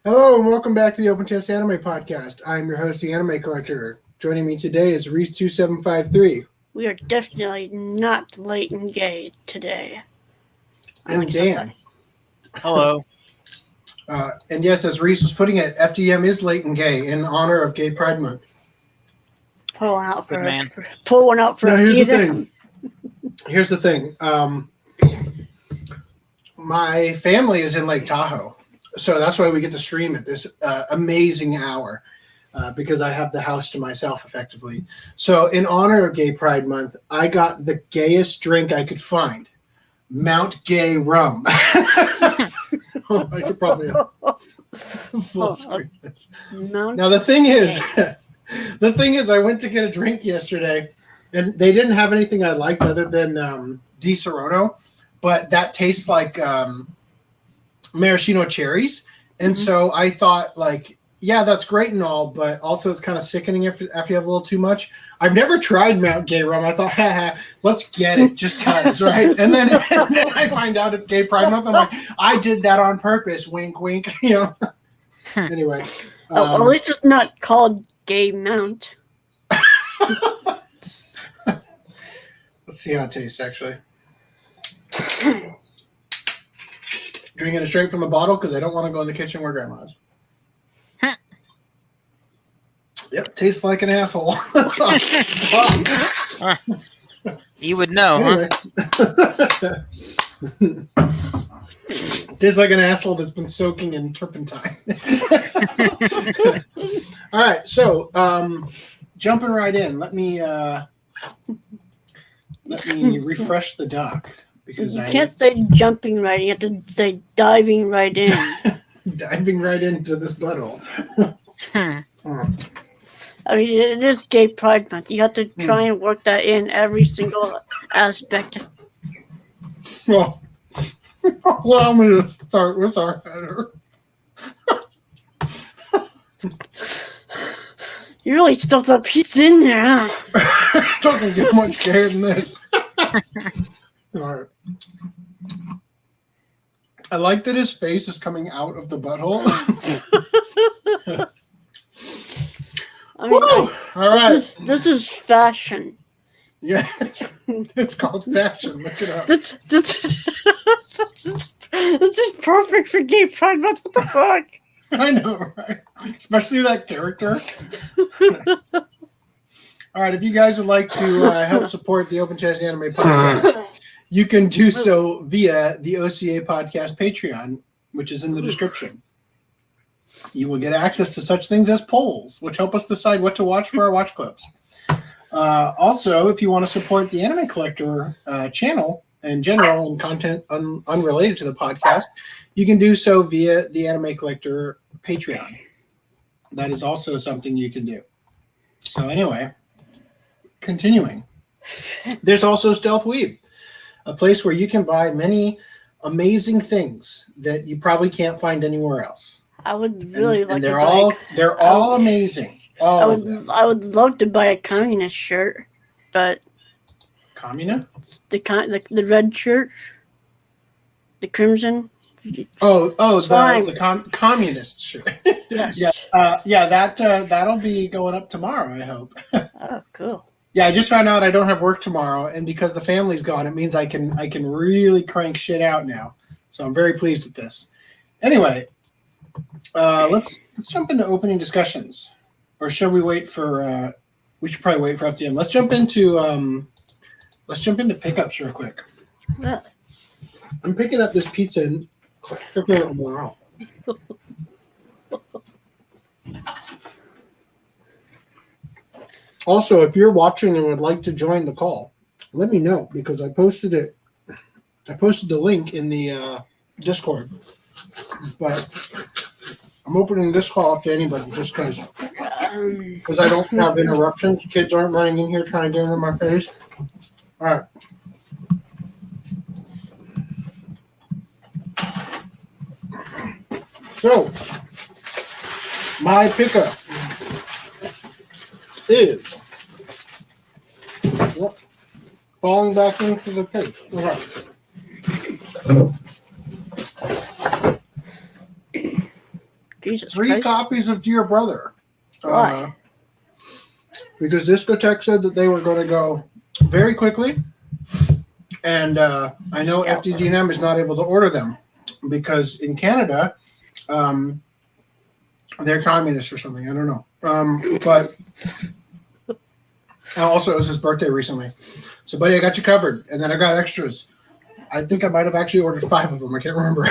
Hello and welcome back to the Open Chess Anime Podcast. I'm your host, the Anime Collector. Joining me today is RHYS2753. We are definitely not late and gay today. And Dan. Hello. And yes, as Reese was putting it, FDM is late and gay in honor of Gay Pride Month. Pull one out for man. Pull one out for Now, here's the FDDNM. thing. Here's the thing. My family is in Lake Tahoe, so that's why we get to stream at this amazing hour. Because I have the house to myself effectively. So in honor of Gay Pride Month, I got the gayest drink I could find. Mount Gay Rum. I could probably full screen this. Now the thing is, I went to get a drink yesterday and they didn't have anything I liked other than Di Serono, but that tastes like maraschino cherries. And so I thought like, yeah, that's great and all, but also it's kind of sickening after you have a little too much. I've never tried Mount Gay Rum. I thought, let's get it just cause, right? And then I find out it's Gay Pride Month. I'm like, I did that on purpose. Wink, wink. Anyway. At least it's not called Gay Mount. Let's see how it tastes, actually. Drinking it straight from the bottle because I don't want to go in the kitchen where Grandma is. Yep, tastes like an asshole. You would know, anyway. Tastes like an asshole that's been soaking in turpentine. All right, so jumping right in, let me refresh the dock because You can't say jumping right. You have to say diving right in. diving right into this butthole. I mean, it is Gay Pride Month. You have to try and work that in every single aspect. Well, allow me to start with our header. You really stuffed that piece in there, huh? Doesn't get much gayer than this. All right. I like that his face is coming out of the butthole. I mean, all right. This is fashion. Yeah, it's called fashion. Look it up. This is perfect for Gay Pride Month. What the fuck? I know, right? Especially that character. All right, if you guys would like to help support the Open Chess Anime Podcast, you can do so via the OCA Podcast Patreon, which is in the description. You will get access to such things as polls, which help us decide what to watch for our watch clubs. Also, if you want to support the Anime Collector channel in general and content unrelated to the podcast, you can do so via the Anime Collector Patreon. That is also something you can do. So anyway, continuing. There's also Stealth Weeb, a place where you can buy many amazing things that you probably can't find anywhere else. I would really like. And they're all amazing. I would love to buy a communist shirt, but Communist? the red shirt, the crimson. The communist shirt. Yes. That'll be going up tomorrow, I hope. Oh, cool. Yeah, I just found out I don't have work tomorrow, and because the family's gone, it means I can really crank shit out now. So I'm very pleased with this. Anyway, let's jump into opening discussions, or should we wait for? We should probably wait for FDM. Let's jump into pickups real quick. Yeah. I'm picking up this pizza and cooking it tomorrow. Also, if you're watching and would like to join the call, let me know because I posted it. I posted the link in the Discord, but I'm opening this call up to anybody just because I don't have interruptions. Kids aren't running in here trying to get into my face. All right. So, my pickup is falling back into the page. Jesus 3 Christ. copies of Dear Brother. Why? Because Discotech said that they were going to go very quickly. And I know FDDNM is not able to order them because in Canada, they're communist or something. I don't know. But also, it was his birthday recently. So, buddy, I got you covered. And then I got extras. I think I might have actually ordered 5 of them. I can't remember.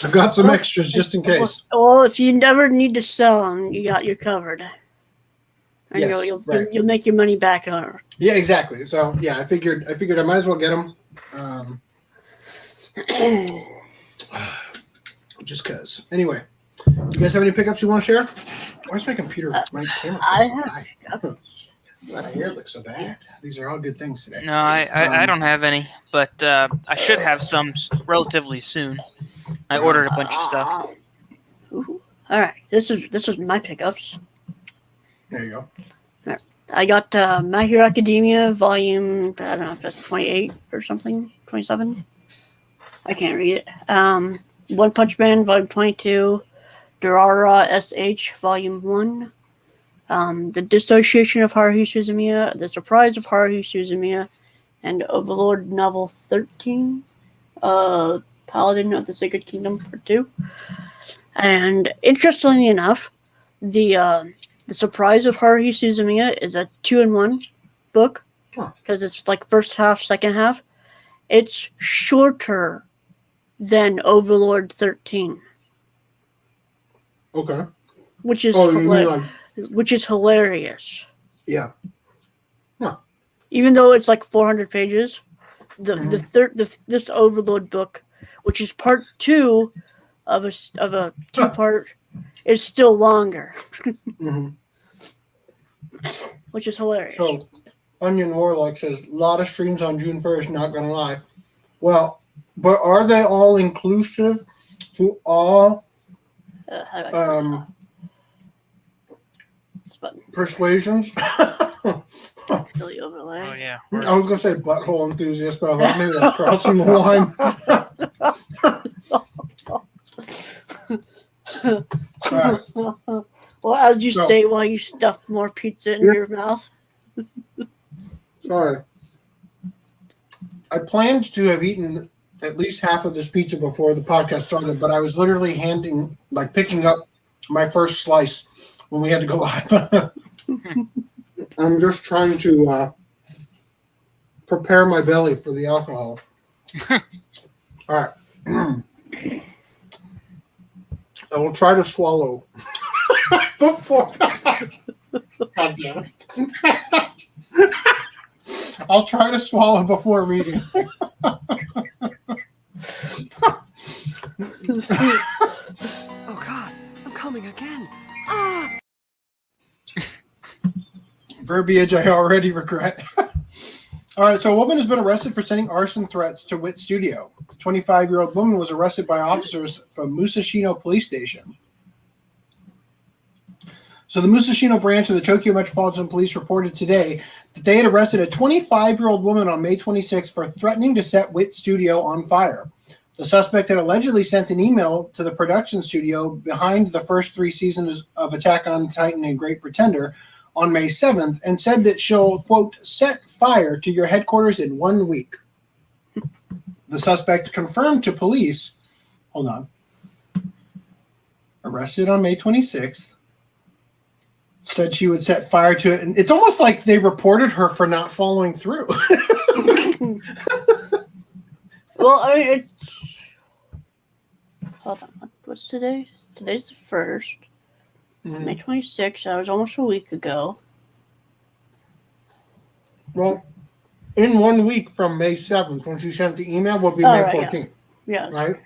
I've got some extras just in case. Well, if you never need to sell them, you're covered. And Yes, you'll make your money back on it. Yeah, exactly. So yeah, I figured I might as well get them. Just cause. Anyway, you guys have any pickups you want to share? Where's my computer? My camera. I have. My hair looks so bad. These are all good things today. No, I don't have any, but I should have some relatively soon. I ordered a bunch of stuff. Ooh. All right, this is my pickups. There you go. All right. I got My Hero Academia volume. I don't know if that's 28 or something. 27. I can't read it. One Punch Man volume 22. Durara SH volume 1. The Dissociation of Haruhi Suzumiya, The Surprise of Haruhi Suzumiya, and Overlord Novel 13, Paladin of the Sacred Kingdom Part 2. And interestingly enough, the Surprise of Haruhi Suzumiya is a 2-in-1 book because it's like first half, second half. It's shorter than Overlord 13. Okay. Which is which is hilarious. Yeah. Huh. Even though it's like 400 pages, this Overlord book, which is part 2 of a 2-part, is still longer. Which is hilarious. So, Onion Warlock says, a lot of streams on June 1st, not going to lie. Well, but are they all inclusive to all persuasions? Really overlay. Oh yeah. I was going to say butthole enthusiast, but I thought maybe that's crossing the line. Well, as you say while you stuff more pizza in your mouth. Sorry. I planned to have eaten at least half of this pizza before the podcast started, but I was literally picking up my first slice when we had to go live. I'm just trying to prepare my belly for the alcohol. All right. I will try to swallow before. God damn it. I'll try to swallow before reading. Oh God, I'm coming again. Ah! Verbiage I already regret. All right, so a woman has been arrested for sending arson threats to Wit Studio. A 25-year-old woman was arrested by officers from Musashino Police Station. So the Musashino branch of the Tokyo Metropolitan Police reported today that they had arrested a 25-year-old woman on May 26 for threatening to set Wit Studio on fire. The suspect had allegedly sent an email to the production studio behind the first 3 seasons of Attack on Titan and Great Pretender on May 7th and said that she'll, quote, set fire to your headquarters in 1 week. The suspect confirmed to police, arrested on May 26th, said she would set fire to it. And it's almost like they reported her for not following through. Well, I mean, hold on. What's today? Today's the 1st. May 26th. That was almost a week ago. Well, in 1 week from May 7th, when she sent the email, will be May 14th. Yeah. Yes. Right?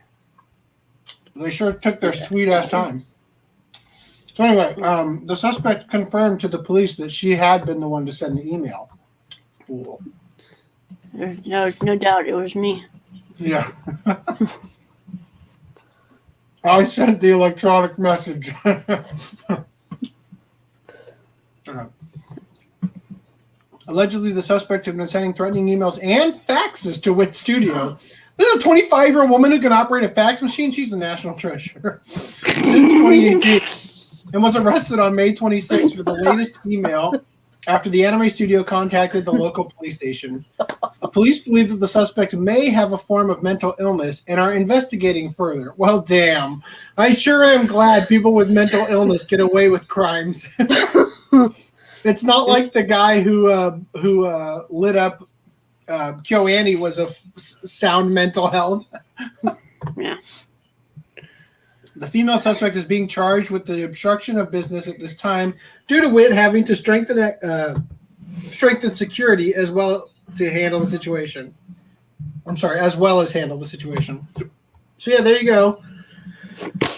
They sure took their sweet-ass time. So anyway, the suspect confirmed to the police that she had been the one to send the email. Fool. There's no doubt it was me. Yeah. I sent the electronic message. Allegedly, the suspect had been sending threatening emails and faxes to Wit Studio This is a 25-year-old woman who can operate a fax machine. She's a national treasure since 2018 and was arrested on May 26th for the latest email after the anime studio contacted the local police station. The police believe that the suspect may have a form of mental illness and are investigating further. Well, damn. I sure am glad people with mental illness get away with crimes. It's not like the guy who lit up Joanne was of sound mental health. Yeah. The female suspect is being charged with the obstruction of business at this time due to Witt having to strengthen security as well to handle the situation. As well as handle the situation. So yeah, there you go.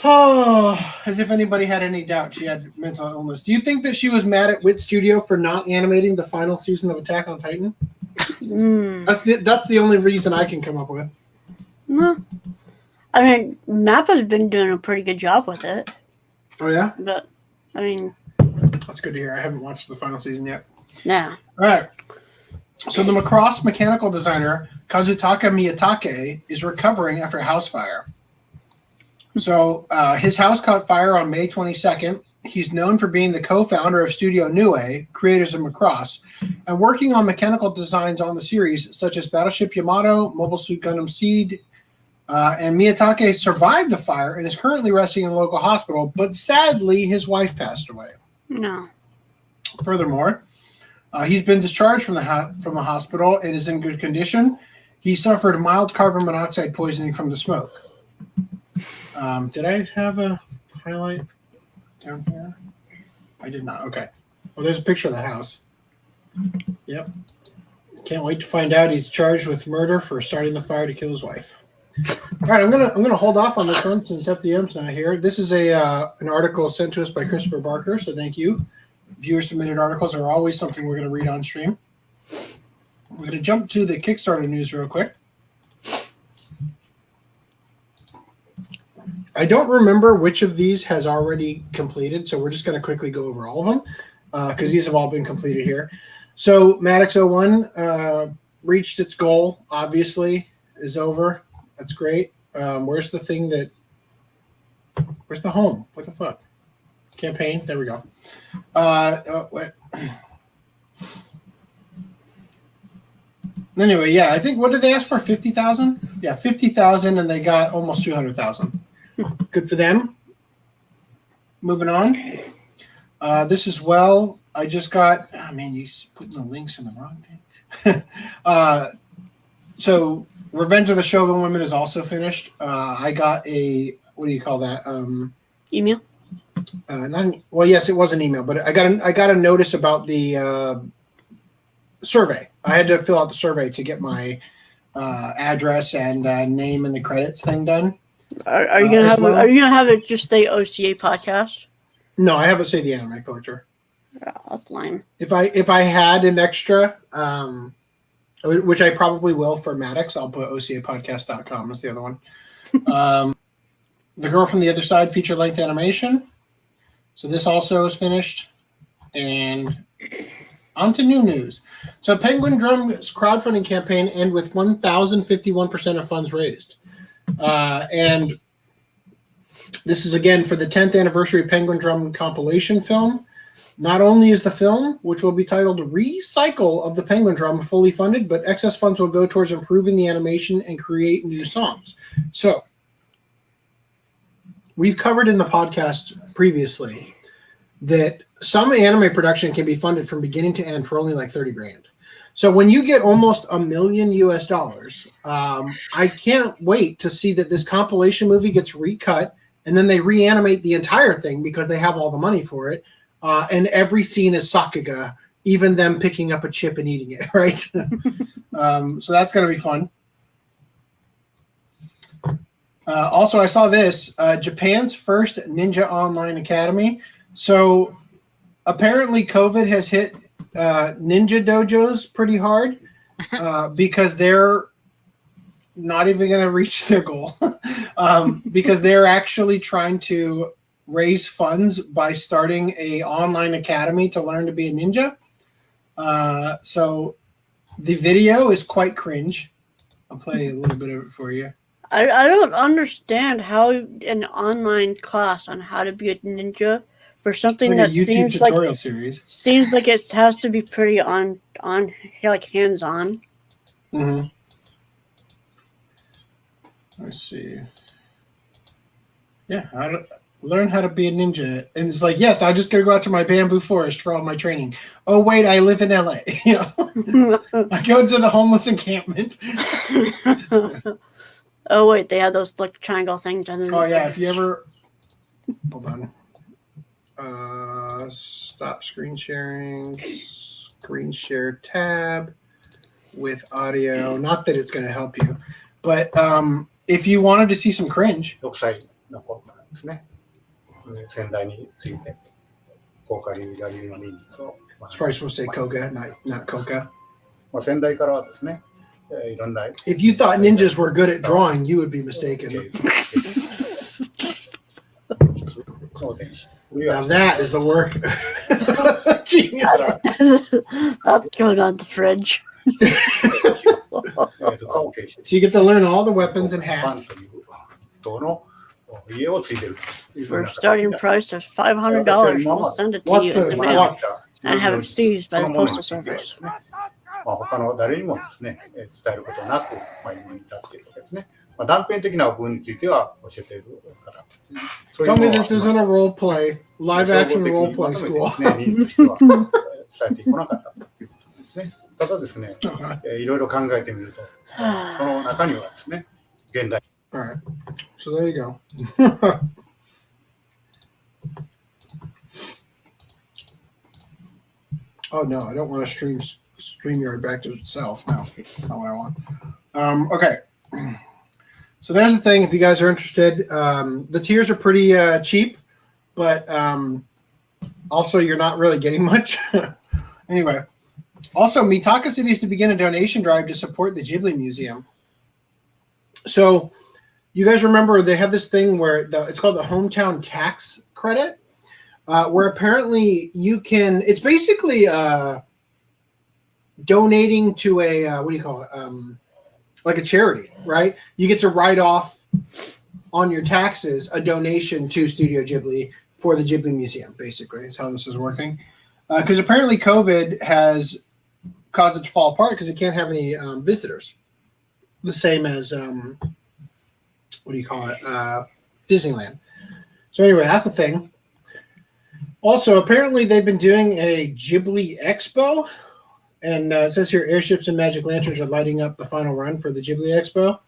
Oh, as if anybody had any doubt she had mental illness. Do you think that she was mad at Witt Studio for not animating the final season of Attack on Titan? That's the only reason I can come up with. No. I mean, Mappa's been doing a pretty good job with it. Oh, yeah? But, I mean... That's good to hear. I haven't watched the final season yet. Yeah. All right. So the Macross mechanical designer, Kazutaka Miyatake, is recovering after a house fire. So his house caught fire on May 22nd. He's known for being the co-founder of Studio Nue, creators of Macross, and working on mechanical designs on the series, such as Battleship Yamato, Mobile Suit Gundam Seed, and Miyatake survived the fire and is currently resting in a local hospital, but sadly, his wife passed away. No. Furthermore, he's been discharged from the hospital and is in good condition. He suffered mild carbon monoxide poisoning from the smoke. Did I have a highlight down here? I did not. Okay. Well, there's a picture of the house. Yep. Can't wait to find out he's charged with murder for starting the fire to kill his wife. All right, I'm gonna hold off on this one since FDM's not here. This is an article sent to us by Christopher Barker, so thank you. Viewer submitted articles are always something we're going to read on stream. We're going to jump to the Kickstarter news real quick. I don't remember which of these has already completed, so we're just going to quickly go over all of them because these have all been completed here. So Maddox 01 reached its goal, obviously, is over. That's great. Where's the thing that... Where's the home? What the fuck? Campaign? There we go. Anyway, yeah, I think, what did they ask for? 50,000? Yeah, 50,000, and they got almost 200,000. Good for them. Moving on. This as well. I just got... Oh, man, you putting the links in the wrong thing. So, Revenge of the Shogun Women is also finished. I got a... What do you call that? Email? Yes, it was an email, but I got a notice about the survey. I had to fill out the survey to get my address and name and the credits thing done. Are you gonna have Are you gonna have it just say OCA Podcast? No, I have it say the Anime Collector. Oh, that's lame. If I had an extra, which I probably will for Maddox, I'll put OCAPodcast.com as the other one. The Girl from the Other Side feature-length animation. So this also is finished. And on to new news. So Penguin Drum's crowdfunding campaign ended with 1,051% of funds raised. And this is, again, for the 10th anniversary Penguin Drum compilation film. Not only is the film, which will be titled Recycle of the Penguin Drum, fully funded, but excess funds will go towards improving the animation and create new songs. So we've covered in the podcast previously that some anime production can be funded from beginning to end for only like 30 grand. So when you get almost $1 million US, I can't wait to see that this compilation movie gets recut and then they reanimate the entire thing because they have all the money for it. And every scene is Sakuga, even them picking up a chip and eating it, right? So that's going to be fun. Also, I saw this, Japan's first Ninja Online Academy. So apparently COVID has hit ninja dojos pretty hard because they're not even going to reach their goal because they're actually trying to raise funds by starting a online academy to learn to be a ninja. So the video is quite cringe. I'll play a little bit of it for you. I don't understand how an online class on how to be a ninja for something Like a that YouTube tutorial series. seems like it has to be pretty on like hands on. Mm-hmm. Let's see. Yeah, learn how to be a ninja. And it's like, yes, I just gotta go out to my bamboo forest for all my training. Oh wait, I live in LA. You know, I go to the homeless encampment. Oh wait, they have those like triangle things. Oh yeah, if you ever hold on. Stop screen sharing. Screen share tab with audio. Not that it's gonna help you, but if you wanted to see some cringe. 6歳の頃からですね。先代について、効果流や流の忍術を。It's probably supposed to say Koga, not Coca. まあ先代からはですね、いろんな。If you thought ninjas were good at drawing, you would be mistaken. Now that is the work. Genius. That's going on the fridge. So you get to learn all the weapons and hats. For a starting price of $500, we'll send it to you in the mail and have it seized by the postal service. まあ他の誰にもですね、伝えることなく、まあ、今に至っているわけですね。まあ、断片的な部分については教えている方。Tell me this isn't a role play, live action role play school. 人としては伝えてこなかったということですね。ただですね、いろいろ考えてみると、その中にはですね、現代。All right, so there you go. Oh no, I don't want to StreamYard back to itself. No, that's not what I want. Okay. So there's the thing. If you guys are interested, the tiers are pretty cheap, but also you're not really getting much. Anyway, also Mitaka City is to begin a donation drive to support the Ghibli Museum. So you guys remember they have this thing where it's called the hometown tax credit, where apparently you can. It's basically donating to a what do you call it? Like a charity, right? You get to write off on your taxes a donation to Studio Ghibli for the Ghibli Museum. Basically, is how this is working. Because apparently COVID has caused it to fall apart because it can't have any visitors. The same as what do you call it? Disneyland. So anyway, that's the thing. Also, apparently they've been doing a Ghibli Expo. And it says here, airships and magic lanterns are lighting up the final run for the Ghibli Expo.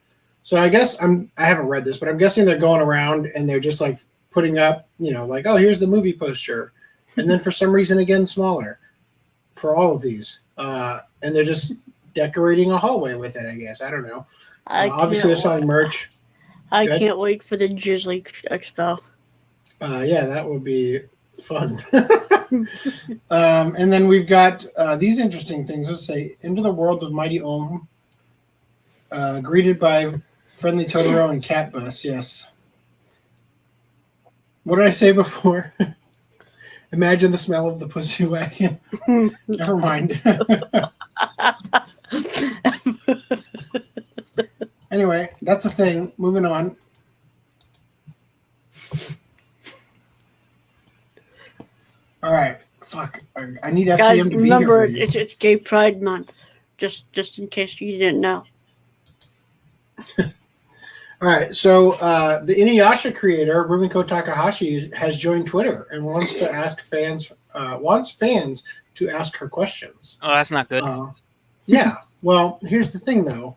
So I guess I haven't read this, but I'm guessing they're going around and they're just like putting up, like, oh, here's the movie poster. And then for some reason, again, smaller for all of these. And they're just decorating a hallway with it, I guess. I don't know. Obviously, they're selling merch. I can't wait for the Ghibli Expo. Yeah, that would be fun. And then we've got these interesting things. Let's say, into the world of Mighty Ohm, greeted by friendly Totoro and Cat Bus. Yes. What did I say before? Imagine the smell of the pussy wagon. Never mind. Anyway, that's the thing. Moving on. All right. Fuck. I need FTM Guys, to be remember, here for it's Gay Pride Month. Just in case you didn't know. All right. So the Inuyasha creator, Rumiko Takahashi, has joined Twitter and wants to ask fans to ask her questions. Oh, that's not good. Yeah. Well, here's the thing, though.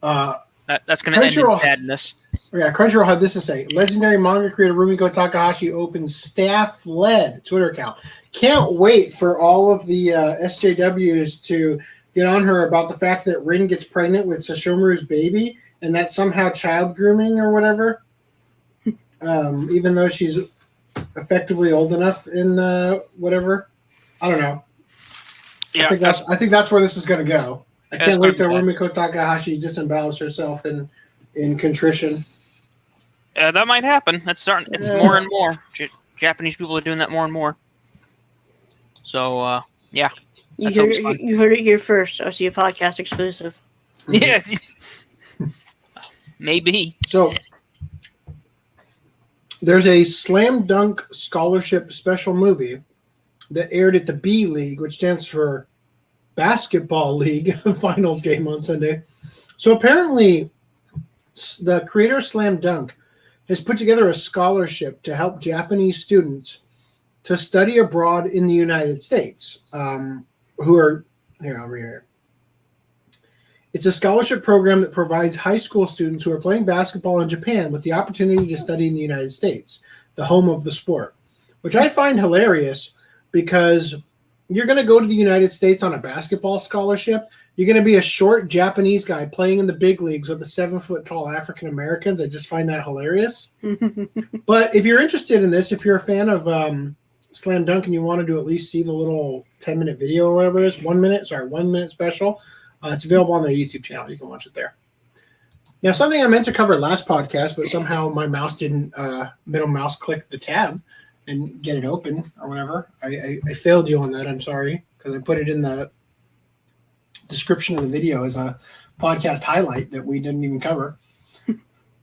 That's going to end in sadness. Yeah, Crunchyroll had this to say. Legendary manga creator Rumiko Takahashi opens staff-led Twitter account. Can't wait for all of the SJWs to get on her about the fact that Rin gets pregnant with Sashomaru's baby and that's somehow child grooming or whatever. Even though she's effectively old enough in whatever. I don't know. Yeah, I think that's where this is going to go. I can't wait till Rumiko Takahashi disembowels herself in contrition. That might happen. That's starting. It's more and more. Japanese people are doing that more and more. So, yeah. You heard it here first. OCA Podcast exclusive. Yes. Maybe. So there's a slam dunk scholarship special movie that aired at the B League, which stands for Basketball League finals game on Sunday. So apparently the creator of Slam Dunk has put together a scholarship to help Japanese students to study abroad in the United States who are here over here. It's a scholarship program that provides high school students who are playing basketball in Japan with the opportunity to study in the United States, the home of the sport, which I find hilarious because you're going to go to the United States on a basketball scholarship. You're going to be a short Japanese guy playing in the big leagues with the 7-foot-tall African Americans. I just find that hilarious. But if you're interested in this, if you're a fan of Slam Dunk and you wanted to at least see the little 10-minute video or whatever it is, 1 minute special, it's available on their YouTube channel. You can watch it there. Now, something I meant to cover last podcast, but somehow my mouse didn't middle mouse click the tab and get it open or whatever. I failed you on that. I'm sorry, because I put it in the description of the video as a podcast highlight that we didn't even cover.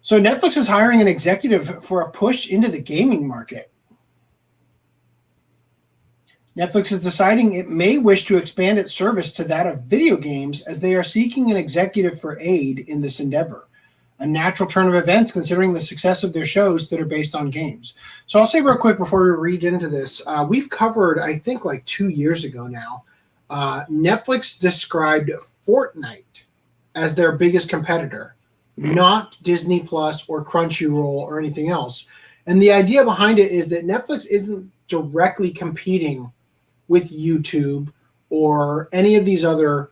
So Netflix is hiring an executive for a push into the gaming market. Netflix is deciding it may wish to expand its service to that of video games as they are seeking an executive for aid in this endeavor. A natural turn of events considering the success of their shows that are based on games. So I'll say real quick before we read into this, we've covered, I think like 2 years ago now, Netflix described Fortnite as their biggest competitor, not Disney Plus or Crunchyroll or anything else. And the idea behind it is that Netflix isn't directly competing with YouTube or any of these other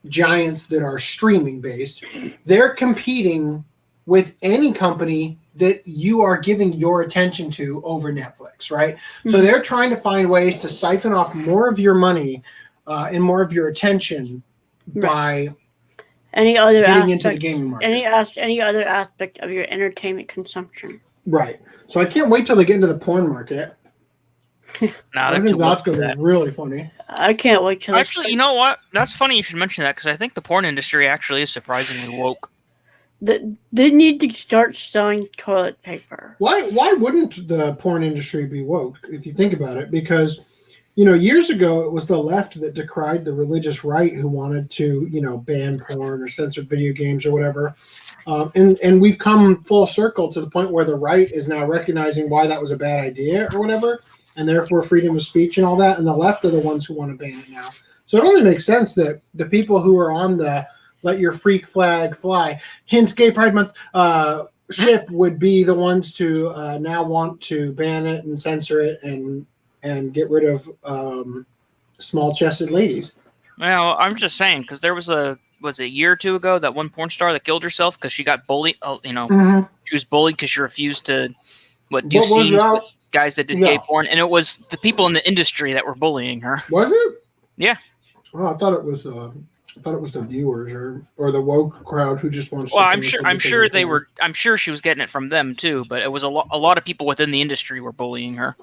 giants that are streaming based. They're competing with any company that you are giving your attention to over Netflix, right? Mm-hmm. So they're trying to find ways to siphon off more of your money and more of your attention by any other getting aspect, into the gaming market. Any other aspect of your entertainment consumption. Right. So I can't wait till they get into the porn market. I think that's going to be really funny. I can't wait till. Actually, you know what? That's funny you should mention that because I think the porn industry actually is surprisingly woke. They need to start selling toilet paper. Why wouldn't the porn industry be woke if you think about it? Because, years ago it was the left that decried the religious right who wanted to, ban porn or censor video games or whatever. And we've come full circle to the point where the right is now recognizing why that was a bad idea or whatever, and therefore freedom of speech and all that, and the left are the ones who want to ban it now. So it only makes sense that the people who are on the let your freak flag fly, hint Gay Pride Month, ship would be the ones to now want to ban it and censor it and get rid of small-chested ladies. Well, I'm just saying, because there was a year or two ago that one porn star that killed herself because she got bullied. Mm-hmm. She was bullied because she refused to do scenes with guys that did gay porn, and it was the people in the industry that were bullying her. Was it? Yeah. Oh, I thought it was the viewers or the woke crowd who just wants. Well, I'm sure they were. I'm sure she was getting it from them too, but it was a lot of people within the industry were bullying her.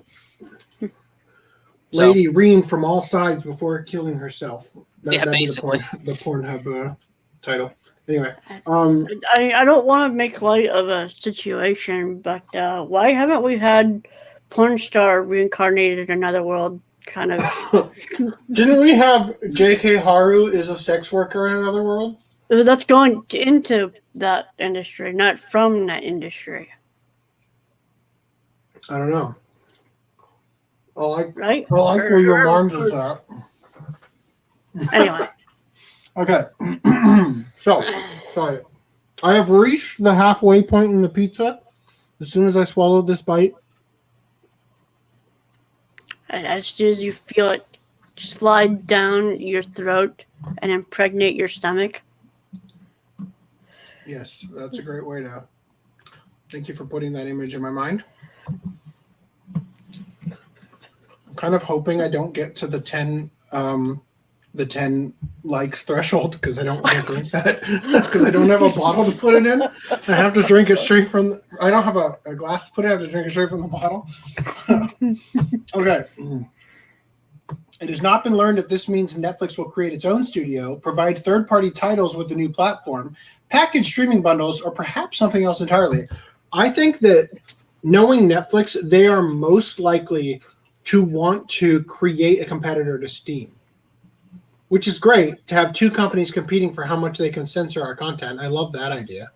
Lady reamed from all sides before killing herself. That'd basically. Be the Pornhub title. Anyway, I don't want to make light of a situation, but why haven't we had porn star reincarnated in another world? Kind of. Didn't we have J.K. Haru is a sex worker in another world? That's going into that industry, not from that industry. I don't know. I like where your mind is at. Anyway. Okay. So, sorry. I have reached the halfway point in the pizza. As soon as I swallowed this bite. And as soon as you feel it slide down your throat and impregnate your stomach. Yes, that's a great way to. Thank you for putting that image in my mind. I'm kind of hoping I don't get to the 10 likes threshold because I don't want to drink that because I don't have a bottle to put it in. I have to drink it straight from. I don't have a glass to put it. I have to drink it straight from the bottle. Okay. It has not been learned if this means Netflix will create its own studio, provide third-party titles with the new platform, package streaming bundles, or perhaps something else entirely. I think that knowing Netflix, they are most likely to want to create a competitor to Steam, which is great to have two companies competing for how much they can censor our content. I love that idea.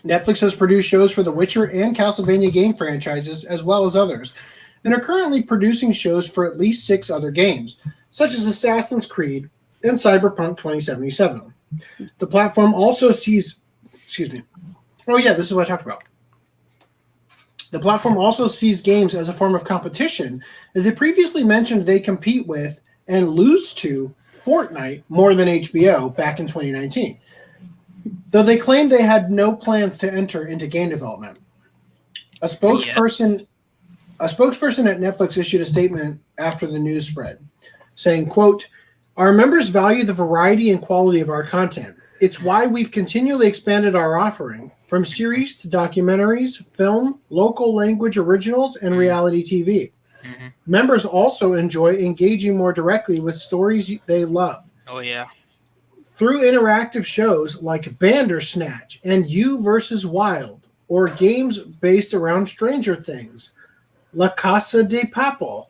Netflix has produced shows for the Witcher and Castlevania game franchises, as well as others, and are currently producing shows for at least 6 other games, such as Assassin's Creed and Cyberpunk 2077. The platform also sees... Oh yeah, this is what I talked about. The platform also sees games as a form of competition, as they previously mentioned they compete with and lose to Fortnite more than HBO back in 2019. Though they claimed they had no plans to enter into game development. A spokesperson at Netflix issued a statement after the news spread, saying, quote, "Our members value the variety and quality of our content. It's why we've continually expanded our offering, from series to documentaries, film, local language originals, and reality TV. Mm-hmm. Members also enjoy engaging more directly with stories they love. Oh, yeah. Through interactive shows like Bandersnatch and You vs. Wild, or games based around Stranger Things, La Casa de Papel,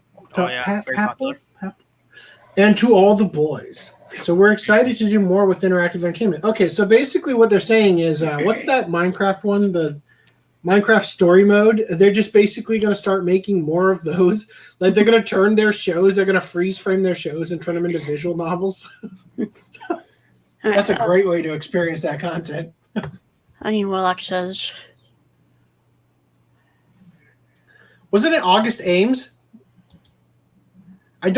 and To All the Boys. So we're excited to do more with interactive entertainment." Okay, so basically what they're saying is, what's that Minecraft one? The Minecraft story mode? They're just basically going to start making more of those. Like, they're going to turn their shows, they're going to freeze frame their shows and turn them into visual novels. That's a great way to experience that content. Onion Warlock says, Wasn't it August Ames? How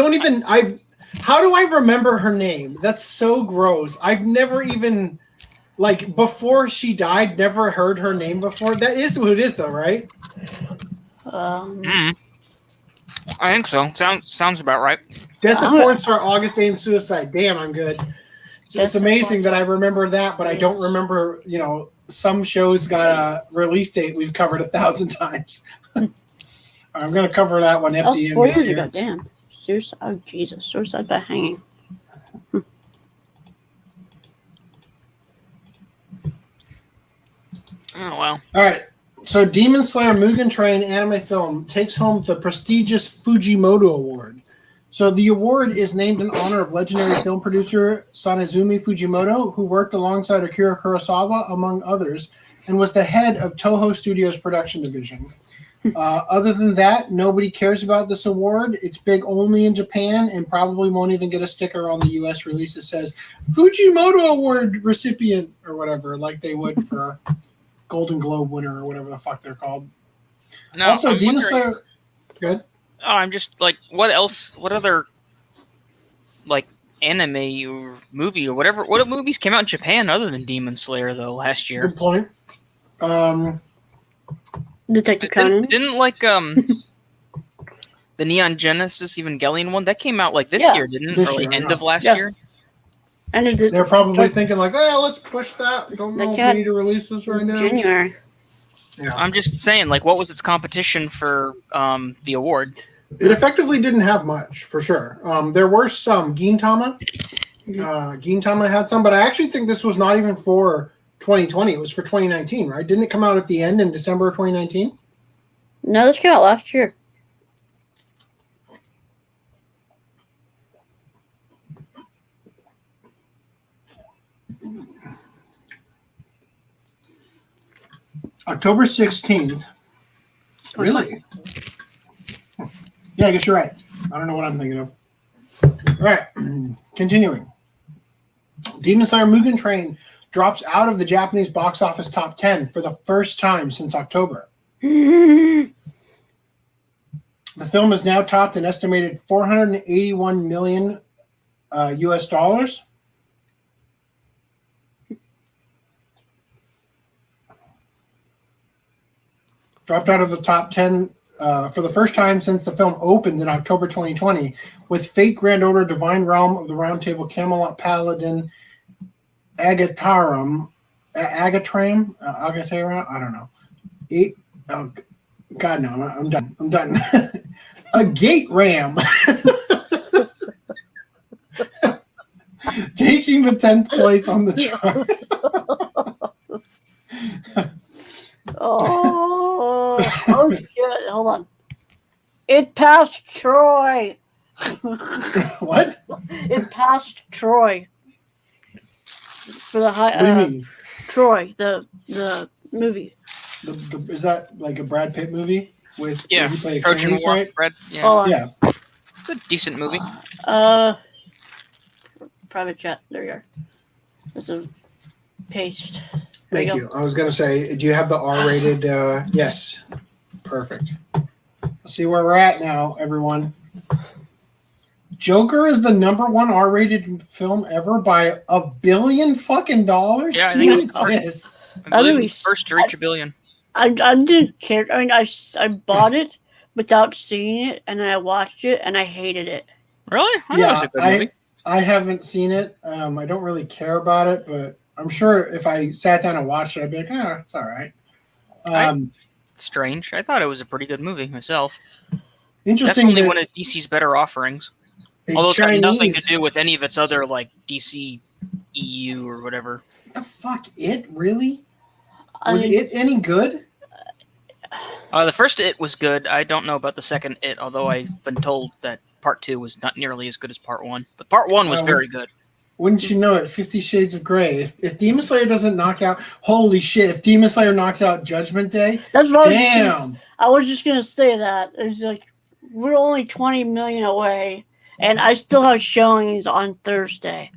do I remember her name? That's so gross. I've never even, before she died, never heard her name before. That is who it is, though, right? I think so. Sounds about right. Death of Porn Star, August Ames Suicide. Damn, I'm good. So it's amazing that I remember that, but I don't remember, some shows got a release date we've covered 1,000 times. I'm going to cover that one. That was 4 years ago. Damn. Suicide. Oh, Jesus. Suicide by hanging. Oh, well. All right. So Demon Slayer Mugen Train anime film takes home the prestigious Fujimoto Award. So the award is named in honor of legendary film producer Sanezumi Fujimoto, who worked alongside Akira Kurosawa, among others, and was the head of Toho Studios' production division. Other than that, nobody cares about this award. It's big only in Japan and probably won't even get a sticker on the U.S. release that says Fujimoto Award recipient or whatever, like they would for Golden Globe winner or whatever the fuck they're called. No, also, Demon Slayer... Good. Oh, I'm just what else? What other anime or movie or whatever? What movies came out in Japan other than Demon Slayer though last year? Good point. Detective Conan. Didn't the Neon Genesis Evangelion one that came out this year, didn't it? Or end of last year? And they're probably thinking let's push that. We don't know if we need to release this right now. January. Yeah. I'm just saying, what was its competition for the award? It effectively didn't have much, for sure. There were some. Gintama. Gintama had some, but I actually think this was not even for 2020. It was for 2019, right? Didn't it come out at the end in December of 2019? No, this came out last year. October 16th. Really? Yeah, I guess you're right. I don't know what I'm thinking of. All right. Continuing. Demon Slayer Mugen Train drops out of the Japanese box office top 10 for the first time since October. The film has now topped an estimated $481 million US dollars. Dropped out of the top 10 for the first time since the film opened in October 2020 with Fate Grand Order Divine Realm of the Round Table Camelot Paladin Agatram, I don't know. God, no, I'm done. I'm done. A gate ram. Taking the 10th place on the chart. Oh shit! Hold on. It passed Troy. What? It passed Troy. For the high. What do you mean? Troy, the movie. Is that like a Brad Pitt movie with Yeah, where he played Trojan Achilles, War. right? Brad, yeah, Hold on. Yeah. it's a decent movie. Private chat. There you are. This is paste. Thank you. I was going to say, do you have the R-rated? Yes. Perfect. Let's see where we're at now, everyone. Joker is the #1 R-rated film ever by $1 billion fucking dollars. Yeah, I think it was Jesus. I believe it was first to reach $1 billion. I didn't care. I mean, I bought it without seeing it, and I watched it, and I hated it. Really? I thought it was a good movie. I haven't seen it. I don't really care about it, but I'm sure if I sat down and watched it, I'd be like, oh, it's all right. Strange. I thought it was a pretty good movie myself. Interesting. Definitely one of DC's better offerings. Although it's got nothing to do with any of its other like DC EU or whatever. The fuck? It really? Was it any good? The first It was good. I don't know about the second It, although I've been told that Part 2 was not nearly as good as Part 1. But Part 1 was very good. Wouldn't you know it? 50 Shades of Grey. If Demon Slayer doesn't knock out, holy shit! If Demon Slayer knocks out Judgment Day, that's what damn. I was just gonna say that. It's like we're only 20 million away, and I still have showings on Thursday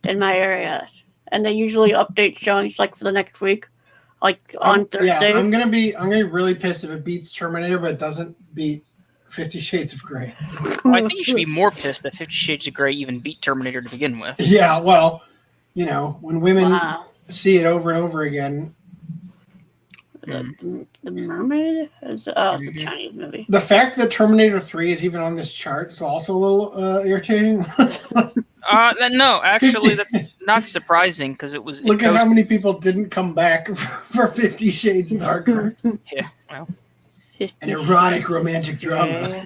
in my area, and they usually update showings like for the next week, like on Thursday. Yeah, I'm gonna be really pissed if it beats Terminator, but it doesn't beat 50 Shades of Grey. Well, I think you should be more pissed that 50 Shades of Grey even beat Terminator to begin with. Yeah, well, you know, when women see it over and over again. The Mermaid? It's a Chinese movie. The fact that Terminator 3 is even on this chart is also a little irritating. No, actually, that's not surprising because it was. Look at how many people didn't come back for 50 Shades Darker. Yeah, well. An erotic romantic drama.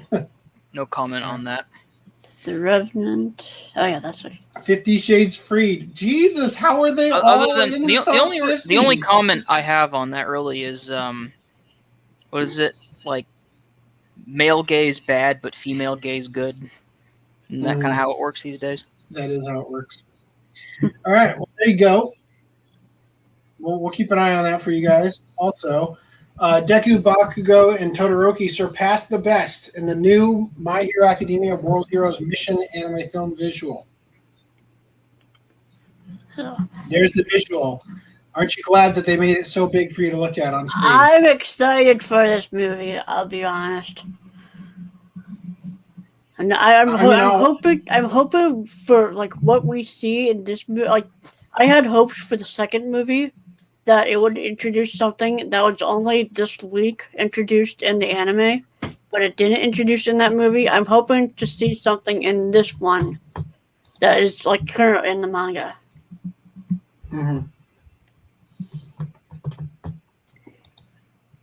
No comment on that. The Revenant. Oh yeah, that's it. 50 Shades Freed. Jesus, how are they Other than the only comment I have on that really is what is it like? Male gaze bad, but female gaze good. Isn't that kind of how it works these days? That is how it works. All right, well there you go. We'll keep an eye on that for you guys. Also. Deku, Bakugo, and Todoroki surpassed the best in the new My Hero Academia World Heroes Mission anime film visual. There's the visual. Aren't you glad that they made it so big for you to look at on screen? I'm excited for this movie. I'll be honest. And I'm hoping for like what we see in this movie. Like, I had hopes for the second movie. That it would introduce something that was only this week introduced in the anime, but it didn't introduce in that movie. I'm hoping to see something in this one that is like current in the manga. Mm-hmm.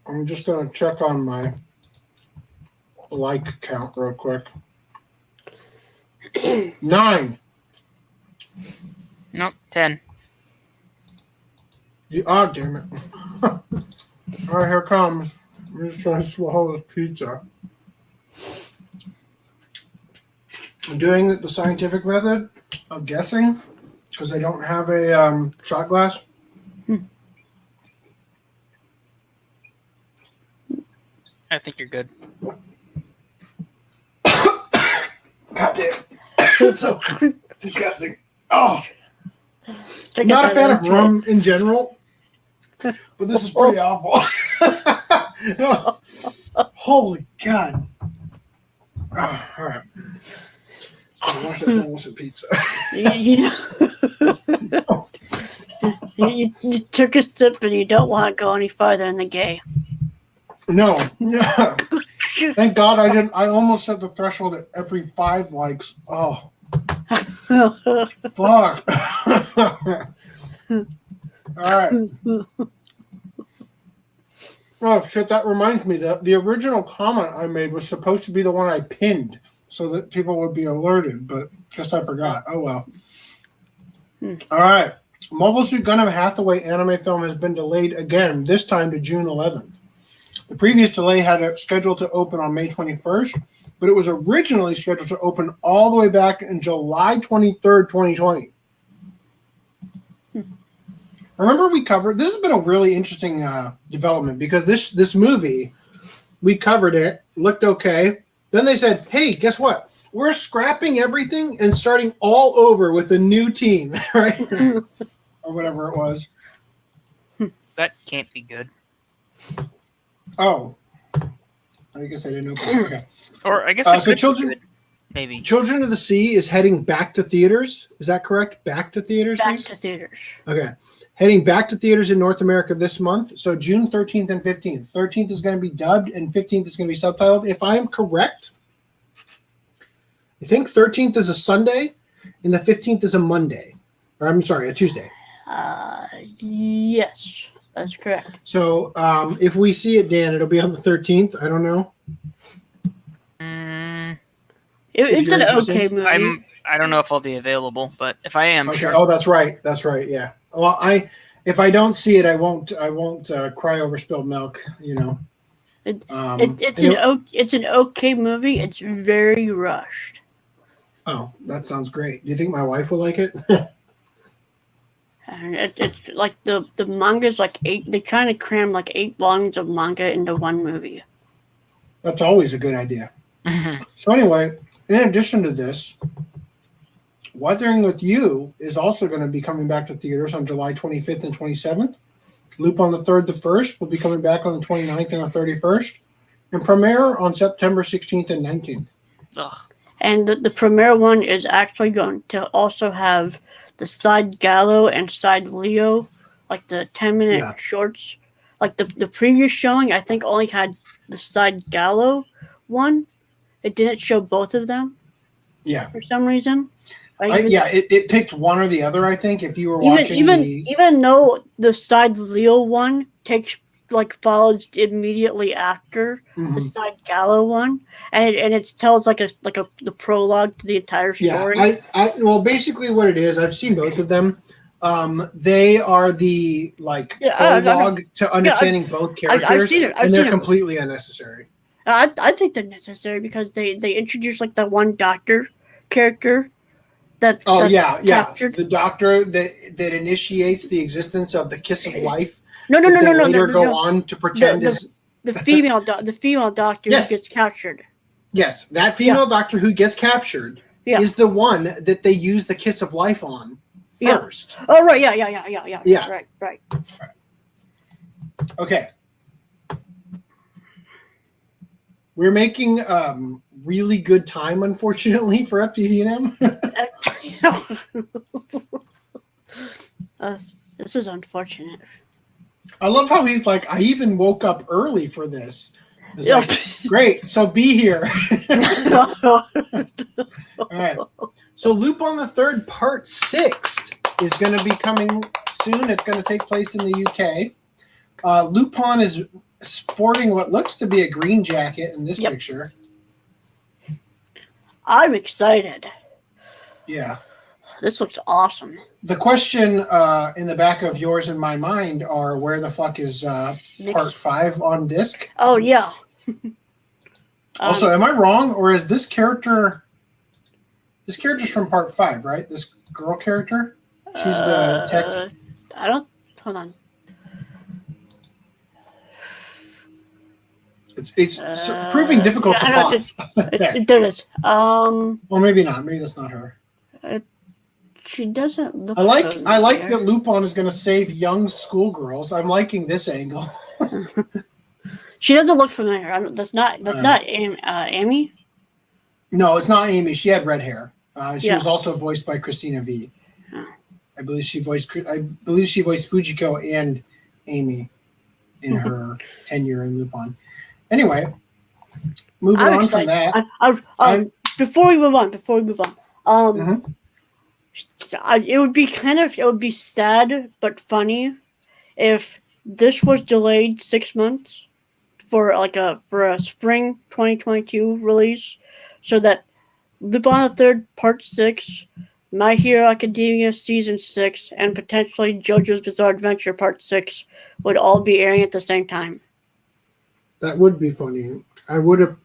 I'm just going to check on my like count real quick. 9. Nope, 10. Oh, damn it. All right, here it comes. I'm just trying to swallow this pizza. I'm doing the scientific method of guessing because I don't have a shot glass. I think you're good. God damn. It's so disgusting. Oh. I'm not a fan of rum in general, but this is pretty awful. Holy God. Oh, all right. I'll wash that down with some pizza. You took a sip and you don't want to go any farther in the gay. No. Thank God I didn't. I almost set the threshold at every 5 likes. Oh. Fuck. All right. Oh shit! That reminds me. The original comment I made was supposed to be the one I pinned, so that people would be alerted. But guess I forgot. Oh well. All right. Mobile Suit Gundam Hathaway anime film has been delayed again. This time to June 11th. The previous delay had it scheduled to open on May 21st, but it was originally scheduled to open all the way back in July 23rd, 2020. Remember we covered, this has been a really interesting development because this movie, we covered it, looked okay. Then they said, hey, guess what? We're scrapping everything and starting all over with a new team, right? Or whatever it was. That can't be good. Oh. I guess I didn't know. Okay. Or I guess it so could Children, be good. Maybe. Children of the Sea is heading back to theaters. Is that correct? Back to theaters? Back Lise? to theaters. Okay. Heading back to theaters in North America this month. So June 13th and 15th. 13th is going to be dubbed and 15th is going to be subtitled. If I am correct, I think 13th is a Sunday and the 15th is a Monday. Or I'm sorry, a Tuesday. Yes, that's correct. So if we see it, Dan, it'll be on the 13th. I don't know. It's an you're okay movie. I don't know if I'll be available, but if I am, Okay. sure. Oh, that's right. That's right. Yeah. Well, if I don't see it, I won't cry over spilled milk. You know. It's an okay movie. It's very rushed. Oh, that sounds great. Do you think my wife will like it? And it's like the manga's like 8. They're trying to cram like 8 volumes of manga into one movie. That's always a good idea. So anyway, in addition to this, Wuthering With You is also going to be coming back to theaters on July 25th and 27th. Loop on the 3rd to 1st will be coming back on the 29th and the 31st. And premiere on September 16th and 19th. Ugh. And the premiere one is actually going to also have the side Gallo and side Leo, like the 10-minute shorts. Like the previous showing, I think only had the side Gallo one. It didn't show both of them. Yeah. For some reason. It picked one or the other, I think, if you were watching even though the side Leo one follows immediately after the side Gallo one, and it tells the prologue to the entire story. Yeah, well, basically what it is, I've seen both of them. They are the prologue to understanding both characters, I've seen it. They're completely unnecessary. I think they're necessary because they introduce the one doctor character. Captured. The doctor that initiates the existence of the kiss of life. No. Later go on to pretend the female doctor who gets captured. Yes, that female doctor who gets captured is the one that they use the kiss of life on first. Yeah. Oh right, yeah. Right. Okay. We're making really good time, unfortunately, for FDDNM. This is unfortunate. I love how he's like, I even woke up early for this. It's great, so be here. All right. So Loop on the 3rd, Part 6 is going to be coming soon. It's going to take place in the UK. Lupin is sporting what looks to be a green jacket in this picture. I'm excited. Yeah. This looks awesome. The question in the back of yours and my mind are, where the fuck is Part 5 on disc? Oh, yeah. Also, am I wrong, or is this character... This character's from Part 5, right? This girl character? She's the tech... I don't... Hold on. It's proving difficult to pause. There it is. Well, maybe not. Maybe that's not her. She doesn't look. I like that Lupin is going to save young schoolgirls. I'm liking this angle. She doesn't look familiar. That's not Amy. No, it's not Amy. She had red hair. She was also voiced by Christina V. Oh. I believe she voiced Fujiko and Amy in her tenure in Lupin. Anyway, moving on from that. Before we move on, it would be sad but funny if this was delayed 6 months for a spring 2022 release, so that Lupin the Third Part 6, My Hero Academia Season 6, and potentially JoJo's Bizarre Adventure Part 6 would all be airing at the same time. That would be funny. I would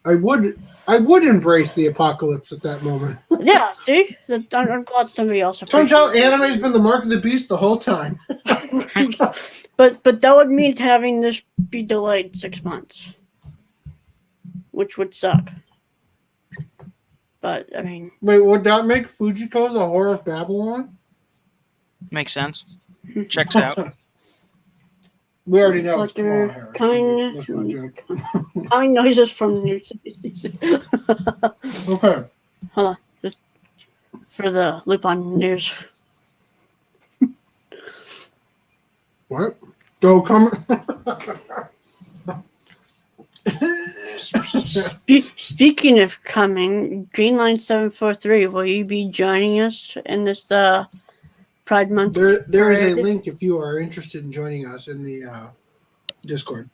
embrace the apocalypse at that moment. Yeah, see? I'm glad somebody else Turns out anime's been the mark of the beast the whole time. But that would mean having this be delayed 6 months, which would suck. But, I mean... Wait, would that make Fujiko the Whore of Babylon? Makes sense. Checks out. We already know it's Flutter, Kamala Harris. kind- That's my joke. Calling noises from New Season. Okay. Hold on. Just for the Lupin news. What? Go come. Speaking of coming, Greenline 743, will you be joining us in this Pride Month? There is a parade? link if you are interested in joining us in the Discord.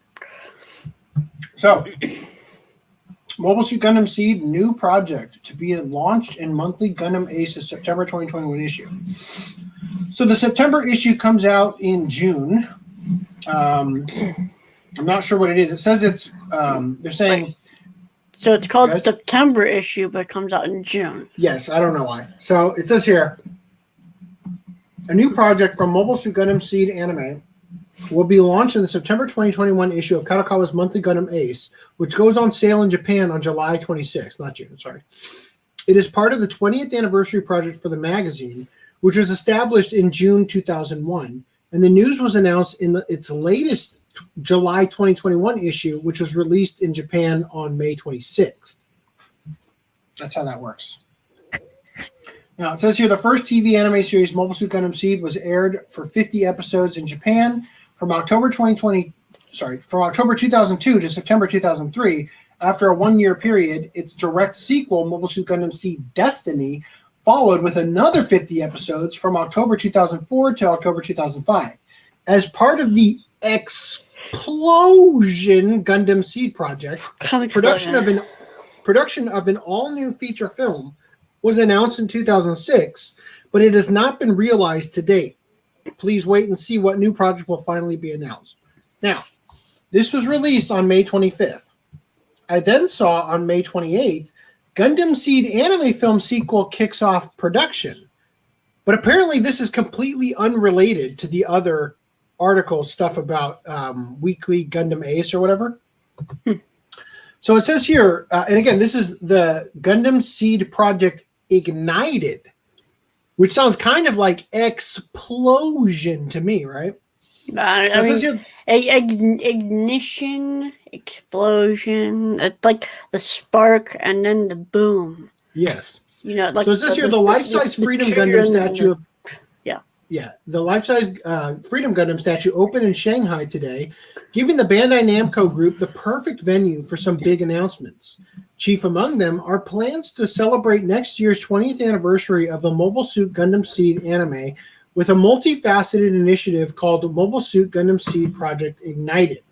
So, Mobile Suit Gundam Seed, new project to be launched in monthly Gundam Aces September 2021 issue. So the September issue comes out in June. I'm not sure what it is. It says it's, they're saying... So it's called Guys? September issue, but it comes out in June. Yes, I don't know why. So it says here, a new project from Mobile Suit Gundam Seed Anime will be launched in the September 2021 issue of Kadokawa's monthly Gundam Ace, which goes on sale in Japan on July 26th, not June, sorry. It is part of the 20th anniversary project for the magazine, which was established in June 2001, and the news was announced in its latest July 2021 issue, which was released in Japan on May 26th. That's how that works. Now, it says here the first TV anime series, Mobile Suit Gundam Seed, was aired for 50 episodes in Japan from October 2002 to September 2003. After a one-year period, its direct sequel, Mobile Suit Gundam Seed Destiny, followed with another 50 episodes from October 2004 to October 2005. As part of the Explosion Gundam Seed project, production of an all-new feature film was announced in 2006, but it has not been realized to date. Please wait and see what new project will finally be announced. Now, this was released on May 25th. I then saw on May 28th, Gundam Seed anime film sequel kicks off production. But apparently this is completely unrelated to the other article stuff about Weekly Gundam Ace or whatever. So it says here, and again, this is the Gundam Seed Project Ignited, which sounds kind of like explosion to me, right? I mean, ignition, explosion, it's like the spark and then the boom. Yes. You know, like so it says here the life-size Freedom Gundam statue. Yeah, the life-size Freedom Gundam statue opened in Shanghai today, giving the Bandai Namco Group the perfect venue for some big announcements. Chief among them are plans to celebrate next year's 20th anniversary of the Mobile Suit Gundam Seed anime with a multifaceted initiative called Mobile Suit Gundam Seed Project Ignited.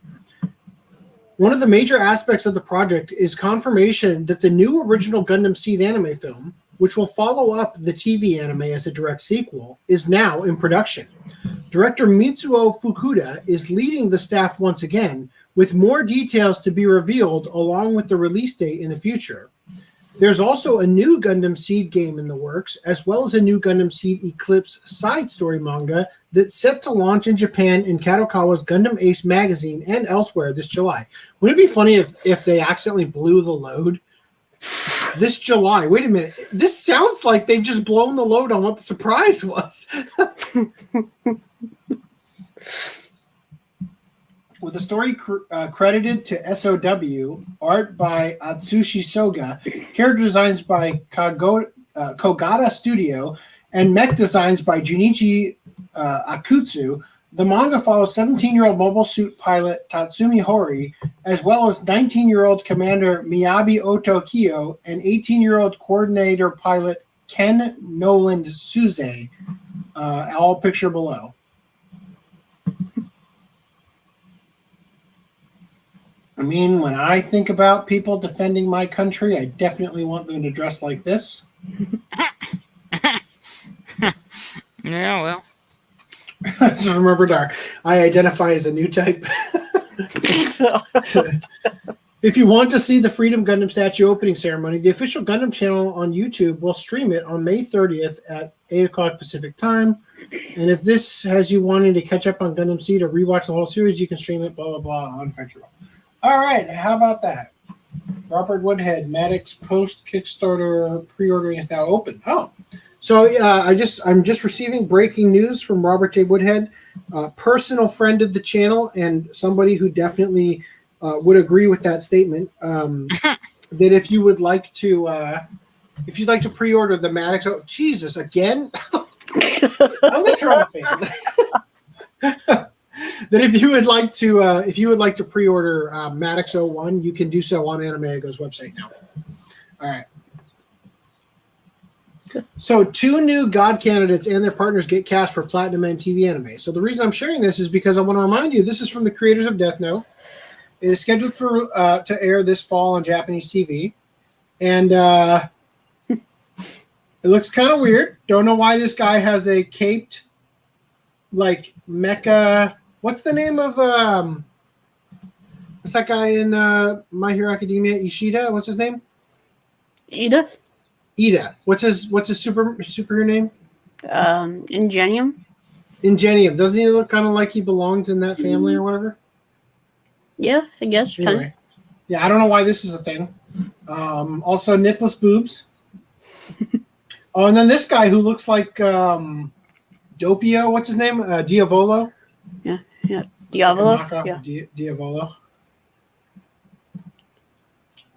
One of the major aspects of the project is confirmation that the new original Gundam Seed anime film, which will follow up the TV anime as a direct sequel, is now in production. Director Mitsuo Fukuda is leading the staff once again, with more details to be revealed along with the release date in the future. There's also a new Gundam Seed game in the works, as well as a new Gundam Seed Eclipse side story manga that's set to launch in Japan in Kadokawa's Gundam Ace magazine and elsewhere this July. Wouldn't it be funny if they accidentally blew the load this July? Wait a minute. This sounds like they've just blown the load on what the surprise was. With the story credited to SOW, art by Atsushi Soga, character designs by Kogata Studio, and mech designs by Junichi Akutsu, the manga follows 17-year-old mobile suit pilot Tatsumi Hori, as well as 19-year-old Commander Miyabi Otokyo and 18-year-old coordinator pilot Ken Noland Suze, all picture below. I mean, when I think about people defending my country, I definitely want them to dress like this. Yeah, well. I just remembered I identify as a new type. If you want to see the Freedom Gundam statue opening ceremony, the official Gundam channel on YouTube will stream it on May 30th at 8 o'clock Pacific time. And if this has you wanting to catch up on Gundam Seed or rewatch the whole series, you can stream it, blah, blah, blah, on Crunchyroll. All right, how about that? Robert Woodhead, Maddox post Kickstarter pre-ordering is now open. Oh, so I'm just receiving breaking news from Robert J. Woodhead, personal friend of the channel and somebody who definitely would agree with that statement. That if you would like to, if you'd like to pre-order the Maddox, oh Jesus, again, I'm gonna try to fan. That if you would like to pre-order Maddox 01, you can do so on Animego's website now. All right. So 2 new God candidates and their partners get cast for Platinum and TV anime. So the reason I'm sharing this is because I want to remind you this is from the creators of Death Note. It is scheduled for to air this fall on Japanese TV, and it looks kind of weird. Don't know why this guy has a caped like mecha. What's the name of what's that guy in My Hero Academia? Ishida. What's his name? Ida. What's his superhero name? Ingenium. Ingenium. Doesn't he look kind of like he belongs in that family or whatever? Yeah, I guess. Anyway. Yeah, I don't know why this is a thing. Also, nipless boobs. Oh, and then this guy who looks like Doppio. What's his name? Diavolo. Yeah. Diavolo. Yeah. Diavolo.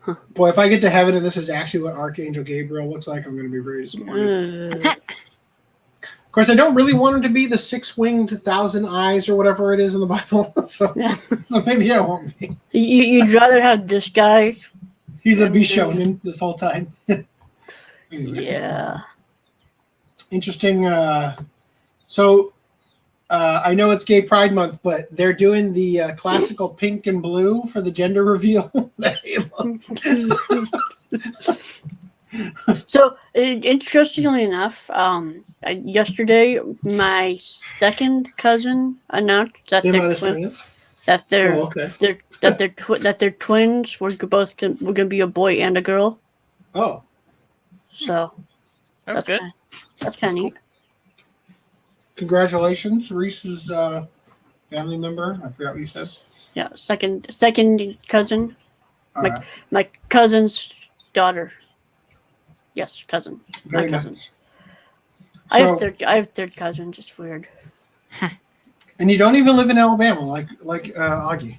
Huh. Boy, if I get to heaven and this is actually what Archangel Gabriel looks like, I'm going to be very disappointed. Of course, I don't really want him to be the 6-winged 1,000 eyes or whatever it is in the Bible. So maybe I won't be. You'd rather have this guy. He's a Bishonen this whole time. Anyway. Yeah. Interesting. So I know it's Gay Pride Month, but they're doing the classical pink and blue for the gender reveal. So, interestingly enough, yesterday my second cousin announced that their twins were gonna be a boy and a girl. Oh, so that's good. That's kind of neat. Congratulations, Reese's family member. I forgot what you said. Yeah, second cousin. Right. My cousin's daughter. Yes, cousin. Very my cousin. Nice. I have third cousin. Just weird. And you don't even live in Alabama, like Augie.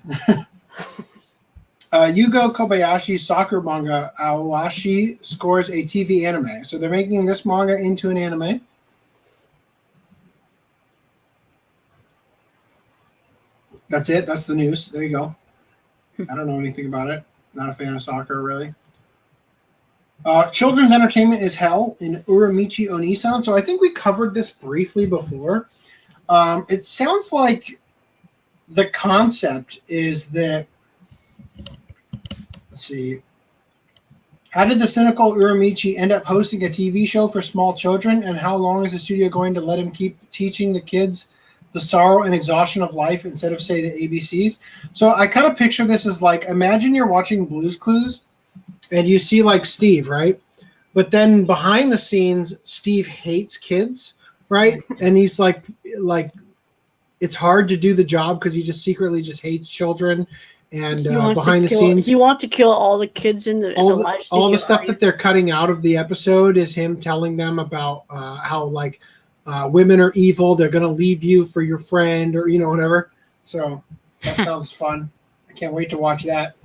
Yugo Kobayashi's soccer manga Aowashi scores a TV anime. So they're making this manga into an anime. That's it. That's the news. There you go. I don't know anything about it. Not a fan of soccer, really. Children's entertainment is hell in Uramichi Onisan. So I think we covered this briefly before. It sounds like the concept is that, let's see, how did the cynical Uramichi end up hosting a TV show for small children, and how long is the studio going to let him keep teaching the kids the sorrow and exhaustion of life instead of, say, the ABCs? So I kind of picture this as like, imagine you're watching Blue's Clues, and you see like Steve, right? But then behind the scenes, Steve hates kids, right? And he's like it's hard to do the job because he just secretly just hates children. And behind the scenes, he wants to kill all the kids in the live all the stuff that they're cutting out of the episode is him telling them about how like women are evil. They're going to leave you for your friend or whatever. So that sounds fun. I can't wait to watch that.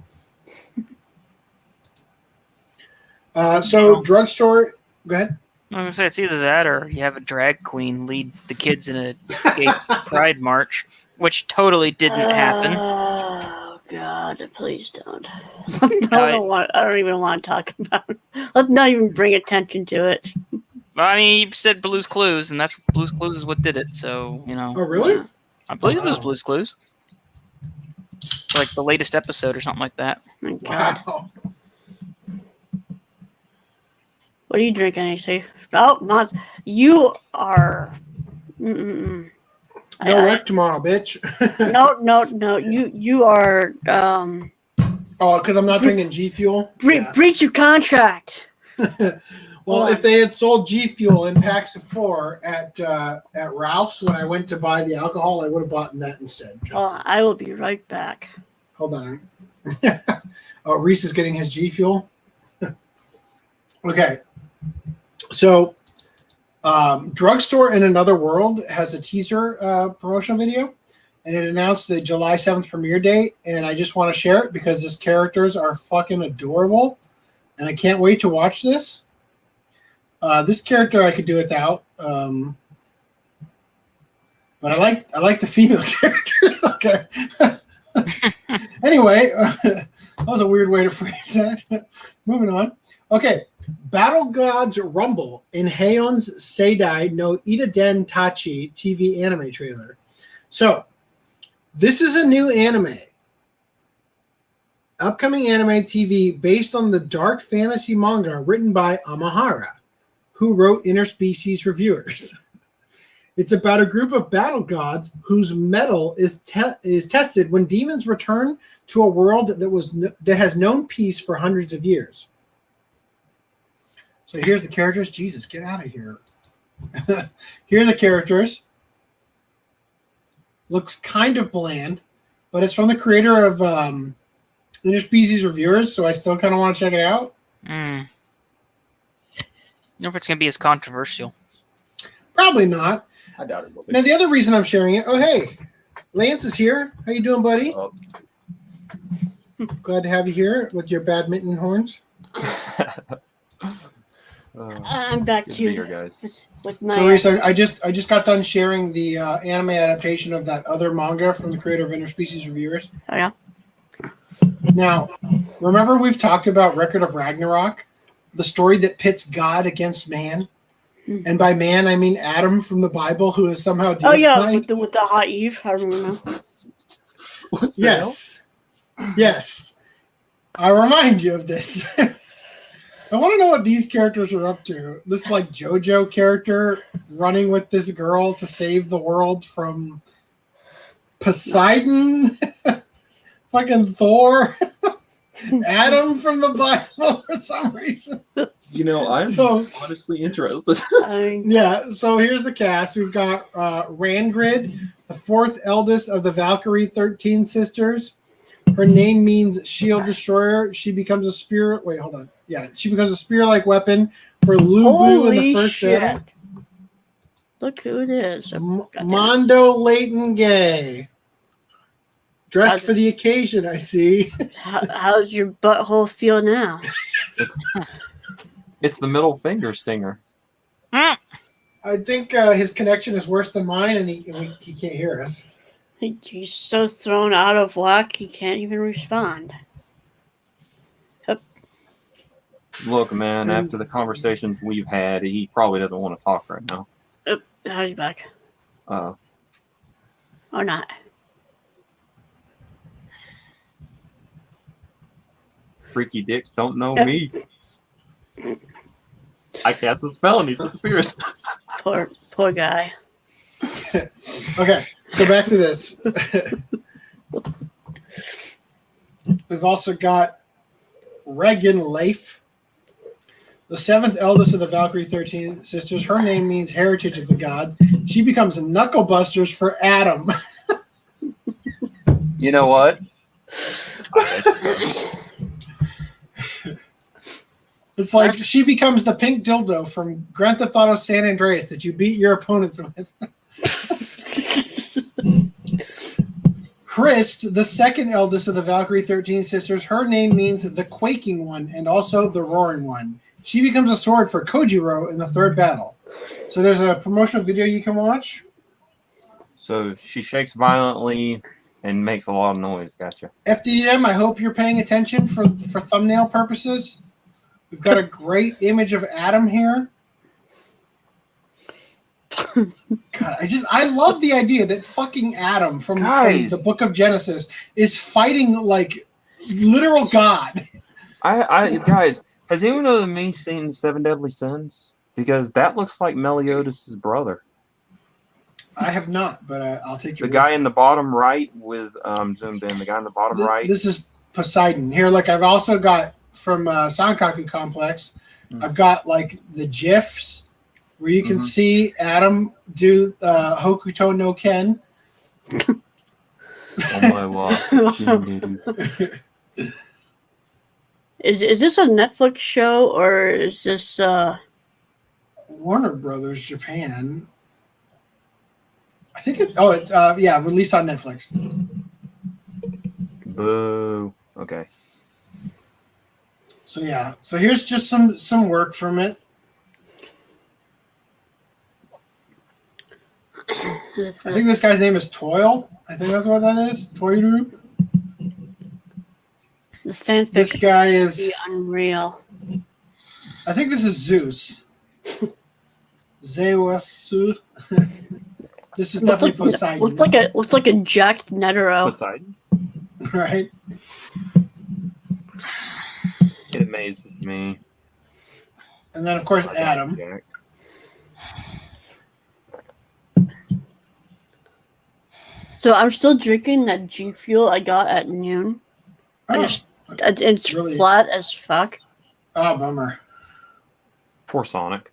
So drugstore. Go ahead. I was gonna say it's either that or you have a drag queen lead the kids in a gay pride march, which totally didn't happen. Oh God! Please don't. I don't even want to talk about it. Let's not even bring attention to it. Well, I mean, you said Blue's Clues, and that's Blue's Clues is what did it. So Oh really? I believe it was Blue's Clues. like the latest episode or something like that. My God. Wow. What are you drinking, AC? Oh, not you are. Mm-mm-mm. No work tomorrow, bitch. No. You are. Oh, because I'm not drinking G Fuel? Yeah. Breach of contract. Well, if they had sold G Fuel in packs of 4 at Ralph's when I went to buy the alcohol, I would have bought that instead. Oh, I will be right back. Hold on. Oh, Reese is getting his G Fuel. Okay. So, Drugstore in Another World has a teaser promotional video, and it announced the July 7th premiere date, and I just want to share it because these characters are fucking adorable, and I can't wait to watch this. This character I could do without, but I like the female character. Okay. Anyway, that was a weird way to phrase that. Moving on. Okay. Battle Gods Rumble in Heian's Seidai no Ida-den Tachi TV anime trailer. So, this is a new anime. Upcoming anime TV based on the dark fantasy manga written by Amahara, who wrote Interspecies Reviewers. It's about a group of battle gods whose mettle is tested when demons return to a world that has known peace for hundreds of years. So here's the characters. Jesus, get out of here. Here are the characters. Looks kind of bland, but it's from the creator of Interspecies Reviewers, so I still kind of want to check it out. I don't know if it's going to be as controversial. Probably not. I doubt it will be. Now, the other reason I'm sharing it, oh, hey, Lance is here. How you doing, buddy? Oh. Glad to have you here with your badminton horns. I'm back good to to be here, guys. with my. So, Reese, I just got done sharing the anime adaptation of that other manga from the creator of Interspecies Reviewers. Oh, yeah. Now, remember we've talked about Record of Ragnarok, the story that pits God against man, and by man I mean Adam from the Bible, who is somehow deified. Oh yeah, with the hot Eve. I remember now. Yes, yes. I remind you of this. I want to know what these characters are up to. This like JoJo character running with this girl to save the world from Poseidon, fucking Thor, Adam from the Bible for some reason. You know, I'm honestly interested. Yeah, so here's the cast. We've got Rangrid, the fourth eldest of the Valkyrie 13 sisters. Her name means shield destroyer. She becomes a spear. Wait, hold on. Yeah, she becomes a spear-like weapon for Lubu in the first shit. battle. Look who it is. Mondo Leighton Gay. Dressed for the occasion, I see. How's your butthole feel now? It's the middle finger stinger. I think his connection is worse than mine, and he can't hear us. He's so thrown out of whack, he can't even respond. Look, man, after the conversations we've had, he probably doesn't want to talk right now. Now he's back. Or not. Freaky dicks don't know me. I cast a spell and he disappears. Poor guy. Okay, so back to this. We've also got Regan Leif, the seventh eldest of the Valkyrie 13 sisters. Her name means heritage of the gods. She becomes knucklebusters for Adam. You know what? It's like she becomes the pink dildo from Grand Theft Auto San Andreas that you beat your opponents with. Christ, the second eldest of the Valkyrie 13 sisters, her name means the quaking one and also the roaring one. She becomes a sword for Kojiro in the third battle. So there's a promotional video you can watch. So she shakes violently and makes a lot of noise. Gotcha. FDDNM, I hope you're paying attention for thumbnail purposes. We've got a great image of Adam here. God, I love the idea that fucking Adam from the Book of Genesis is fighting like literal God. Guys, has anyone other than me seen Seven Deadly Sins? Because that looks like Meliodas' brother. I have not, but I'll take your The guy in the bottom right with zoomed in. The guy in the bottom right. This is Poseidon. Here, like I've also got from Sankaku Complex. I've got like the GIFs where you can see Adam do Hokuto no Ken. Oh my God. Is this a Netflix show or is this Warner Brothers Japan? I think it's released on Netflix. Boo. Okay. So yeah. So here's just some work from it. I think this guy's name is Toil. I think that's what that is. Toiru. the fanfic? This guy is unreal. I think this is Zeus. Zeus. This is definitely Poseidon. Looks like a jacked Netero. Poseidon? Right. It amazes me. And then of course Adam. Jack. So I'm still drinking that G Fuel I got at noon. It's really? flat as fuck. Oh, bummer. Poor Sonic.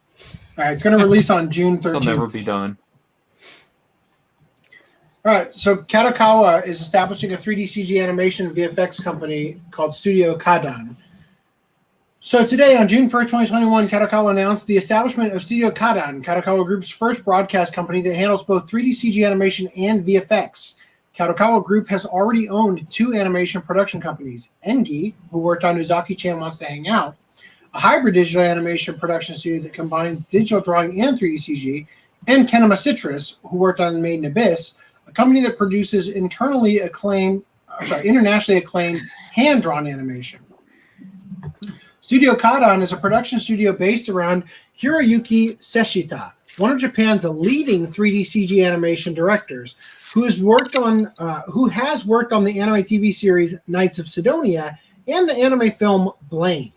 All right, it's going to release on June 13th. He'll never be done. All right, so Kadokawa is establishing a 3D CG animation VFX company called Studio Kadan. So today, on June 1st, 2021, Kadokawa announced the establishment of Studio Kadan, Kadokawa Group's first broadcast company that handles both 3D CG animation and VFX. Kadokawa Group has already owned two animation production companies, Engi, who worked on Uzaki-chan Wants to Hang Out, a hybrid digital animation production studio that combines digital drawing and 3D CG, and Kinema Citrus, who worked on Made in Abyss, a company that produces internationally acclaimed hand-drawn animation. Studio Kadan is a production studio based around Hiroyuki Seshita, one of Japan's leading 3D CG animation directors, who has worked on the anime TV series Knights of Sidonia and the anime film Blame.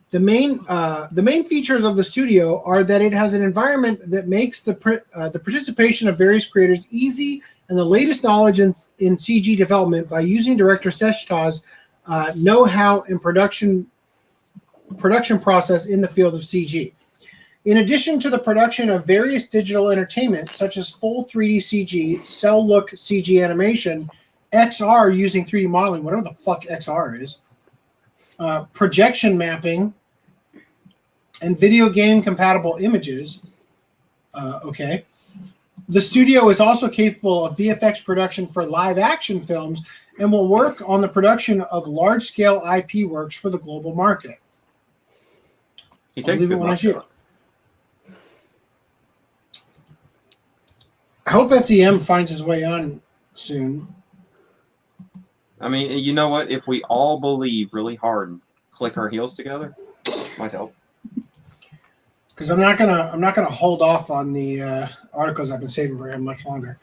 The main features of the studio are that it has an environment that makes the participation of various creators easy and the latest knowledge in CG development by using director Seshita's know-how and production process in the field of CG. In addition to the production of various digital entertainment, such as full 3D CG, cell look CG animation, XR using 3D modeling, whatever the fuck XR is, projection mapping, and video game compatible images. The studio is also capable of VFX production for live action films and will work on the production of large scale IP works for the global market. He takes good money. I hope FDM finds his way on soon. I mean, you know what? If we all believe really hard and click our heels together, might help. Because I'm not gonna hold off on the articles I've been saving for him much longer.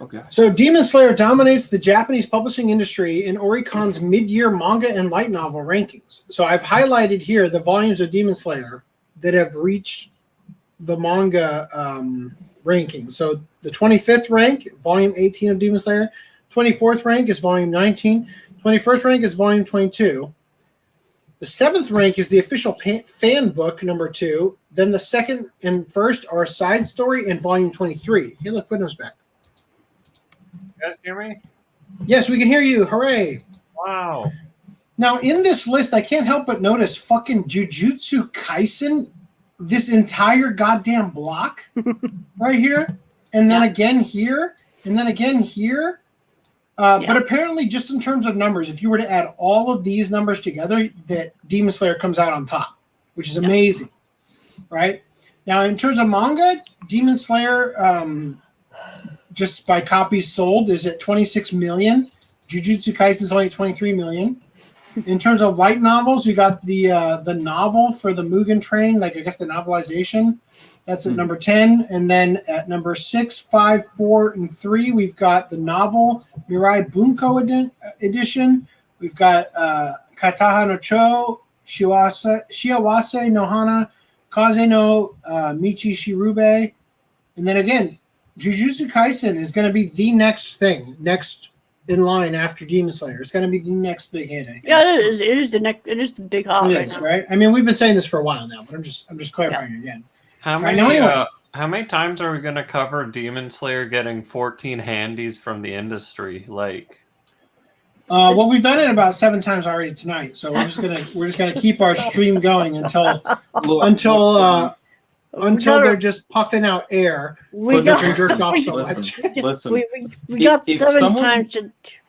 Okay. So Demon Slayer dominates the Japanese publishing industry in Oricon's mid-year manga and light novel rankings. So I've highlighted here the volumes of Demon Slayer that have reached the manga rankings. So the 25th rank, volume 18 of Demon Slayer. 24th rank is volume 19. 21st rank is volume 22. The 7th rank is the official fan book, number 2. Then the 2nd and 1st are Side Story and volume 23. Hey, look, Widow's back. You guys hear me? Yes, we can hear you. Hooray. Wow. Now, in this list, I can't help but notice fucking Jujutsu Kaisen, this entire goddamn block right here, and then again here, and then again here. But apparently, just in terms of numbers, if you were to add all of these numbers together, that Demon Slayer comes out on top, which is amazing, right? Now, in terms of manga, Demon Slayer, just by copies sold, is at 26 million. Jujutsu Kaisen is only 23 million. In terms of light novels, you got the novel for the Mugen Train, like I guess the novelization. That's at number 10. And then at number 6, 5, 4, and 3, we've got the novel Mirai Bunko edition. We've got Kataha no Cho, Shiawase no Hana, Kaze no Michi Shirube. And then again, Jujutsu Kaisen is going to be the next thing, next in line after Demon Slayer. It's going to be the next big hit, I think. Yeah, it is. It is the next. It is the big hot. It is, right? I mean, we've been saying this for a while now, but I'm just clarifying again. How many times are we going to cover Demon Slayer getting 14 handies from the industry? Like, well, we've done it about 7 times already tonight, so we're just gonna keep our stream going until they're just puffing out air. We so got, they can jerk off so Listen, much. listen. we got If 7 someone- times.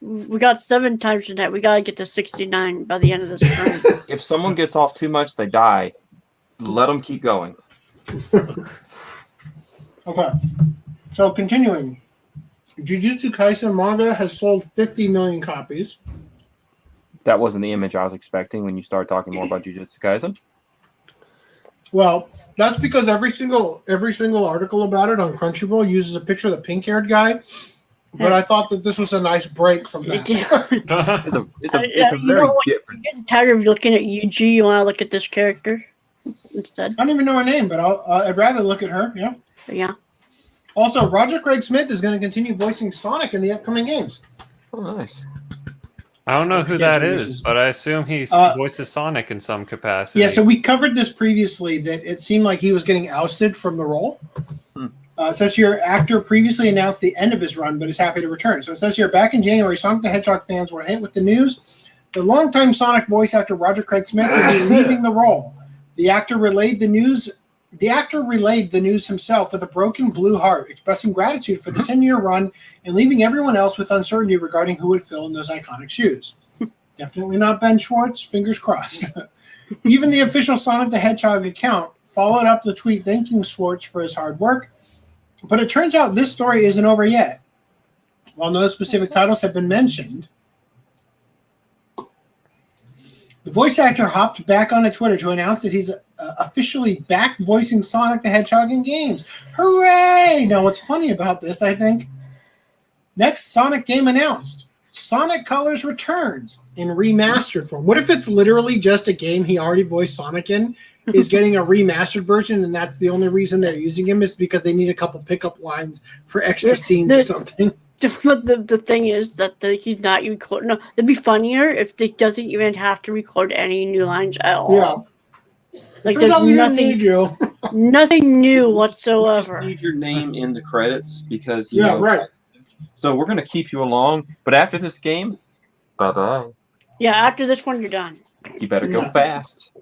We got 7 times tonight. We gotta get to 69 by the end of this stream. If someone gets off too much, they die. Let them keep going. Okay, so continuing, Jujutsu Kaisen manga has sold 50 million copies. That wasn't the image I was expecting when you started talking more about Jujutsu Kaisen. Well, that's because every single article about it on Crunchyroll uses a picture of the pink-haired guy. But I thought that this was a nice break from that. It's a very different. You're getting tired of looking at Yuji. You want to look at this character instead. I don't even know her name, but I'd rather look at her. Yeah. Yeah. Also, Roger Craig Smith is going to continue voicing Sonic in the upcoming games. Oh, nice. I don't know who that is, but I assume he voices Sonic in some capacity. Yeah, so we covered this previously, that it seemed like he was getting ousted from the role. It says here, actor previously announced the end of his run, but is happy to return. So it says here, back in January, Sonic the Hedgehog fans were hit with the news. The longtime Sonic voice actor Roger Craig Smith will be leaving the role. The actor relayed the news himself with a broken blue heart, expressing gratitude for the 10-year run and leaving everyone else with uncertainty regarding who would fill in those iconic shoes. Definitely not Ben Schwartz, fingers crossed. Even the official Sonic the Hedgehog account followed up the tweet thanking Schwartz for his hard work. But it turns out this story isn't over yet. While no specific titles have been mentioned, the voice actor hopped back onto Twitter to announce that he's officially back voicing Sonic the Hedgehog in games. Hooray! Now, what's funny about this, I think, next Sonic game announced. Sonic Colors returns in remastered form. What if it's literally just a game he already voiced Sonic in, is getting a remastered version, and that's the only reason they're using him is because they need a couple pickup lines for extra scenes or something. The thing is that he's not recording. No, it'd be funnier if he doesn't even have to record any new lines at all. Yeah. Like there's nothing new whatsoever. You just need your name in the credits because right. So we're gonna keep you along, but after this game, bye-bye. Yeah, after this one you're done. You better go fast.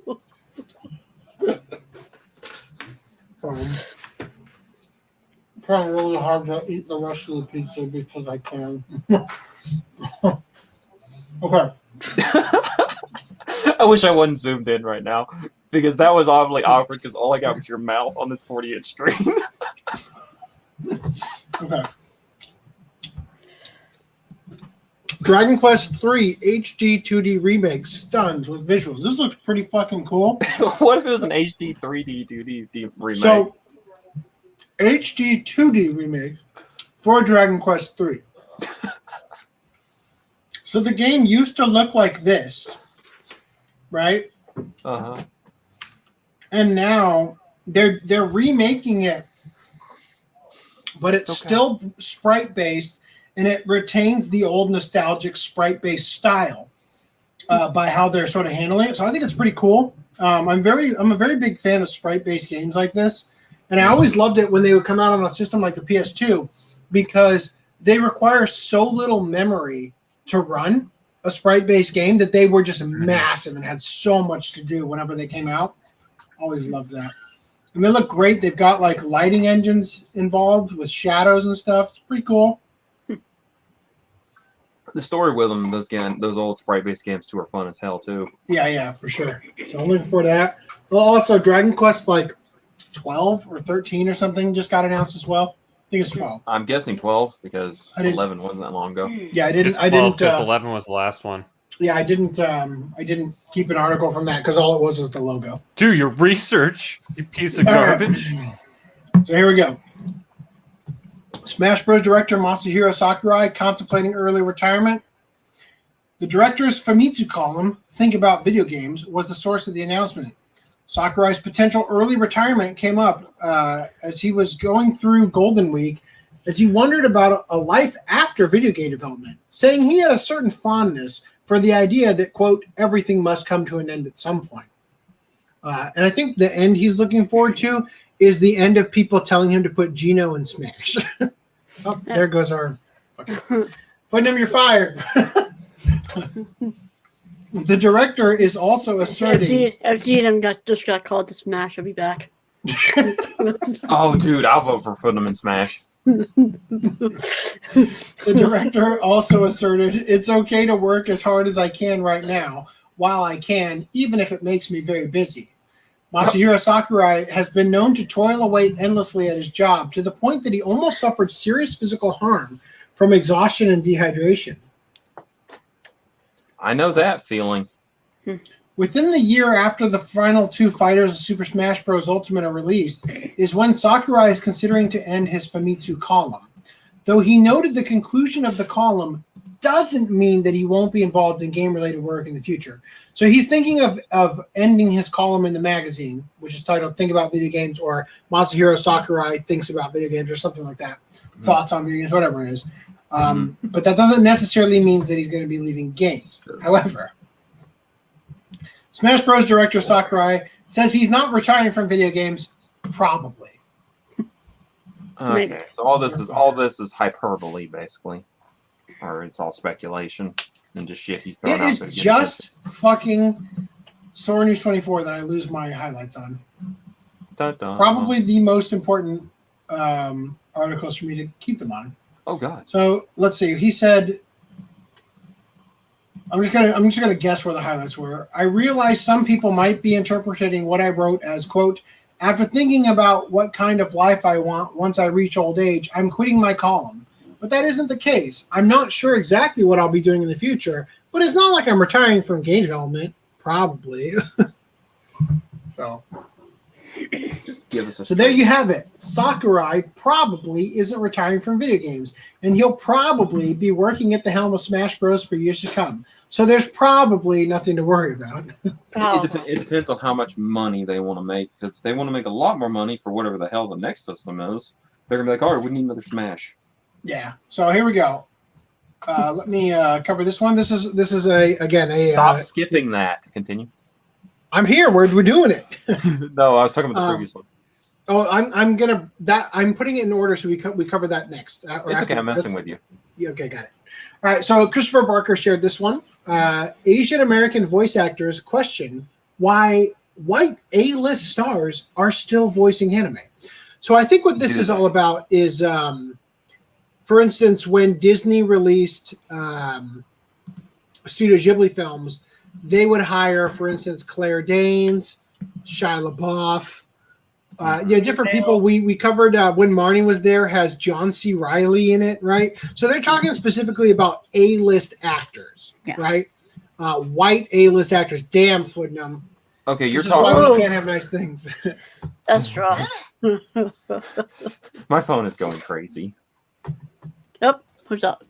Trying really hard to eat the rest of the pizza because I can. Okay. I wish I wasn't zoomed in right now because that was awfully awkward because all I got was your mouth on this 40-inch screen. Okay. Dragon Quest III HD 2D remake stuns with visuals. This looks pretty fucking cool. What if it was an HD 3D 2D remake? So, HD 2D remake for Dragon Quest III. So the game used to look like this, right? Uh-huh. And now they're remaking it, but it's still sprite based, and it retains the old nostalgic sprite based style by how they're sort of handling it. So I think it's pretty cool. I'm a very big fan of sprite based games like this, and I always loved it when they would come out on a system like the PS2 because they require so little memory to run a sprite based game that they were just massive and had so much to do whenever they came out. Always loved that. And they look great. They've got like lighting engines involved with shadows and stuff. It's pretty cool. The story with them, those old sprite-based games too, are fun as hell too. Yeah, for sure. So I'm looking for that. Well, also Dragon Quest like 12 or 13 or something just got announced as well. I think it's 12. I'm guessing 12 because 11 wasn't that long ago. Yeah, I didn't. It's 12 because 11 was the last one. Yeah, I didn't keep an article from that because all it was the logo. Do your research, you piece of garbage. So here we go. Smash Bros. Director Masahiro Sakurai contemplating early retirement. The director's Famitsu column, Think About Video Games, was the source of the announcement. Sakurai's potential early retirement came up as he was going through Golden Week as he wondered about a life after video game development, saying he had a certain fondness for the idea that, quote, everything must come to an end at some point. And I think the end he's looking forward to is the end of people telling him to put Geno in Smash. Oh, there goes our fucking Footnum, you're fired. The director is also asserting. If GM just got called to Smash, I'll be back. Oh, dude, I'll vote for Footnum in Smash. The director also asserted, it's okay to work as hard as I can right now, while I can, even if it makes me very busy. Masahiro Sakurai has been known to toil away endlessly at his job to the point that he almost suffered serious physical harm from exhaustion and dehydration. I know that feeling. Within the year after the final two fighters of Super Smash Bros. Ultimate are released is when Sakurai is considering to end his Famitsu column. Though he noted the conclusion of the column doesn't mean that he won't be involved in game-related work in the future. So he's thinking of ending his column in the magazine, which is titled Think About Video Games, or Masahiro Sakurai Thinks About Video Games, or something like that. Thoughts on video games, whatever it is. But that doesn't necessarily mean that he's going to be leaving games. However, Smash Bros. Director Sakurai says he's not retiring from video games, probably. Okay, so all this is hyperbole, basically, or it's all speculation and just shit he's throwing out It there. is just fucking Sora News 24 that I lose my highlights on. Dun-dun. Probably the most important articles for me to keep them on. Oh God. So let's see. He said, I'm just gonna guess where the highlights were. I realize some people might be interpreting what I wrote as, quote, after thinking about what kind of life I want once I reach old age, I'm quitting my column. But that isn't the case. I'm not sure exactly what I'll be doing in the future, but it's not like I'm retiring from game development. Probably. So Just give us a. there you have it. Sakurai probably isn't retiring from video games, and he'll probably be working at the helm of Smash Bros. For years to come. So there's probably nothing to worry about. It depends on how much money they want to make, because if they want to make a lot more money for whatever the hell the next system is, they're gonna be like, "Oh, we need another Smash." Yeah. So here we go. Let me cover this one. This is a Stop skipping that. Continue. I'm here. We're doing it. No, I was talking about the previous one. Oh, I'm putting it in order so we cover that next. It's okay. I'm messing with you. Yeah, okay, got it. All right. So Christopher Barker shared this one. Asian American voice actors question why white A-list stars are still voicing anime. So I think what this is all about is, for instance, when Disney released Studio Ghibli films, they would hire, for instance, Claire Danes, Shia LaBeouf, different people. We covered when Marnie was there, has John C. Reilly in it, right? So they're talking specifically about A-list actors, right? White A-list actors. Damn, Footnum. Okay, you're This is why talking. we can't have nice things. That's wrong. My phone is going crazy. Yep. Who's up?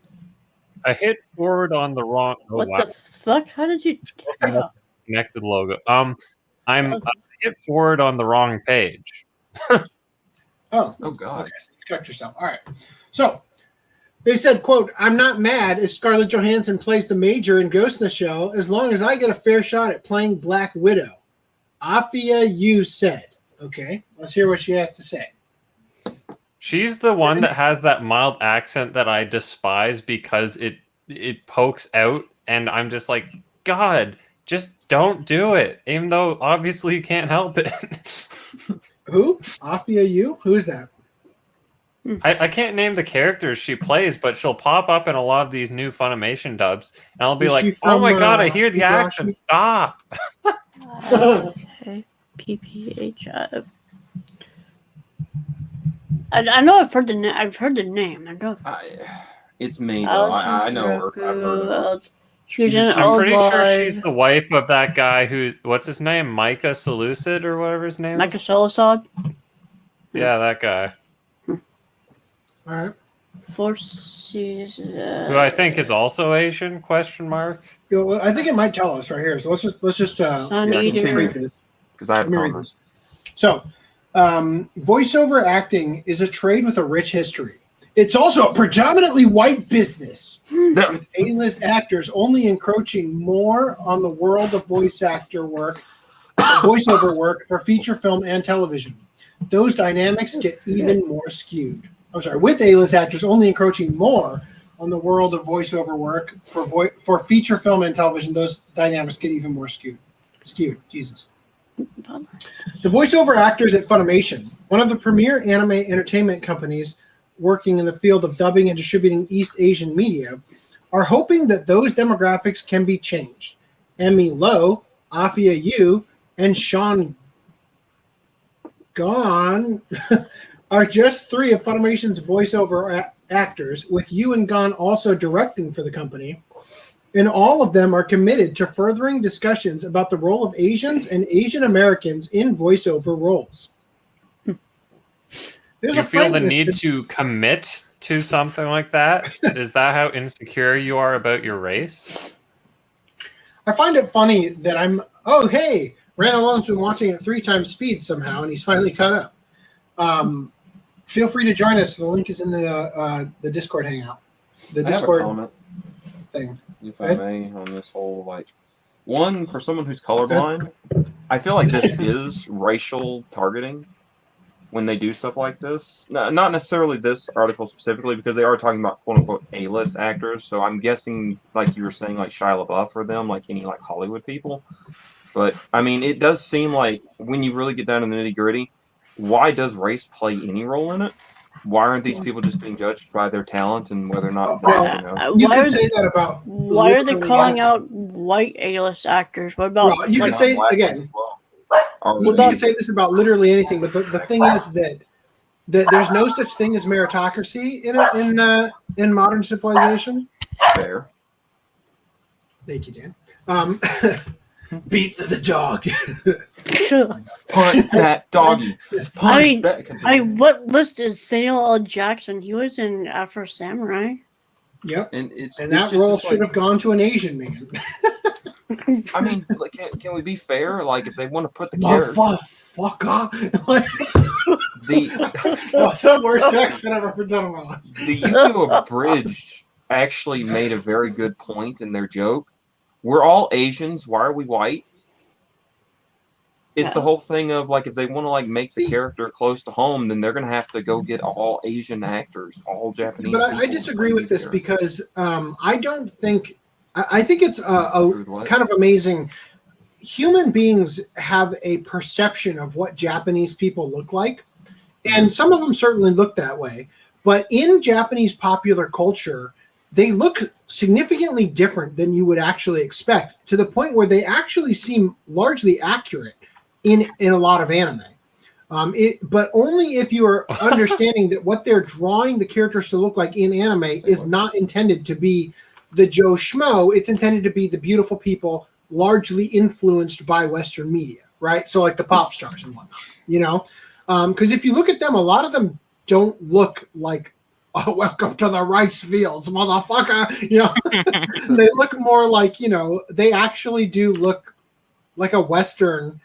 I hit forward on the wrong. Oh, What wow. the fuck? How did you? Connected logo. I hit forward on the wrong page. Oh God. Okay, so you correct yourself. All right. So they said, quote, I'm not mad if Scarlett Johansson plays the Major in Ghost in the Shell as long as I get a fair shot at playing Black Widow. Afia Yu said. Okay, let's hear what she has to say. She's the one that has that mild accent that I despise because it pokes out, and I'm just like, God, just don't do it. Even though obviously you can't help it. Who? Afia Yu? Who is that? I can't name the characters she plays, but she'll pop up in a lot of these new Funimation dubs, and I'll be Is she like, oh my from, God, I hear the Higurashi? accent. Stop. Okay. PPH. I know I've heard the name. I've heard the name. I know. It's me though. I know her. I've heard of her. She was in I'm pretty sure Alive. she's the wife of that guy who, what's his name? Micah Seleucid or whatever his name Micah is? Solusod. Yeah, that guy. All right. Forces. Who I think is also Asian, question mark. I think it might tell us right here. So let's just Sun Yeah, Eater. continue. read this. Because I have Let me read comments. this. So, voiceover acting is a trade with a rich history. It's also a predominantly white business, with A-list actors only encroaching more on the world of voiceover work for feature film and television. Those dynamics get even more skewed. I'm sorry, with A-list actors only encroaching more on the world of voiceover work for feature film and television, those dynamics get even more skewed. Jesus. The voiceover actors at Funimation, one of the premier anime entertainment companies working in the field of dubbing and distributing East Asian media, are hoping that those demographics can be changed. Emmy Lowe, Afia Yu, and Sean Gon are just three of Funimation's voiceover actors, with Yu and Gon also directing for the company. And all of them are committed to furthering discussions about the role of Asians and Asian Americans in voiceover roles. There's You a feel the frankness need to commit to something like that? Is that how insecure you are about your race? I find it funny that oh, hey, Randall's been watching at 3 times speed somehow, and he's finally caught up. Feel free to join us. The link is in the Discord hangout. The I have a Discord comment, thing. if I may, on this whole, one, for someone who's colorblind, I feel like this is racial targeting when they do stuff like this. Not necessarily this article specifically, because they are talking about quote-unquote A-list actors, so I'm guessing, like you were saying, like Shia LaBeouf for them, like any Hollywood people. But, I mean, it does seem like, when you really get down to the nitty-gritty, why does race play any role in it? Why aren't these people just being judged by their talent and whether or not You why could are say that about. Why are they literally calling all- out white A-list actors? What about? Well, you could say again. You Well, can say this about literally anything, but the thing is that there's no such thing as meritocracy in modern civilization. fair. Thank you, Dan. Beat the dog. Punt that doggy. Punt that. What list is Samuel L. Jackson? He was in Afro Samurai. Yep. And that role should have gone to an Asian man. I mean, can we be fair? Like, if they want to put the character, fuck off. That's the worst accent I've ever done in my life. The Yu-Gi-Oh! Abridged actually made a very good point in their joke. We're all Asians. Why are we white? It's the whole thing of, if they want to, make the character close to home, then they're going to have to go get all Asian actors, all Japanese But people I disagree with this because I don't think... I think it's kind of amazing. Human beings have a perception of what Japanese people look like, and some of them certainly look that way. But in Japanese popular culture, they look significantly different than you would actually expect, to the point where they actually seem largely accurate in a lot of anime. But only if you are understanding that what they're drawing the characters to look like in anime is not intended to be the Joe Schmo. It's intended to be the beautiful people largely influenced by Western media, right? So like the pop stars and whatnot, because if you look at them, a lot of them don't look like, oh, welcome to the rice fields, motherfucker. They look more like, they actually do look like a Western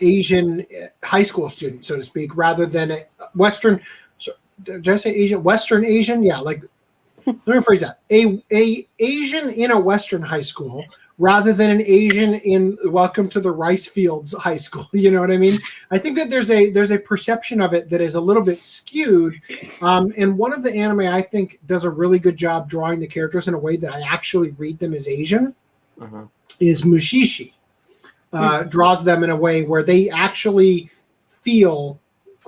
Asian high school student, so to speak, rather than a Western. So, did I say Asian? Western Asian? Yeah, let me rephrase that. A Asian in a Western high school rather than an Asian in Welcome to the Rice Fields High School. You know what I mean? I think that there's a perception of it that is a little bit skewed. And one of the anime I think does a really good job drawing the characters in a way that I actually read them as Asian is Mushishi. Draws them in a way where they actually feel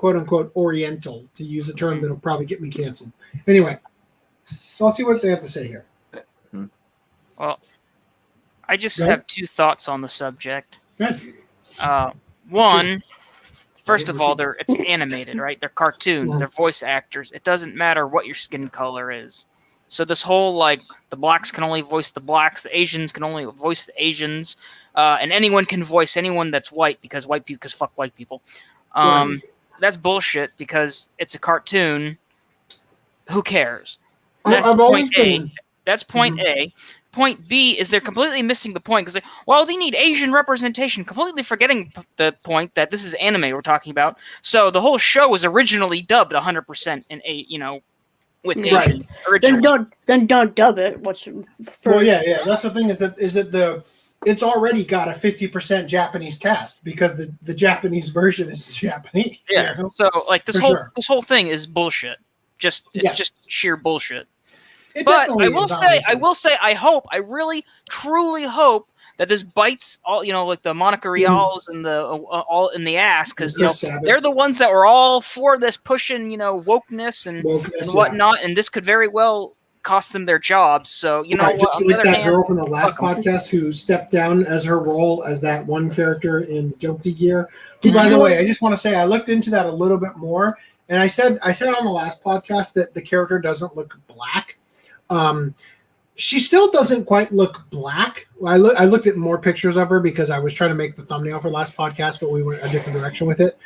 quote unquote Oriental, to use a term that'll probably get me canceled. Anyway, so I'll see what they have to say here. Well, I just have 2 thoughts on the subject. One, first of all, it's animated, right? They're cartoons, they're voice actors. It doesn't matter what your skin color is. So this whole like the blacks can only voice the blacks, the Asians can only voice the Asians, and anyone can voice anyone that's white because fuck white people. That's bullshit because it's a cartoon. Who cares? That's I've always point A. been. That's point A. Point B is they're completely missing the point because, well, they need Asian representation, completely forgetting the point that this is anime we're talking about. So the whole show was originally dubbed 100% in with Asian originally. Then don't dub it. What's Well, yeah. That's the thing is that it's already got a 50% Japanese cast because the Japanese version is Japanese. Yeah. You know? So like this For whole thing is bullshit. It's just sheer bullshit. It But definitely I is, will say, I really, truly hope that this bites all, like the Monica Rials and the all in the ass, because they're the ones that were all for this pushing, wokeness and whatnot, and this could very well cost them their jobs. So just like that girl from the last podcast who stepped down as her role as that one character in Guilty Gear. Who, by the way, I just want to say I looked into that a little bit more, and I said on the last podcast that the character doesn't look black. She still doesn't quite look black. I looked at more pictures of her because I was trying to make the thumbnail for last podcast, but we went a different direction with it.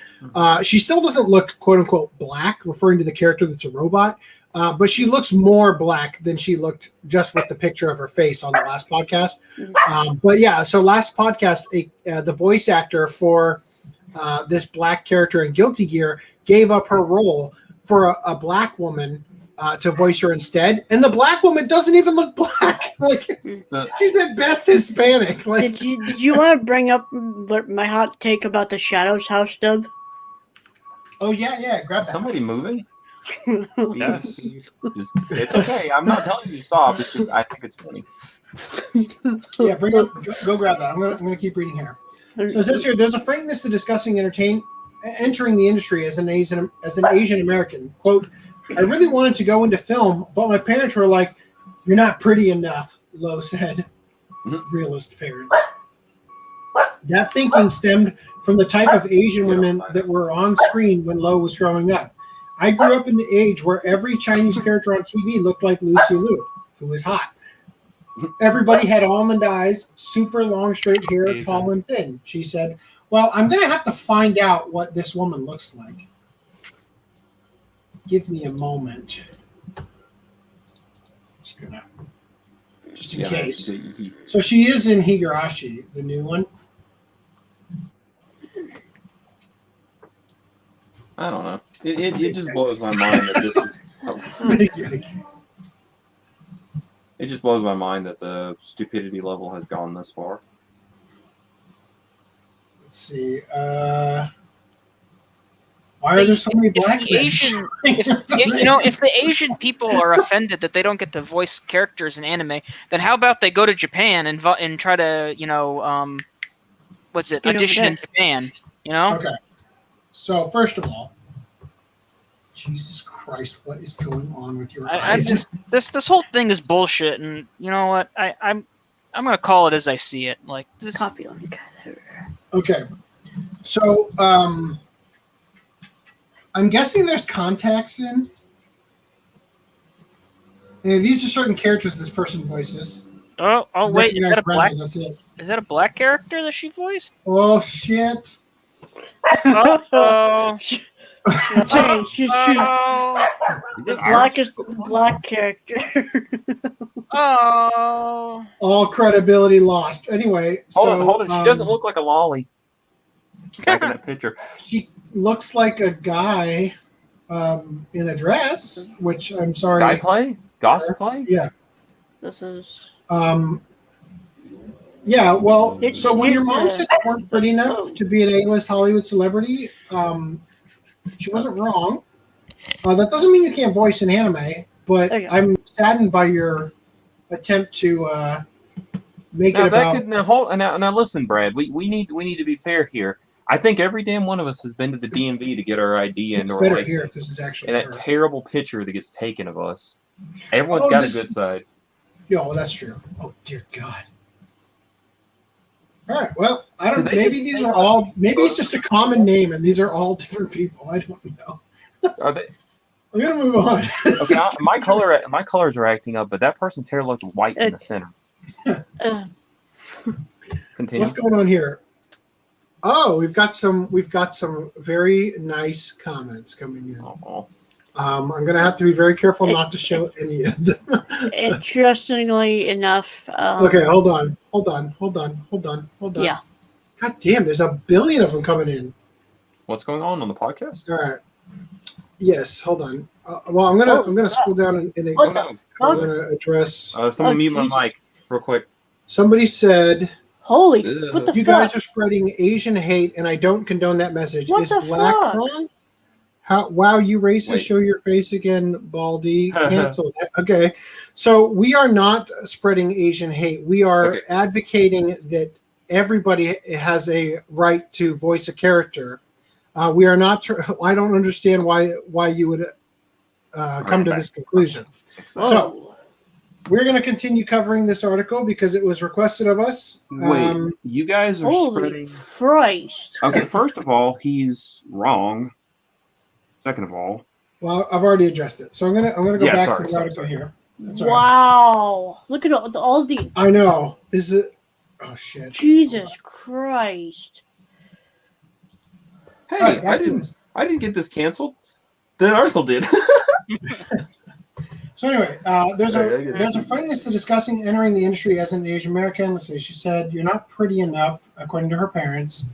She still doesn't look quote unquote black, referring to the character that's a robot. But she looks more black than she looked just with the picture of her face on the last podcast. But yeah, so last podcast, the voice actor for this black character in Guilty Gear gave up her role for a black woman to voice her instead, and the black woman doesn't even look black. Like she's at best Hispanic. Like, did you want to bring up my hot take about the Shadows House dub? Oh yeah, grab that. Somebody moving? Yes. It's okay. I'm not telling you to stop. It's just I think it's funny. Yeah, go grab that. I'm gonna keep reading here. So it says here, there's a frankness to discussing entering the industry as an Asian American. Quote, I really wanted to go into film, but my parents were like, "You're not pretty enough," Lowe said. Realist parents. That thinking stemmed from the type of Asian women that were on screen when Lowe was growing up. I grew up in the age where every Chinese character on TV looked like Lucy Liu, who was hot. Everybody had almond eyes, super long straight hair, tall and thin, she said. Well, I'm going to have to find out what this woman looks like. Give me a moment. Just in case. So she is in Higurashi, the new one. I don't know. It just blows my mind that this is. It just blows my mind that the stupidity level has gone this far. Let's see. Why are there so many black Asian? If the Asian people are offended that they don't get to voice characters in anime, then how about they go to Japan and try to audition in Japan? Okay. So first of all, Jesus Christ, what is going on with your eyes? This whole thing is bullshit, and you know what? I'm gonna call it as I see it. Like this. Copy link. Okay. So I'm guessing there's contacts in. And these are certain characters this person voices. Oh wait, is that a black? That's it. Is that a black character that she voiced? Oh shit. Oh. The blackest black character. Oh. All credibility lost. Anyway, hold on. She doesn't look like a lolly. Back in that picture. She looks like a guy in a dress, which I'm sorry. Guy play? Gossip play? Yeah. This is. Yeah, well, so when your mom said you weren't pretty enough to be an A-list Hollywood celebrity, she wasn't wrong. That doesn't mean you can't voice an anime, but I'm saddened by your attempt to make it about. Now listen, Brad. We need to be fair here. I think every damn one of us has been to the DMV to get our ID and our license. Here if this is actually and that terrible picture that gets taken of us. Everyone's got a good side. Yeah, that's true. Oh dear God. All right. Well, I don't know. Maybe these are all. Maybe it's just a common name, and these are all different people. I don't know. Are they? We're gonna move on. Okay, my colors are acting up, but that person's hair looked white in the center. Continue. What's going on here? Oh, we've got some very nice comments coming in. I'm gonna have to be very careful not to show any of them. Interestingly enough. Okay, hold on. Yeah. God damn, there's a billion of them coming in. What's going on the podcast? All right. Yes, hold on. Well, I'm gonna scroll down and I'm gonna address. Someone mute my mic real quick. Somebody said, "Holy, what the you fuck? guys are spreading Asian hate, and I don't condone that message. What Is the black fuck? wrong? How? Wow, you racist! Wait. Show your face again, Baldy. Cancel that. Okay, so we are not spreading Asian hate. We are advocating that everybody has a right to voice a character. We are not. I don't understand why you would come to this conclusion. So we're going to continue covering this article because it was requested of us. Wait, you guys are Holy spreading. Christ! Okay, first of all, he's wrong. Second of all, well, I've already addressed it, so I'm gonna go back to the article sorry. here. That's all right. Wow! Look at all the. I know this is. Oh shit! Jesus Christ! hey, All right, back to this. I didn't get this canceled. The article did. So anyway, there's a frankness to discussing entering the industry as an Asian American. Let's see, she said, "You're not pretty enough," according to her parents.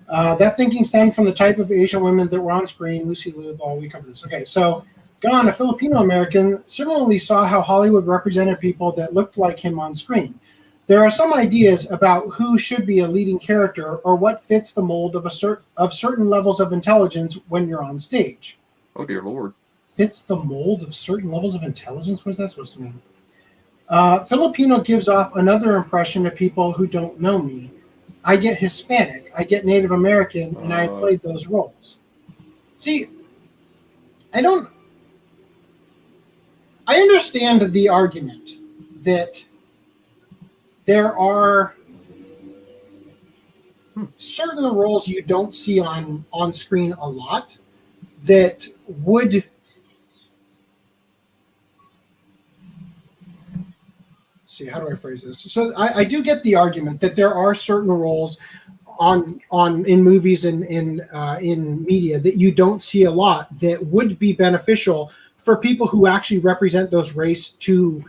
That thinking stemmed from the type of Asian women that were on screen. Lucy Liu, we covered this. Okay, so Gon, a Filipino American, similarly saw how Hollywood represented people that looked like him on screen. There are some ideas about who should be a leading character or what fits the mold of certain levels of intelligence when you're on stage. Oh dear Lord. Fits the mold of certain levels of intelligence? What is that supposed to mean? Filipino gives off another impression to people who don't know me. I get Hispanic, I get Native American, and I played those roles. See, I understand the argument that there are certain roles you don't see on screen a lot that would see, how do I phrase this? So I do get the argument that there are certain roles in movies and in media that you don't see a lot that would be beneficial for people who actually represent those race to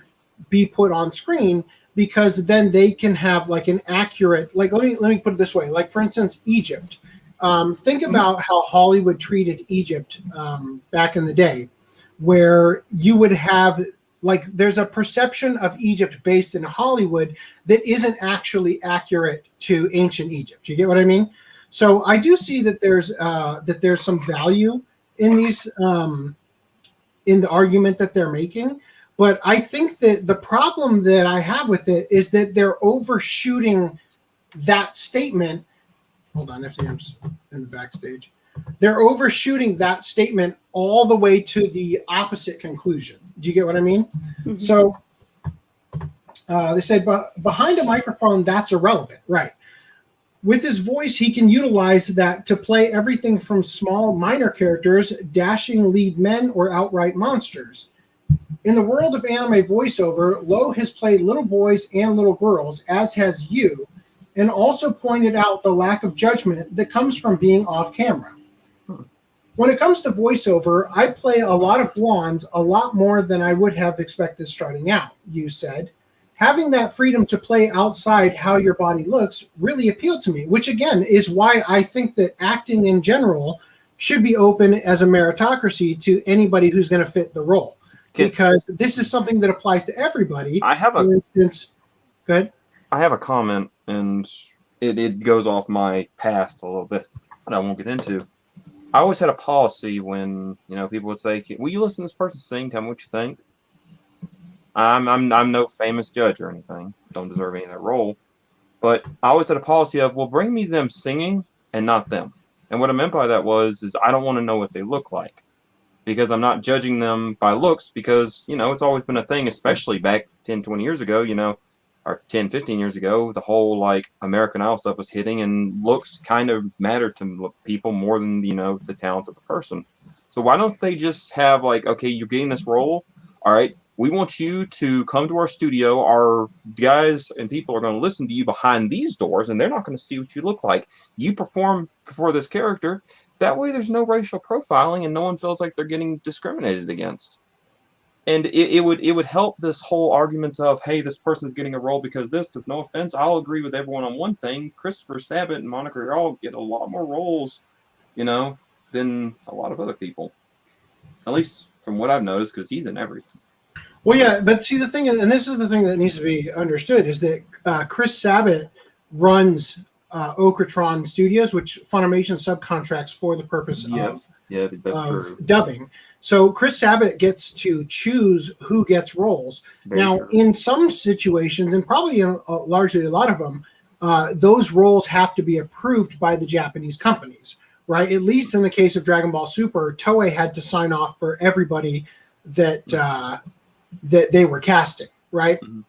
be put on screen, because then they can have like an accurate, like let me put it this way, like for instance Egypt. Think about how Hollywood treated Egypt back in the day, where you would have like there's a perception of Egypt based in Hollywood that isn't actually accurate to ancient Egypt. You get what I mean? So I do see that there's some value in these in the argument that they're making, but I think that the problem that I have with it is that they're overshooting that statement. Hold on, FDM's in the backstage. They're overshooting that statement all the way to the opposite conclusion. Do you get what I mean? Mm-hmm. So they said, but behind a microphone, that's irrelevant, right? With his voice, he can utilize that to play everything from small, minor characters, dashing lead men, or outright monsters. In the world of anime voiceover, Lowe has played little boys and little girls, as has you, and also pointed out the lack of judgment that comes from being off camera. When it comes to voiceover, I play a lot of blondes, a lot more than I would have expected starting out, you said. Having that freedom to play outside how your body looks really appealed to me, which again is why I think that acting in general should be open as a meritocracy to anybody who's going to fit the role. Because this is something that applies to everybody. For instance, go ahead. I have a comment, and it goes off my past a little bit, but I won't get into. I always had a policy when people would say, "Will you listen to this person sing? Tell me what you think." I'm no famous judge or anything. Don't deserve any of that role, but I always had a policy of, "Well, bring me them singing and not them." And what I meant by that is I don't want to know what they look like, because I'm not judging them by looks, because it's always been a thing, especially back 10, 20 years ago, or 10, 15 years ago, the whole like American Idol stuff was hitting, and looks kind of mattered to people more than the talent of the person. So why don't they just have like, okay, you're getting this role. All right, we want you to come to our studio. Our guys and people are going to listen to you behind these doors, and they're not going to see what you look like. You perform for this character. That way there's no racial profiling, and no one feels like they're getting discriminated against. And it would help this whole argument of, hey, this person's getting a role because no offense, I'll agree with everyone on one thing. Christopher Sabat and Monica Rial get a lot more roles, than a lot of other people. At least from what I've noticed, because he's in everything. Well, yeah, but see, the thing is, and this is the thing that needs to be understood, is that Chris Sabat runs Okratron Studios, which Funimation subcontracts for the purpose of dubbing. So Chris Sabat gets to choose who gets roles. In some situations, and probably in largely a lot of them, those roles have to be approved by the Japanese companies, right? At least in the case of Dragon Ball Super, Toei had to sign off for everybody that that they were casting, right? Mm-hmm.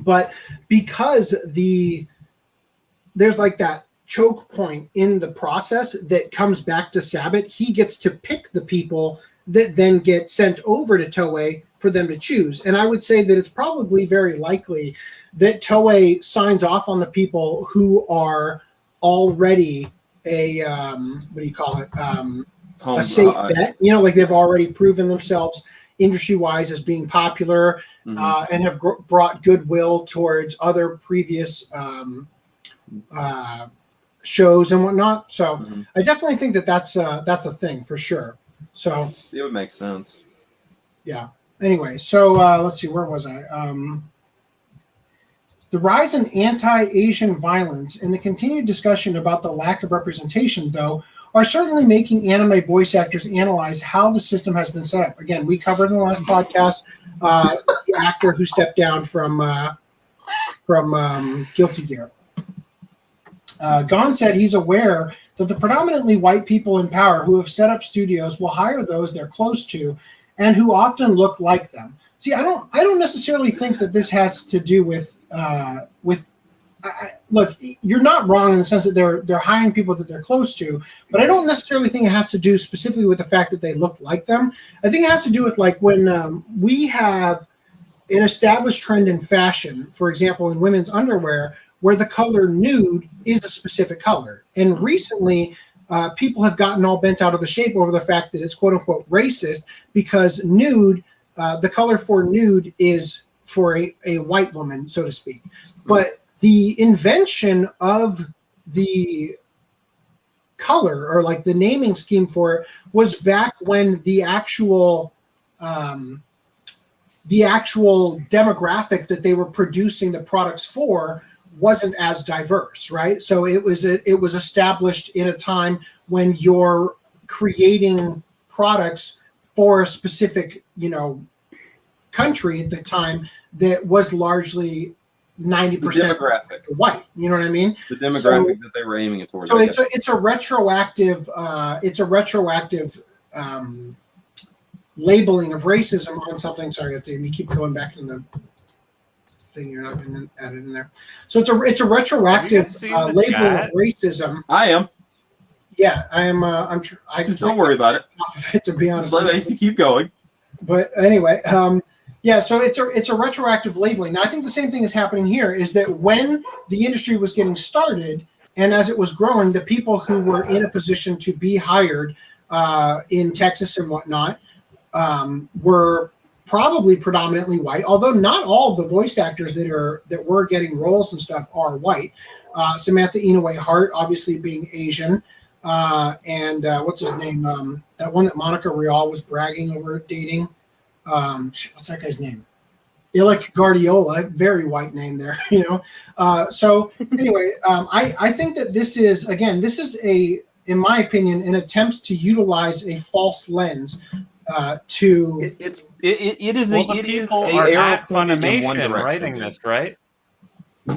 But because there's like that choke point in the process that comes back to Sabat, he gets to pick the people that then get sent over to Toei for them to choose. And I would say that it's probably very likely that Toei signs off on the people who are already a safe bet. Like they've already proven themselves industry-wise as being popular, and have brought goodwill towards other previous shows and whatnot. So I definitely think that that's a thing for sure. So it would make sense. Yeah. Anyway, so let's see, where was I? The rise in anti-Asian violence and the continued discussion about the lack of representation, though, are certainly making anime voice actors analyze how the system has been set up. Again, we covered in the last podcast the actor who stepped down from Guilty Gear. Gon said he's aware that the predominantly white people in power who have set up studios will hire those they're close to and who often look like them. See, I don't necessarily think that this has to do with look, you're not wrong in the sense that they're hiring people that they're close to, but I don't necessarily think it has to do specifically with the fact that they look like them. I think it has to do with like when we have an established trend in fashion, for example, in women's underwear, where the color nude is a specific color. And recently, people have gotten all bent out of the shape over the fact that it's quote unquote racist because nude, the color for nude is for a white woman, so to speak. But the invention of the color, or like the naming scheme for it, was back when the actual demographic that they were producing the products for wasn't as diverse, right? So it was established in a time when you're creating products for a specific, country at the time that was largely 90% demographic white. You know what I mean? The demographic that they were aiming it towards. So it's a retroactive labeling of racism on something. Sorry, you keep going back to the thing. You're not going to add it in there. So it's a retroactive labeling of racism. I am. Yeah, I am. I'm sure. Just don't worry about it. To be honest, just let AC keep going. But anyway, yeah. So it's a retroactive labeling. Now I think the same thing is happening here. Is that when the industry was getting started and as it was growing, the people who were in a position to be hired in Texas and whatnot were probably predominantly white, although not all of the voice actors that were getting roles and stuff are white. Samantha Inoue Hart, obviously being Asian, and what's his name? That one that Monica Rial was bragging over dating. What's that guy's name? Illick Guardiola, very white name there, So anyway, I think that this is in my opinion, an attempt to utilize a false lens to it is well, the people are at Funimation writing this, right?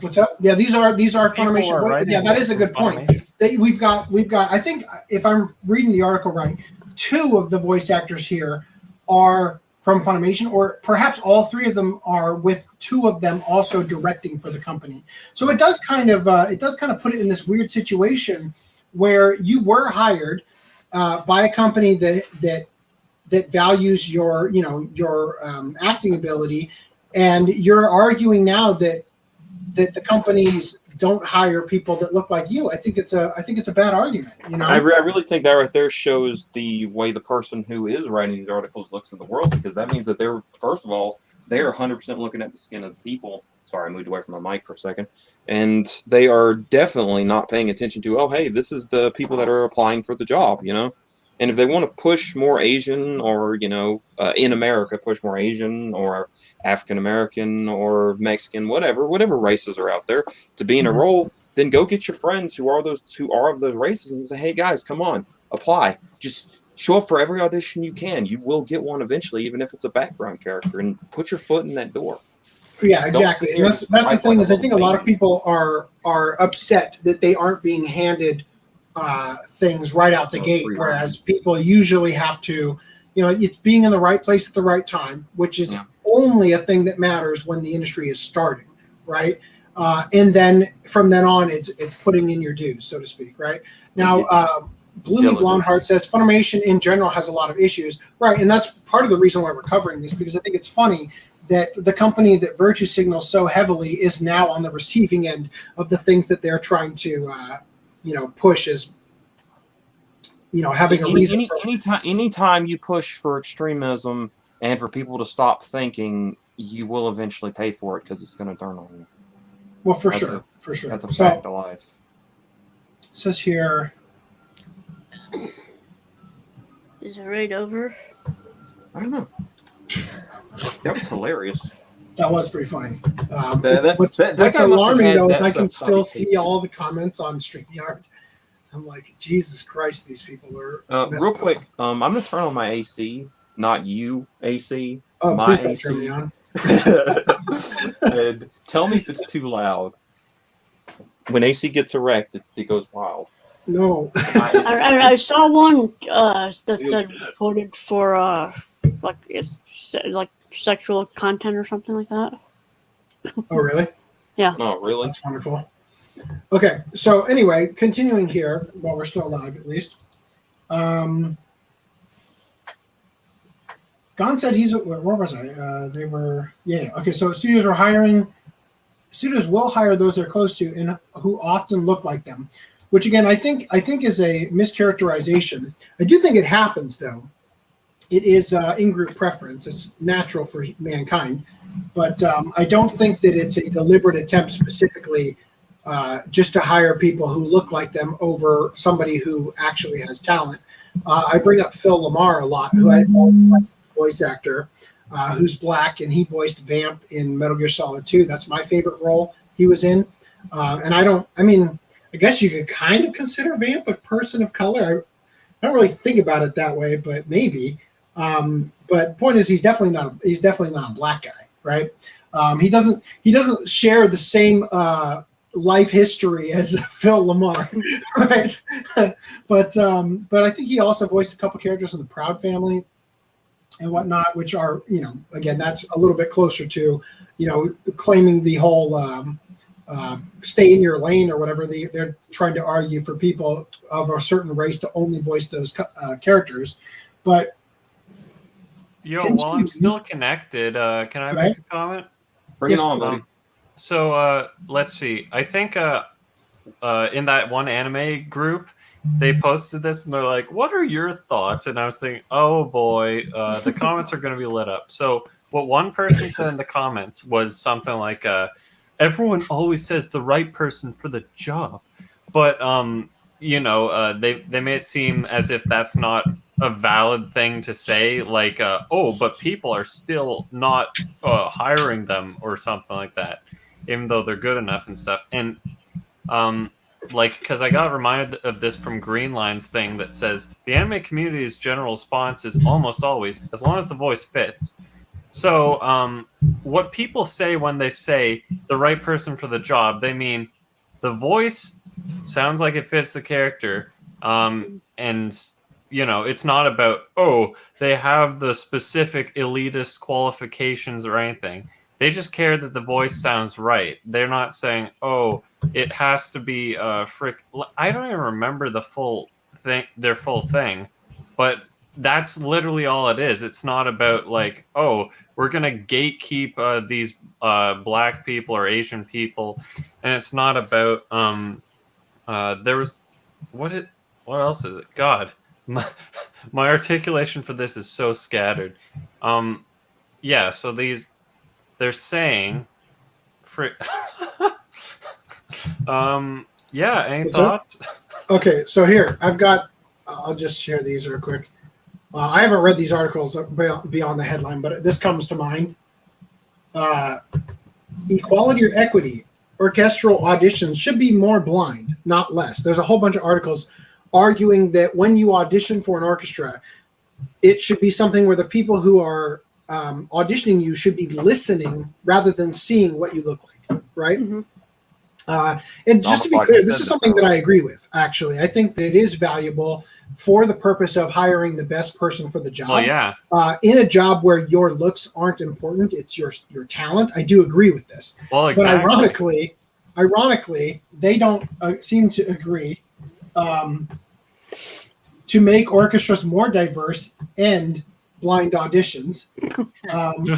What's up? Yeah, these are Funimation. Yeah, that is a good point. We've got. I think if I'm reading the article right, 2 of the voice actors here are from Funimation, or perhaps all 3 of them are, with 2 of them also directing for the company. So it does kind of put it in this weird situation where you were hired by a company that values your acting ability, and you're arguing now that the companies don't hire people that look like you. I think it's a bad argument. I really think that right there shows the way the person who is writing these articles looks at the world, because that means that they're, first of all, they're 100% looking at the skin of the people. Sorry, I moved away from my mic for a second. And they are definitely not paying attention to, oh, hey, this is the people that are applying for the job, And if they want to push more Asian, or, in America, push more Asian or African American or Mexican, whatever races are out there to be in a role, then go get your friends who are of those races and say, hey guys, come on, apply. Just show up for every audition you can. You will get one eventually, even if it's a background character, and put your foot in that door. Yeah, exactly. And that's the thing, is I think a lot of people are upset that they aren't being handed things right out the gate, whereas people usually have to, it's being in the right place at the right time, which is only a thing that matters when the industry is starting, right? And then from then on, it's putting in your dues, so to speak, right? Now, Blue Blonde Heart says Funimation in general has a lot of issues, right? And that's part of the reason why we're covering this, because I think it's funny that the company that virtue signals so heavily is now on the receiving end of the things that they're trying to, push as, having a reason. Anytime you push for extremism and for people to stop thinking, you will eventually pay for it, because it's going to turn on you. Well, for sure. That's a fact of life. It says here. Is it right over? I don't know. That was hilarious. That was pretty funny. What's alarming though is I can still see all the comments on StreamYard. I'm like, Jesus Christ, these people are. Real quick, I'm going to turn on my AC, not you AC. Oh, my please don't AC. turn me on. And tell me if it's too loud. When AC gets erect, it goes wild. No. I saw one that said voted for like sexual content or something like that. Oh, really? Yeah. Oh, really? That's wonderful. Okay, so anyway, continuing here, while we're still alive at least. Gon said where was I? They were, okay, so studios will hire those they're close to and who often look like them, which again, I think is a mischaracterization. I do think it happens though. It is in-group preference. It's natural for mankind, but I don't think that it's a deliberate attempt specifically just to hire people who look like them over somebody who actually has talent. I bring up Phil Lamar a lot, who I always like, voice actor, who's black, and he voiced Vamp in Metal Gear Solid 2. That's my favorite role he was in. And I guess you could kind of consider Vamp a person of color. I don't really think about it that way, but maybe. But point is, he's definitely not a black guy, right? He doesn't share the same life history as Phil Lamar, right? But I think he also voiced a couple characters in the Proud Family and whatnot, which are, again, that's a little bit closer to, claiming the whole stay in your lane or whatever. They're trying to argue for people of a certain race to only voice those characters. But while I'm still connected, can I make a comment? Bring it on, buddy. So let's see. I think in that one anime group, they posted this and they're like, "What are your thoughts?" And I was thinking, "Oh boy, the comments are going to be lit up." So what one person said in the comments was something like, "Everyone always says the right person for the job," but they made it seem as if that's not a valid thing to say, like, but people are still not hiring them or something like that, even though they're good enough and stuff. And because I got reminded of this from Greenline's thing that says the anime community's general response is almost always, as long as the voice fits. So what people say when they say the right person for the job, they mean the voice sounds like it fits the character, and it's not about, they have the specific elitist qualifications or anything. They just care that the voice sounds right. They're not saying, it has to be I don't even remember the full their full thing, but that's literally all it is. It's not about like, oh, we're gonna gatekeep these black people or Asian people, and it's not about there was what else is it? God, my articulation for this is so scattered. Yeah, so they're saying yeah, any What's thoughts? Okay, so here I'll just share these real quick. I haven't read these articles beyond the headline, but this comes to mind. Equality or equity, orchestral auditions should be more blind, not less. There's a whole bunch of articles arguing that when you audition for an orchestra, it should be something where the people who are auditioning you should be listening rather than seeing what you look like, right? Mm-hmm. And just to be clear, this is something that I agree with, actually. I think that it is valuable for the purpose of hiring the best person for the job. Well, yeah. In a job where your looks aren't important, it's your talent. I do agree with this. Well, exactly. But ironically, they don't seem to agree to make orchestras more diverse and blind auditions.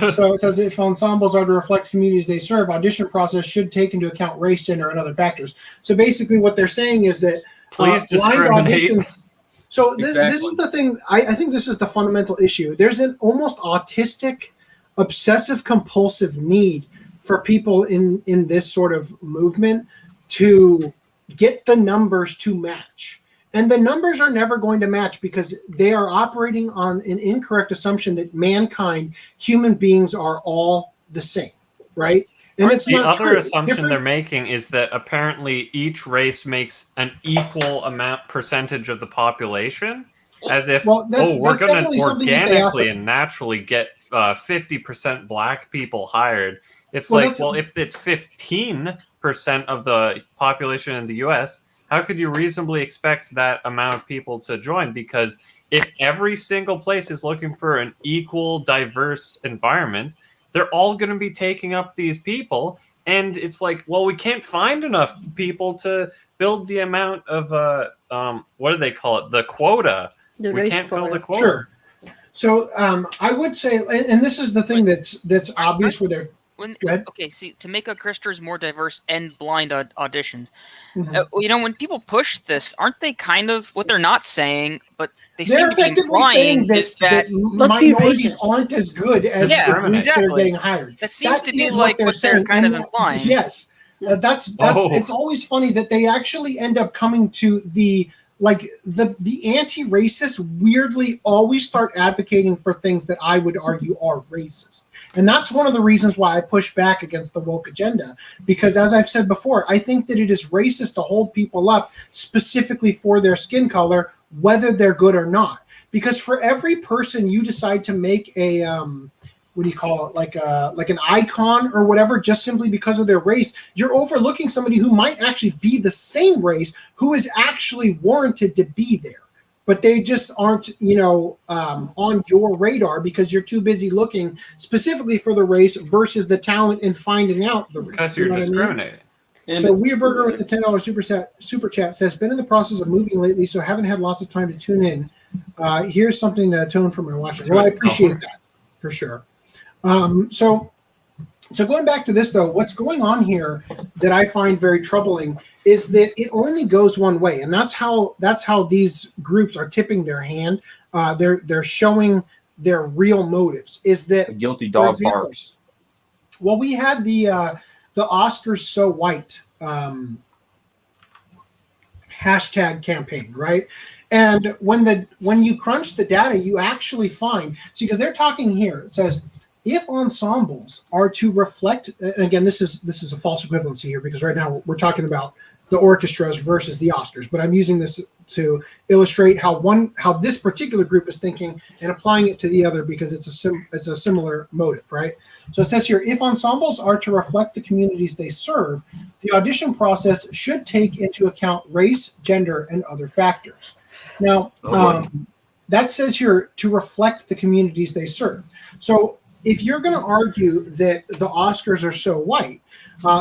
So it says if ensembles are to reflect communities they serve, audition process should take into account race, gender, and other factors. So basically what they're saying is that please blind discriminate. auditions. So this is the thing. I think this is the fundamental issue. There's an almost autistic, obsessive compulsive need for people in this sort of movement to get the numbers to match. And the numbers are never going to match because they are operating on an incorrect assumption that mankind, human beings, are all the same, right? And it's the not other true. assumption they're making is that apparently each race makes an equal percentage of the population, as if we're going to organically and naturally get 50% black people hired. It's if it's 15% of the population in the U.S., how could you reasonably expect that amount of people to join? Because if every single place is looking for an equal, diverse environment, they're all going to be taking up these people. And it's like, well, we can't find enough people to build the amount of, what do they call it? The quota. We can't fill the quota. Sure. So I would say, and this is the thing that's obvious where they're, to make orchestras more diverse and blind auditions, when people push this, aren't they kind of what they're not saying, but they're seem to be implying that minorities aren't as good as the groups that are getting hired. That seems to be like what they're kind of implying. Yes, that's it's always funny that they actually end up coming to the anti-racist weirdly always start advocating for things that I would argue are racist. And that's one of the reasons why I push back against the woke agenda, because as I've said before, I think that it is racist to hold people up specifically for their skin color, whether they're good or not. Because for every person you decide to make a, like an icon or whatever, just simply because of their race, you're overlooking somebody who might actually be the same race, who is actually warranted to be there. But they just aren't, on your radar because you're too busy looking specifically for the race versus the talent and finding out the race. Because you're discriminating. So Weirburger with the $10 super chat says, been in the process of moving lately, so haven't had lots of time to tune in. Here's something to tone for my watchers. Well, I appreciate that for sure. So going back to this, though, what's going on here that I find very troubling is that it only goes one way, and that's how these groups are tipping their hand. They're showing their real motives. Is that a guilty dog barks? Well, we had the Oscars So White hashtag campaign, right? And when you crunch the data, you actually find because they're talking here. It says, if ensembles are to reflect, and again, this is a false equivalency here because right now we're talking about the orchestras versus the Oscars, but I'm using this to illustrate how this particular group is thinking and applying it to the other because it's a similar motive, right? So it says here, if ensembles are to reflect the communities they serve, the audition process should take into account race, gender, and other factors. Now, that says here to reflect the communities they serve. So if you're going to argue that the Oscars are so white,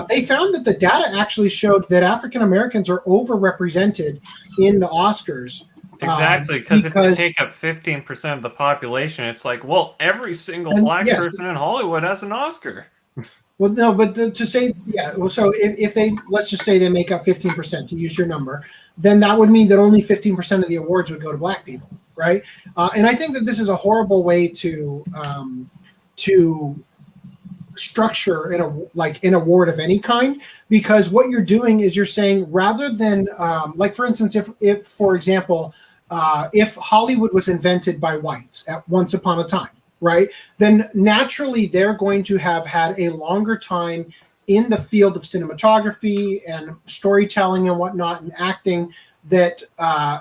they found that the data actually showed that African Americans are overrepresented in the Oscars Exactly, because if they take up 15% of the population, it's like, well, every single black person in Hollywood has an Oscar. Well, no, but to say, yeah, well, so if they, let's just say they make up 15%, to use your number, then that would mean that only 15% of the awards would go to black people, right? And I think that this is a horrible way to structure an award of any kind, because what you're doing is you're saying, rather than like, for instance, if for example, if Hollywood was invented by whites at once upon a time, right, then naturally they're going to have had a longer time in the field of cinematography and storytelling and whatnot and acting, that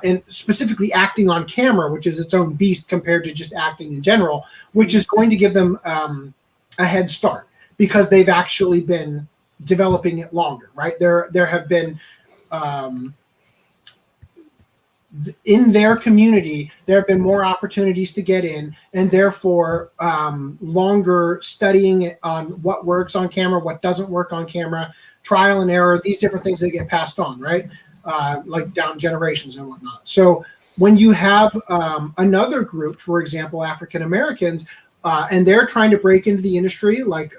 and specifically acting on camera, which is its own beast compared to just acting in general, which is going to give them a head start because they've actually been developing it longer, right? There have been in their community, there have been more opportunities to get in, and therefore longer studying on what works on camera, what doesn't work on camera, trial and error, these different things that get passed on, right? Like down generations and whatnot. So when you have another group, for example, African Americans, and they're trying to break into the industry, like,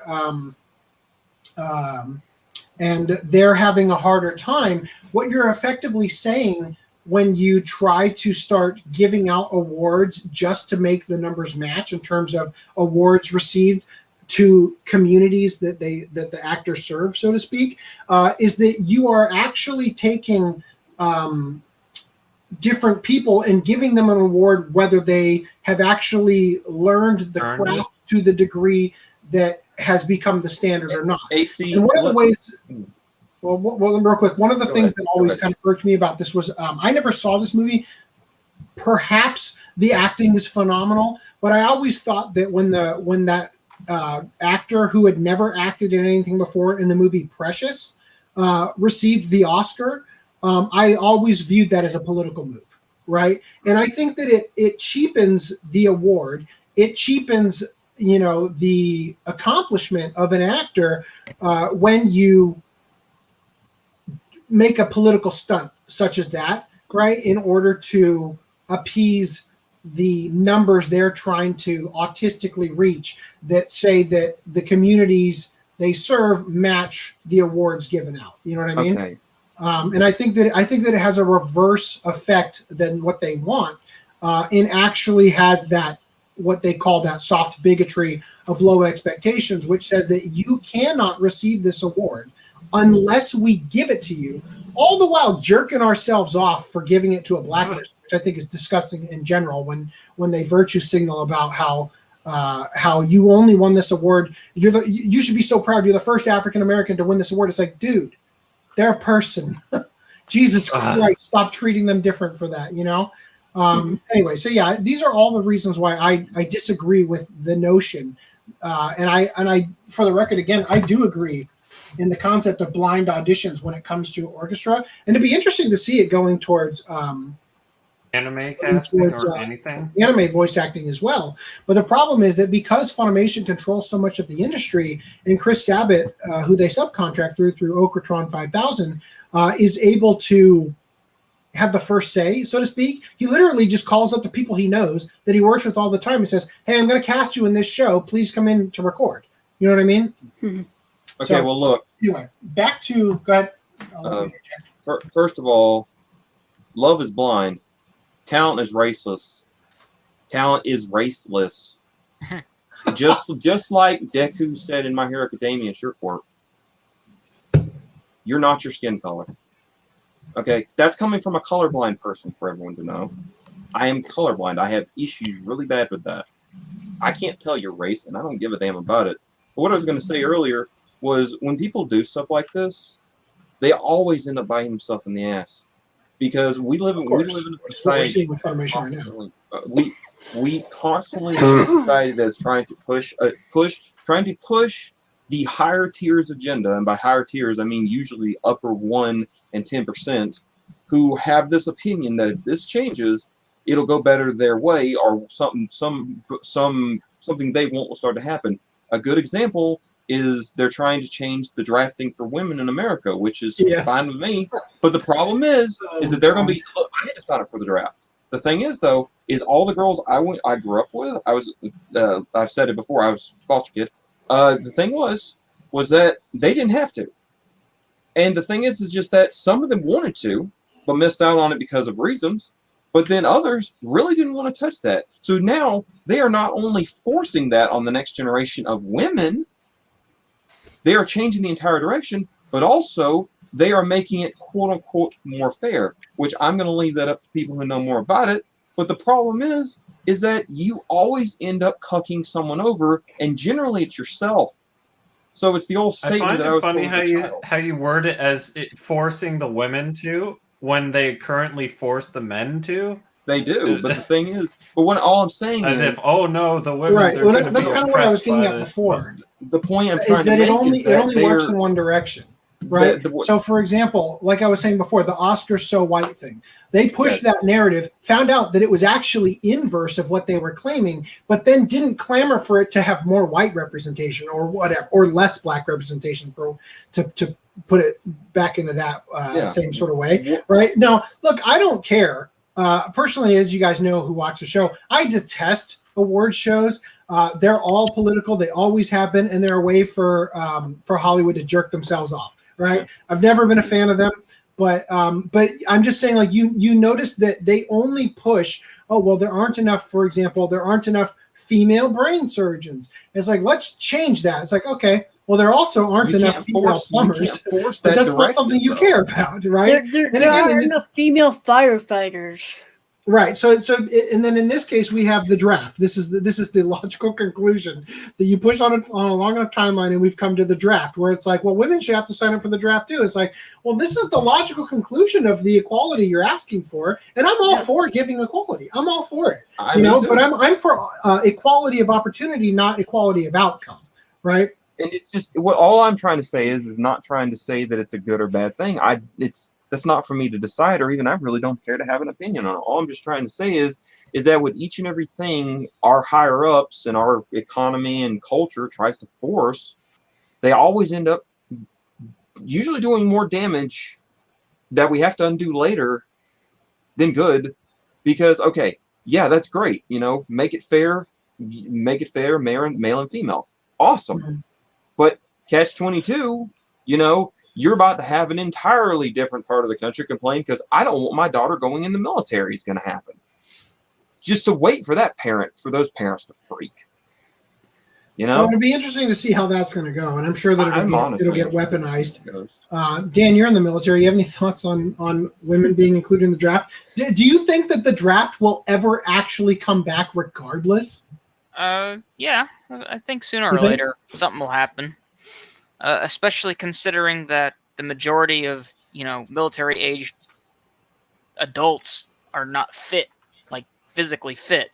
and they're having a harder time, what you're effectively saying when you try to start giving out awards just to make the numbers match in terms of awards received to communities that the actors serve, so to speak, is that you are actually taking different people and giving them an award whether they have actually learned the craft to the degree that has become the standard or not. AC, and one of the ways, well, real quick, one of the things that always kind of irked me about this was I never saw this movie. Perhaps the acting is phenomenal, but I always thought that when that actor who had never acted in anything before in the movie Precious received the Oscar, I always viewed that as a political move, right? And I think that it cheapens the award. It cheapens, the accomplishment of an actor when you make a political stunt such as that, right, in order to appease the numbers they're trying to autistically reach, that say that the communities they serve match the awards given out. You know what I mean? Okay. And I think that it has a reverse effect than what they want, and actually has that, what they call that soft bigotry of low expectations, which says that you cannot receive this award unless we give it to you, all the while jerking ourselves off for giving it to a black person, which I think is disgusting in general, when they virtue signal about how you only won this award. You should be so proud. You're the first African American to win this award. It's like, dude, they're a person. Jesus Christ, stop treating them different for that, Anyway, so yeah, these are all the reasons why I disagree with the notion. And I, for the record, again, I do agree in the concept of blind auditions when it comes to orchestra, and it'd be interesting to see it going towards anime casting or anything, anime voice acting as well. But the problem is that because Funimation controls so much of the industry, and Chris Sabat, who they subcontract through Okratron 5000, is able to have the first say, so to speak. He literally just calls up the people he knows that he works with all the time and says, "Hey, I'm going to cast you in this show. Please come in to record." You know what I mean? Mm-hmm. Okay, well, look. Anyway, back to, go ahead. First of all, love is blind. Talent is raceless. Talent is raceless. just like Deku said in My Hero Academia shirt work, you're not your skin color. Okay, that's coming from a colorblind person, for everyone to know. I am colorblind. I have issues really bad with that. I can't tell your race, and I don't give a damn about it. But what I was going to say earlier was, when people do stuff like this, they always end up biting themselves in the ass, because we live in a society. We constantly live in a society that's trying to push the higher tiers agenda, and by higher tiers I mean usually upper 1% and 10%, who have this opinion that if this changes, it'll go better their way, or something they want will start to happen. A good example is they're trying to change the drafting for women in America, which is fine with me. But the problem is that they're going to be. Look, I had to sign up for the draft. The thing is, though, is all the girls I grew up with, I've said it before, I was a foster kid. The thing was that they didn't have to. And the thing is just that some of them wanted to, but missed out on it because of reasons. But then others really didn't want to touch that. So now they are not only forcing that on the next generation of women, they are changing the entire direction, but also they are making it quote unquote more fair, which I'm going to leave that up to people who know more about it. But the problem is that you always end up cucking someone over, and generally it's yourself. So it's the old statement that I was funny told how you word it as forcing the women to when they currently force the men to. They do, but the thing is, all I'm saying as is, if, oh no, the women. Right. Well, that's be kind of what I was oppressed getting by at this. before. the point I'm trying Is to that make it is that only works in one direction, right? So, for example, like I was saying before, the Oscars so white thing, they pushed that narrative, found out that it was actually inverse of what they were claiming, but then didn't clamor for it to have more white representation or whatever, or less black representation to put it back into that same sort of way, right? Now, look, I don't care. Personally, as you guys know who watch the show, I detest award shows. They're all political. They always have been, and they're a way for Hollywood to jerk themselves off. Right? I've never been a fan of them, but I'm just saying, like you notice that they only push. Oh well, there aren't enough. For example, there aren't enough female brain surgeons. It's like, let's change that. It's like, okay, well, there also aren't enough female plumbers. But that's not something you care about, right? There are enough female firefighters. Right. So, and then in this case, we have the draft. This is the logical conclusion that you push on a long enough timeline, and we've come to the draft, where it's like, well, women should have to sign up for the draft too. It's like, well, this is the logical conclusion of the equality you're asking for, and I'm all for giving equality. I'm all for it, but I'm for equality of opportunity, not equality of outcome, right? And it's just all I'm trying to say is not trying to say that it's a good or bad thing. That's not for me to decide, or even I really don't care to have an opinion on it. All I'm just trying to say is that with each and everything our higher ups and our economy and culture tries to force, they always end up usually doing more damage that we have to undo later than good. Because, okay, yeah, that's great. Make it fair, male and female. Awesome. Mm-hmm. But catch-22, you're about to have an entirely different part of the country complain because I don't want my daughter going in the military is going to happen. Just to wait for for those parents to freak. Well, it'll be interesting to see how that's going to go, and I'm sure that it'll get weaponized. Dan, you're in the military. You have any thoughts on women being included in the draft? Do you think that the draft will ever actually come back regardless? Yeah, I think sooner or later something will happen. Especially considering that the majority of military-aged adults are not fit, like physically fit,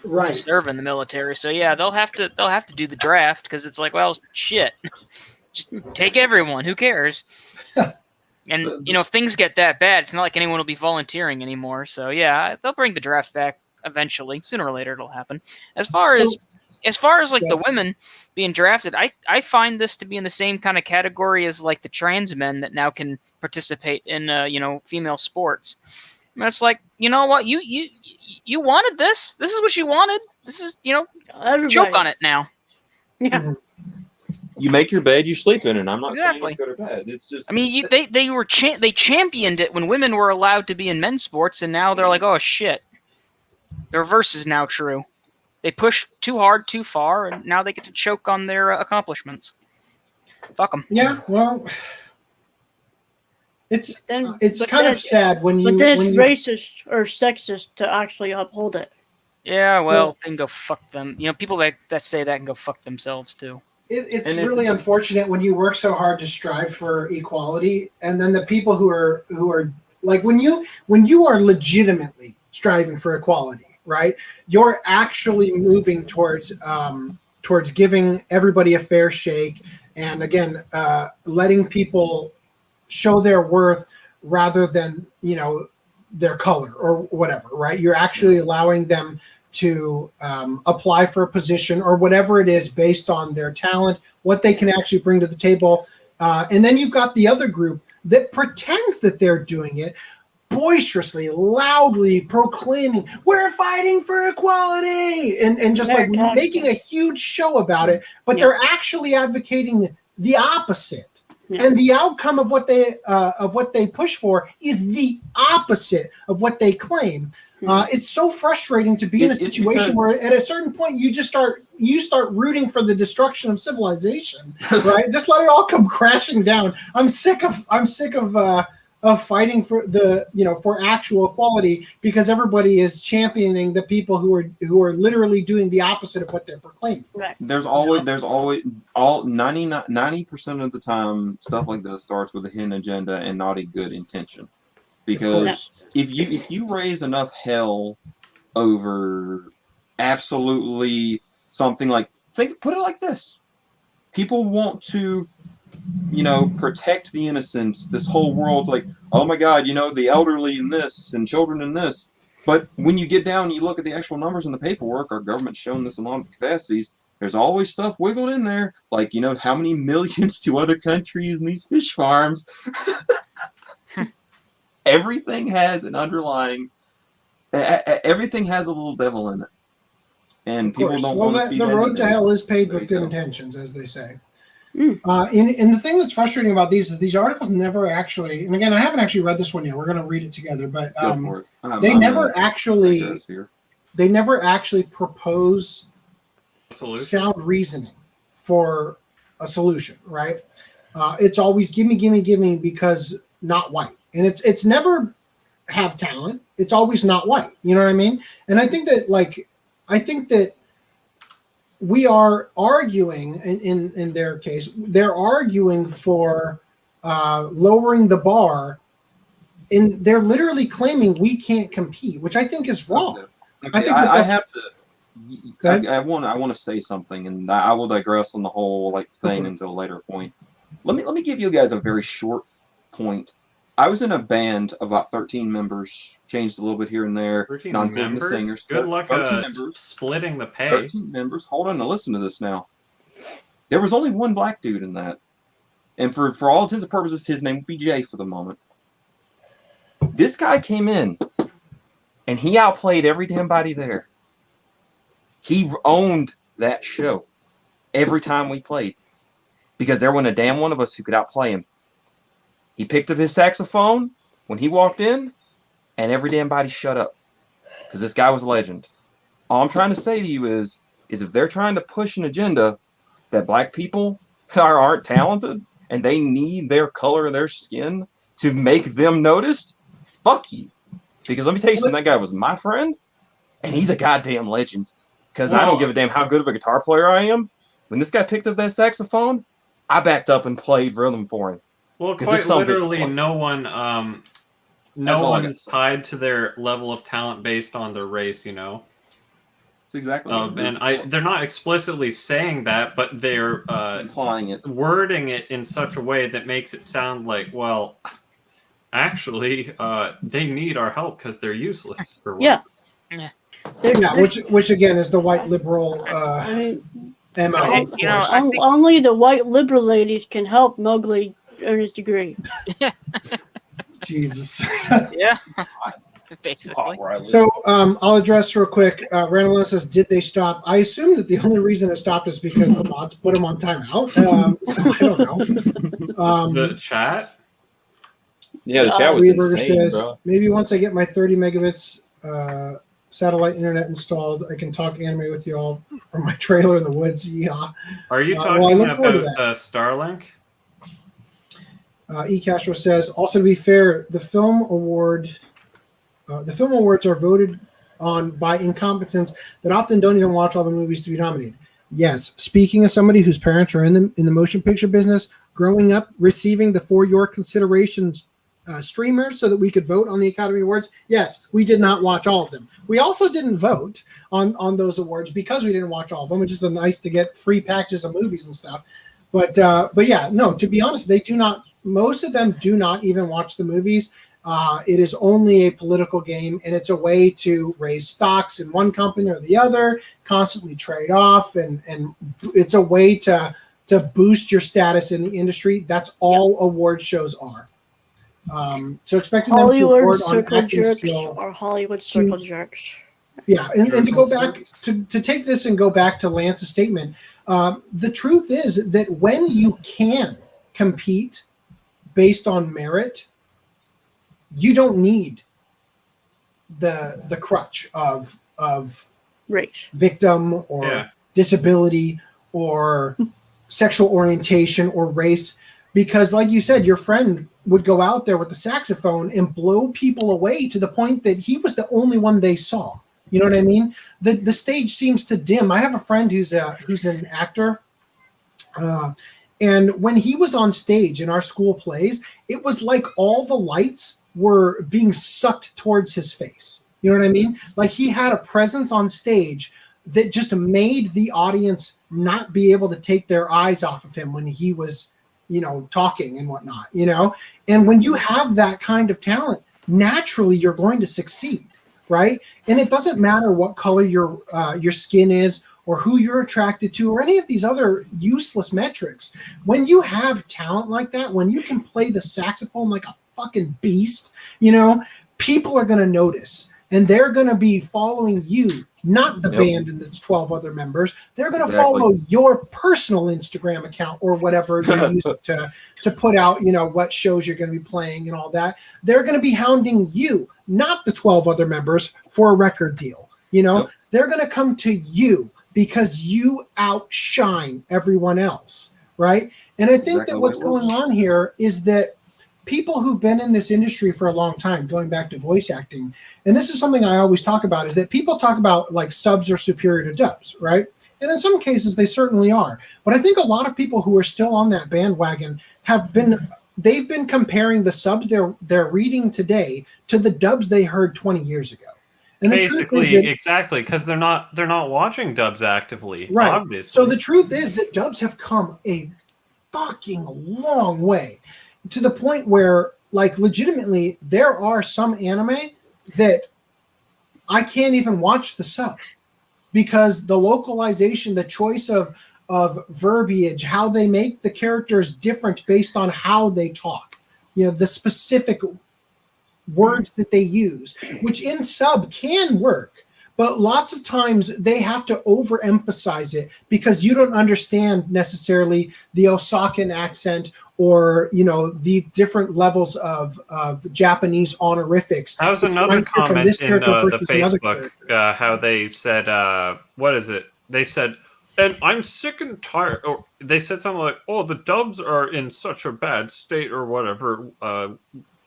to serve in the military. So yeah, they'll have to do the draft because it's like, well, shit, just take everyone. Who cares? And if things get that bad, it's not like anyone will be volunteering anymore. So yeah, they'll bring the draft back eventually. Sooner or later, it'll happen. As far as like the women being drafted, I find this to be in the same kind of category as like the trans men that now can participate in female sports. I mean, it's like, you know what, you wanted this. This is what you wanted. This is choke on it now. Yeah. You make your bed, you sleep in it. I'm not saying Exactly. it's good or bad. It's just. I mean, they championed it when women were allowed to be in men's sports, and now they're like, oh shit. The reverse is now true. They push too hard, too far, and now they get to choke on their accomplishments. Fuck them. Yeah, well, it's kind of sad when you. But then it's racist or sexist to actually uphold it. Yeah, well, they can go fuck them. People that say that can go fuck themselves too. It's really unfortunate when you work so hard to strive for equality, and then the people who are like when you are legitimately striving for equality, right? You're actually moving towards giving everybody a fair shake, and again, letting people show their worth rather than their color or whatever, right? You're actually allowing them to apply for a position or whatever it is based on their talent, what they can actually bring to the table, and then you've got the other group that pretends that they're doing it. boisterously, loudly proclaiming, "We're fighting for equality," and just like making a huge show about it, but they're actually advocating the opposite. Yeah. And the outcome of what they push for is the opposite of what they claim. It's so frustrating to be in a situation where at a certain point you start rooting for the destruction of civilization, right? Just let it all come crashing down. I'm sick of fighting for for actual equality because everybody is championing the people who are literally doing the opposite of what they're proclaiming. Right. There's always 90% of the time stuff like this starts with a hidden agenda and not a good intention. Because if you raise enough hell over absolutely something like put it like this. People want to protect the innocents. This whole world's like, oh my God, the elderly in this and children in this. But when you get down and you look at the actual numbers in the paperwork, our government's shown this in a lot of capacities, there's always stuff wiggled in there. Like, how many millions to other countries in these fish farms. Everything has an underlying, everything has a little devil in it. And people don't want to see that. The road to hell is paved with good intentions, as they say. And the thing that's frustrating about these is these articles never actually, and again, I haven't actually read this one yet. We're going to read it together, but they never actually propose sound reasoning for a solution, right? It's always give me because not white, and it's never have talent. It's always not white. You know what I mean? And I think that we are arguing in their case, they're arguing for lowering the bar, and they're literally claiming we can't compete, which I think is wrong. Okay. I want to say something, and I will digress on the whole thing until a later point. Let me give you guys a very short point. I was in a band of about 13 members, changed a little bit here and there. 13 not including members? the singers. Good luck splitting the pay. 13 members. Hold on, now listen to this now. There was only one black dude in that. And for all intents and purposes, his name would be Jay for the moment. This guy came in, and he outplayed every damn body there. He owned that show every time we played. Because there wasn't a damn one of us who could outplay him. He picked up his saxophone when he walked in, and every damn body shut up. Because this guy was a legend. All I'm trying to say to you is if they're trying to push an agenda that black people aren't talented, and they need their color of their skin to make them noticed, fuck you. Because let me tell you something, that guy was my friend, and he's a goddamn legend. Because I don't give a damn how good of a guitar player I am. When this guy picked up that saxophone, I backed up and played rhythm for him. Well, quite literally, no one's tied to their level of talent based on their race, That's exactly. They're not explicitly saying that, but they're implying it, wording it in such a way that makes it sound like, well, actually, they need our help because they're useless. Or what. Yeah. Which again is the white liberal MO. Only the white liberal ladies can help Mowgli earn his degree. Jesus. Yeah. Basically. So I'll address real quick. Randall says, did they stop? I assume that the only reason it stopped is because the mods put them on timeout. So I don't know. The chat? Yeah, the chat was insane, says, bro. Maybe once I get my 30 megabits satellite internet installed, I can talk anime with you all from my trailer in the woods. Yeah. Are you talking about Starlink? E. Castro says, also to be fair, the film awards are voted on by incompetents that often don't even watch all the movies to be nominated. Yes, speaking as somebody whose parents are in the motion picture business, growing up receiving the For Your Considerations streamer so that we could vote on the Academy Awards, yes, we did not watch all of them. We also didn't vote on those awards because we didn't watch all of them, which is nice to get free packages of movies and stuff. But yeah, no, to be honest, they do not. Most of them do not even watch the movies. It is only a political game, and it's a way to raise stocks in one company or the other, constantly trade off, and it's a way to boost your status in the industry. That's all award shows are. So expecting them to Hollywood report on circle acting jerks skill. or Hollywood circle jerks. Yeah, and to go back Circle to take this and go back to Lance's statement, the truth is that when you can compete based on merit, you don't need the crutch of Race. victim or disability or sexual orientation or race, because like you said, your friend would go out there with the saxophone and blow people away to the point that he was the only one they saw. You know what I mean? The stage seems to dim. I have a friend who's an actor, and when he was on stage in our school plays, it was like all the lights were being sucked towards his face. You know what I mean? Like he had a presence on stage that just made the audience not be able to take their eyes off of him when he was, talking and whatnot, And when you have that kind of talent, naturally you're going to succeed, right? And it doesn't matter what color your skin is or who you're attracted to or any of these other useless metrics. When you have talent like that, when you can play the saxophone like a fucking beast, people are going to notice. And they're going to be following you, not the band and its 12 other members. They're going to follow your personal Instagram account or whatever you're using to put out, what shows you're going to be playing and all that. They're going to be hounding you, not the 12 other members, for a record deal. They're going to come to you because you outshine everyone else, right? And I think that what's going on here is that people who've been in this industry for a long time, going back to voice acting, and this is something I always talk about, is that people talk about like subs are superior to dubs, right? And in some cases they certainly are. But I think a lot of people who are still on that bandwagon they've been comparing the subs they're reading today to the dubs they heard 20 years ago. And basically, exactly, because they're not watching dubs actively, right? Obviously. So the truth is that dubs have come a fucking long way, to the point where, like, legitimately, there are some anime that I can't even watch the sub because the localization, the choice of verbiage, how they make the characters different based on how they talk, the specific words that they use, which in sub can work, but lots of times they have to overemphasize it because you don't understand necessarily the Osakan accent or the different levels of Japanese honorifics. That was another comment in the Facebook, how they said, what is it? They said, and I'm sick and tired, or they said something like, oh, the dubs are in such a bad state or whatever,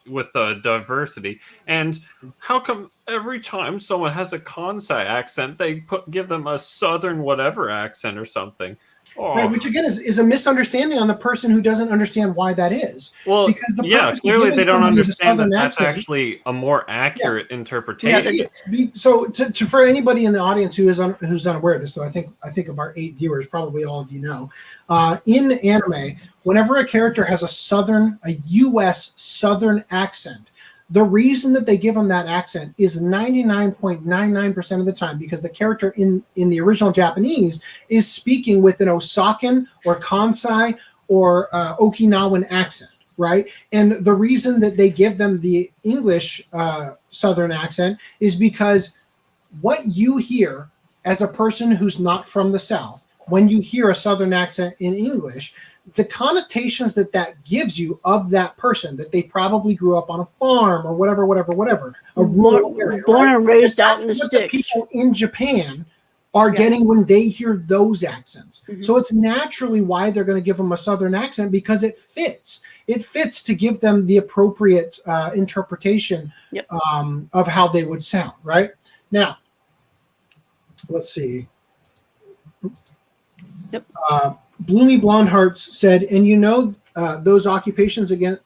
with the diversity, and how come every time someone has a Kansai accent, they give them a southern whatever accent or something? Oh. Right, which again is a misunderstanding on the person who doesn't understand why that is. Well, because clearly they don't understand that that's actually a more accurate interpretation. Yeah, so for anybody in the audience who's unaware of this, so I think of our 8 viewers, probably all of you know, in anime, whenever a character has a U.S. Southern accent, the reason that they give them that accent is 99.99% of the time because the character in the original Japanese is speaking with an Osakan or Kansai or Okinawan accent, right? And the reason that they give them the English Southern accent is because what you hear as a person who's not from the South, when you hear a Southern accent in English, the connotations that gives you of that person, that they probably grew up on a farm or whatever, a rural area, born and raised out in the sticks. sticks. People in Japan are getting when they hear those accents. Mm-hmm. So it's naturally why they're going to give them a Southern accent, because it fits. It fits to give them the appropriate interpretation of how they would sound, right? Now, let's see. Yep. Bloomy Blonde Hearts said, and those accusations against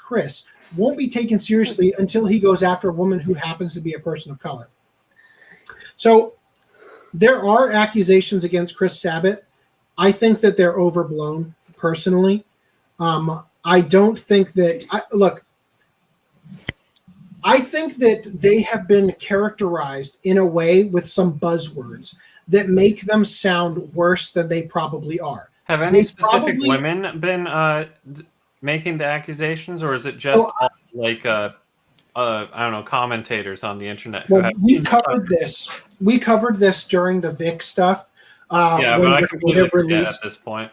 Chris won't be taken seriously until he goes after a woman who happens to be a person of color. So there are accusations against Chris Sabat. I think that they're overblown personally. I don't think that I think that they have been characterized in a way with some buzzwords that make them sound worse than they probably are. Have any They specific probably- women been making the accusations, or is it just So, all, like I don't know, commentators on the internet who Well, have we been covered this. We covered this during the Vic stuff. Yeah, when but I it completely forget released. at this point.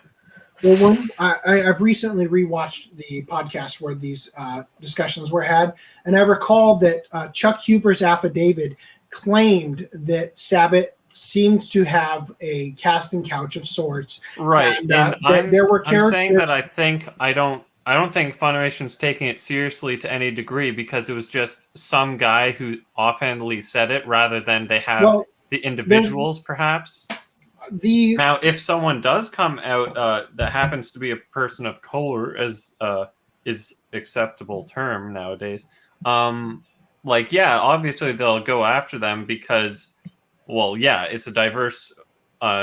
Well, I've recently rewatched the podcast where these discussions were had, and I recall that Chuck Huber's affidavit claimed that Sabat seemed to have a casting couch of sorts. Right, And, there were I'm saying that characters- I don't think Funimation's taking it seriously to any degree because it was just some guy who offhandedly said it rather than they have Well, the individuals, perhaps. Now, if someone does come out that happens to be a person of color, as is acceptable term nowadays, obviously they'll go after them because, well, yeah, it's a diverse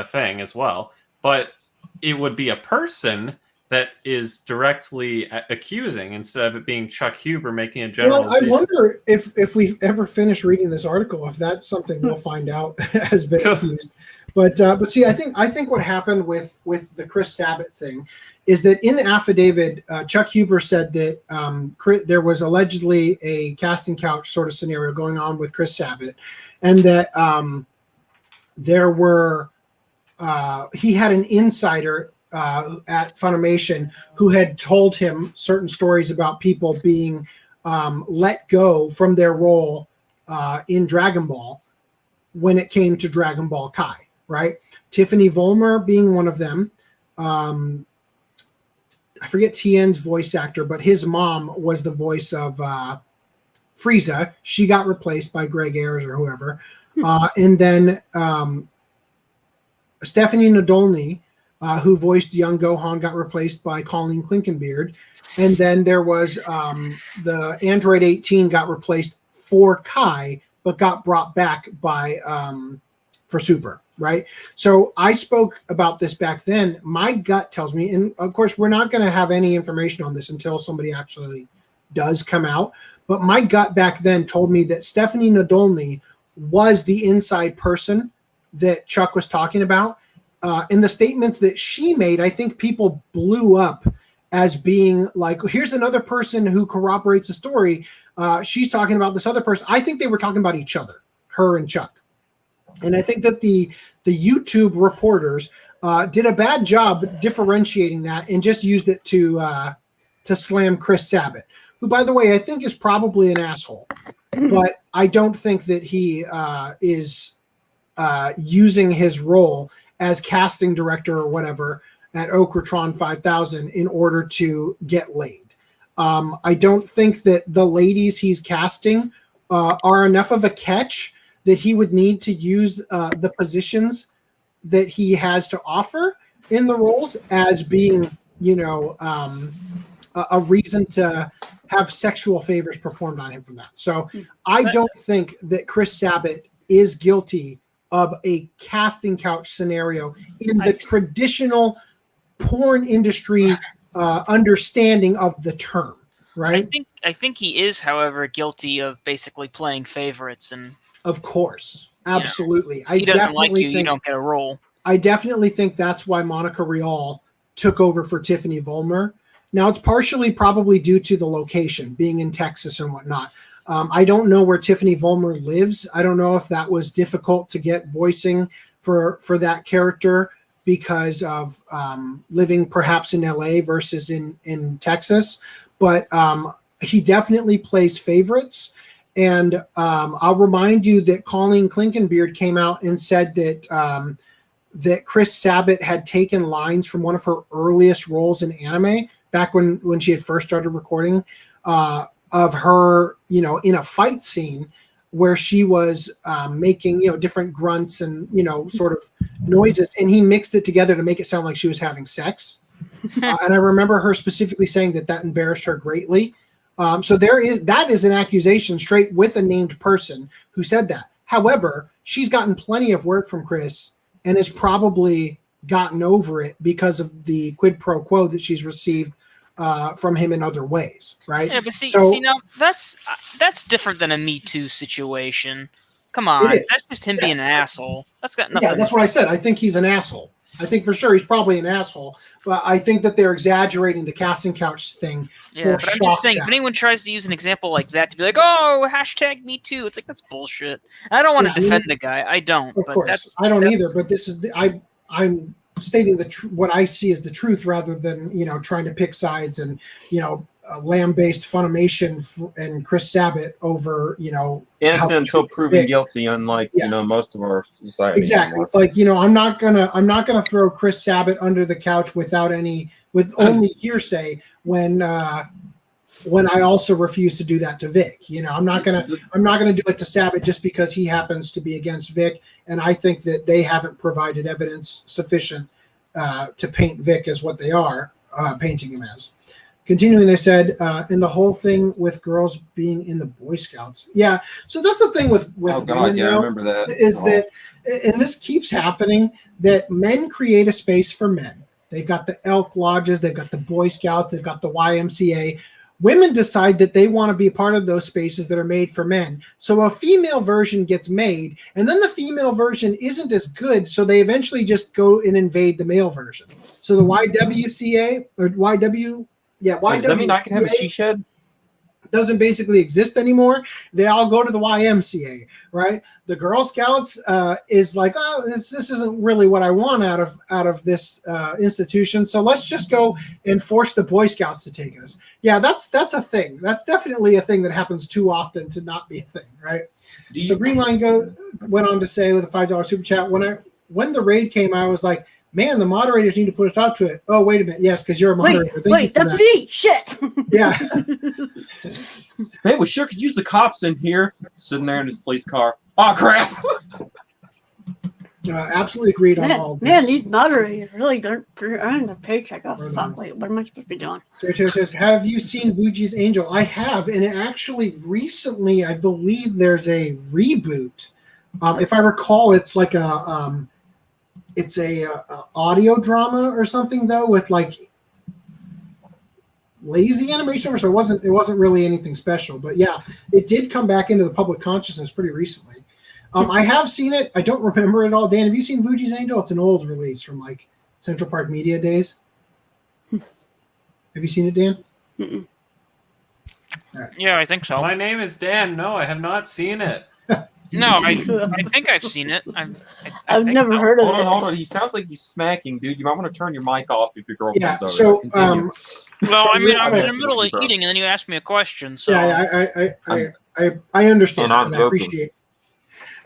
thing as well. But it would be a person that is directly accusing instead of it being Chuck Huber making a generalization. Well, I wonder if we ever finish reading this article, if that's something we'll find out has been accused. But see, I think what happened with the Chris Sabat thing is that in the affidavit, Chuck Huber said that there was allegedly a casting couch sort of scenario going on with Chris Sabat, and that there were he had an insider at Funimation who had told him certain stories about people being let go from their role in Dragon Ball when it came to Dragon Ball Kai. Right, Tiffany Vollmer being one of them. I forget Tien's voice actor, but his mom was the voice of Frieza. She got replaced by Greg Ayers or whoever. And then Stephanie Nadolny, who voiced young Gohan, got replaced by Colleen Clinkenbeard. And then there was the Android 18 got replaced for Kai, but got brought back by for Super. Right. So I spoke about this back then. My gut tells me, and of course, we're not going to have any information on this until somebody actually does come out. But my gut back then told me that Stephanie Nadolny was the inside person that Chuck was talking about. In the statements that she made, I think people blew up as being like, here's another person who corroborates the story. She's talking about this other person. I think they were talking about each other, her and Chuck. And I think that the YouTube reporters did a bad job differentiating that and just used it to slam Chris Sabat, who, by the way, I think is probably an asshole. But I don't think that he is using his role as casting director or whatever at Okratron 5000 in order to get laid. I don't think that the ladies he's casting are enough of a catch that he would need to use the positions that he has to offer in the roles as being, a reason to have sexual favors performed on him from that. So I don't think that Chris Sabat is guilty of a casting couch scenario in the traditional porn industry understanding of the term, right? I think he is, however, guilty of basically playing favorites and. Of course, absolutely. If he doesn't like you, you don't get a role. I definitely think that's why Monica Rial took over for Tiffany Vollmer. Now, it's partially probably due to the location, being in Texas and whatnot. I don't know where Tiffany Vollmer lives. I don't know if that was difficult to get voicing for that character because of living perhaps in LA versus in Texas. But he definitely plays favorites. And I'll remind you that Colleen Clinkenbeard came out and said that that Chris Sabat had taken lines from one of her earliest roles in anime back when she had first started recording of her, in a fight scene where she was making, different grunts and, sort of noises. And he mixed it together to make it sound like she was having sex. And I remember her specifically saying that embarrassed her greatly. So that is an accusation straight with a named person who said that. However, she's gotten plenty of work from Chris and has probably gotten over it because of the quid pro quo that she's received from him in other ways, right? Yeah, but see now that's different than a Me Too situation. Come on, that's just him being an asshole. That's got nothing. Yeah, that's what I said. I think he's an asshole. I think for sure he's probably an asshole, but I think that they're exaggerating the casting couch thing. Yeah, for but I'm shock just saying, if value. anyone tries to use an example like that to be like, "Oh, hashtag me too," it's like that's bullshit. I don't want to defend the guy. I don't. Of but course, I don't either. But this is I'm stating what I see as the truth rather than trying to pick sides and lamb-based Funimation and Chris Sabat over innocent until proven guilty, unlike most of our society. Exactly. It's like I'm not gonna throw Chris Sabat under the couch with only hearsay when I also refuse to do that to Vic. I'm not gonna do it to Sabat just because he happens to be against Vic, and I think that they haven't provided evidence sufficient to paint Vic as what they are painting him as. Continuing, they said, in the whole thing with girls being in the Boy Scouts. Yeah, so that's the thing with oh God, women, yeah, I though, remember that. is that, and this keeps happening, that men create a space for men. They've got the Elk Lodges, they've got the Boy Scouts, they've got the YMCA. Women decide that they want to be a part of those spaces that are made for men. So a female version gets made, and then the female version isn't as good, so they eventually just go and invade the male version. So the YWCA, or YW... Yeah, why does that mean I can have a she shed? Doesn't basically exist anymore. They all go to the YMCA, right? The Girl Scouts is like, oh, this isn't really what I want out of this institution. So let's just go and force the Boy Scouts to take us. Yeah, that's a thing. That's definitely a thing that happens too often to not be a thing, right? So Greenline went on to say with a $5 super chat, when the raid came, I was like, man, the moderators need to put a stop to it. Oh, wait a minute. Yes, because you're a moderator. Wait, that's me. Shit. Yeah. Hey, we sure could use the cops in here. Sitting there in his police car. Oh, crap. Absolutely agreed on all this. Man, these moderators really don't earn the paycheck. Oh, fuck. Wait, what am I supposed to be doing? Jojo says, have you seen Vuji's Angel? I have, and it actually recently, I believe there's a reboot. If I recall, it's like it's a audio drama or something though, with like lazy animation, so it wasn't really anything special. But yeah, it did come back into the public consciousness pretty recently. I have seen it. I don't remember it all. Dan, have you seen Vuji's Angel? It's an old release from like Central Park Media days. Have you seen it, Dan? Mm-mm. Right. Yeah, I think so. My name is Dan. No, I have not seen it. No, I think I've seen it. I've never heard of it. Hold on. He sounds like he's smacking, dude. You might want to turn your mic off if your girlfriend's over. So, Continue. Well, I mean, I was in the middle of eating, and then you asked me a question. So yeah, I understand. And I appreciate.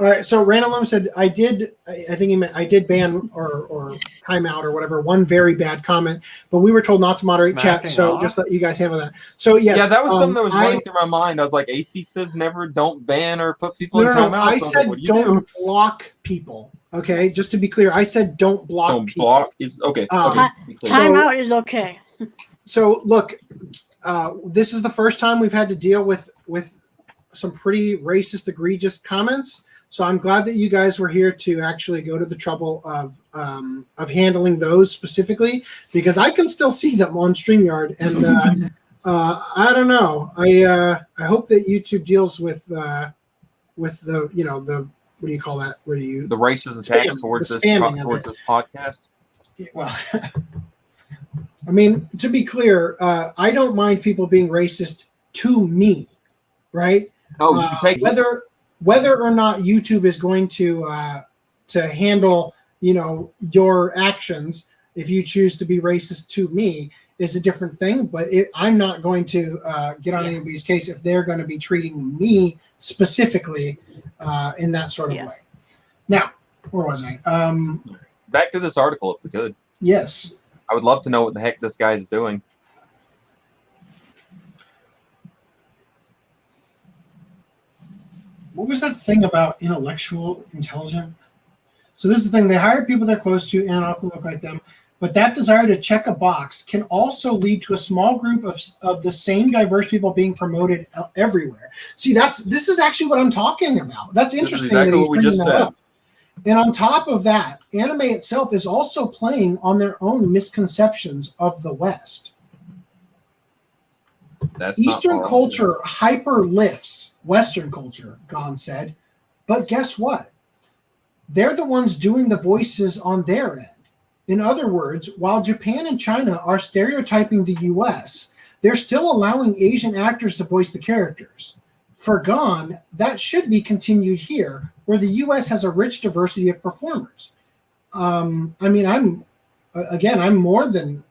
All right, so Randall said, I think he meant I did ban or time out or whatever, one very bad comment, but we were told not to moderate chat, so just let you guys handle that. So, yes. Yeah, that was something that was running through my mind. I was like, AC says don't ban or put people in timeout. I said what do you don't block people, okay? Just to be clear, I said don't block people. Block is, okay. Timeout is okay. So, look, this is the first time we've had to deal with some pretty racist, egregious comments. So I'm glad that you guys were here to actually go to the trouble of handling those specifically, because I can still see them on StreamYard, and I don't know. I hope that YouTube deals with the the what do you call that? Where you the racist attacks towards this podcast? Well, I mean, to be clear, I don't mind people being racist to me, right? Oh, you can take whether or not YouTube is going to handle, your actions if you choose to be racist to me is a different thing. But I'm not going to get on anybody's case if they're going to be treating me specifically in that sort of way. Now, where was I? Back to this article, if we could. Yes. I would love to know what the heck this guy is doing. What was that thing about intellectual intelligence? So this is the thing. They hire people they're close to and often look like them. But that desire to check a box can also lead to a small group of the same diverse people being promoted everywhere. See, this is actually what I'm talking about. That's interesting. This is exactly what we just said. And on top of that, anime itself is also playing on their own misconceptions of the West. That's Eastern culture hyper-lifts Western culture, Gon said. But guess what? They're the ones doing the voices on their end. In other words, while Japan and China are stereotyping the US, they're still allowing Asian actors to voice the characters. For Gone, that should be continued here, where the US has a rich diversity of performers. I'm more than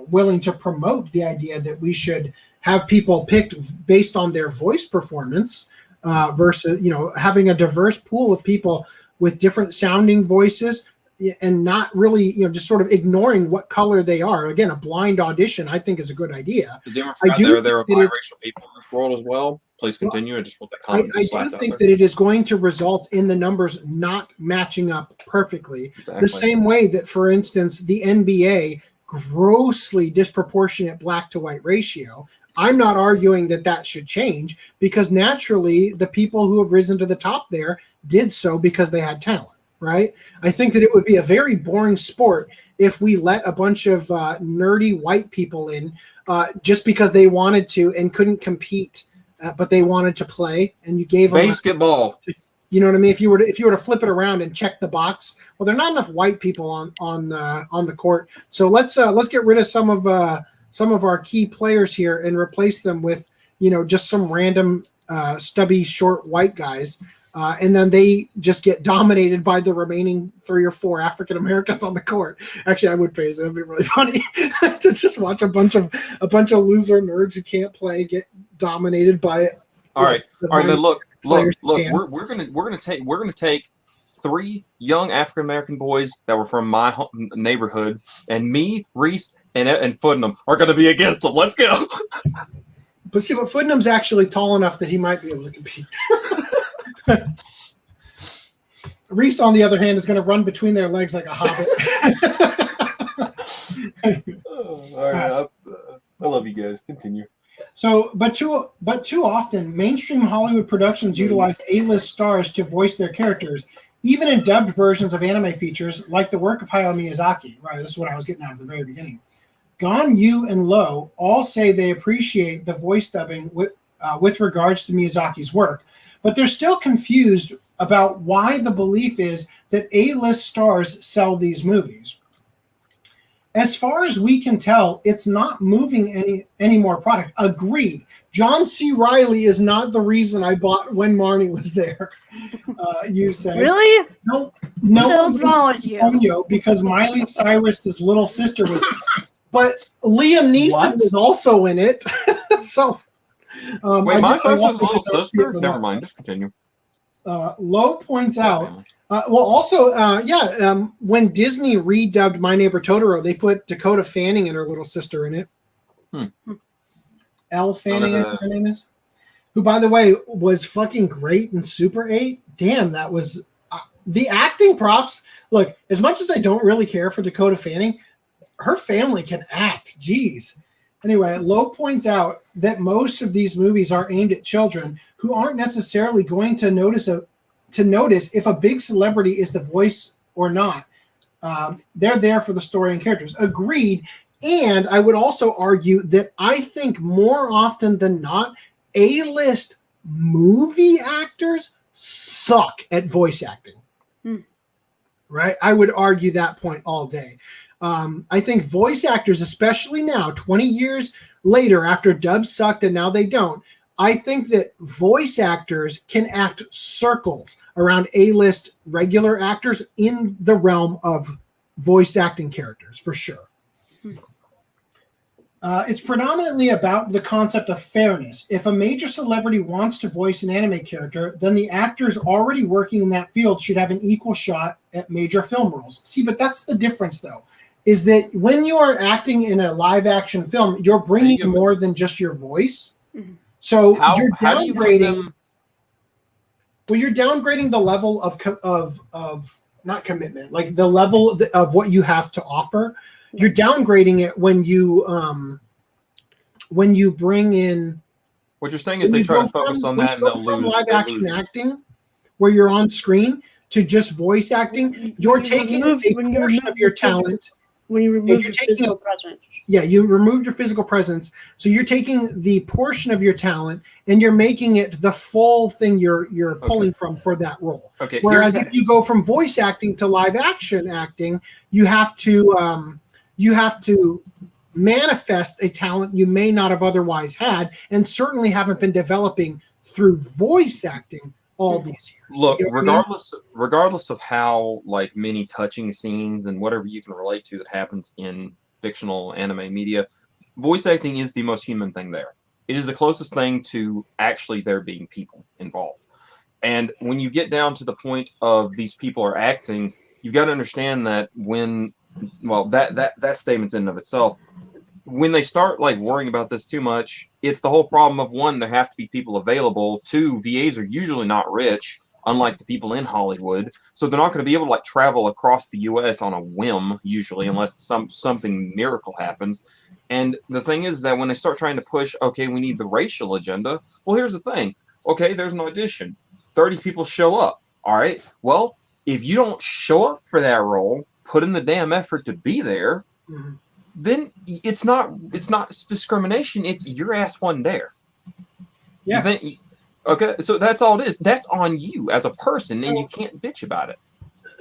willing to promote the idea that we should have people picked based on their voice performance versus, having a diverse pool of people with different sounding voices and not really, just sort of ignoring what color they are. Again, a blind audition, I think, is a good idea. Does anyone forget there are biracial people in this world as well? Please continue. I just want that comment. I do think that it is going to result in the numbers not matching up perfectly. Exactly. The same way that, for instance, the NBA grossly disproportionate black to white ratio. I'm not arguing that that should change, because naturally the people who have risen to the top there did so because they had talent, right? I think that it would be a very boring sport if we let a bunch of nerdy white people in just because they wanted to and couldn't compete, but they wanted to play, and you gave them basketball. You know what I mean? If you were to flip it around and check the box, well, there are not enough white people on the court. So let's get rid of some of our key players here and replace them with just some random stubby short white guys, and then they just get dominated by the remaining 3 or 4 African Americans on the court. Actually, I would pay. That'd be really funny to just watch a bunch of loser nerds who can't play get dominated by. All right. Then look. We're gonna take 3 young African American boys that were from my neighborhood, and me, Reese, and Footnam are gonna be against them. Let's go. But see, but Footnam's actually tall enough that he might be able to compete. Reese, on the other hand, is going to run between their legs like a hobbit. All right, I love you guys. Continue. So, but too often, mainstream Hollywood productions utilize A-list stars to voice their characters, even in dubbed versions of anime features, like the work of Hayao Miyazaki. Right, this is what I was getting at the very beginning. Gon, Yu, and Lo all say they appreciate the voice dubbing with regards to Miyazaki's work, but they're still confused about why the belief is that A-list stars sell these movies. As far as we can tell, it's not moving any more product. Agreed. John C. Reilly is not the reason I bought When Marnie Was There. You said really? No. What's wrong with you? Because Miley Cyrus's little sister was, but Liam Neeson was also in it. So, wait, Miley Cyrus's little sister? Never mind. Just continue. Lowe points out. When Disney redubbed My Neighbor Totoro, they put Dakota Fanning and her little sister in it. Elle Fanning, I think her name is. Who, by the way, was fucking great in Super 8. Damn, that was the acting props. Look, as much as I don't really care for Dakota Fanning, her family can act. Jeez. Anyway, Lowe points out that most of these movies are aimed at children who aren't necessarily going to notice if a big celebrity is the voice or not. They're there for the story and characters. Agreed. And I would also argue that I think more often than not, A-list movie actors suck at voice acting. Right? I would argue that point all day. I think voice actors, especially now, 20 years later, after dubs sucked and now they don't, I think that voice actors can act circles around A-list regular actors in the realm of voice acting characters, for sure. It's predominantly about the concept of fairness. If a major celebrity wants to voice an anime character, then the actors already working in that field should have an equal shot at major film roles. See, but that's the difference, though, is that when you are acting in a live-action film, you're bringing more than just your voice. So you're downgrading. You're downgrading the level of not commitment, like the level of what you have to offer. You're downgrading it when you bring in. What you're saying is they try to focus on that and they'll lose. Live action acting, where you're on screen, to just voice acting, you're taking a portion of your talent. When you remove the physical presence. you removed your physical presence. So you're taking the portion of your talent and you're making it the full thing you're pulling from for that role. Okay. Whereas if you go from voice acting to live action acting, you have to manifest a talent you may not have otherwise had, and certainly haven't been developing through voice acting all these years. Look, You know what I mean? regardless of how like many touching scenes and whatever you can relate to that happens in fictional anime media, voice acting is the most human thing there. It is the closest thing to actually there being people involved. And when you get down to the point of these people are acting, you've got to understand that that statement's in and of itself. When they start like worrying about this too much, it's the whole problem of, one, there have to be people available. Two, VAs are usually not rich, unlike the people in Hollywood. So they're not going to be able to like travel across the US on a whim, usually, unless something miracle happens. And the thing is that when they start trying to push, okay, we need the racial agenda. Well, here's the thing. Okay, there's an audition. 30 people show up. All right. Well, if you don't show up for that role, put in the damn effort to be there, then it's not discrimination. It's your ass wasn't there. Yeah. You think, okay, so that's all it is. That's on you as a person, and you can't bitch about it.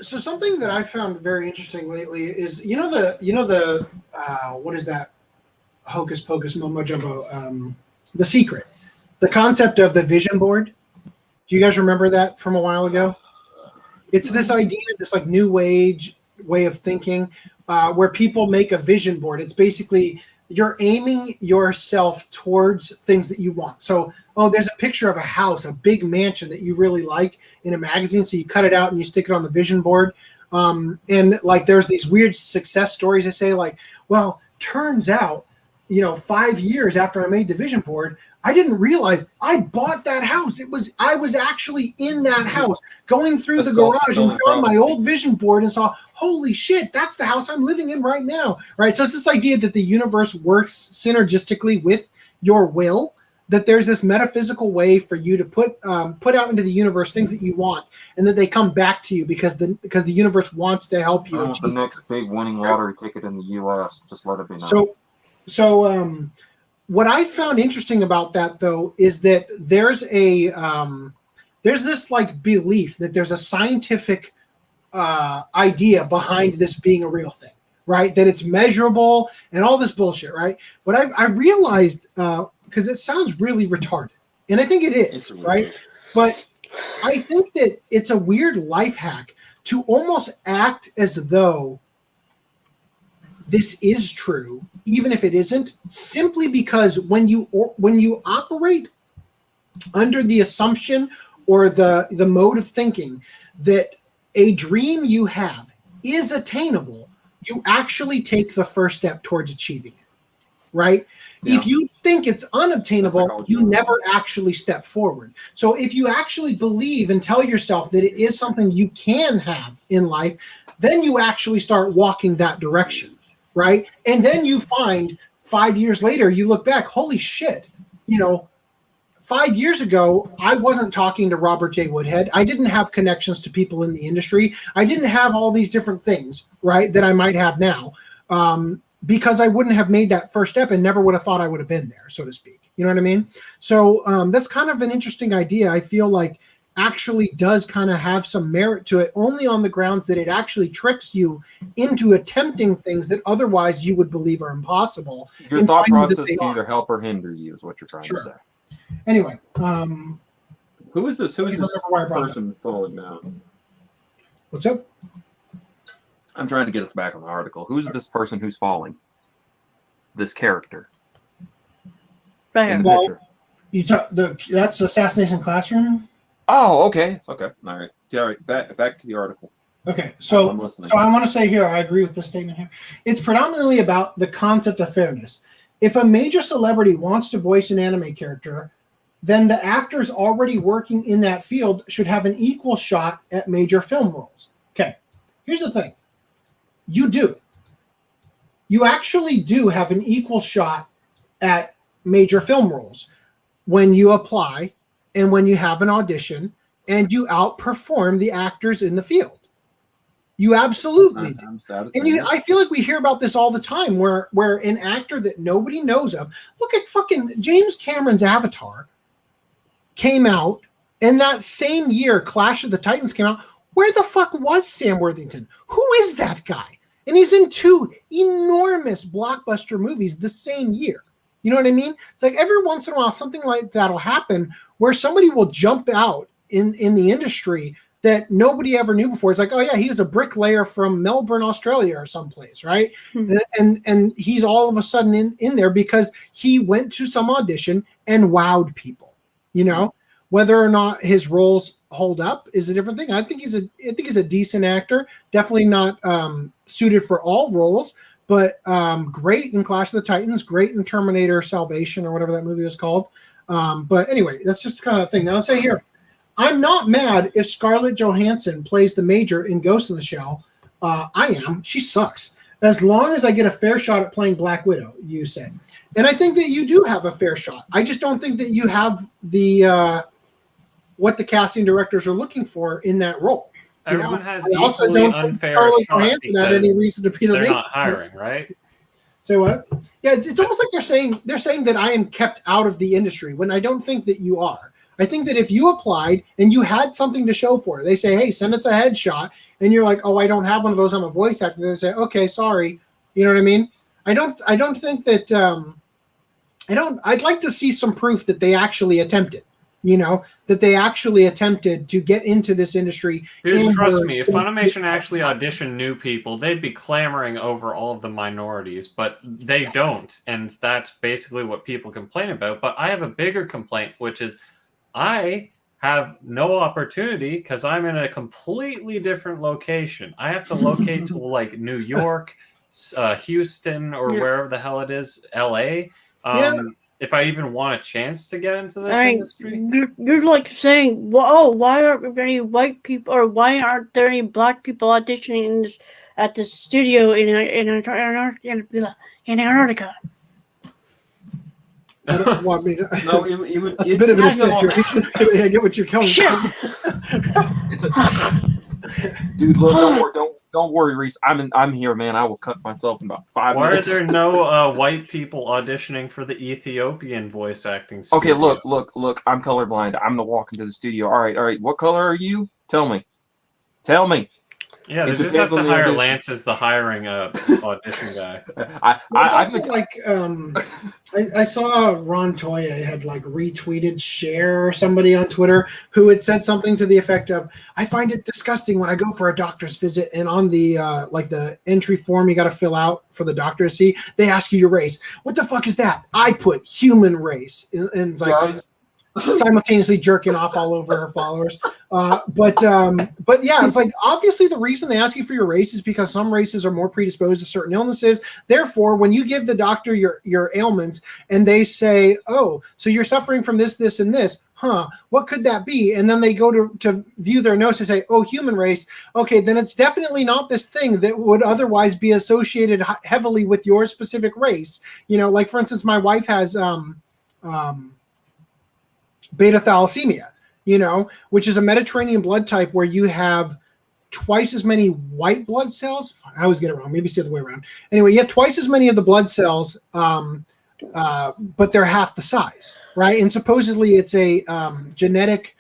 So something that I found very interesting lately is the what is that hocus pocus mumbo jumbo, The Secret, the concept of the vision board. Do you guys remember that from a while ago? It's this idea, this like new age way of thinking, where people make a vision board. It's basically you're aiming yourself towards things that you want. So, there's a picture of a house, a big mansion that you really like in a magazine. So you cut it out and you stick it on the vision board. And like there's these weird success stories that say like, well, turns out, 5 years after I made the vision board, I didn't realize I bought that house. I was actually in that house, going through the garage and found my old vision board and saw, holy shit, that's the house I'm living in right now. Right. So it's this idea that the universe works synergistically with your will, that there's this metaphysical way for you to put out into the universe things that you want, and that they come back to you because the universe wants to help you. The next big winning lottery ticket in the US. Just let it be known. So what I found interesting about that, though, is that there's this like belief that there's a scientific idea behind this being a real thing, right? That it's measurable and all this bullshit, right? But I realized, because it sounds really retarded, and I think it is, right? But I think that it's a weird life hack to almost act as though this is true, even if it isn't, simply because when you operate under the assumption or the mode of thinking that a dream you have is attainable, you actually take the first step towards achieving it, right? Yeah. If you think it's unobtainable, you never actually step forward. So if you actually believe and tell yourself that it is something you can have in life, then you actually start walking that direction. Right. And then you find 5 years later, you look back, holy shit, 5 years ago, I wasn't talking to Robert J. Woodhead. I didn't have connections to people in the industry. I didn't have all these different things, right, that I might have now, because I wouldn't have made that first step and never would have thought I would have been there, so to speak. You know what I mean? So that's kind of an interesting idea. I feel like actually does kind of have some merit to it, only on the grounds that it actually tricks you into attempting things that otherwise you would believe are impossible. Your thought process can either help or hinder you, is what you're trying to say. Anyway, who is this person falling now? What's up? I'm trying to get us back on the article. Who's this person who's falling? This character. Right in here. the picture. That's Assassination Classroom. Oh, okay. All right. Back to the article. Okay, so I want to say here, I agree with this statement here. It's predominantly about the concept of fairness. If a major celebrity wants to voice an anime character, then the actors already working in that field should have an equal shot at major film roles. Okay, here's the thing. You do. You actually do have an equal shot at major film roles when you apply and when you have an audition and you outperform the actors in the field. You absolutely do. I'm sad. And I feel like we hear about this all the time, where an actor that nobody knows of. Look at fucking James Cameron's Avatar came out, and that same year Clash of the Titans came out. Where the fuck was Sam Worthington? Who is that guy? And he's in 2 enormous blockbuster movies the same year. You know what I mean? It's like every once in a while something like that will happen where somebody will jump out in the industry that nobody ever knew before. It's like, oh yeah, he was a bricklayer from Melbourne, Australia or someplace, right? Mm-hmm. And he's all of a sudden in there because he went to some audition and wowed people. You know, whether or not his roles hold up is a different thing. I think he's a decent actor. Definitely not suited for all roles, but great in Clash of the Titans, great in Terminator Salvation or whatever that movie was called. But anyway, that's just kind of the thing. Now let's say here, I'm not mad if Scarlett Johansson plays the Major in Ghost in the Shell. I am. She sucks. As long as I get a fair shot at playing Black Widow, you say. And I think that you do have a fair shot. I just don't think that you have the what the casting directors are looking for in that role. Everyone has I also equally don't unfair Scarlett shot Johansson had any reason to be the they're Major. not hiring, right? Say what? Yeah, it's almost like they're saying that I am kept out of the industry when I don't think that you are. I think that if you applied and you had something to show for it, they say, hey, send us a headshot, and you're like, oh, I don't have one of those, I'm a voice actor. They say, okay, sorry. You know what I mean? I don't think that I'd like to see some proof that they actually attempted. You know, that they actually attempted to get into this industry. Dude, trust me, if Funimation actually auditioned new people, they'd be clamoring over all of the minorities, but they don't. And that's basically what people complain about. But I have a bigger complaint, which is I have no opportunity because I'm in a completely different location. I have to locate to like New York, Houston, or wherever the hell it is, LA. If I even want a chance to get into this industry. You're like saying, whoa, why aren't there any white people, or why aren't there any black people auditioning at the studio in Antarctica? I don't want me to. No, it would. That's a bit of an exaggeration. I get what you're coming from. Dude, look, don't worry, Reese. I'm here, man. I will cut myself in about 5 minutes. Why are there no white people auditioning for the Ethiopian voice acting studio? Okay, look. I'm colorblind. I'm the walk into the studio. All right. What color are you? Tell me. Yeah, they just have to hire Lance as the hiring audition guy. I saw Ron Toya had like retweeted Cher or somebody on Twitter who had said something to the effect of, I find it disgusting when I go for a doctor's visit and on the like the entry form you got to fill out for the doctor to see, they ask you your race. What the fuck is that? I put human race. And it's like simultaneously jerking off all over her followers. But yeah, it's like obviously the reason they ask you for your race is because some races are more predisposed to certain illnesses. Therefore, when you give the doctor your ailments and they say, oh, so you're suffering from this, this, and this, what could that be? And then they go to view their notes and say, oh, human race. Okay, then it's definitely not this thing that would otherwise be associated heavily with your specific race. You know, like for instance, my wife has beta thalassemia, you know, which is a Mediterranean blood type where you have twice as many white blood cells. I always get it wrong. Maybe it's the other way around. Anyway, you have twice as many of the blood cells, but they're half the size, right? And supposedly it's a genetic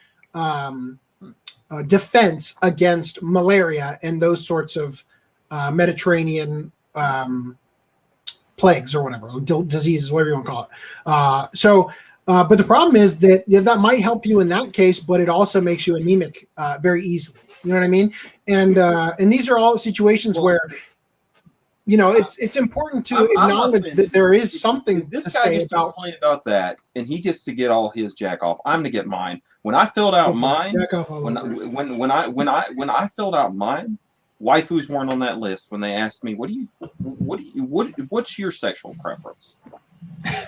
defense against malaria and those sorts of Mediterranean plagues or whatever, diseases, whatever you want to call it. But the problem is that that might help you in that case, but it also makes you anemic very easily. You know what I mean? And these are all situations where, you know, it's important to acknowledge that there is something this to guy say gets to complain about that, and he gets to get all his jack off. I'm to get mine. When I filled out mine, when I filled out mine, waifus weren't on that list. When they asked me, what's your sexual preference?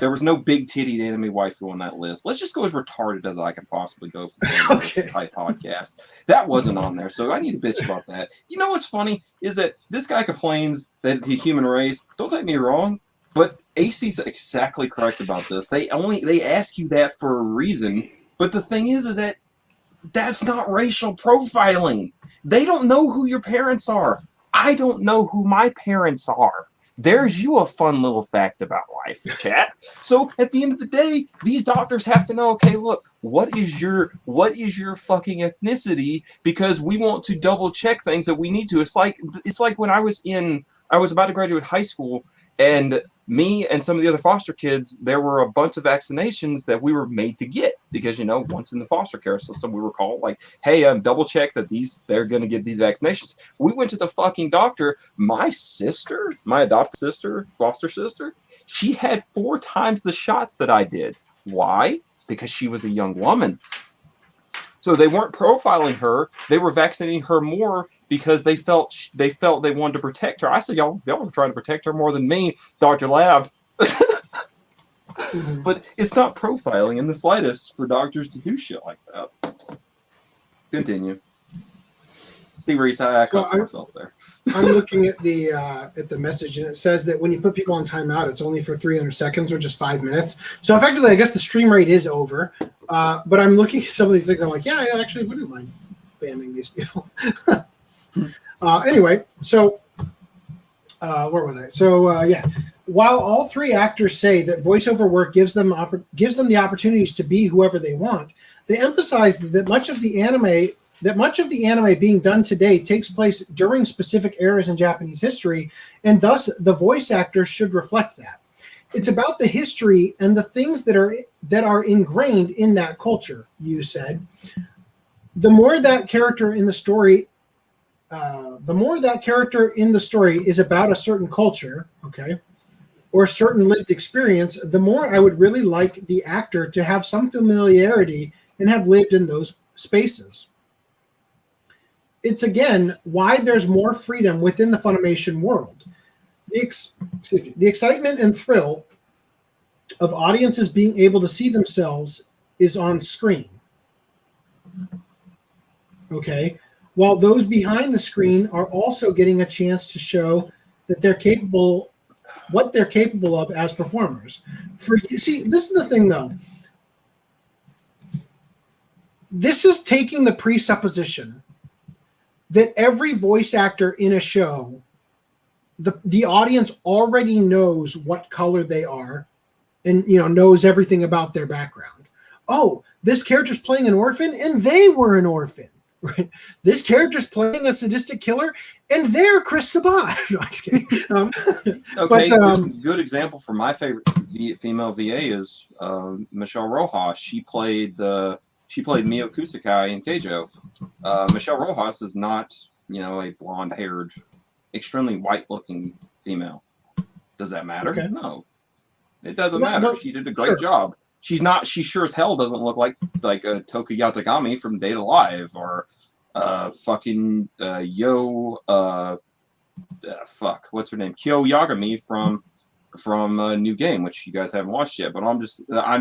There was no big titty anime waifu on that list. Let's just go as retarded as I can possibly go for the type podcast. That wasn't on there, so I need to bitch about that. You know what's funny is that this guy complains that the human race. Don't take me wrong, but AC's exactly correct about this. They ask you that for a reason. But the thing is that That's not racial profiling. They don't know who your parents are. I don't know who my parents are. There's you a fun little fact about life, chat. So at the end of the day, these doctors have to know, okay, look, what is your fucking ethnicity? Because we want to double check things that we need to. It's like when I was about to graduate high school, and me and some of the other foster kids, there were a bunch of vaccinations that we were made to get because, once in the foster care system, we were called like, hey, double check that they're going to get these vaccinations. We went to the fucking doctor. My sister, my adopted sister, foster sister, she had 4 times the shots that I did. Why? Because she was a young woman. So they weren't profiling her. They were vaccinating her more because they felt they wanted to protect her. I said, y'all were trying to protect her more than me, Dr. Lab. But it's not profiling in the slightest for doctors to do shit like that. Continue. See where he's I caught myself there. I'm looking at the message, and it says that when you put people on timeout, it's only for 300 seconds or just 5 minutes. So effectively, I guess the stream rate is over. But I'm looking at some of these things. I'm like, yeah, I actually wouldn't mind banning these people. Anyway, so where was I? So yeah, while all 3 actors say that voiceover work gives them the opportunities to be whoever they want, they emphasize that much of the anime being done today takes place during specific eras in Japanese history, and thus the voice actors should reflect that. It's about the history and the things that are ingrained in that culture, you said. The more that character in the story is about a certain culture, okay, or a certain lived experience, the more I would really like the actor to have some familiarity and have lived in those spaces. It's again why there's more freedom within the Funimation world. The excitement and thrill of audiences being able to see themselves is on screen. Okay, while those behind the screen are also getting a chance to show that what they're capable of as performers. This is the thing though. This is taking the presupposition that every voice actor in a show, the audience already knows what color they are and knows everything about their background. Oh, this character's playing an orphan and they were an orphan, right? This character's playing a sadistic killer and they're Chris Sabat. No, I'm just kidding. Okay, but, good example for my favorite female VA is Michelle Rojas. She played Mio Kusakai in Keijo. Michelle Rojas is not, a blonde-haired, extremely white-looking female. Does that matter? Okay. No, it doesn't matter. No, she did a great job. She sure as hell doesn't look like a Toku Yatagami from Date Alive or fucking what's her name? Kyo Yagami from New Game, which you guys haven't watched yet. But I'm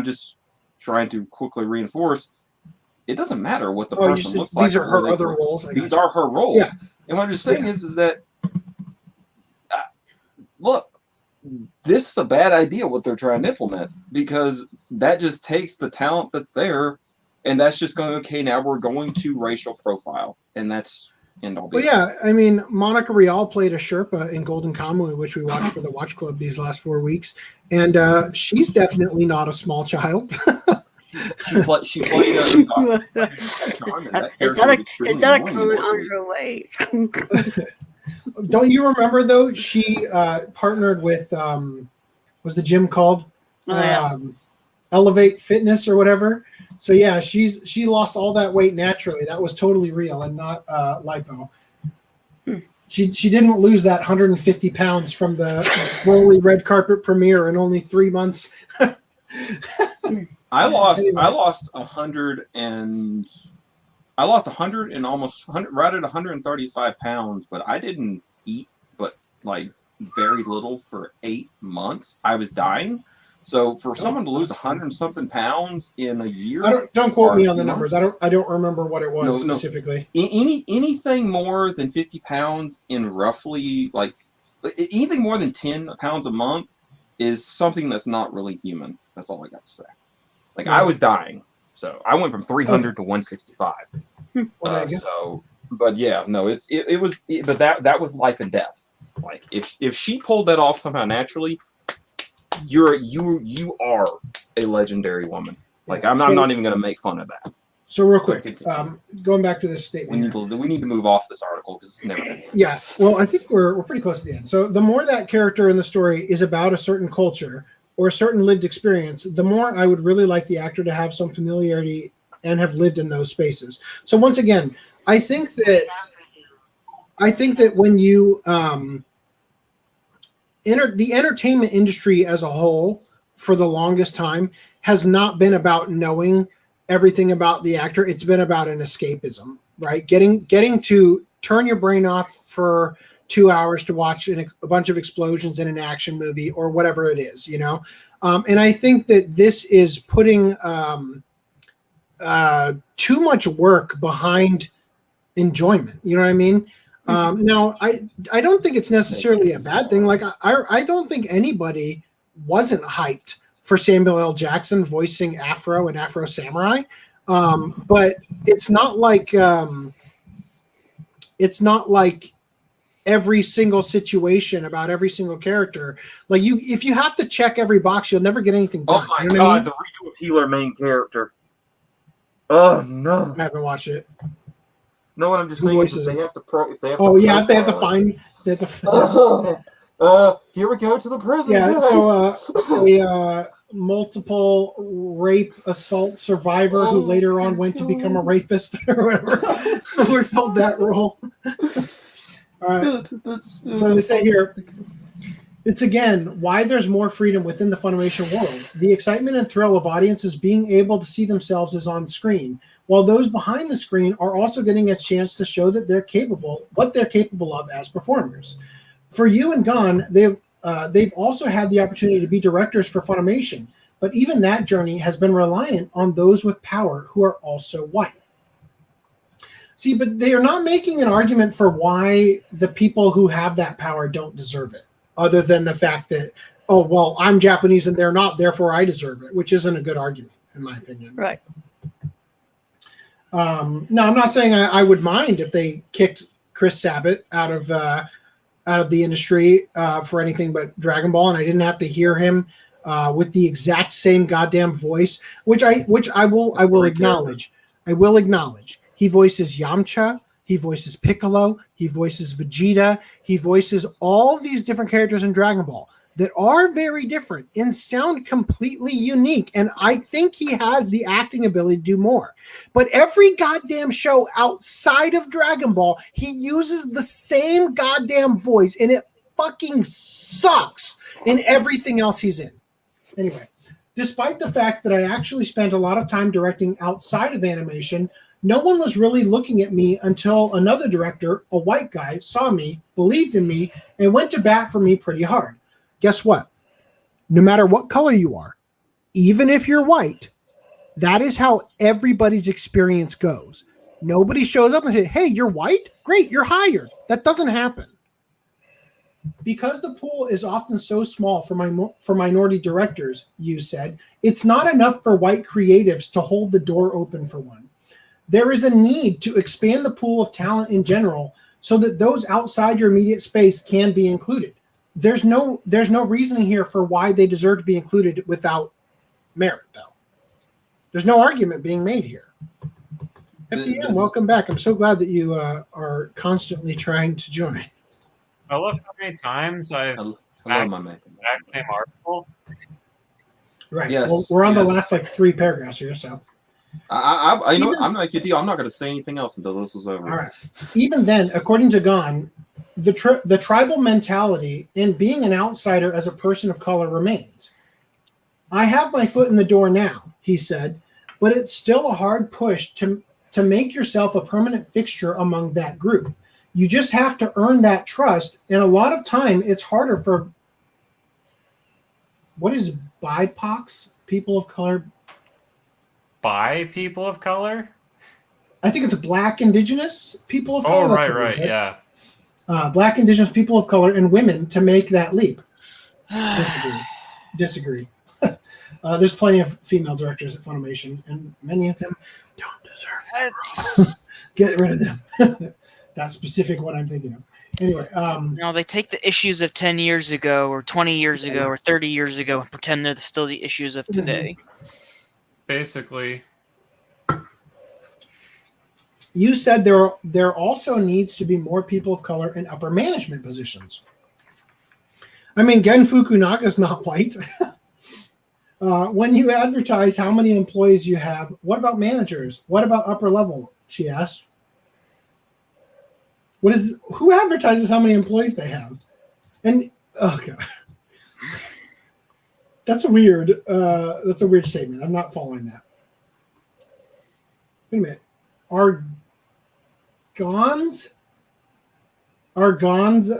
just trying to quickly reinforce. It doesn't matter what the person looks like. These are her other roles. These are her roles. Yeah. And what I'm just saying is that, look, this is a bad idea what they're trying to implement, because that just takes the talent that's there, and that's just going, okay, now we're going to racial profile, and that's end all. Well, yeah, I mean, Monica Rial played a Sherpa in Golden Kamuy, which we watched for the Watch Club these last 4 weeks, and she's definitely not a small child. She played a charm, and that is that a comment on her way? Don't you remember though? She partnered with what's the gym called? Elevate Fitness or whatever. So yeah, she lost all that weight naturally. That was totally real and not lipo. She didn't lose that 150 pounds from the Broly red carpet premiere in only 3 months. I lost 100 and almost 100, right at 135 pounds, but I didn't eat but like very little for 8 months. I was dying. So for someone to lose 100 and something pounds in a year, don't quote me on the numbers. I don't remember what it was specifically. Anything more than 50 pounds in roughly anything more than 10 pounds a month is something that's not really human. That's all I got to say. I was dying. So I went from 300 to 165. Well, So, but yeah, no, but that was life and death. Like if she pulled that off somehow naturally, you are a legendary woman. Like I'm not even going to make fun of that. So real quick, going back to this statement, we need to move off this article because it's never going to end. Yeah, well, I think we're pretty close to the end. So the more that character in the story is about a certain culture or a certain lived experience, the more I would really like the actor to have some familiarity and have lived in those spaces. So once again, I think that when you the entertainment industry as a whole for the longest time has not been about knowing everything about the actor. It's been about an escapism, right? Getting to turn your brain off for 2 hours to watch a bunch of explosions in an action movie or whatever it is, you know? And I think that this is putting too much work behind enjoyment. You know what I mean? Now, I don't think it's necessarily a bad thing. Like, I don't think anybody wasn't hyped for Samuel L. Jackson voicing Afro and Afro Samurai. But it's not like every single situation about every single character. Like if you have to check every box, you'll never get anything done. Oh my you know god, what I mean? the redo of Healer main character. Oh no. I haven't watched it. No, what I'm just saying is they have to they have to find. Here we go to the prison. Yeah, guys. so a multiple rape assault survivor who later on went to become a rapist or whatever. We filled that role. All right. So they say here, it's again why there's more freedom within the Funimation world. The excitement and thrill of audiences being able to see themselves as on screen, while those behind the screen are also getting a chance to show that they're capable of as performers. For Yu and Gon, they've also had the opportunity to be directors for Funimation, but even that journey has been reliant on those with power who are also white. See, but they are not making an argument for why the people who have that power don't deserve it, other than the fact that, oh, well, I'm Japanese and they're not, therefore I deserve it, which isn't a good argument, in my opinion. Right. Now, I'm not saying I would mind if they kicked Chris Sabat out of the industry for anything but Dragon Ball, and I didn't have to hear him with the exact same goddamn voice, which I will acknowledge. I will acknowledge. He voices Yamcha, he voices Piccolo, he voices Vegeta, he voices all these different characters in Dragon Ball that are very different and sound completely unique. And I think he has the acting ability to do more. But every goddamn show outside of Dragon Ball, he uses the same goddamn voice, and it fucking sucks in everything else he's in. Anyway, despite the fact that I actually spent a lot of time directing outside of animation, no one was really looking at me until another director, a white guy, saw me, believed in me, and went to bat for me pretty hard. Guess what? No matter what color you are, even if you're white, that is how everybody's experience goes. Nobody shows up and says, hey, you're white? Great, you're hired. That doesn't happen. Because the pool is often so small for minority directors, you said, it's not enough for white creatives to hold the door open for one. There is a need to expand the pool of talent in general so that those outside your immediate space can be included. There's no reasoning here for why they deserve to be included without merit, though. There's no argument being made here. FDDNM, welcome back. I'm so glad that you are constantly trying to join. I love how many times I've back same article. Right. Yes, Well, we're on the last 3 paragraphs here, so. I'm not good deal. I'm not going to say anything else until this is over. All right. Even then, according to Gon, the tribal mentality and being an outsider as a person of color remains. I have my foot in the door now, he said, but it's still a hard push to make yourself a permanent fixture among that group. You just have to earn that trust, and a lot of time it's harder for what is BIPOCs, people of color? By people of color? I think it's Black Indigenous people of color. Oh, right, yeah. Black Indigenous people of color and women to make that leap. Disagree. There's plenty of female directors at Funimation, and many of them don't deserve that. Get rid of them. That specific one I'm thinking of. Anyway, No, they take the issues of 10 years ago, or 20 years ago, or 30 years ago, and pretend they're still the issues of today. Basically. you said there also needs to be more people of color in upper management positions. I mean, Gen Fukunaga's not white. When you advertise how many employees you have, what about managers? What about upper level? She asked. Who advertises how many employees they have? And okay, that's a weird statement. I'm not following that. Wait a minute. Argon's.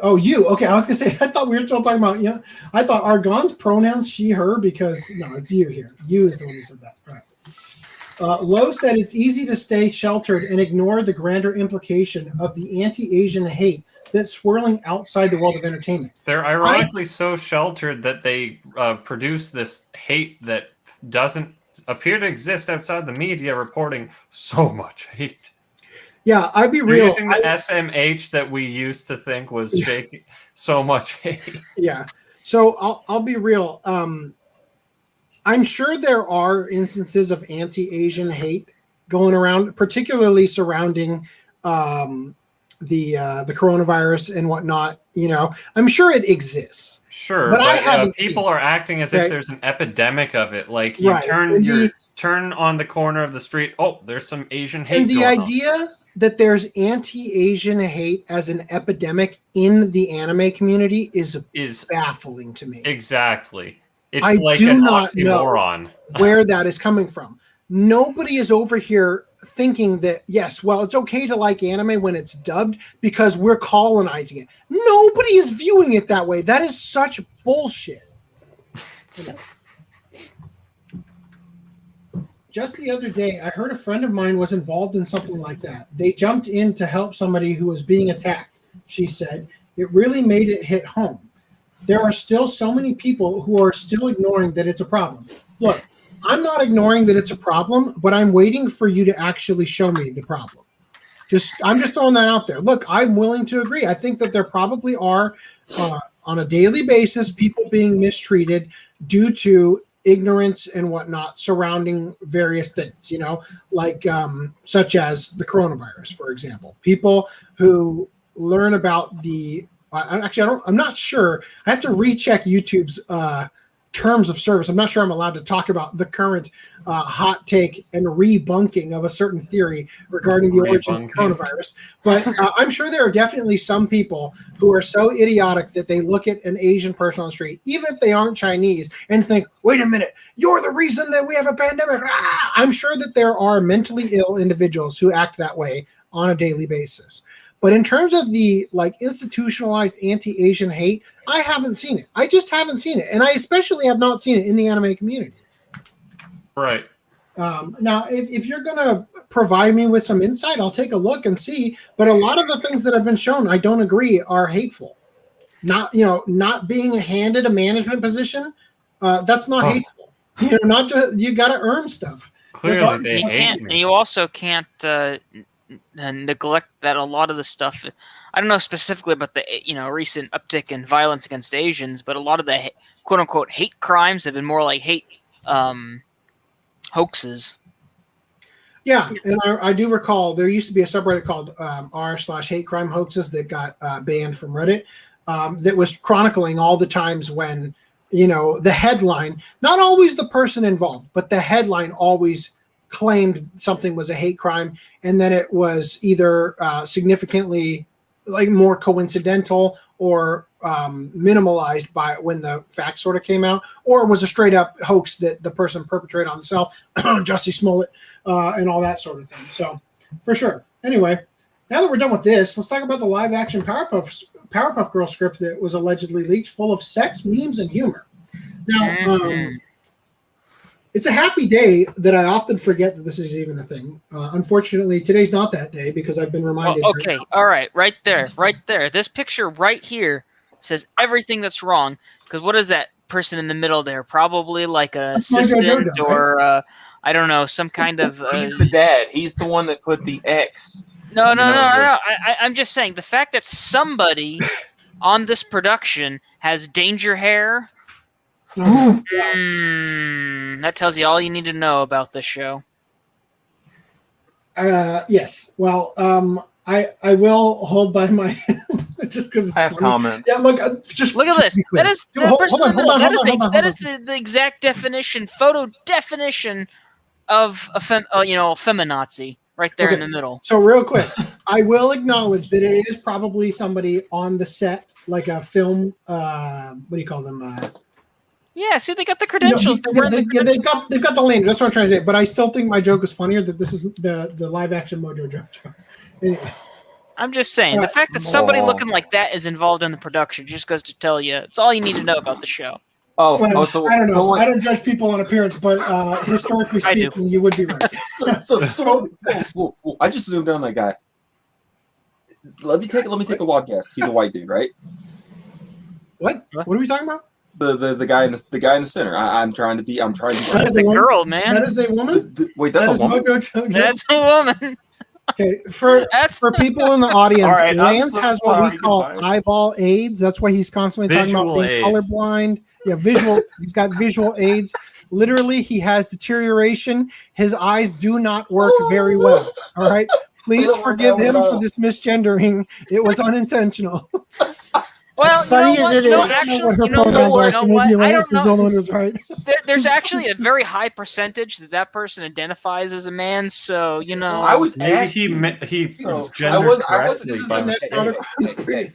Oh, you. Okay, I was gonna say. I thought we were still talking about you. I thought Argon's pronouns she, her because no, it's you here. You is the one who said that. All right. Lowe said it's easy to stay sheltered and ignore the grander implication of the anti-Asian hate that's swirling outside the world of entertainment. They're ironically so sheltered that they produce this hate that doesn't appear to exist outside the media, reporting so much hate. Yeah, I'd be They're real. using the SMH that we used to think was shaking so much hate. Yeah. So I'll be real. I'm sure there are instances of anti-Asian hate going around, particularly surrounding the coronavirus and whatnot. You know, I'm sure it exists. Sure, but I haven't people seen are acting as if there's an epidemic of it. Like you Right. turn on the corner of the street. Oh, there's some Asian hate. And the going on. idea that there's anti-Asian hate as an epidemic in the anime community is baffling to me. Exactly. It's I like do an not oxymoron. know where that is coming from. Nobody is over here thinking that, yes, well, it's okay to like anime when it's dubbed because we're colonizing it. Nobody is viewing it that way. That is such bullshit. Just the other day, I heard a friend of mine was involved in something like that. They jumped in to help somebody who was being attacked, she said. It really made it hit home. There are still so many people who are still ignoring that it's a problem. Look, I'm not ignoring that it's a problem, but I'm waiting for you to actually show me the problem. I'm just throwing that out there. Look, I'm willing to agree. I think that there probably are, on a daily basis, people being mistreated due to ignorance and whatnot surrounding various things, you know, like such as the coronavirus, for example. People who learn about I'm not sure. I have to recheck YouTube's terms of service. I'm not sure I'm allowed to talk about the current hot take and rebunking of a certain theory regarding the origin of the coronavirus. But I'm sure there are definitely some people who are so idiotic that they look at an Asian person on the street, even if they aren't Chinese, and think, wait a minute, you're the reason that we have a pandemic. Ah! I'm sure that there are mentally ill individuals who act that way on a daily basis. But in terms of the institutionalized anti-Asian hate, I haven't seen it. I just haven't seen it. And I especially have not seen it in the anime community. Right. Now, if you're going to provide me with some insight, I'll take a look and see. But a lot of the things that have been shown, I don't agree, are hateful. Not being handed a management position, that's not hateful. Not just, you got to earn stuff. Clearly, they hate me. And you also can't neglect that a lot of the stuff. I don't know specifically about the recent uptick in violence against Asians, but a lot of the quote unquote hate crimes have been more like hate hoaxes. Yeah, and I do recall there used to be a subreddit called r/hate crime hoaxes that got banned from Reddit that was chronicling all the times when the headline, not always the person involved, but the headline always claimed something was a hate crime, and then it was either significantly more coincidental or minimalized by when the facts sort of came out, or it was a straight up hoax that the person perpetrated on themselves, Jussie Smollett, and all that sort of thing. So for sure. Anyway, now that we're done with this, let's talk about the live action Powerpuff Girls script that was allegedly leaked, full of sex, memes, and humor. Now, it's a happy day that I often forget that this is even a thing. Unfortunately, today's not that day because I've been reminded. Well, okay, all right, right there. This picture right here says everything that's wrong. Because what is that? person in the middle there, probably like an That's Mojo assistant Jojo, or I don't know, some kind of. He's the dad. He's the one that put the X. No. You know, I'm just saying the fact that somebody on this production has danger hair. That tells you all you need to know about this show. Yes. Well, I will hold by my just because I have comments. Yeah, look, just Look at this. That is the person in the middle. That is the exact definition, photo definition of a feminazi right there in the middle. So real quick, I will acknowledge that it is probably somebody on the set, like a film. What do you call them? Yeah, see, they got the credentials. They've got the lane. That's what I'm trying to say. But I still think my joke is funnier that this is the live action Mojo Jojo. Anyway. I'm just saying, the fact that somebody looking like that is involved in the production just goes to tell you it's all you need to know about the show. I don't know. I don't judge people on appearance, but historically speaking, you would be right. I just zoomed down that guy. Let me take a wild guess. He's a white dude, right? What? What are we talking about? The guy in the center. I'm trying to be. That is a girl, man. That is a woman. Wait, that's a woman. That's a woman. Okay, for people in the audience, right, Lance has what we call eyeball aids. That's why he's constantly talking about being colorblind. Yeah, visual. He's got visual aids. Literally, he has deterioration. His eyes do not work very well. All right, please forgive him for this misgendering. It was unintentional. Well, you know what? I don't know. There's actually a very high percentage that person identifies as a man. So I was maybe he gendered correctly by mistake.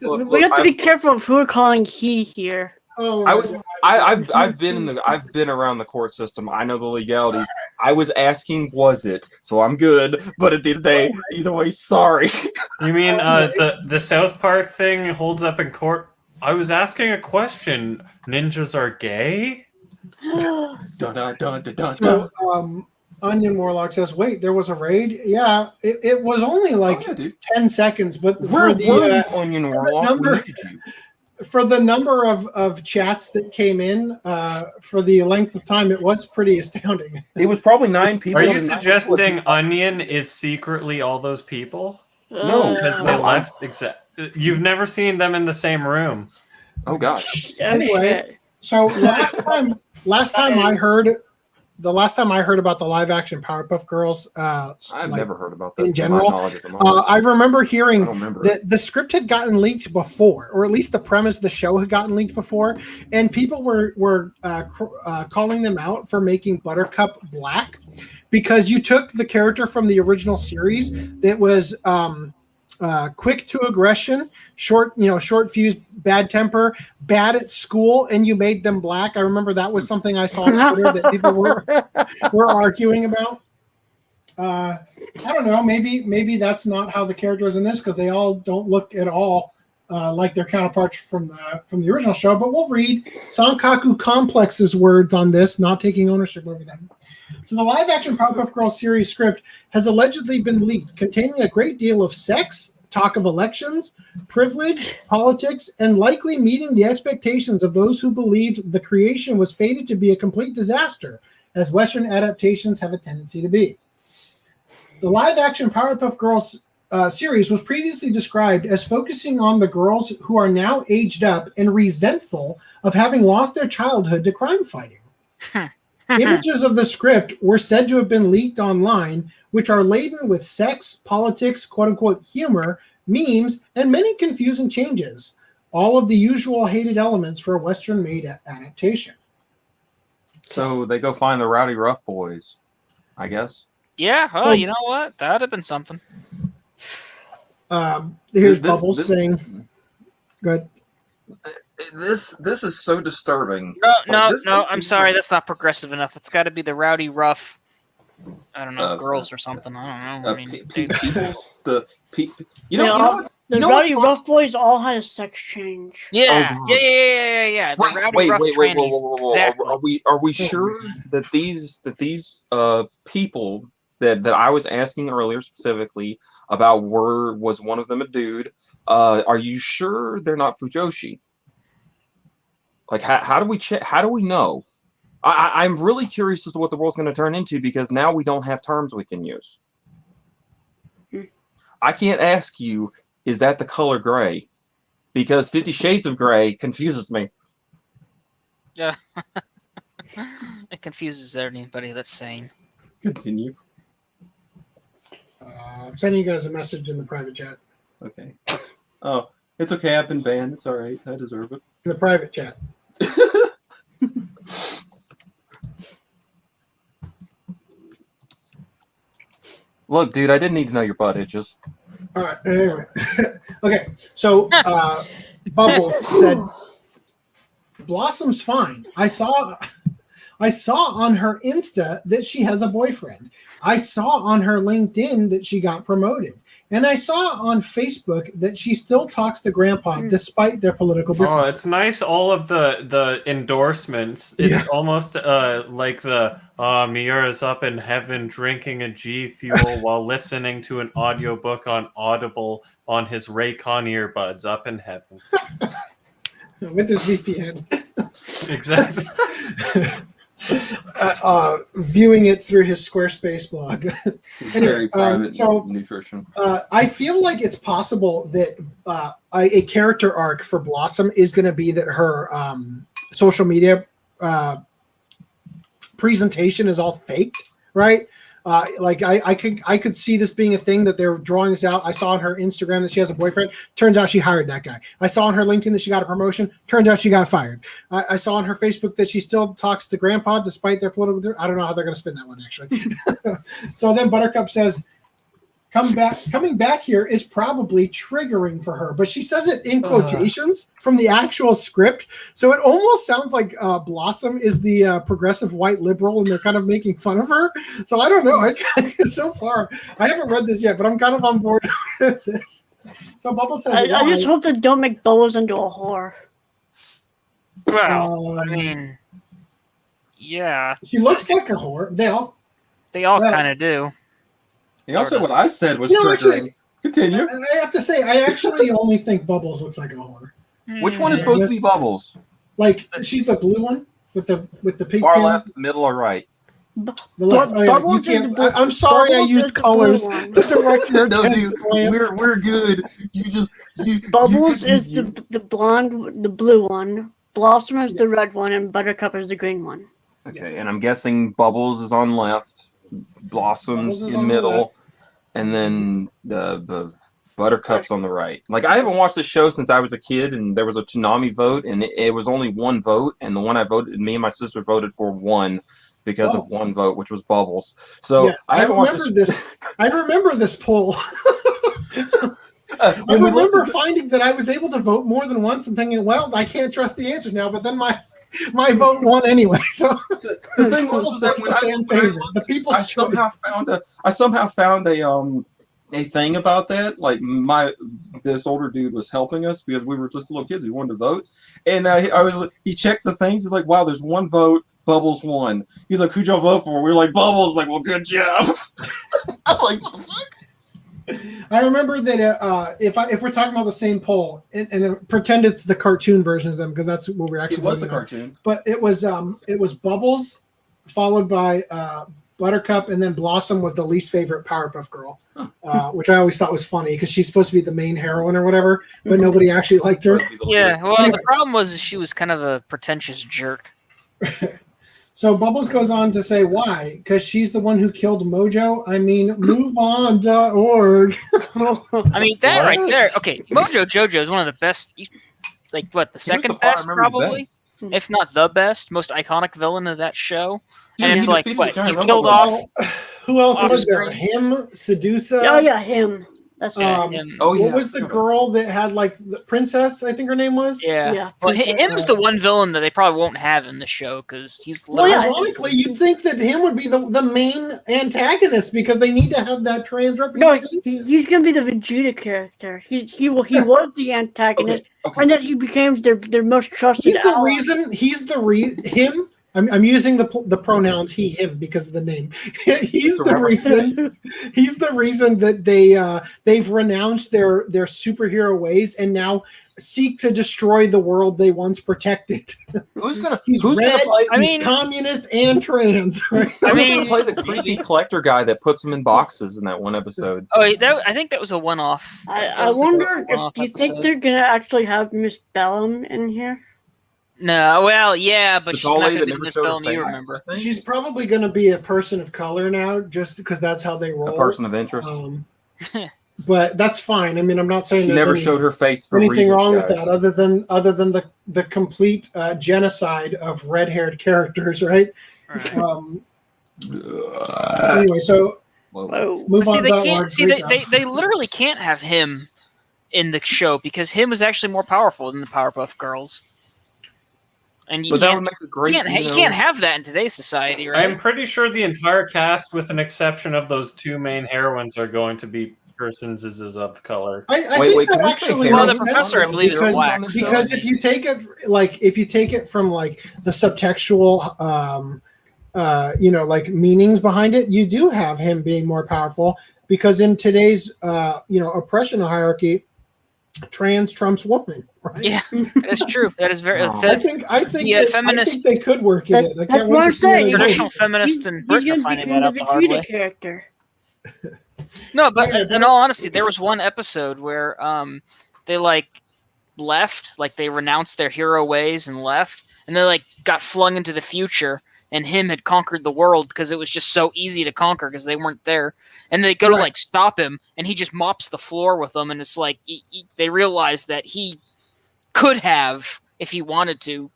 We have to be careful of who we're calling he here. I've been around the court system. I know the legalities. I was asking, was it? So I'm good. But at the end of the day, either way, sorry. You mean the South Park thing holds up in court? I was asking a question. Ninjas are gay? So, Onion Warlock says, wait, there was a raid? Yeah, it was only like 10 seconds, but for the Onion Warlock, for the number of chats that came in, for the length of time, it was pretty astounding. It was probably 9 people. Are you suggesting Onion is secretly all those people? No, because they left. You've never seen them in the same room. Oh gosh. Anyway, so last time I heard about the live action Powerpuff Girls, I've never heard about this in general. I remember hearing that the script had gotten leaked before, or at least the premise of the show had gotten leaked before, and people were calling them out for making Buttercup black because you took the character from the original series that was quick to aggression, short fuse, bad temper, bad at school, and you made them black. I remember that was something I saw on Twitter that people were arguing about. I don't know. Maybe that's not how the character is in this because they all don't look at all like their counterparts from the original show. But we'll read Sankaku Complex's words on this, not taking ownership over them. So the live-action Powerpuff Girls series script has allegedly been leaked, containing a great deal of sex, talk of elections, privilege, politics, and likely meeting the expectations of those who believed the creation was fated to be a complete disaster, as Western adaptations have a tendency to be. The live-action Powerpuff Girls series was previously described as focusing on the girls who are now aged up and resentful of having lost their childhood to crime fighting. Images of the script were said to have been leaked online, which are laden with sex, politics, quote-unquote humor, memes, and many confusing changes. All of the usual hated elements for a Western-made adaptation. So they go find the Rowdy Rough Boys, I guess. Yeah, you know what? That would have been something. Here's Bubbles saying, good. This is so disturbing. No, I'm sorry, that's not progressive enough. It's got to be the Rowdy Rough, I don't know, girls or something. I don't know. The Rowdy Rough Boys all had a sex change. Yeah. Wait. Exactly. Are we sure that these people that I was asking earlier specifically about was one of them a dude? Are you sure they're not Fujoshi? Like, how do we check? How do we know? I'm really curious as to what the world's going to turn into, because now we don't have terms we can use. I can't ask you, is that the color gray? Because 50 Shades of Gray confuses me. Yeah. It confuses anybody that's sane. Continue. I'm sending you guys a message in the private chat. Okay. Oh, it's okay. I've been banned. It's all right. I deserve it. In the private chat. Look, dude, I didn't need to know your butt itches. All right. Anyway. Okay. So Bubbles said, "Blossom's fine. I saw on her Insta that she has a boyfriend. I saw on her LinkedIn that she got promoted. And I saw on Facebook that she still talks to Grandpa despite their political differences." Oh, it's nice. All of the endorsements. It's almost like the Miura's up in heaven drinking a G Fuel while listening to an audiobook on Audible on his Raycon earbuds up in heaven. With his VPN. Exactly. Viewing it through his Squarespace blog. Very private nutrition. I feel like it's possible that a character arc for Blossom is going to be that her social media presentation is all faked, right? Like I could see this being a thing that they're drawing this out. I saw on her Instagram that she has a boyfriend. Turns out she hired that guy. I saw on her LinkedIn that she got a promotion. Turns out she got fired. I saw on her Facebook that she still talks to Grandpa despite their political. I don't know how they're going to spin that one actually. So then Buttercup says, coming back here is probably triggering for her, but she says it in quotations from the actual script. So it almost sounds like Blossom is the progressive white liberal and they're kind of making fun of her. So I don't know. So far, I haven't read this yet, but I'm kind of on board with this. So Bubbles says, I just hope they don't make Bubbles into a whore. Well, I mean, yeah. She looks like a whore. They all kind of do. He also, what I said was triggering. Actually, continue. I have to say, I actually only think Bubbles looks like a whore. Which one is supposed to be Bubbles? Like, she's the blue one with the pink. Far left, middle, or right? The left. Bubbles you is can't, the I'm sorry, Bubbles I used colors to direct your No, dude, glance. we're good. Bubbles is the blonde, the blue one. Blossom is the red one, and Buttercup is the green one. Okay, and I'm guessing Bubbles is on left, Blossom's in middle, and then the Buttercup's on the right. Like, I haven't watched the show since I was a kid, and there was a Toonami vote, and it was only one vote, and the one I voted, me and my sister voted for one because of one vote, which was Bubbles. So yes, I haven't watched this. I remember this poll. I remember finding that I was able to vote more than once and thinking, well, I can't trust the answers now, but then my vote won anyway. So the thing was that when I looked, the people's I somehow found a thing about that. Like, this older dude was helping us because we were just little kids. We wanted to vote, and he checked the things. He's like, wow, there's one vote. Bubbles won. He's like, who'd y'all vote for? We were like, Bubbles. Like, well, good job. I'm like, what the fuck? I remember that if we're talking about the same poll and pretend it's the cartoon versions of them, because that's what we're actually. It was the cartoon, but it was Bubbles, followed by Buttercup, and then Blossom was the least favorite Powerpuff Girl, which I always thought was funny because she's supposed to be the main heroine or whatever, but nobody actually liked her. Yeah, well, anyway. The problem was she was kind of a pretentious jerk. So Bubbles goes on to say why? Because she's the one who killed Mojo. I mean, moveon.org. I mean, that right there. Okay, Mojo Jojo is one of the best, like, what, the second best, probably? If not the best, most iconic villain of that show. Dude, and it's like, what, he's killed off. Who else was there? Him, Sedusa. Oh, yeah, him. That's right. What was the girl that had, like, the princess, I think her name was? Yeah. Well, him's the one villain that they probably won't have in the show because he's literally... Well, ironically, you'd think that him would be the main antagonist because they need to have that trans representation. No, he's going to be the Vegeta character. He was the antagonist, and then he became their most trusted He's the ally. reason... Him I'm using the pronouns he, him because of the name. He's the reason. He's the reason that they've renounced their superhero ways and now seek to destroy the world they once protected. Who's gonna play? I He's mean, communist and trans. Right? Who's gonna play the creepy collector guy that puts them in boxes in that one episode? Oh, I think that was a one-off. I wonder if do you think they're gonna actually have Miss Bellum in here? No, well, yeah, but The she's tall not lady going to that be never Miss showed her Bellum, you face, remember. I think? She's probably going to be a person of color now, just because that's how they roll. A person of interest. But that's fine. I mean, I'm not saying She there's never showed her face for anything reasons, wrong with guys. that, other than the complete genocide of red-haired characters, right? Right. Anyway, so Whoa. move See, on. they to that can't. one. See, they literally can't have him in the show because him is actually more powerful than the Powerpuff Girls. And you But that would make a great. you can't have that in today's society, right? I'm pretty sure the entire cast, with an exception of those two main heroines, are going to be persons is of color. I Wait, think can that we say actually Well, the makes sense professor, I believe, is because, black. because if you take it from like the subtextual meanings behind it, you do have him being more powerful because in today's oppression hierarchy, trans trumps woman, right? Yeah, that's true. That is very. I think feminist, they could work it in. I That's can't what wait I'm to see what saying. they do. traditional feminists in Britain are finding that out the hard way. Character. No, but Yeah, in all honesty, there was one episode where they left, they renounced their hero ways and left, and they got flung into the future, and him had conquered the world because it was just so easy to conquer because they weren't there, and they go to stop him, and he just mops the floor with them, and it's they realize that he could have, if he wanted to,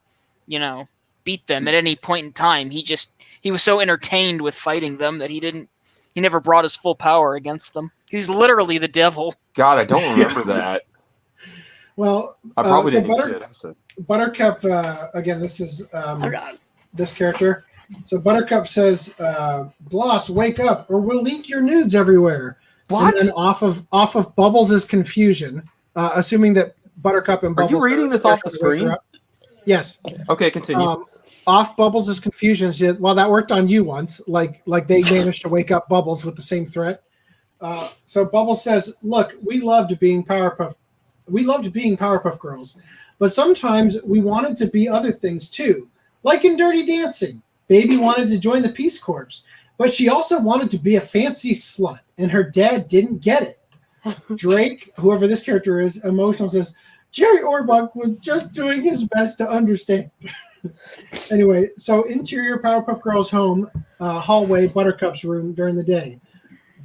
beat them at any point in time. He was so entertained with fighting them that he never brought his full power against them. He's literally the devil. God, I don't remember that. Well, I probably so didn't see it. Buttercup, again, this is this character. So Buttercup says, "Bloss, wake up, or we'll leak your nudes everywhere." What? And then off of Bubbles' confusion, assuming that Buttercup and Bubbles. Are you reading this off the screen? Yes. Okay, continue. Off Bubbles' confusion, she said, well, that worked on you once. Like they managed to wake up Bubbles with the same threat. So Bubbles says, "Look, we loved being Powerpuff Girls, but sometimes we wanted to be other things too, like in Dirty Dancing. Baby wanted to join the Peace Corps, but she also wanted to be a fancy slut, and her dad didn't get it." Drake, whoever this character is, emotional, says, "Jerry Orbach was just doing his best to understand." Anyway, so interior Powerpuff Girls home, hallway, Buttercup's room during the day.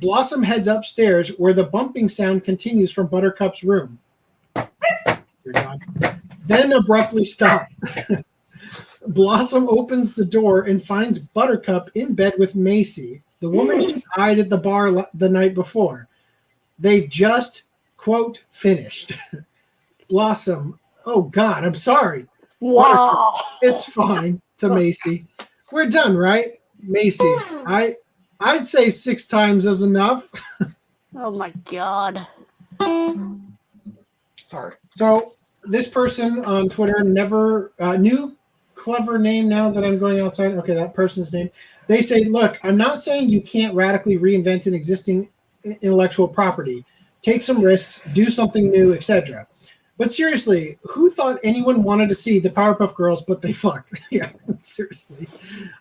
Blossom heads upstairs where the bumping sound continues from Buttercup's room. Dear God. Then abruptly stop. Blossom opens the door and finds Buttercup in bed with Macy, the woman she eyed at the bar the night before. They've just, quote, finished. Blossom, "Oh God, I'm sorry." Wow. It's fine, to Macy. "We're done, right?" Macy, I'd say 6 times is enough. Oh my God. Sorry. So this person on Twitter never new clever name now that I'm going outside. Okay, that person's name. They say, "Look, I'm not saying you can't radically reinvent an existing intellectual property. Take some risks, do something new, etc. But seriously, who thought anyone wanted to see the Powerpuff Girls but they fucked?" Yeah, seriously.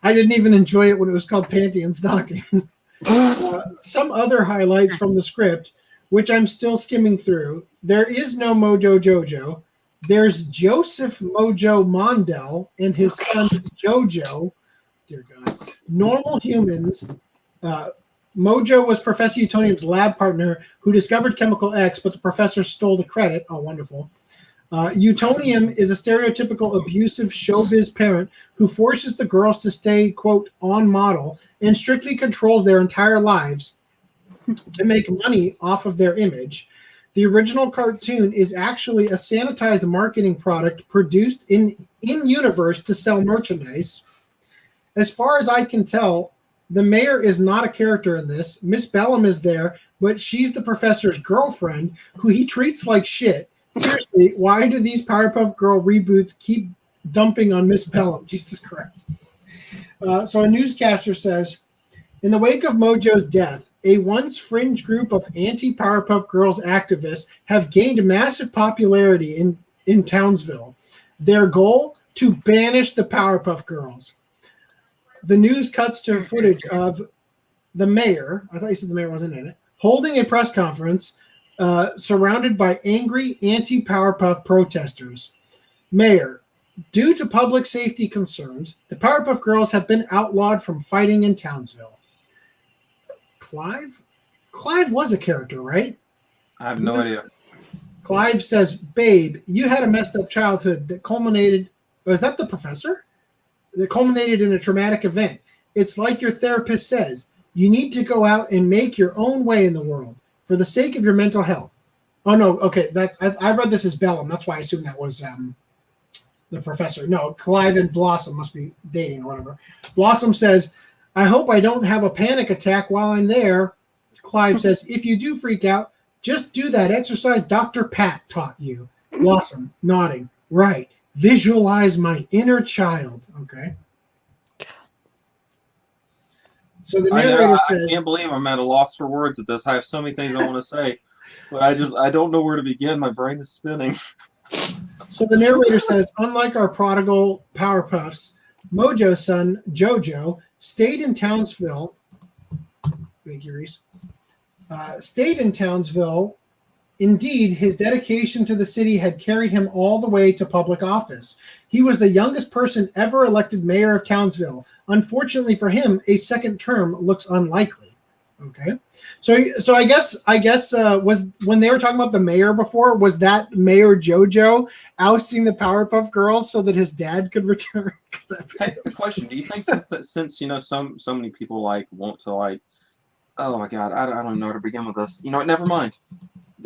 I didn't even enjoy it when it was called Panty and Stocking. Some other highlights from the script, which I'm still skimming through. There is no Mojo Jojo. There's Joseph Mojo Mondell and his son Jojo. Dear God. Normal humans. Mojo was Professor Utonium's lab partner who discovered Chemical X, but the professor stole the credit. Oh, wonderful. Utonium is a stereotypical abusive showbiz parent who forces the girls to stay, quote, on model and strictly controls their entire lives to make money off of their image. The original cartoon is actually a sanitized marketing product produced in universe to sell merchandise. As far as I can tell, the mayor is not a character in this. Miss Bellum is there, but she's the professor's girlfriend who he treats like shit. Seriously, why do these Powerpuff Girl reboots keep dumping on Miss Bellum? Jesus Christ. So a newscaster says, in the wake of Mojo's death, a once fringe group of anti-Powerpuff Girls activists have gained massive popularity in Townsville. Their goal? To banish the Powerpuff Girls. The news cuts to footage of the mayor, I thought you said the mayor wasn't in it, holding a press conference surrounded by angry anti-Powerpuff protesters. Mayor, due to public safety concerns, the Powerpuff Girls have been outlawed from fighting in Townsville. Clive? Clive was a character, right? I have no idea. Clive says, babe, you had a messed up childhood that culminated... Was that the professor? That culminated in a traumatic event. It's like your therapist says, you need to go out and make your own way in the world for the sake of your mental health. Oh, no, okay. I read this as Bellum. That's why I assumed that was the professor. No, Clive and Blossom must be dating or whatever. Blossom says, I hope I don't have a panic attack while I'm there. Clive says, if you do freak out, just do that exercise Dr. Pat taught you. Blossom, nodding. Right. Visualize my inner child. Okay. So the narrator says, I can't believe I'm at a loss for words at this. I have so many things I want to say, but I don't know where to begin. My brain is spinning. So the narrator says, unlike our prodigal Powerpuffs, Mojo's son, Jojo, stayed in Townsville. Thank you, Reese. Stayed in Townsville. Indeed, his dedication to the city had carried him all the way to public office. He was the youngest person ever elected mayor of Townsville. Unfortunately for him, a second term looks unlikely. Okay, so I guess was when they were talking about the mayor before, was that Mayor Jojo ousting the Powerpuff Girls so that his dad could return? Hey, a question: do you think since so many people want to oh my god, I don't know where to begin with this. You know what? Never mind.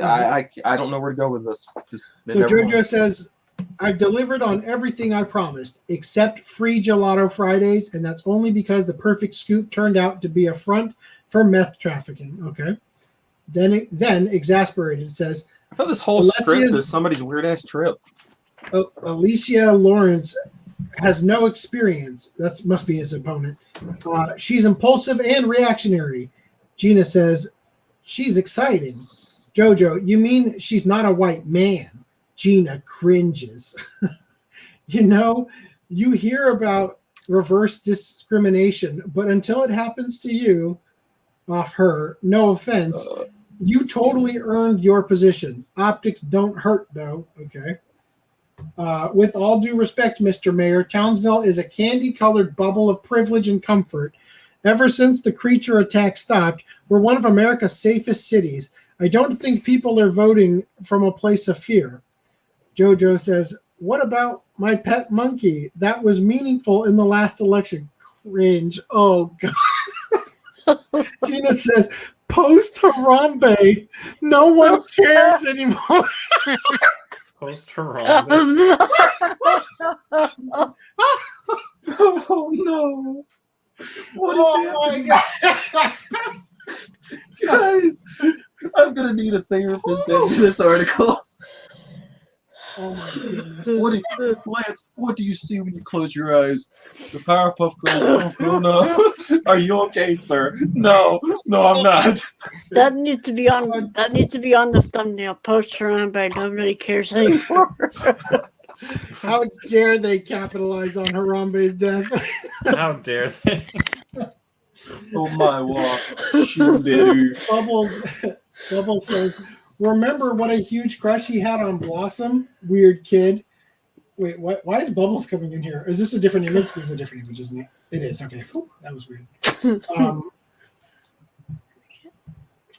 I don't know where to go with this. So Jojo says, I've delivered on everything I promised, except free gelato Fridays, and that's only because the perfect scoop turned out to be a front for meth trafficking. Okay. Then exasperated, it says, I thought this whole script is somebody's weird ass trip. Alicia Lawrence has no experience. That must be his opponent. She's impulsive and reactionary. Gina says, she's exciting. Jojo, you mean she's not a white man? Gina cringes. You hear about reverse discrimination, but until it happens to you, off her, no offense, you totally earned your position. Optics don't hurt, though. Okay. With all due respect, Mr. Mayor, Townsville is a candy-colored bubble of privilege and comfort. Ever since the creature attack stopped, we're one of America's safest cities. I don't think people are voting from a place of fear. Jojo says, what about my pet monkey? That was meaningful in the last election. Cringe. Oh, God. Gina says, post Harambe. No one cares anymore. Post Harambe. Oh, no. What is happening? Guys, I'm going to need a therapist after this article. Oh my goodness. Lance, what do you see when you close your eyes? The Powerpuff Girls. Oh, no. Are you okay, sir? No, I'm not. That needs to be on the thumbnail. Post Harambe. Nobody cares anymore. How dare they capitalize on Harambe's death? How dare they? Oh my wow. Bubbles says, remember what a huge crush he had on Blossom? Weird kid. Wait, why is Bubbles coming in here? Is this a different image? This is a different image, isn't it? It is. Okay. Whew, that was weird.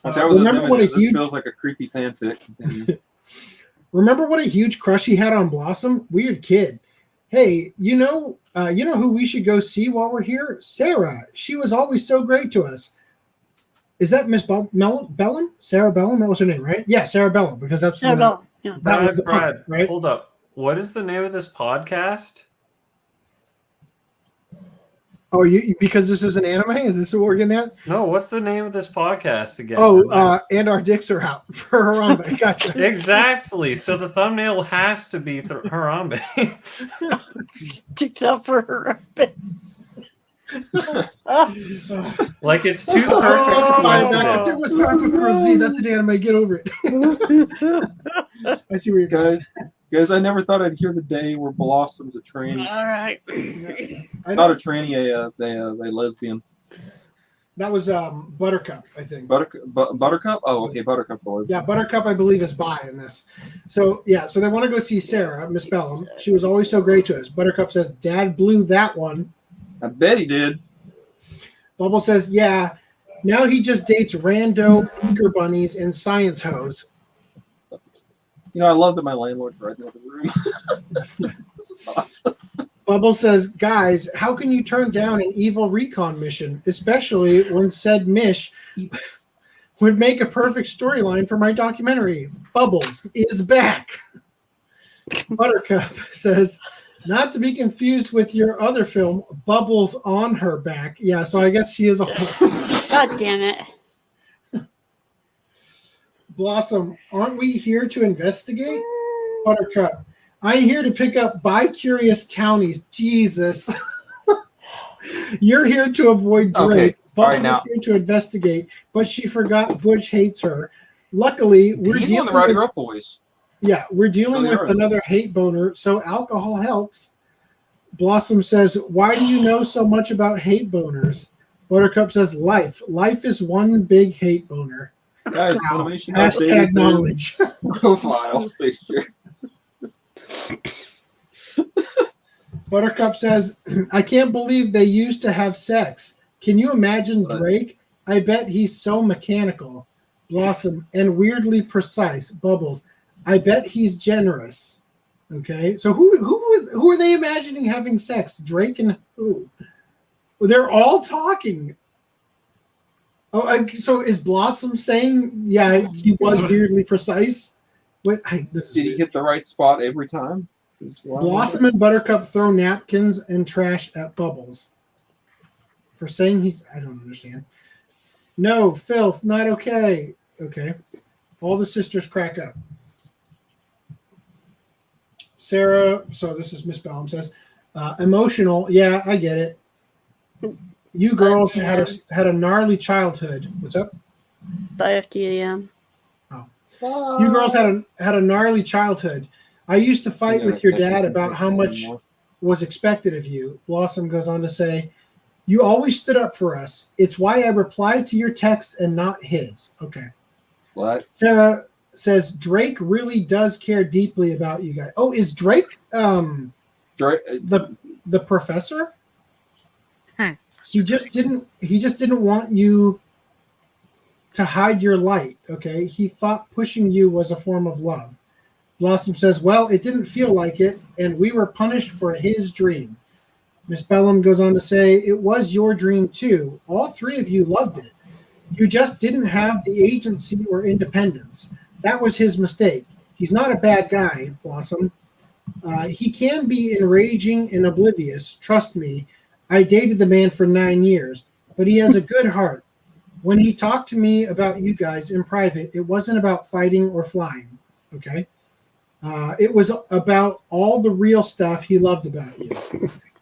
Remember what a huge... This feels like a creepy fanfic. Remember what a huge crush he had on Blossom? Weird kid. Hey, you know who we should go see while we're here? Sarah. She was always so great to us. Is that Miss Bellum? Sarah Bellum? That was her name, right? Yeah, Sarah Bellum, because that's Sarah Bellum. Yeah. That was the Brad, pun, right? Hold up. What is the name of this podcast? Oh, because this is an anime? Is this what we're getting at? No, what's the name of this podcast again? Oh, and our dicks are out for Harambe. Gotcha. Exactly. So the thumbnail has to be Harambe. Dicks out for Harambe. Like it's too perfect It coincidence. was Papa for a Z. That's an anime. Get over it. I see where you're going. Guys, I never thought I'd hear the day where Blossom's a tranny. All right. Not a tranny, a lesbian. That was Buttercup, I think. Buttercup? Oh, okay, Buttercup's a lesbian. Yeah, Buttercup, I believe, is bi in this. So, yeah, so they want to go see Sarah, Miss Bellum. She was always so great to us. Buttercup says, Dad blew that one. I bet he did. Bubble says, yeah, now he just dates rando Eager bunnies and science hoes. You know, I love that my landlord's right in the other room. This is awesome. Bubble says, guys, how can you turn down an evil recon mission, especially when said Mish would make a perfect storyline for my documentary? Bubbles is back. Buttercup says, not to be confused with your other film, Bubbles on Her Back. Yeah, so I guess she is a God damn it. Blossom, aren't we here to investigate? Buttercup, I'm here to pick up bi-curious townies. Jesus. You're here to avoid Drake. Okay. Bubbles All right, is here to investigate, but she forgot Butch hates her. Luckily, we're He's one dealing of the Rowdy with, Rough Boys. yeah, we're dealing Oh, with yeah. another hate boner, so alcohol helps. Blossom says, why do you know so much about hate boners? Buttercup says, life. Life is one big hate boner. Guys, Funimation Hashtag updated their knowledge. profile picture. Buttercup says, I can't believe they used to have sex. Can you imagine Drake? I bet he's so mechanical. Blossom, and weirdly precise. Bubbles, I bet he's generous. Okay, so who are they imagining having sex? Drake and who? Well, they're all talking. Oh, so is Blossom saying, yeah, he was weirdly precise? Wait, this is Did he weird. hit the right spot every time? Blossom and Buttercup throw napkins and trash at Bubbles for saying he's. I don't understand. No, filth, not okay. Okay. All the sisters crack up. Sarah, so this is Miss Bellum says, emotional. Yeah, I get it. You girls had a gnarly childhood. What's up? By FDDNM. You girls had a gnarly childhood. I used to fight with your dad about how much was expected of you. Blossom goes on to say, you always stood up for us. It's why I replied to your texts and not his. Okay. What? Sarah says Drake really does care deeply about you guys. Oh, is Drake Drake, the professor? He just didn't want you to hide your light, okay? He thought pushing you was a form of love. Blossom says, well, it didn't feel like it, and we were punished for his dream. Miss Bellum goes on to say, it was your dream too. All three of you loved it. You just didn't have the agency or independence. That was his mistake. He's not a bad guy, Blossom. He can be enraging and oblivious. Trust me. I dated the man for 9 years, but he has a good heart. When he talked to me about you guys in private, it wasn't about fighting or flying, okay? It was about all the real stuff he loved about you.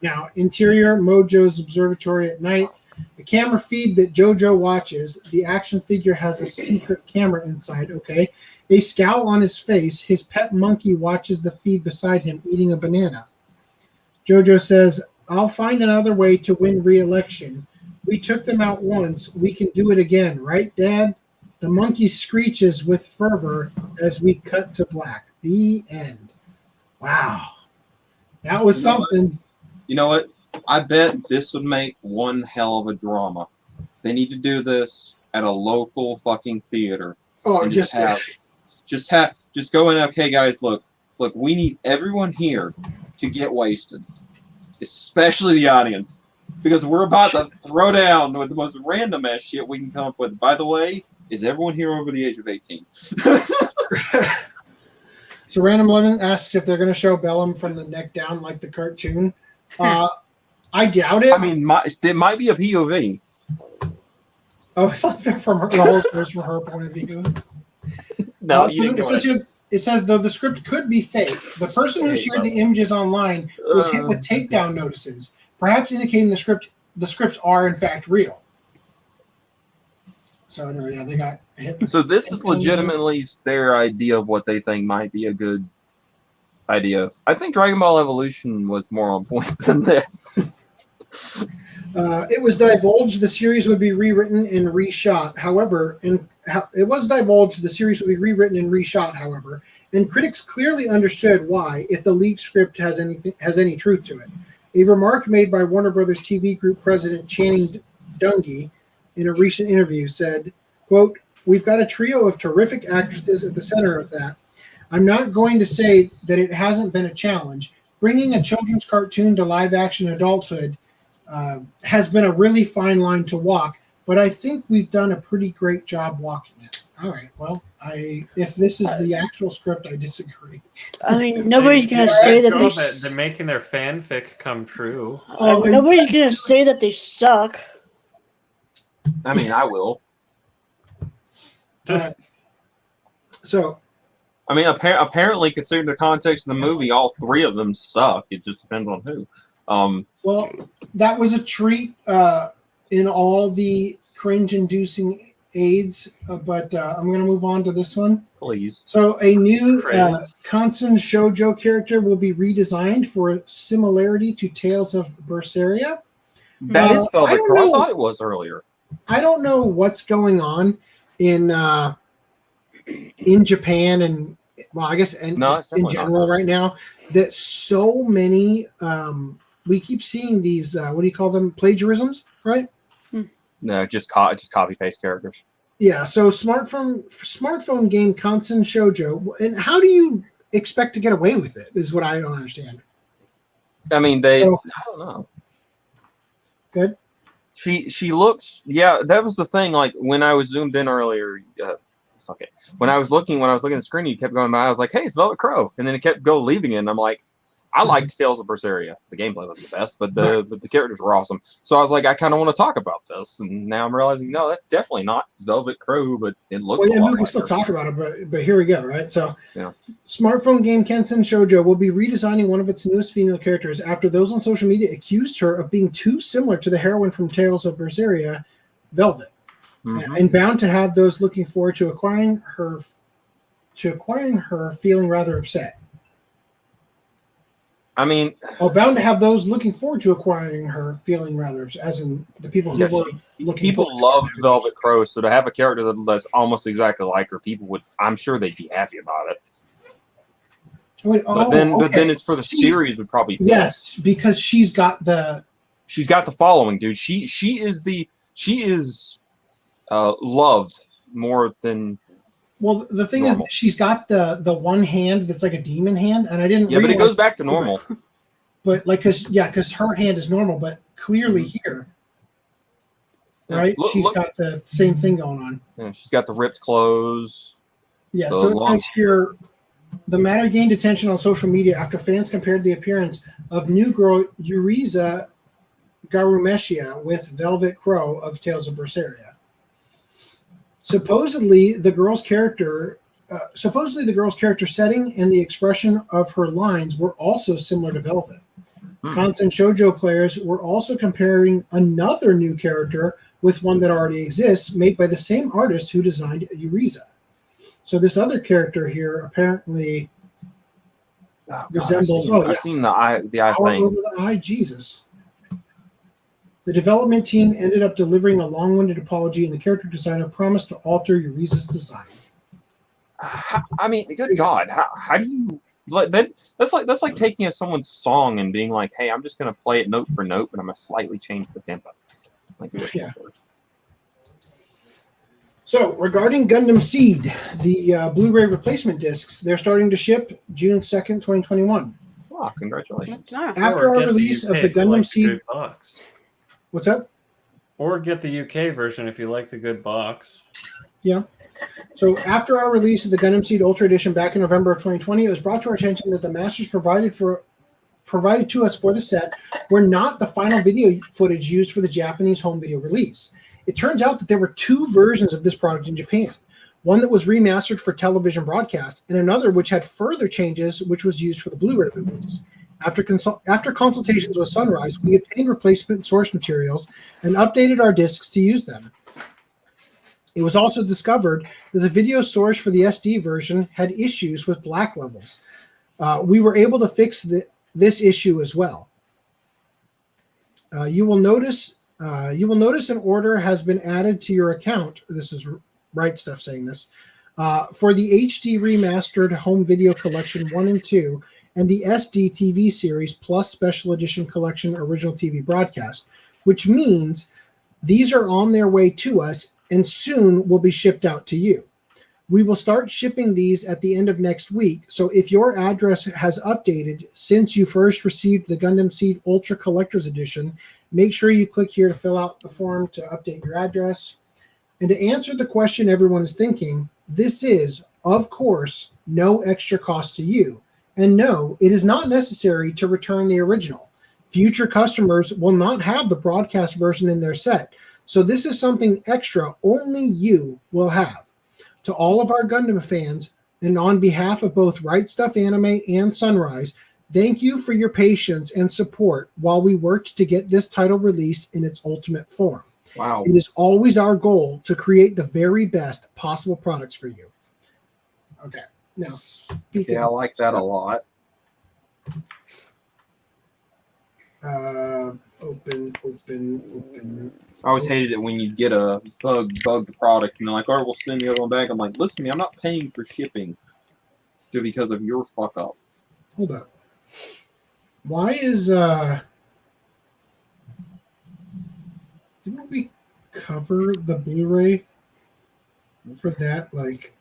Now, interior, Mojo's observatory at night, the camera feed that JoJo watches, the action figure has a secret camera inside, okay? A scowl on his face, his pet monkey watches the feed beside him eating a banana. JoJo says, I'll find another way to win re-election. We took them out once. We can do it again, right, Dad? The monkey screeches with fervor as we cut to black. The end. Wow. That was something. You know what? I bet this would make one hell of a drama. They need to do this at a local fucking theater. Oh, and just go in. Okay, guys, look, we need everyone here to get wasted, especially the audience, because we're about to throw down with the most random ass shit we can come up with. By the way, is everyone here over the age of 18? So Random 11 asks if they're going to show Bellum from the neck down like the cartoon. I doubt it. I mean, it might be a POV. Oh, it's not fair from her, the whole story's from her point of view. No, it says, though the script could be fake, the person who shared the images online was hit with takedown notices, perhaps indicating the script the scripts are in fact real. So anyway, yeah, they got hit. So this is legitimately their idea of what they think might be a good idea. I think Dragon Ball Evolution was more on point than that. It was divulged the series would be rewritten and reshot. However, However, and critics clearly understood why, if the leaked script has any truth to it. A remark made by Warner Brothers TV Group President Channing Dungey in a recent interview said, quote, "We've got a trio of terrific actresses at the center of that. I'm not going to say that it hasn't been a challenge. Bringing a children's cartoon to live-action adulthood has been a really fine line to walk, but I think we've done a pretty great job walking it." All right, well, if this is the actual script, I disagree. I mean, nobody's going to say that they're making their fanfic come true. Nobody's going to say that they suck. I mean, I will. So, I mean, apparently, considering the context of the movie, all three of them suck. It just depends on who. Well, that was a treat in all the cringe-inducing aids, but I'm going to move on to this one. Please. So a new Kansen Shoujo character will be redesigned for similarity to Tales of Berseria. That is Velvet Crow. I thought it was earlier. I don't know what's going on in Japan and, well, I guess in general right now, that so many we keep seeing these what do you call them, plagiarisms, right? No, just copy paste characters. Yeah, so smartphone game Kansen Shoujo, and how do you expect to get away with it? Is what I don't understand. I mean, I don't know. Good. She looks. Yeah, that was the thing. Like when I was zoomed in earlier. Fuck it. When I was looking at the screen, you kept going by. I was like, "Hey, it's Velvet Crow," and then it kept leaving it. And I'm like, I liked Tales of Berseria. The gameplay wasn't the best, but the characters were awesome. So I was like, I kind of want to talk about this. And now I'm realizing, no, that's definitely not Velvet Crow, but it looks. Well, yeah, we can still talk about it, but here we go, right? So, yeah. Smartphone game Kansen Shoujo will be redesigning one of its newest female characters after those on social media accused her of being too similar to the heroine from Tales of Berseria, Velvet, and bound to have those looking forward to acquiring her feeling rather upset. I mean, bound to have those looking forward to acquiring her feeling rather, as in the people who were looking. People love Velvet Crow, so to have a character that's almost exactly like her, people would. I'm sure they'd be happy about it. But then it's for the series would probably be because she's got the following, dude. She is loved more than. Well, the thing is, she's got the one hand that's like a demon hand, and I didn't. Yeah, but it goes back to normal. But because her hand is normal, but clearly here, right? She's got the same thing going on. Yeah, she's got the ripped clothes. Yeah, so it says here, the matter gained attention on social media after fans compared the appearance of new girl Yuriza Garumeshia with Velvet Crow of Tales of Berseria. Supposedly, the girl's character setting and the expression of her lines were also similar to Velvet. Kansen Shoujo players were also comparing another new character with one that already exists, made by the same artist who designed Yuriza. So this other character here apparently resembles. I've seen the eye thing. Over the eye, Jesus. The development team ended up delivering a long-winded apology, and the character designer promised to alter Yuriza's design. I mean, good God, how do you like that? That's like taking someone's song and being like, "Hey, I'm just going to play it note for note, but I'm going to slightly change the tempo." Like, yeah. So, regarding Gundam Seed, the Blu-ray replacement discs, they're starting to ship June 2nd, 2021. Wow, congratulations! After our release of the Gundam Seed. What's up? Or get the UK version if you like the good box. Yeah. So after our release of the Gundam Seed Ultra Edition back in November of 2020, it was brought to our attention that the masters provided to us for the set were not the final video footage used for the Japanese home video release. It turns out that there were two versions of this product in Japan. One that was remastered for television broadcast, and another which had further changes, which was used for the Blu-ray release. After consultations with Sunrise, we obtained replacement source materials and updated our discs to use them. It was also discovered that the video source for the SD version had issues with black levels. We were able to fix this issue as well. You will notice an order has been added to your account. This is RHYS saying this for the HD remastered home video collection 1 and 2 and the SD TV series plus special edition collection original TV broadcast, which means these are on their way to us and soon will be shipped out to you. We will start shipping these at the end of next week. So if your address has updated since you first received the Gundam Seed Ultra Collector's Edition, make sure you click here to fill out the form to update your address. And to answer the question everyone is thinking, this is, of course, no extra cost to you. And no, it is not necessary to return the original. Future customers will not have the broadcast version in their set. So this is something extra only you will have. To all of our Gundam fans, and on behalf of both Right Stuff Anime and Sunrise, thank you for your patience and support while we worked to get this title released in its ultimate form. Wow. It is always our goal to create the very best possible products for you. Okay. Now, speaking I like that a lot. Open. I always hated it when you'd get a bugged product and they're like, "Oh, we'll send the other one back." I'm like, "Listen to me, I'm not paying for shipping because of your fuck up." Hold up. Why is didn't we cover the Blu-ray for that like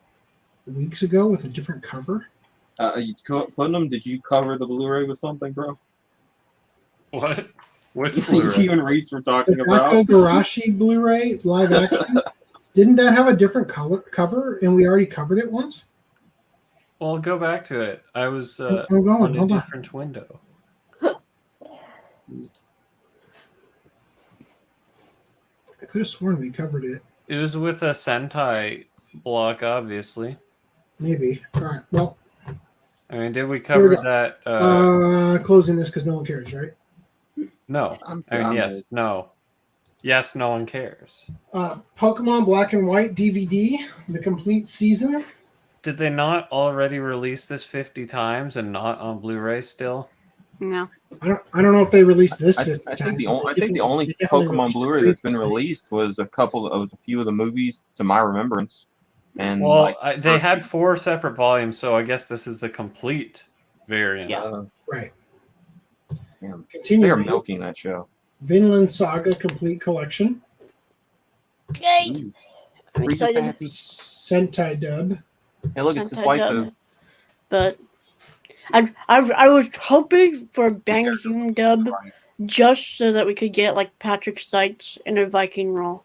weeks ago with a different cover? Putnam, did you cover the Blu-ray with something, bro? What? Which You Blu-ray? and Reese were talking The about. Garashi Blu-ray live action. Didn't that have a different cover and we already covered it once? Well, go back to it. I was I'm going. on a Hold on. different window. I could have sworn we covered it. It was with a Sentai block, obviously. Maybe. All right. Well, I mean, did we Here we cover go. that? Closing this because no one cares, right? No. I mean, yes, no. Yes, no one cares. Pokemon Black and White DVD, the complete season. Did they not already release this 50 times and not on Blu-ray still? No. I don't know if they released this. I 50 think times, the but only they definitely Pokemon released Blu-ray the that's been previous released was a few of the movies to my remembrance. And Well, like, they had 4 separate volumes, so I guess this is the complete variant. Yeah. Right. damn, they are Continuing. milking that show. Vinland Saga Complete Collection. Yay! Ooh. I'm Reese is excited. happy. Sentai Dub. Hey, look, it's his Sentai waifu. dub. But I was hoping for a Bang Zoom dub just so that we could get like Patrick Seitz in a Viking role.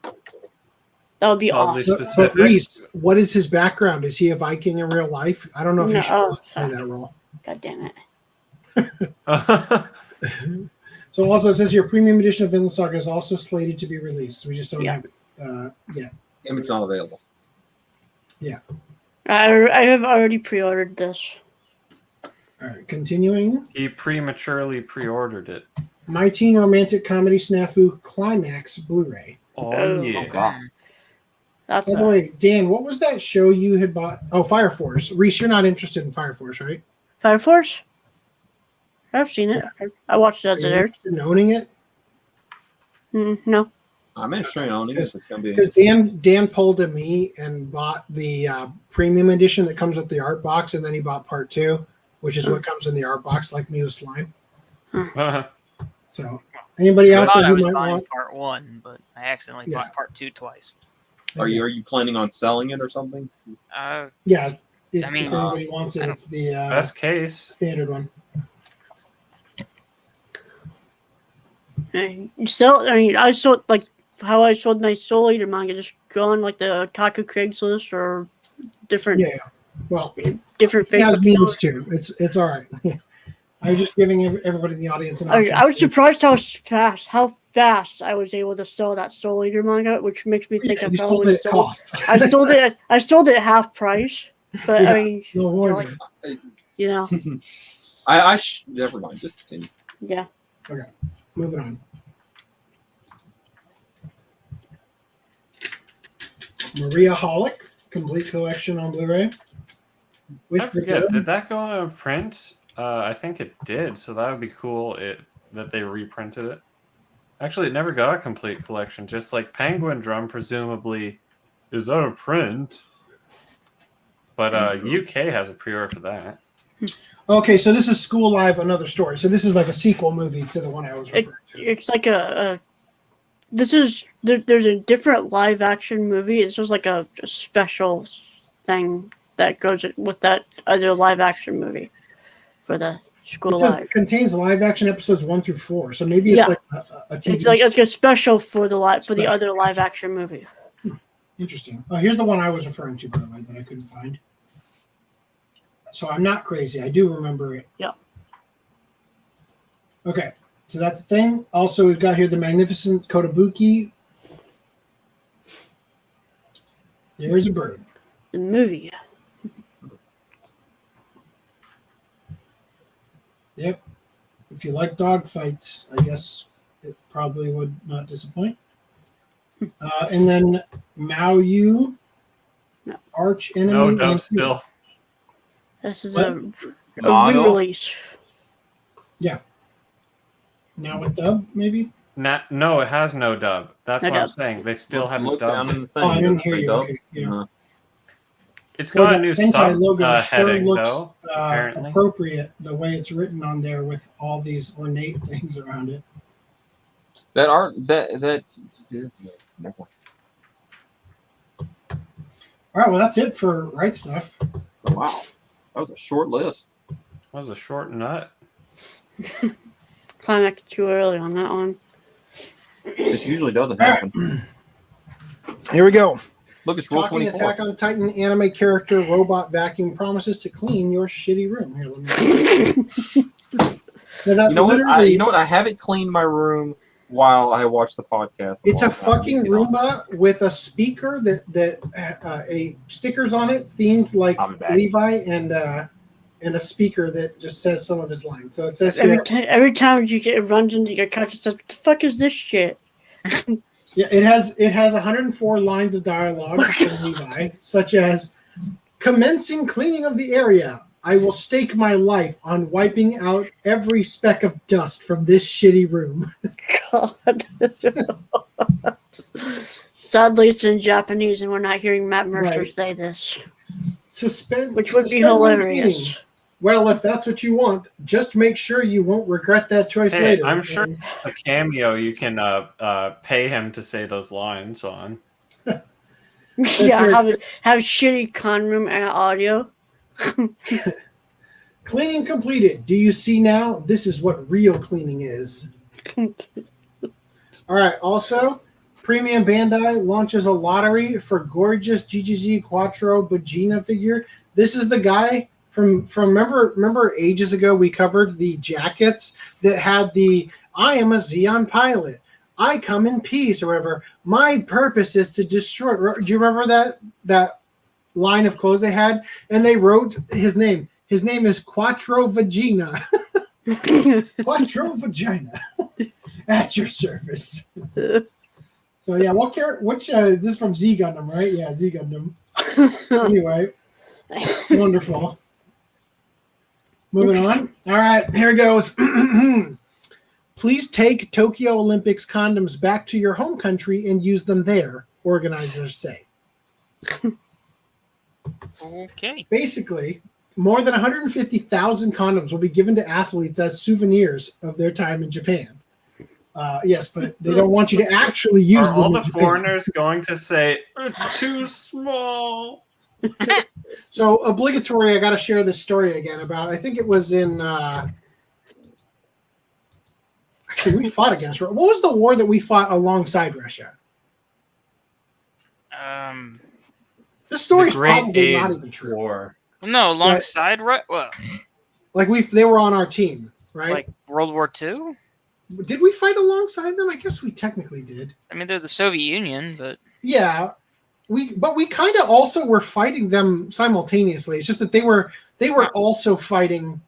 That would be Oddly awesome. But specific. Reese, what is his background? Is he a Viking in real life? I don't know if No, he should oh, play that role. God damn it. So also it says your premium edition of Vinland Saga is also slated to be released. We just don't Yeah. have it yet. Image not available. I have already pre-ordered this. All right, continuing. He prematurely pre-ordered it. My Teen Romantic Comedy Snafu Climax Blu-ray. Oh, Oh. yeah. God. That's By the way, Dan, what was that show you had bought? Oh, Fire Force. Reese, you're not interested in Fire Force, right? Fire Force. I've seen it. I watched it Are as you it aired. interested in owning it? No. I'm interested in owning this. It's gonna be Because Dan pulled to me and bought the premium edition that comes with the art box, and then he bought part 2, which is what comes in the art box, like me with slime. So, anybody I out thought there I who was might buying want? part 1, but I accidentally Yeah. bought part 2 twice. Are you planning on selling it or something? Yeah, if, I mean, if anybody wants it, it's the Best case. standard one. I sold like how I sold my Soul Eater manga, just go on like the Otaku Craigslist or different Yeah. Well, different it has Facebook means stores. too. It's all right. I was just giving everybody in the audience an I option. was surprised how fast I was able to sell that Soul Eater manga, which makes me think Yeah, I you sold probably it at cost. I sold it at half price, but Yeah, I mean, no you know, wonder. you know, Never mind. Just continue. Yeah. Okay, moving on. Maria Holick, complete collection on Blu-ray. I With the forget, dub. did that go on print? I think it did, so that would be cool that they reprinted it. Actually, it never got a complete collection, just like Penguin Drum presumably is out of print. But UK has a pre-order for that. Okay, so this is School Live, Another Story. So this is like a sequel movie to the one I was referring to. It's like there's a different live action movie. It's just like a special thing that goes with that other live action movie for the School It says Live. it contains live action episodes 1 through 4. So maybe it's like a TV It's like a special for the Special. other live action movie. Interesting. Oh, here's the one I was referring to, by the way, that I couldn't find. So I'm not crazy. I do remember it. Yeah. Okay, so that's the thing. Also, we've got here the Magnificent Kotobuki. There's a bird. The movie. Yep. If you like dog fights, I guess it probably would not disappoint. And then Mao Yu, No. Arch Enemy. No and dub still. This is What? a Model? re-release. Now with dub, maybe? No, it has no dub. That's No what I'm dub. saying. They still haven't Look down dubbed. in the thing. Oh, I didn't Does it hear say you. dub? Okay, yeah. It's Well, got a that new Sentai sub logo sure heading, looks though, apparently. appropriate the way it's written on there with all these ornate things around it. That art. That. Never mind. All right, well that's it for right stuff. Wow, that was a short list. That was a short nut. Climax too early on that one. This usually doesn't happen. Here we go. Look, it's Rule Talking 24. Attack on Titan anime character robot vacuum promises to clean your shitty room. Here, let me. Now, that You know what? literally- I haven't cleaned my room while I watch the podcast. It's a long time. fucking Roomba with a speaker that a stickers on it themed like I'll be back. Levi and a speaker that just says some of his lines. So it says Every here, every time it runs into your couch, it says, "What the fuck is this shit?" yeah, it has 104 lines of dialogue from Levi, such as commencing cleaning of the area. I will stake my life on wiping out every speck of dust from this shitty room. God. Sadly, it's in Japanese, and we're not hearing Matt Mercer Right. say this, Suspend, which would be suspend when hilarious. cleaning. Well, if that's what you want, just make sure you won't regret that choice Hey, later. I'm sure And a cameo you can pay him to say those lines on. Yeah, your- have shitty con room audio. Cleaning completed. Do you see now? This is what real cleaning is. All right. Also, Premium Bandai launches a lottery for gorgeous GGG Quattro Vagina figure. This is the guy from remember ages ago we covered the jackets that had the "I am a Xeon pilot. I come in peace" or whatever. My purpose is to destroy. Do you remember that line of clothes they had? And they wrote his name. His name is Quattro Vagina. Quattro Vagina. At your service. So yeah, which this is from Z Gundam, right? Yeah, Z Gundam. Anyway, wonderful. Moving on. All right, here it goes. Please take Tokyo Olympics condoms back to your home country and use them there, organizers say. Okay. Basically, more than 150,000 condoms will be given to athletes as souvenirs of their time in Japan. Yes, but they don't want you to actually use Are them. all in the Japan. foreigners going to say, it's too small? So obligatory, I got to share this story again about, I think it was in, actually we fought against, what was the war that we fought alongside Russia? This story's The Great probably not AIDS even true. War. No, alongside well, Like they were on our team, right? like World War II. Did we fight alongside them? I guess we technically did. I mean, they're the Soviet Union, but Yeah, we kind of also were fighting them simultaneously. It's just that they were also fighting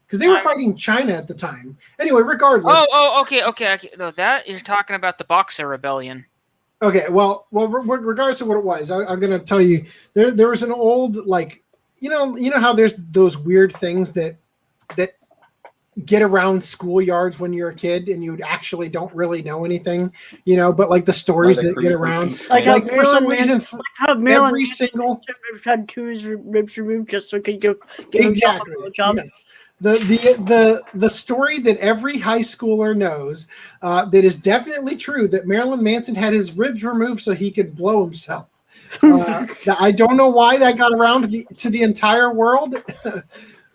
because they were fighting China at the time. Anyway, regardless. Okay. No, that you're talking about the Boxer Rebellion. Okay, well, regardless of what it was, I'm going to tell you there was an old you know how there's those weird things that get around schoolyards when you're a kid and you actually don't really know anything, but like the stories that get around, like for some reason, every single had two ribs removed just so it could give exactly himself a job. Yes. The story that every high schooler knows that is definitely true, that Marilyn Manson had his ribs removed so he could blow himself. I don't know why that got around to the entire world,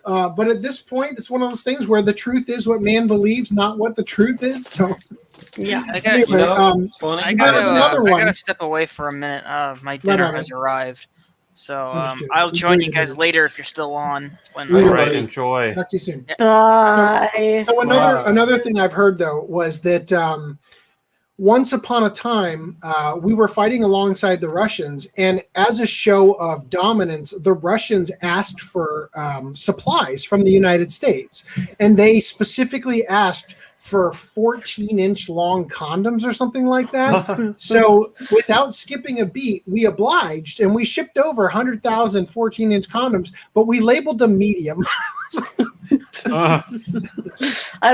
but at this point, it's one of those things where the truth is what man believes, not what the truth is. So, yeah, I gotta step away for a minute. My dinner has arrived. So I'll join you guys later if you're still on. Right, enjoy. Talk to you soon. Bye. So another thing I've heard though was that once upon a time we were fighting alongside the Russians, and as a show of dominance, the Russians asked for supplies from the United States, and they specifically asked for 14-inch long condoms or something like that. So without skipping a beat, we obliged, and we shipped over 100,000 14-inch condoms, but we labeled them medium. I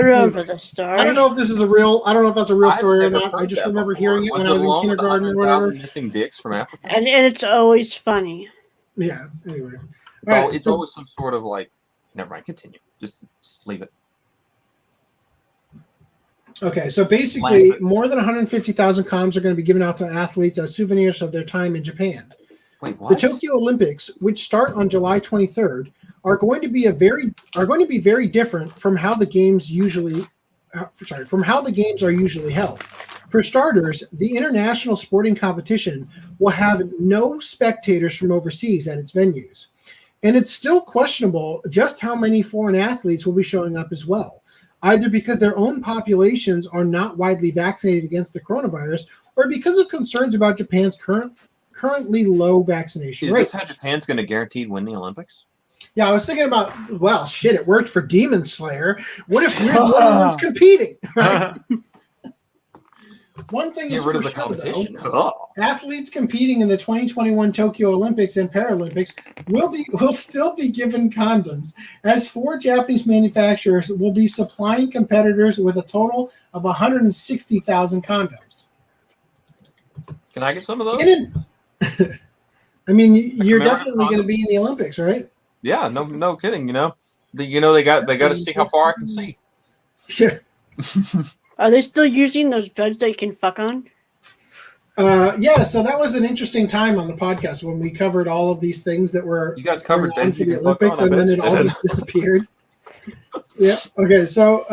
remember the story. I don't know if that's a real story or not. I just remember hearing it when I was in kindergarten or whatever. Missing dicks from Africa. And it's always funny. Yeah, anyway. It's always some sort of never mind, continue. Just leave it. Okay, so basically, more than 150,000 condoms are going to be given out to athletes as souvenirs of their time in Japan. Wait, what? The Tokyo Olympics, which start on July 23rd, are going to be very different from how the games are usually held. For starters, the international sporting competition will have no spectators from overseas at its venues, and it's still questionable just how many foreign athletes will be showing up as well, either because their own populations are not widely vaccinated against the coronavirus or because of concerns about Japan's currently low vaccination rate. Is this how Japan's going to guaranteed win the Olympics? Yeah, I was thinking about, well, shit, it worked for Demon Slayer. What if we're the only ones competing? Right? One thing is for sure, competition. Though, athletes competing in the 2021 Tokyo Olympics and Paralympics will still be given condoms, as 4 Japanese manufacturers will be supplying competitors with a total of 160,000 condoms. Can I get some of those? I mean, you're definitely going to be in the Olympics, right? Yeah, no kidding. They got to see how far I can see. Sure. Are they still using those beds they can fuck on? Yeah, so that was an interesting time on the podcast when we covered all of these things that were you guys covered beds for the Olympics, and then it all just disappeared. Yeah. Okay. So,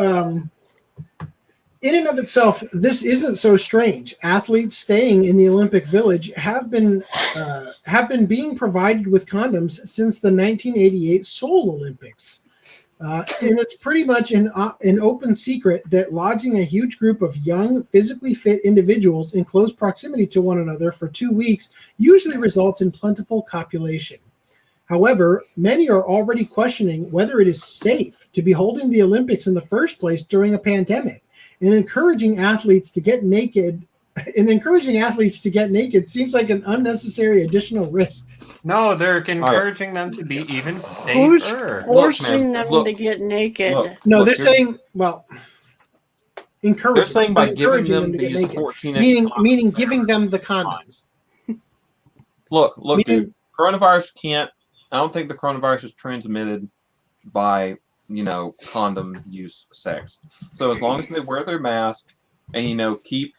in and of itself, this isn't so strange. Athletes staying in the Olympic Village have been being provided with condoms since the 1988 Seoul Olympics. And it's pretty much an open secret that lodging a huge group of young, physically fit individuals in close proximity to one another for 2 weeks usually results in plentiful copulation. However, many are already questioning whether it is safe to be holding the Olympics in the first place during a pandemic, and encouraging athletes to get naked. Seems like an unnecessary additional risk. No, they're encouraging them to be even Who's safer. forcing them to get naked? They're saying, encouraging. They're saying by giving them these 14-inch meaning giving them the condoms. Look, dude. Coronavirus can't. I don't think the coronavirus is transmitted by condom use, sex. So as long as they wear their mask and keep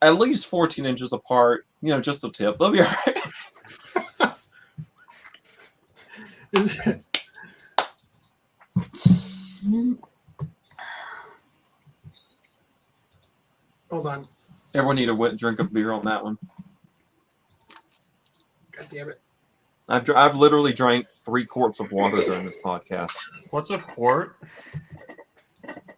at least 14 inches apart, just a tip, they'll be all right. Hold on. Everyone need a wet drink of beer on that one. God damn it. I've literally drank 3 quarts of water during this podcast. What's a quart?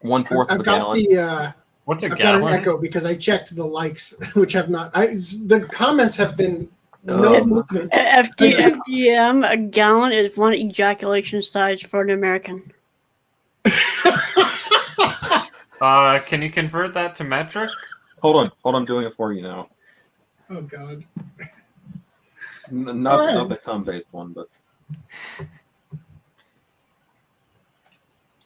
1/4 of a gallon. What's a I've gallon? got an echo because I checked the likes, which have not. The comments have been no movement. FDM, a gallon is 1 ejaculation size for an American. Can you convert that to metric? Hold on, I'm doing it for you now. Oh God. Not the cum-based one, but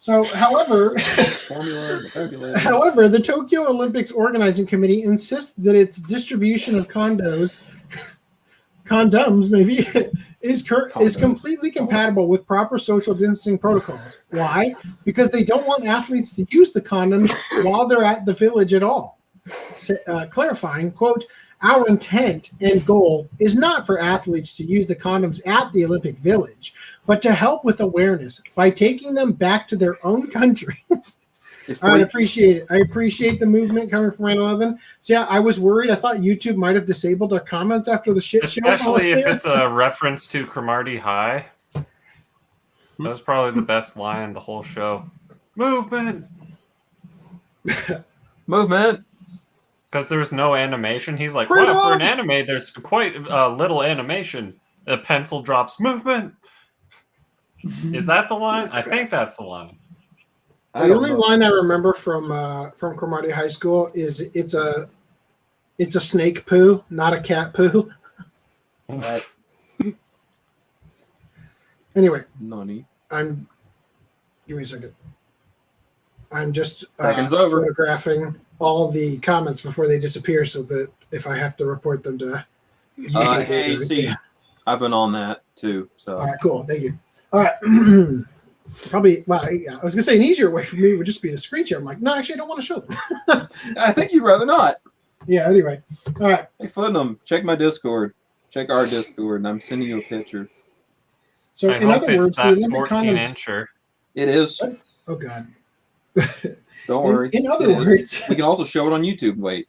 So, however, formula, vocabulary. however, the Tokyo Olympics Organizing Committee insists that its distribution of condoms maybe, is completely compatible with proper social distancing protocols. Why? Because they don't want athletes to use the condoms while they're at the village at all. Clarifying, quote, our intent and goal is not for athletes to use the condoms at the Olympic Village, but to help with awareness by taking them back to their own countries. I appreciate it. I appreciate the movement coming from 9/11. So yeah, I was worried. I thought YouTube might have disabled our comments after the shit show. Especially if it's a reference to Cromartie High. That was probably the best line in the whole show. Movement! Movement! Because there was no animation. He's like, Freedom! wow, for an anime, there's quite little animation. The pencil drops, movement! Is that the line? I think that's the line. The only line I remember from Cromartie High School is it's a snake poo, not a cat poo. Anyway, Nani? give me a second. I'm just Seconds over. photographing all the comments before they disappear, so that if I have to report them to YouTube, Hey, see, I've been on that too. So all right, cool, thank you. All right. Probably, well, yeah, I was gonna say an easier way for me would just be to screen share. I'm like, no, actually, I don't want to show them. I think you'd rather not. Yeah. Anyway, all right. Hey, Footnum, check my Discord. Check our Discord, and I'm sending you a picture. So, I in hope other it's words, the that Olympic 14-incher. It is. Oh God. Don't worry. In other words, we can also show it on YouTube. Wait.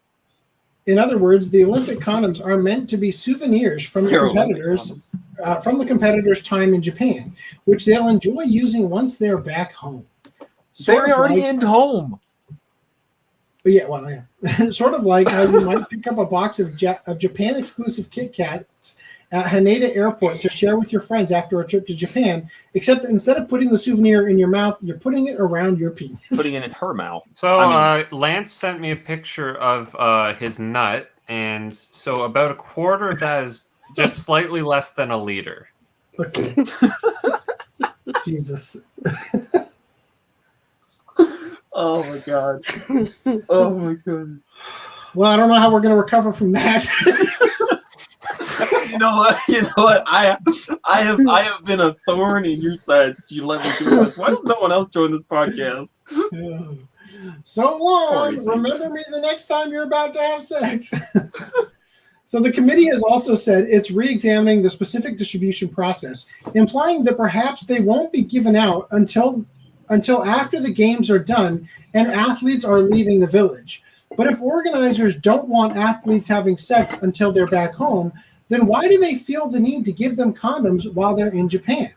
In other words, the Olympic condoms are meant to be souvenirs from the competitors' time in Japan, which they'll enjoy using once they're back home. They're already in home. Yeah, well, yeah. Sort of like how you might pick up a box of Japan-exclusive Kit Kats at Haneda Airport to share with your friends after a trip to Japan, except that instead of putting the souvenir in your mouth, you're putting it around your penis. Putting it in her mouth. So Lance sent me a picture of his nut, and so about a quarter of that is just slightly less than a liter. Okay. Jesus. Oh my God. Oh my God. Well, I don't know how we're going to recover from that. You know what? I have been a thorn in your side since you let me do this. Why does no one else join this podcast? So long. Remember me the next time you're about to have sex. So the committee has also said it's re-examining the specific distribution process, implying that perhaps they won't be given out until after the games are done and athletes are leaving the village. But if organizers don't want athletes having sex until they're back home, then why do they feel the need to give them condoms while they're in Japan?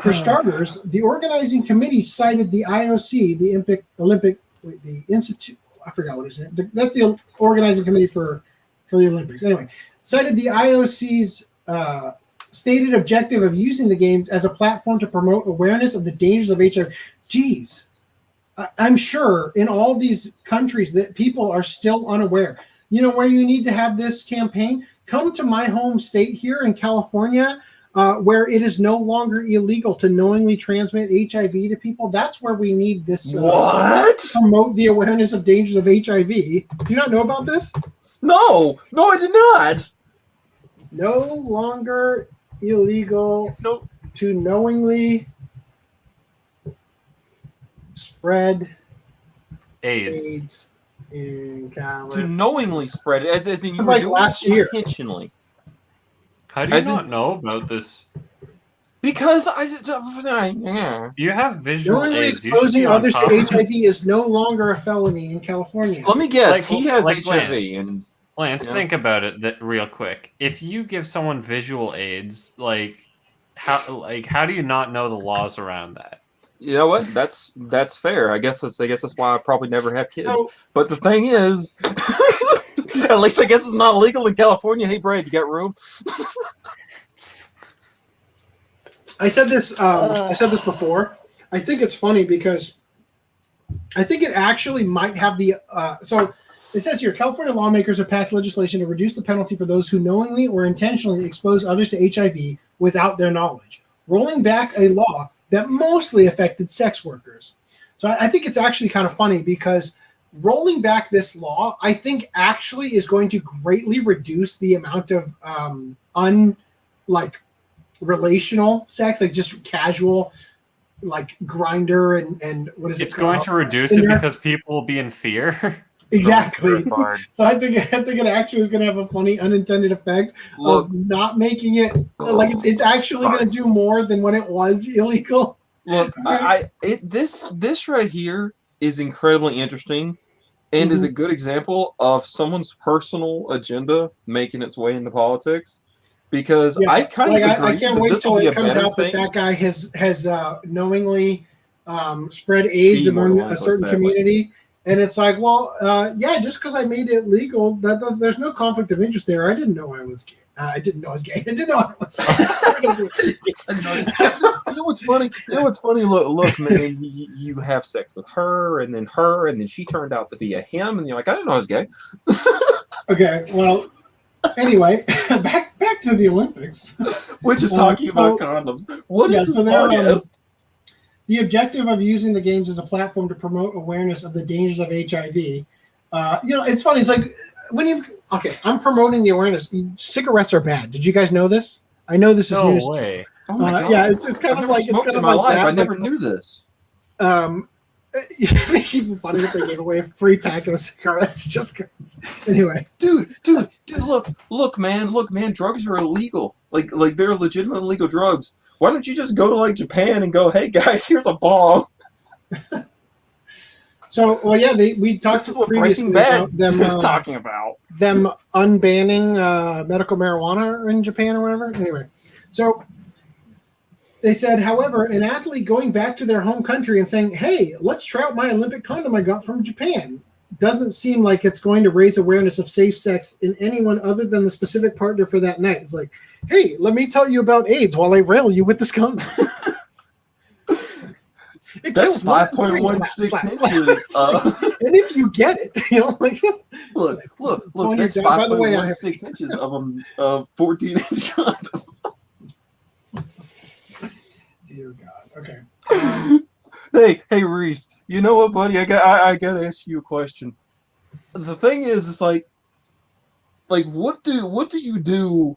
For starters, the organizing committee cited the IOC, the Institute, I forgot what it is. That's the organizing committee for the Olympics. Anyway, cited the IOC's stated objective of using the games as a platform to promote awareness of the dangers of HIV. Geez, I'm sure in all these countries that people are still unaware. You know where you need to have this campaign? Come to my home state here in California, where it is no longer illegal to knowingly transmit HIV to people. That's where we need this. Promote the awareness of dangers of HIV. Do you not know about this? No, I did not. No longer illegal to knowingly spread AIDS in California. To knowingly spread it, as in you were like doing last it year. intentionally. How do you not know about this? Because You have visual Knowingly aids. You should exposing be on others to top. HIV is no longer a felony in California. Let me guess, Like- he has like HIV, Lance. and Lance, Yeah. think about it real quick. If you give someone visual aids, how do you not know the laws around that? you know what? That's fair. I guess that's why I probably never have kids. So- But the thing is, at least I guess it's not illegal in California. Hey, Brad, you got room? I said this before. I think it's funny because I think it actually might have the so it says here California lawmakers have passed legislation to reduce the penalty for those who knowingly or intentionally expose others to HIV without their knowledge, rolling back a law that mostly affected sex workers. So I think it's actually kind of funny because rolling back this law, I think actually is going to greatly reduce the amount of relational sex, like just casual, like grinder and what is it? It's going to reduce it because people will be in fear. Exactly. So I think it actually is going to have a funny unintended effect of not making it like it's actually going to do more than when it was illegal. Look, this right here is incredibly interesting and is a good example of someone's personal agenda making its way into politics. Because I kind of agree I can't that wait this will till be it a comes better out thing. that guy has knowingly spread AIDS among a certain community. And it's like, well, just because I made it legal, there's no conflict of interest there. I didn't know I was gay. I didn't know I was gay. I didn't know I was You know what's funny? Look, man, you have sex with her, and then she turned out to be a him, and you're like, I didn't know I was gay. Okay, well, anyway, back to the Olympics. We're just talking about condoms. What is this podcast? The objective of using the games as a platform to promote awareness of the dangers of HIV. It's funny. It's like I'm promoting the awareness. Cigarettes are bad. Did you guys know this? I know this is news. No way. Oh my God. Yeah, it's kind I've of never like smoked it's kind in of my like life. that, I never knew this. Even funny that they gave away a free packet of cigarettes just because. Anyway, dude, look, man, drugs are illegal. Like they're legitimate illegal drugs. Why don't you just go to like Japan and go, hey guys, here's a bomb. So, we talked previously about them talking about them unbanning medical marijuana in Japan or whatever. Anyway, so they said, however, an athlete going back to their home country and saying, hey, let's try out my Olympic condom I got from Japan, doesn't seem like it's going to raise awareness of safe sex in anyone other than the specific partner for that night. It's like, hey, let me tell you about AIDS while I rail you with this condom. That's 5.16 inches. And if you get it, look, that's 5.16 inches of 14-inch condom. Dear God. Okay. Hey, Reese. You know what, buddy? I gotta ask you a question. The thing is, it's like what do you do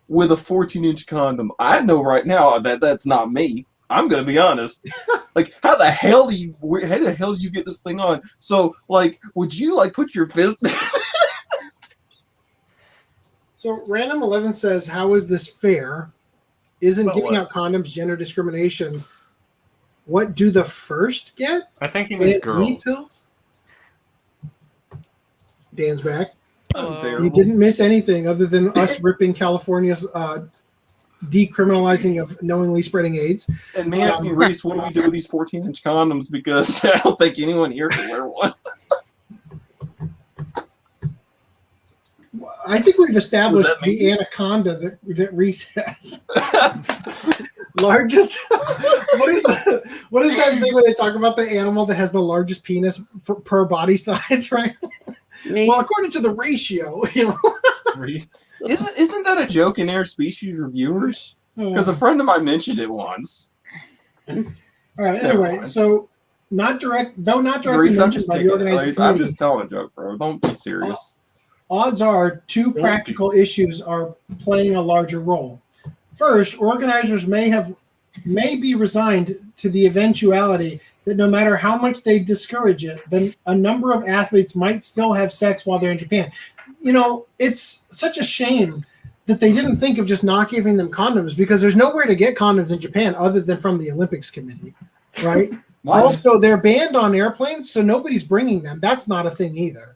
with a 14-inch condom? I know right now that that's not me. I'm gonna be honest. Like, how the hell do you get this thing on? So, like, would you put your fist? So, Random 11 says, "How is this fair? Isn't giving out condoms gender discrimination? What do the first get? I think he means girls. Pills." Dan's back. Oh, you didn't miss anything other than us ripping California's decriminalizing of knowingly spreading AIDS. And me asking Reese, what do we do with these 14-inch condoms? Because I don't think anyone here can wear one. I think we've established the anaconda that Reese has. Largest. What is that thing where they talk about the animal that has the largest penis per body size, right? Me? Well, according to the ratio, Isn't that a joke in Airspecies reviewers? Because a friend of mine mentioned it once. All right. Anyway, so not directly Reese, mentioned by the organization. I'm just telling a joke, bro. Don't be serious. Odds are two practical issues are playing a larger role. First, organizers may be resigned to the eventuality that no matter how much they discourage it, then a number of athletes might still have sex while they're in Japan. It's such a shame that they didn't think of just not giving them condoms, because there's nowhere to get condoms in Japan other than from the Olympics Committee, right? Also, they're banned on airplanes, so nobody's bringing them. That's not a thing either.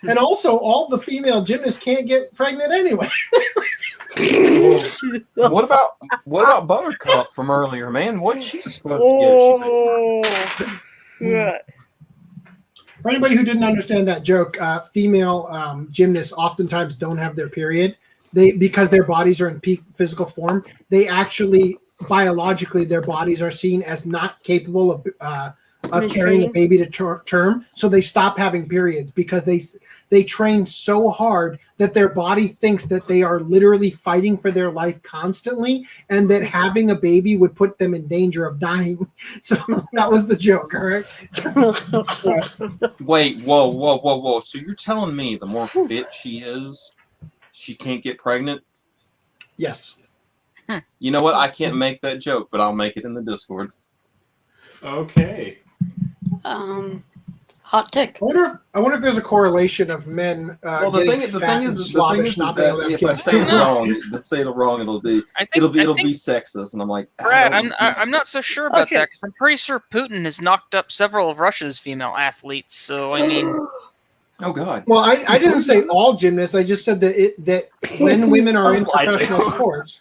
And also, all the female gymnasts can't get pregnant anyway. What about Buttercup from earlier, man? What's she supposed to get? For anybody who didn't understand that joke, female gymnasts oftentimes don't have their period. Because their bodies are in peak physical form, they actually biologically their bodies are seen as not capable of carrying a baby to term, so they stop having periods because they train so hard that their body thinks that they are literally fighting for their life constantly, and that having a baby would put them in danger of dying. So that was the joke, all right? Wait, whoa. So you're telling me the more fit she is, she can't get pregnant? Yes. You know what? I can't make that joke, but I'll make it in the Discord. Okay. Hot take. I wonder if there's a correlation of men. Well, the thing is that if I say it wrong, it'll be sexist, and I'm like, Brad, I'm not so sure about that because I'm pretty sure Putin has knocked up several of Russia's female athletes. So I mean, oh god. Well, I didn't say all gymnasts. I just said that when women are in professional sports.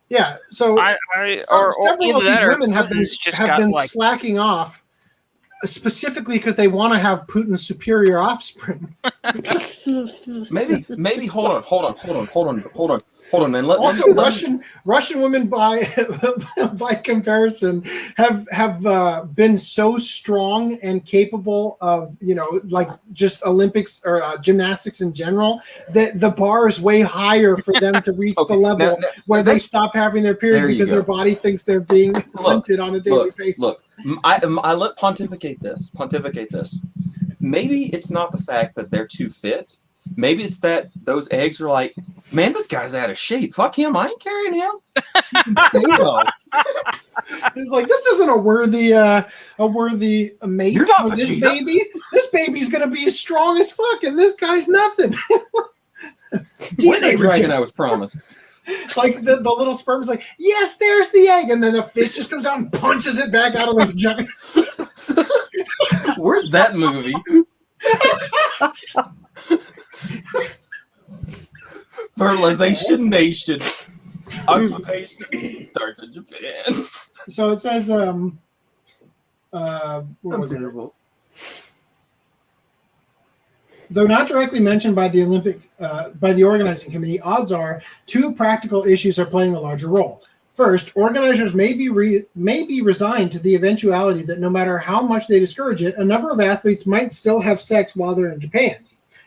Yeah, so several of these women have been slacking off, specifically because they want to have Putin's superior offspring. maybe hold on, man. Russian women by comparison have been so strong and capable of, like just Olympics or gymnastics in general, that the bar is way higher for them to reach the level where they stop having their period because their body thinks they're being hunted on a daily basis. Look, I let pontificate this. Maybe it's not the fact that they're too fit. Maybe it's that those eggs are like, man, this guy's out of shape. Fuck him. I ain't carrying him. It's like, this isn't a worthy mate for this baby. This baby's gonna be as strong as fuck, and this guy's nothing. Where's that dragon I was promised? It's like the little sperm is like, yes, there's the egg, and then the fish just comes out and punches it back out of the vagina. Where's that movie? Fertilization Nation. Occupation starts in Japan. So it says, what was it? Though not directly mentioned by the organizing committee, odds are two practical issues are playing a larger role. First, organizers may be resigned to the eventuality that no matter how much they discourage it, a number of athletes might still have sex while they're in Japan,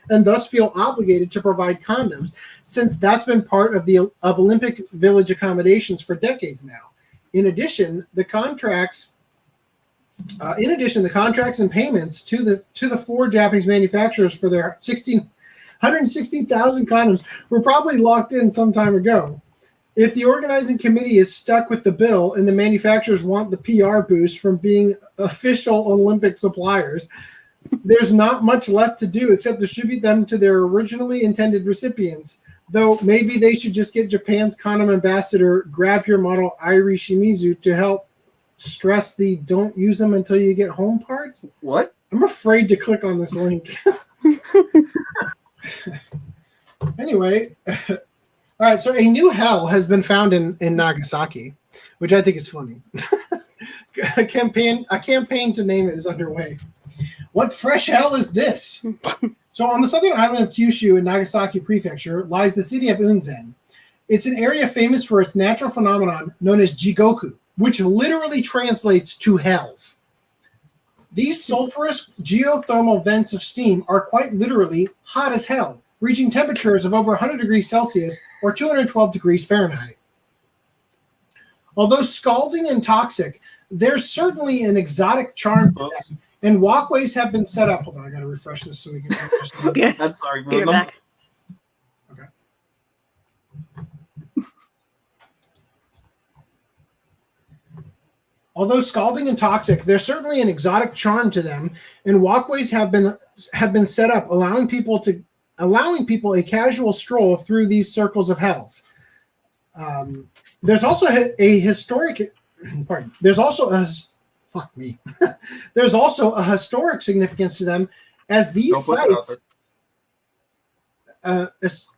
and thus feel obligated to provide condoms, since that's been part of Olympic Village accommodations for decades now. In addition, the contracts and payments to the four Japanese manufacturers for their 116,000 condoms were probably locked in some time ago. If the organizing committee is stuck with the bill and the manufacturers want the PR boost from being official Olympic suppliers, there's not much left to do except distribute them to their originally intended recipients. Though maybe they should just get Japan's condom ambassador, Grab-Your model Airi Shimizu, to help stress the don't use them until you get home part. What? I'm afraid to click on this link. Anyway, all right, so a new hell has been found in Nagasaki, which I think is funny. A campaign to name it is underway. What fresh hell is this? So on the southern island of Kyushu in Nagasaki Prefecture lies the city of Unzen. It's an area famous for its natural phenomenon known as jigoku, which literally translates to hells. These sulfurous geothermal vents of steam are quite literally hot as hell, reaching temperatures of over 100 degrees Celsius or 212 degrees Fahrenheit. Although scalding and toxic, there's certainly an exotic charm to them, and walkways have been set up. Hold on, I gotta refresh this so we can. Yeah. I'm sorry for You're them. back. Okay. Although scalding and toxic, there's certainly an exotic charm to them, and walkways have been set up, allowing people a casual stroll through these circles of hells. There's also a historic. Pardon. There's also a. Fuck me. There's also a historic significance to them, as these sites. A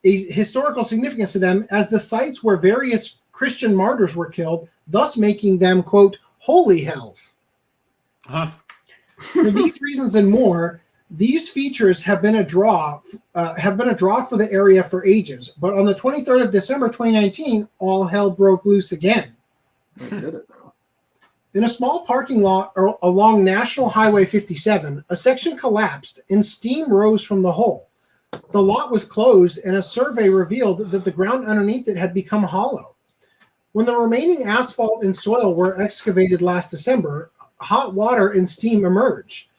historical significance to them as the sites where various Christian martyrs were killed, thus making them, quote, holy hells. Huh. For these reasons and more, these features have been a draw for the area for ages. But on the 23rd of December 2019, all hell broke loose again. I did it. In a small parking lot along National Highway 57, a section collapsed and steam rose from the hole. The lot was closed, and a survey revealed that the ground underneath it had become hollow. When the remaining asphalt and soil were excavated last December, hot water and steam emerged.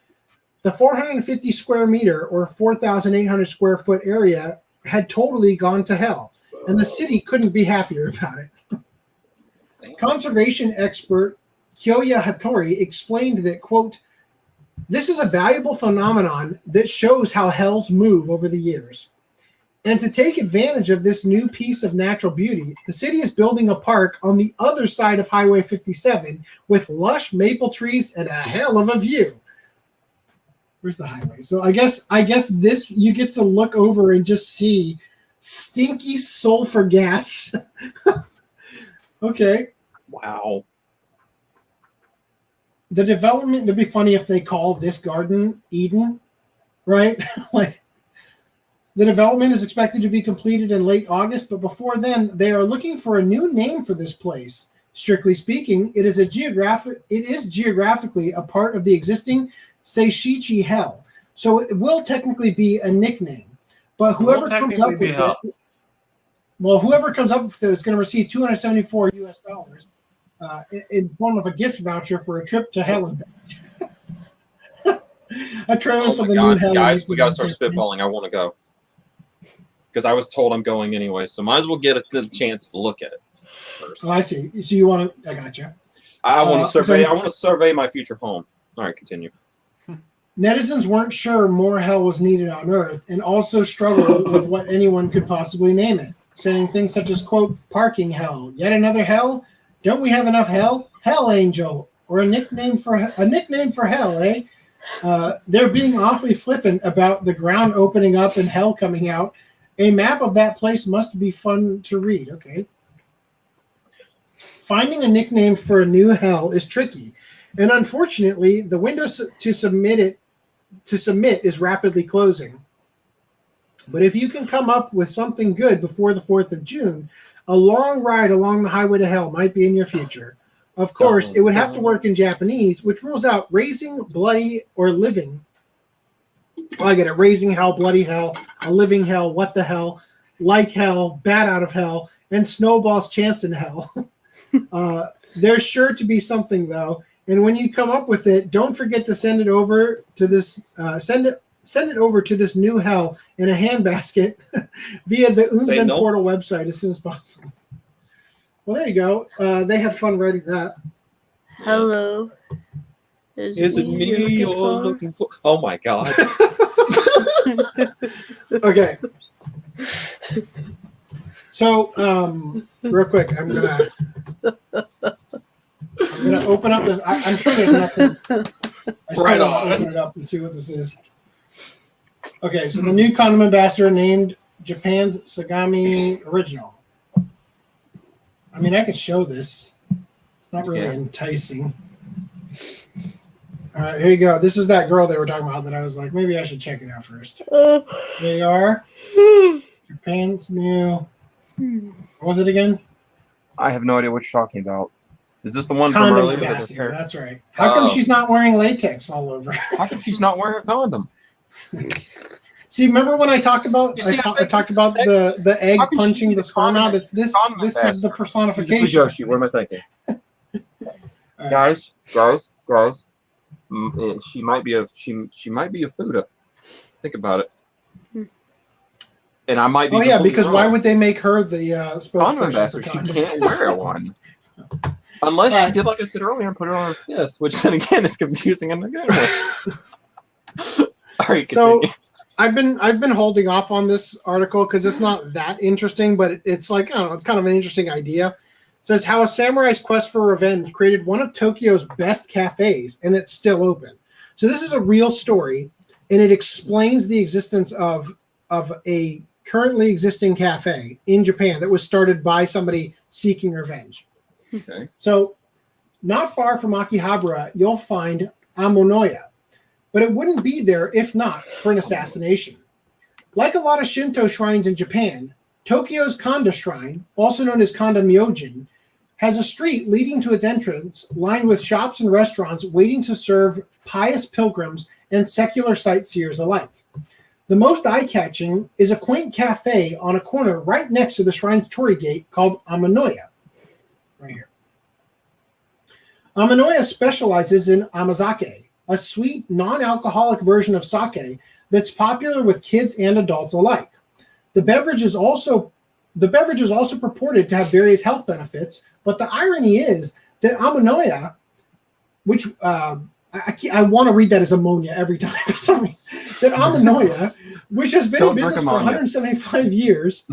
The 450 square meter or 4,800 square foot area had totally gone to hell, and the city couldn't be happier about it. Conservation expert Kyoya Hattori explained that, quote, "This is a valuable phenomenon that shows how hells move over the years. And to take advantage of this new piece of natural beauty, the city is building a park on the other side of Highway 57 with lush maple trees and a hell of a view." Where's the highway? So I guess this, you get to look over and just see stinky sulfur gas. Okay. Wow. The development, it'd be funny if they called this garden Eden, right? Like, the development is expected to be completed in late August, but before then, they are looking for a new name for this place. Strictly speaking, it is geographically a part of the existing Seishichi Hell, so it will technically be a nickname. But whoever comes up with it, whoever comes up with it is going to receive $274 US in form of a gift voucher for a trip to hell and back. A trailer for the new hell. Guys, we got to start spitballing. I want to go. Because I was told I'm going anyway, so might as well get the chance to look at it first. Oh, I see. So you want to? I got you. I want to survey. I want to survey my future home. All right, continue. Netizens weren't sure more hell was needed on Earth, and also struggled with what anyone could possibly name it, saying things such as, quote, "Parking hell, yet another hell. Don't we have enough hell? Hell Angel, or a nickname for hell, eh?" They're being awfully flippant about the ground opening up and hell coming out. A map of that place must be fun to read. Okay. Finding a nickname for a new hell is tricky, and unfortunately, the window to submit is rapidly closing. But if you can come up with something good before the 4th of June, a long ride along the highway to hell might be in your future. Of course, it would have to work in Japanese, which rules out raising, bloody, or living. Oh, I get it. Raising hell, bloody hell, a living hell, what the hell, like hell, bat out of hell, and snowball's chance in hell. There's sure to be something, though. And when you come up with it, don't forget to send it over to this. Send it over to this new hell in a handbasket via the Unzen Portal website as soon as possible. Well, there you go. They had fun writing that. Hello. Is it me you're looking for? Oh my God. Okay. So, real quick, I'm gonna open up this. I'm sure there's nothing. Right on. Open it up and see what this is. Okay, so the new condom ambassador named Japan's Sagami Original. I mean, I could show this. It's not really enticing. All right, here you go. This is that girl they were talking about that I was like, maybe I should check it out first. There you are. Japan's new. What was it again? I have no idea what you're talking about. Is this the one from Condom earlier? ambassador, that's right. How come she's not wearing latex all over? How come she's not wearing a condom? See, remember when I talked about I talked about the egg punching the sperm out? It's this. This is the personification. Yoshi, what am I thinking? Guys, girls. She might be a Fuda. Think about it. And I might be. Oh yeah, because wrong. why would they make her the condom spokesperson? ambassador? She can't wear one. Unless she did, like I said earlier, and put it on her fist, which then again is confusing in the game. All right, so continue. I've been holding off on this article because it's not that interesting, but it's like, I don't know, it's kind of an interesting idea. It says how a samurai's quest for revenge created one of Tokyo's best cafes, and it's still open. So this is a real story, and it explains the existence of a currently existing cafe in Japan that was started by somebody seeking revenge. Okay. So not far from Akihabara, you'll find Amonoya, but it wouldn't be there if not for an assassination. Like a lot of Shinto shrines in Japan, Tokyo's Kanda Shrine, also known as Kanda Myojin, has a street leading to its entrance lined with shops and restaurants waiting to serve pious pilgrims and secular sightseers alike. The most eye-catching is a quaint cafe on a corner right next to the shrine's torii gate called Amanoya. Right here. Amanoya specializes in amazake, a sweet, non-alcoholic version of sake that's popular with kids and adults alike. The beverage is also purported to have various health benefits, but the irony is that Amanoya, which I want to read that as ammonia every time for some reason, that Amanoya, which has been in business for 175 years,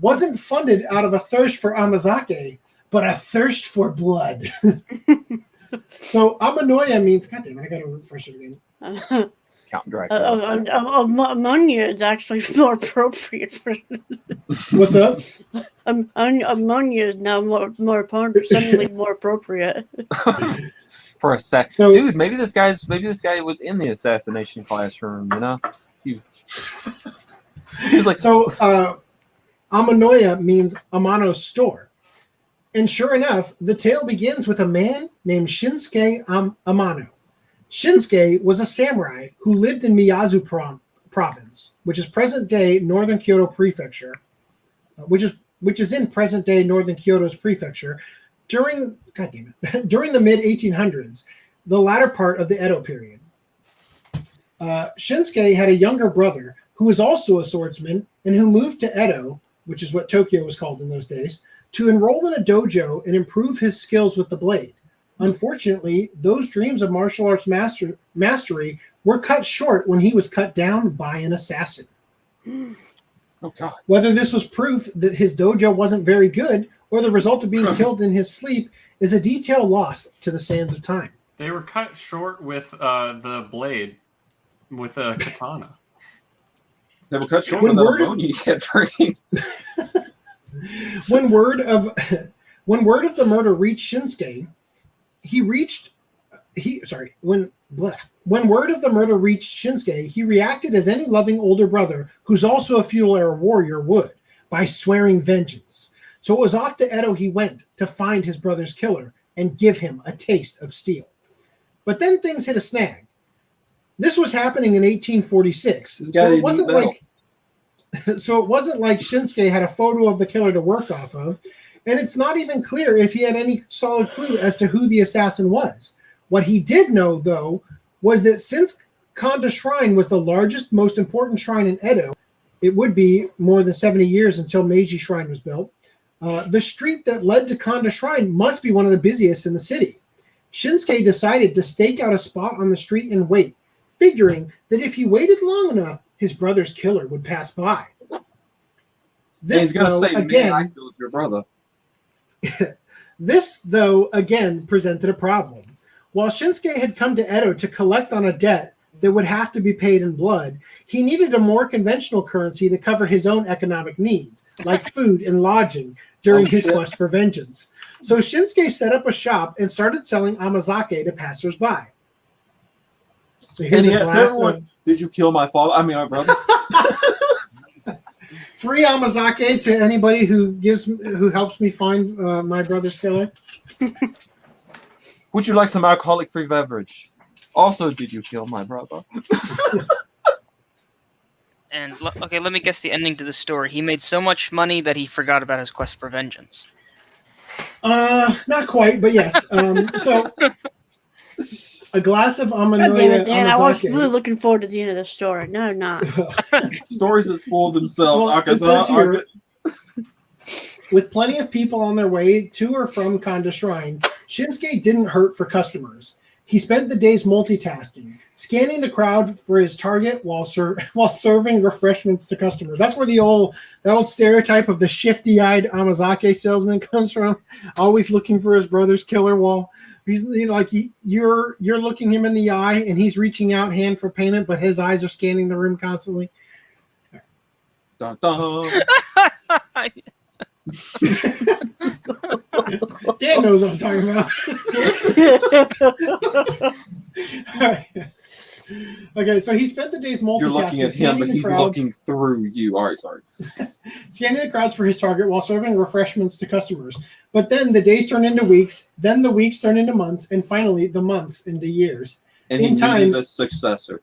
wasn't funded out of a thirst for amazake, but a thirst for blood. So Amanoya means, God damn it, I gotta refresh it again. Count Dracula. Ammonia is actually more appropriate for. What's up? Ammonia is now suddenly more appropriate. For a sec, So- dude, maybe this guy was in the assassination classroom. You know, he's like, So Amanoya means Amano's store. And sure enough, the tale begins with a man named Shinsuke Amano. Shinsuke was a samurai who lived in Miyazu province, which is present-day northern Kyoto prefecture, which is in present-day northern Kyoto's prefecture, during the mid-1800s, the latter part of the Edo period. Shinsuke had a younger brother who was also a swordsman and who moved to Edo, which is what Tokyo was called in those days, to enroll in a dojo and improve his skills with the blade. Unfortunately, those dreams of martial arts mastery were cut short when he was cut down by an assassin. oh god, Whether this was proof that his dojo wasn't very good or the result of being killed in his sleep is a detail lost to the sands of time. They were cut short with the blade, with a katana. they were cut short When with that word of- ammonia you kept drinking. When word of the murder reached Shinsuke, when word of the murder reached Shinsuke, he reacted as any loving older brother who's also a feudal era warrior would, by swearing vengeance. So it was off to Edo he went to find his brother's killer and give him a taste of steel. But then things hit a snag. This was happening in 1846, so it wasn't like Shinsuke had a photo of the killer to work off of, and it's not even clear if he had any solid clue as to who the assassin was. What he did know, though, was that since Kanda Shrine was the largest, most important shrine in Edo, it would be more than 70 years until Meiji Shrine was built, the street that led to Kanda Shrine must be one of the busiest in the city. Shinsuke decided to stake out a spot on the street and wait, figuring that if he waited long enough, his brother's killer would pass by. He's gonna say, "Man, I killed your brother." This, though, again presented a problem. While Shinsuke had come to Edo to collect on a debt that would have to be paid in blood, he needed a more conventional currency to cover his own economic needs, like food and lodging, during his quest for vengeance. So Shinsuke set up a shop and started selling amazake to passersby. So And here's he a asked glass everyone, of "Did you kill my father? I mean, my brother?" free amazake to anybody who helps me find my brother's killer. Would you like some alcoholic-free beverage? Also, did you kill my brother? And okay, let me guess the ending to the story. He made so much money that he forgot about his quest for vengeance. Not quite, but yes. So a glass of God damn Amanoya it, Dan! I was amazake. really looking forward to the end of the story. No, not. Stories that spoiled themselves. Well, it says here, with plenty of people on their way to or from Kanda Shrine, Shinsuke didn't hurt for customers. He spent the days multitasking, scanning the crowd for his target while serving refreshments to customers. That's where that old stereotype of the shifty-eyed amazake salesman comes from, always looking for his brother's killer while you're looking him in the eye and he's reaching out hand for payment, but his eyes are scanning the room constantly. Dun, dun. Dan knows what I'm talking about. All right. Okay, so he spent the days multitasking. You're looking at him, but he's looking through you. All right, sorry. scanning the crowds for his target while serving refreshments to customers. But then the days turn into weeks, then the weeks turn into months, and finally the months into years. And he needed a successor.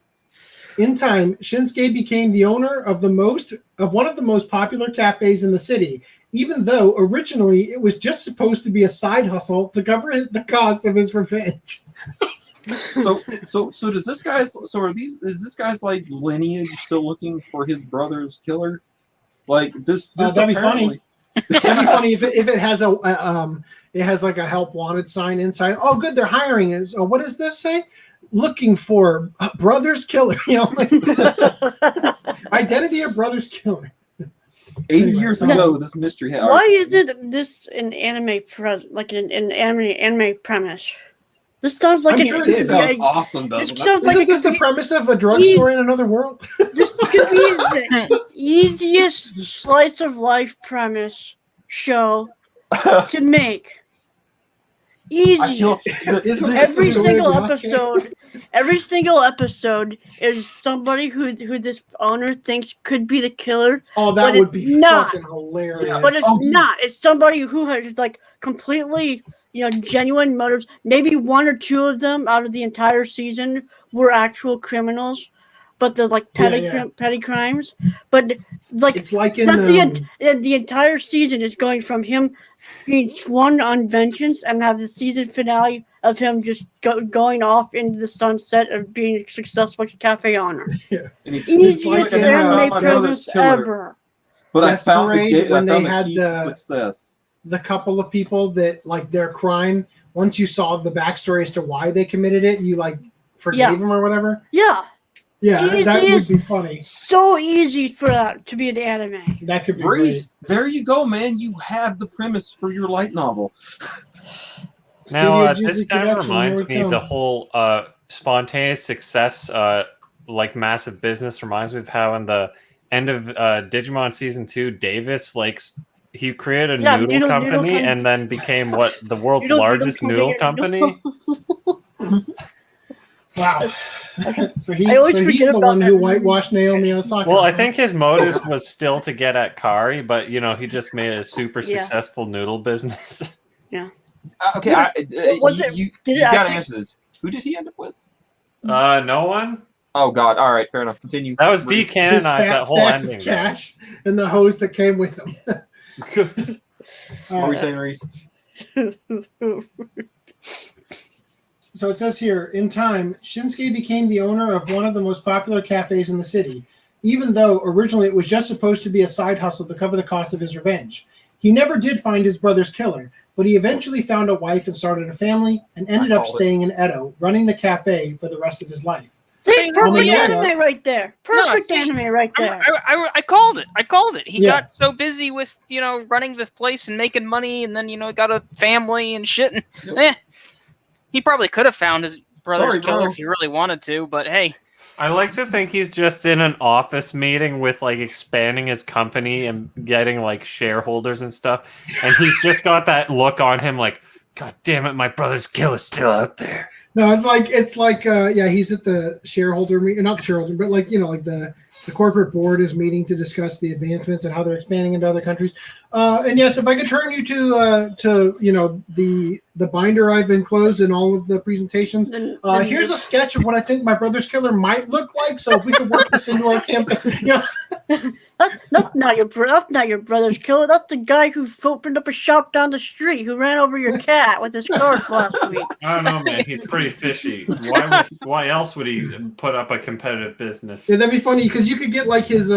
In time, Shinsuke became the owner of one of the most popular cafes in the city, even though originally it was just supposed to be a side hustle to cover the cost of his revenge. So does this guy's is this guy's like lineage still looking for his brother's killer? Like this that'd be funny. That'd be funny if it has it has like a help wanted sign inside. Oh, good, they're hiring us. Oh, what does this say? Looking for brother's killer. You know, like, identity of brother's killer. 80 years ago, this mystery had. Why isn't this an anime anime premise? This sounds like This sounds awesome, doesn't it? Isn't this the premise of a drugstore in another world? This could be the easiest slice of life premise show to make. Easy. Every single episode is somebody who this owner thinks could be the killer. Oh, that would be fucking hilarious. But it's not. It's somebody who has like completely, genuine motives. Maybe one or two of them out of the entire season were actual criminals, but they're like petty crimes. But like it's like in the entire season is going from him being sworn on vengeance and have the season finale of him just going off into the sunset of being a successful cafe owner. Yeah. Easiest anime premise ever. But I found the key to success. The couple of people that like their crime, once you saw the backstory as to why they committed it, you like forgave them or whatever. Yeah. Yeah, that would be funny. So easy for that to be an anime. That could be great. There you go, man. You have the premise for your light novel. Now, this kind of reminds me the whole spontaneous success, like massive business reminds me of how in the end of Digimon Season 2, Davis, like, he created a noodle company and then became the world's largest noodle company. Wow. So he's the one who whitewashed Naomi Osaka. Well, I think his motive was still to get at Kari, but he just made a super successful noodle business. Yeah. Okay, you gotta answer this. Who did he end up with? No one. Oh God! All right, fair enough. Continue. That was decanonized. That whole ending. Of cash and the hose that came with them. What were you saying, Reese? So it says here, in time, Shinsuke became the owner of one of the most popular cafes in the city, even though originally it was just supposed to be a side hustle to cover the cost of his revenge. He never did find his brother's killer, but he eventually found a wife and started a family and ended up staying in Edo, running the cafe for the rest of his life. See, perfect anime right there. Perfect anime right there. I called it. He got so busy with, running the place and making money and then, got a family and shit. And, he probably could have found his brother's killer if he really wanted to, but hey. I like to think he's just in an office meeting with like expanding his company and getting like shareholders and stuff. And he's just got that look on him like, God damn it, my brother's killer's still out there. No, it's like he's at the shareholder meeting, not the shareholder, but like the corporate board is meeting to discuss the advancements and how they're expanding into other countries. And yes, if I could turn you to the binder I've enclosed in all of the presentations. Here's a sketch of what I think my brother's killer might look like. So if we could work this into our campaign, That's not your brother's killer. That's the guy who opened up a shop down the street who ran over your cat with his car last week. I don't know, man. He's pretty fishy. Why else would he put up a competitive business? Yeah, that'd be funny because you could get like his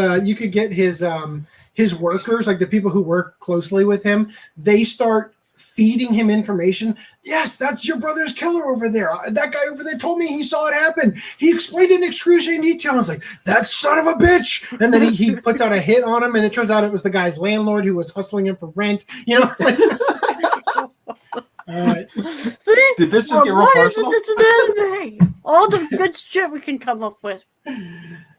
workers, like the people who work closely with him. They start feeding him information. Yes, that's your brother's killer over there. That guy over there told me he saw it happen. He explained it in excruciating detail. I was like, that son of a bitch. And then he puts out a hit on him, and it turns out it was the guy's landlord who was hustling him for rent. Did this just get real personal? This is anime? All the good shit we can come up with.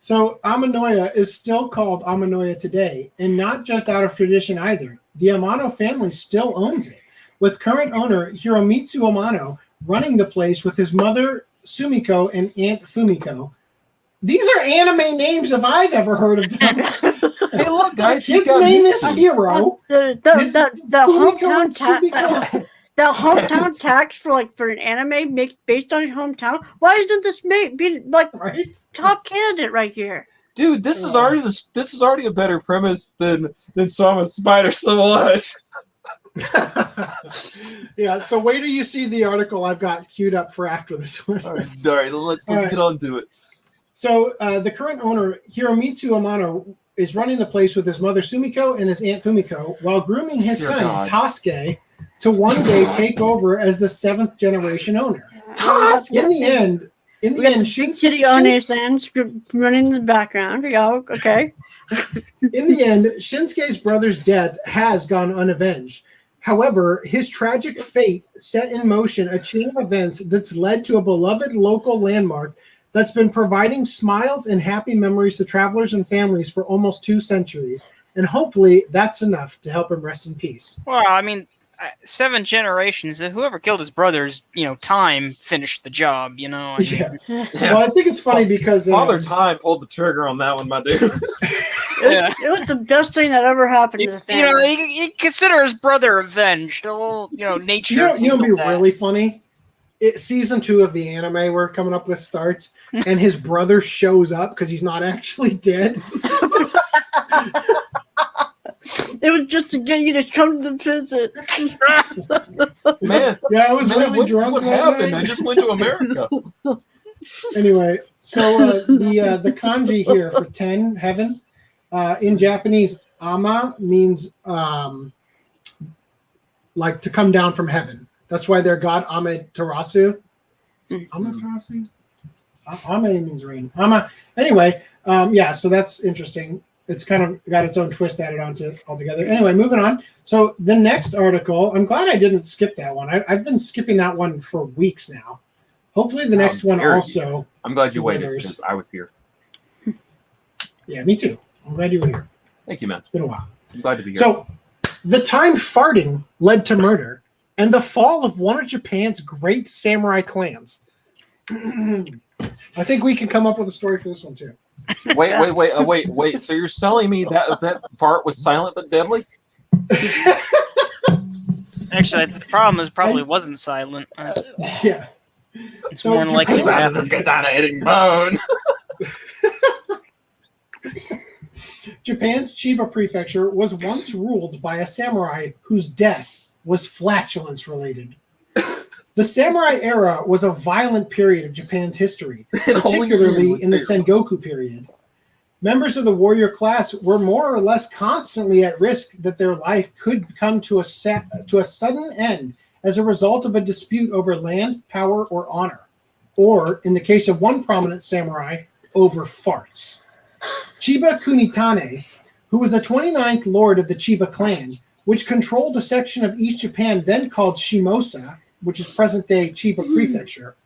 So Amanoya is still called Amanoya today, and not just out of tradition either. The Amano family still owns it, with current owner Hiromitsu Amano running the place with his mother and Aunt Fumiko. These are anime names if I've ever heard of them. Hey, look, guys, he's His got name is Mitzi. Hero. The Fumiko and hometown tax. The hometown tax for an anime based on his hometown. Why isn't this being like Right? top candidate right here? Dude, this is already a better premise than Swamp Spider was. Yeah, so wait till you see the article I've got queued up for after this one. All right, let's get on to it. So the current owner, Hiromitsu Amano, is running the place with his mother Sumiko and his aunt Fumiko while grooming his Dear son God. Tasuke to one day take over as the 7th generation owner. Tasuke! In the end, Kitty One-san running in the background. Yeah, okay. In the end, Shinsuke's brother's death has gone unavenged. However, his tragic fate set in motion a chain of events that's led to a beloved local landmark that's been providing smiles and happy memories to travelers and families for almost 2 centuries. And hopefully that's enough to help him rest in peace. Well, I mean, 7 generations. Whoever killed his brothers, time finished the job. I mean, Yeah. Well, I think it's funny because Father Time pulled the trigger on that one, my dude. Yeah. It was the best thing that ever happened to the family. he consider his brother avenged. A little, nature. You know, it'd be really funny. Season 2 of the anime we're coming up with starts, and his brother shows up because he's not actually dead. It was just to get you to come to visit. Man, Yeah, I was really drunk. what that happened? night. I just went to America. Anyway, so the kanji here for 10, heaven, in Japanese, ama means like to come down from heaven. That's why their god Amaterasu. Amaterasu? Ame means rain. Anyway, so that's interesting. It's kind of got its own twist added onto altogether. Anyway, moving on. So the next article, I'm glad I didn't skip that one. I've been skipping that one for weeks now. Hopefully the next one dare you. also. I'm glad you waited delivers. because I was here. Yeah, me too. I'm glad you were here. Thank you, man. It's been a while. I'm glad to be here. So the time farting led to murder and the fall of one of Japan's great samurai clans. I think we can come up with a story for this one too. Wait. So you're telling me that fart was silent but deadly? Actually, the problem is probably wasn't silent. Yeah. It's So more than likely. Because out of this katana hitting bone. Japan's Chiba Prefecture was once ruled by a samurai whose death was flatulence related. The samurai era was a violent period of Japan's history, particularly in the Sengoku period. Members of the warrior class were more or less constantly at risk that their life could come to a sudden end as a result of a dispute over land, power, or honor, or, in the case of one prominent samurai, over farts. Chiba Kunitane, who was the 29th lord of the Chiba clan, which controlled a section of East Japan then called Shimosa, which is present-day Chiba Prefecture.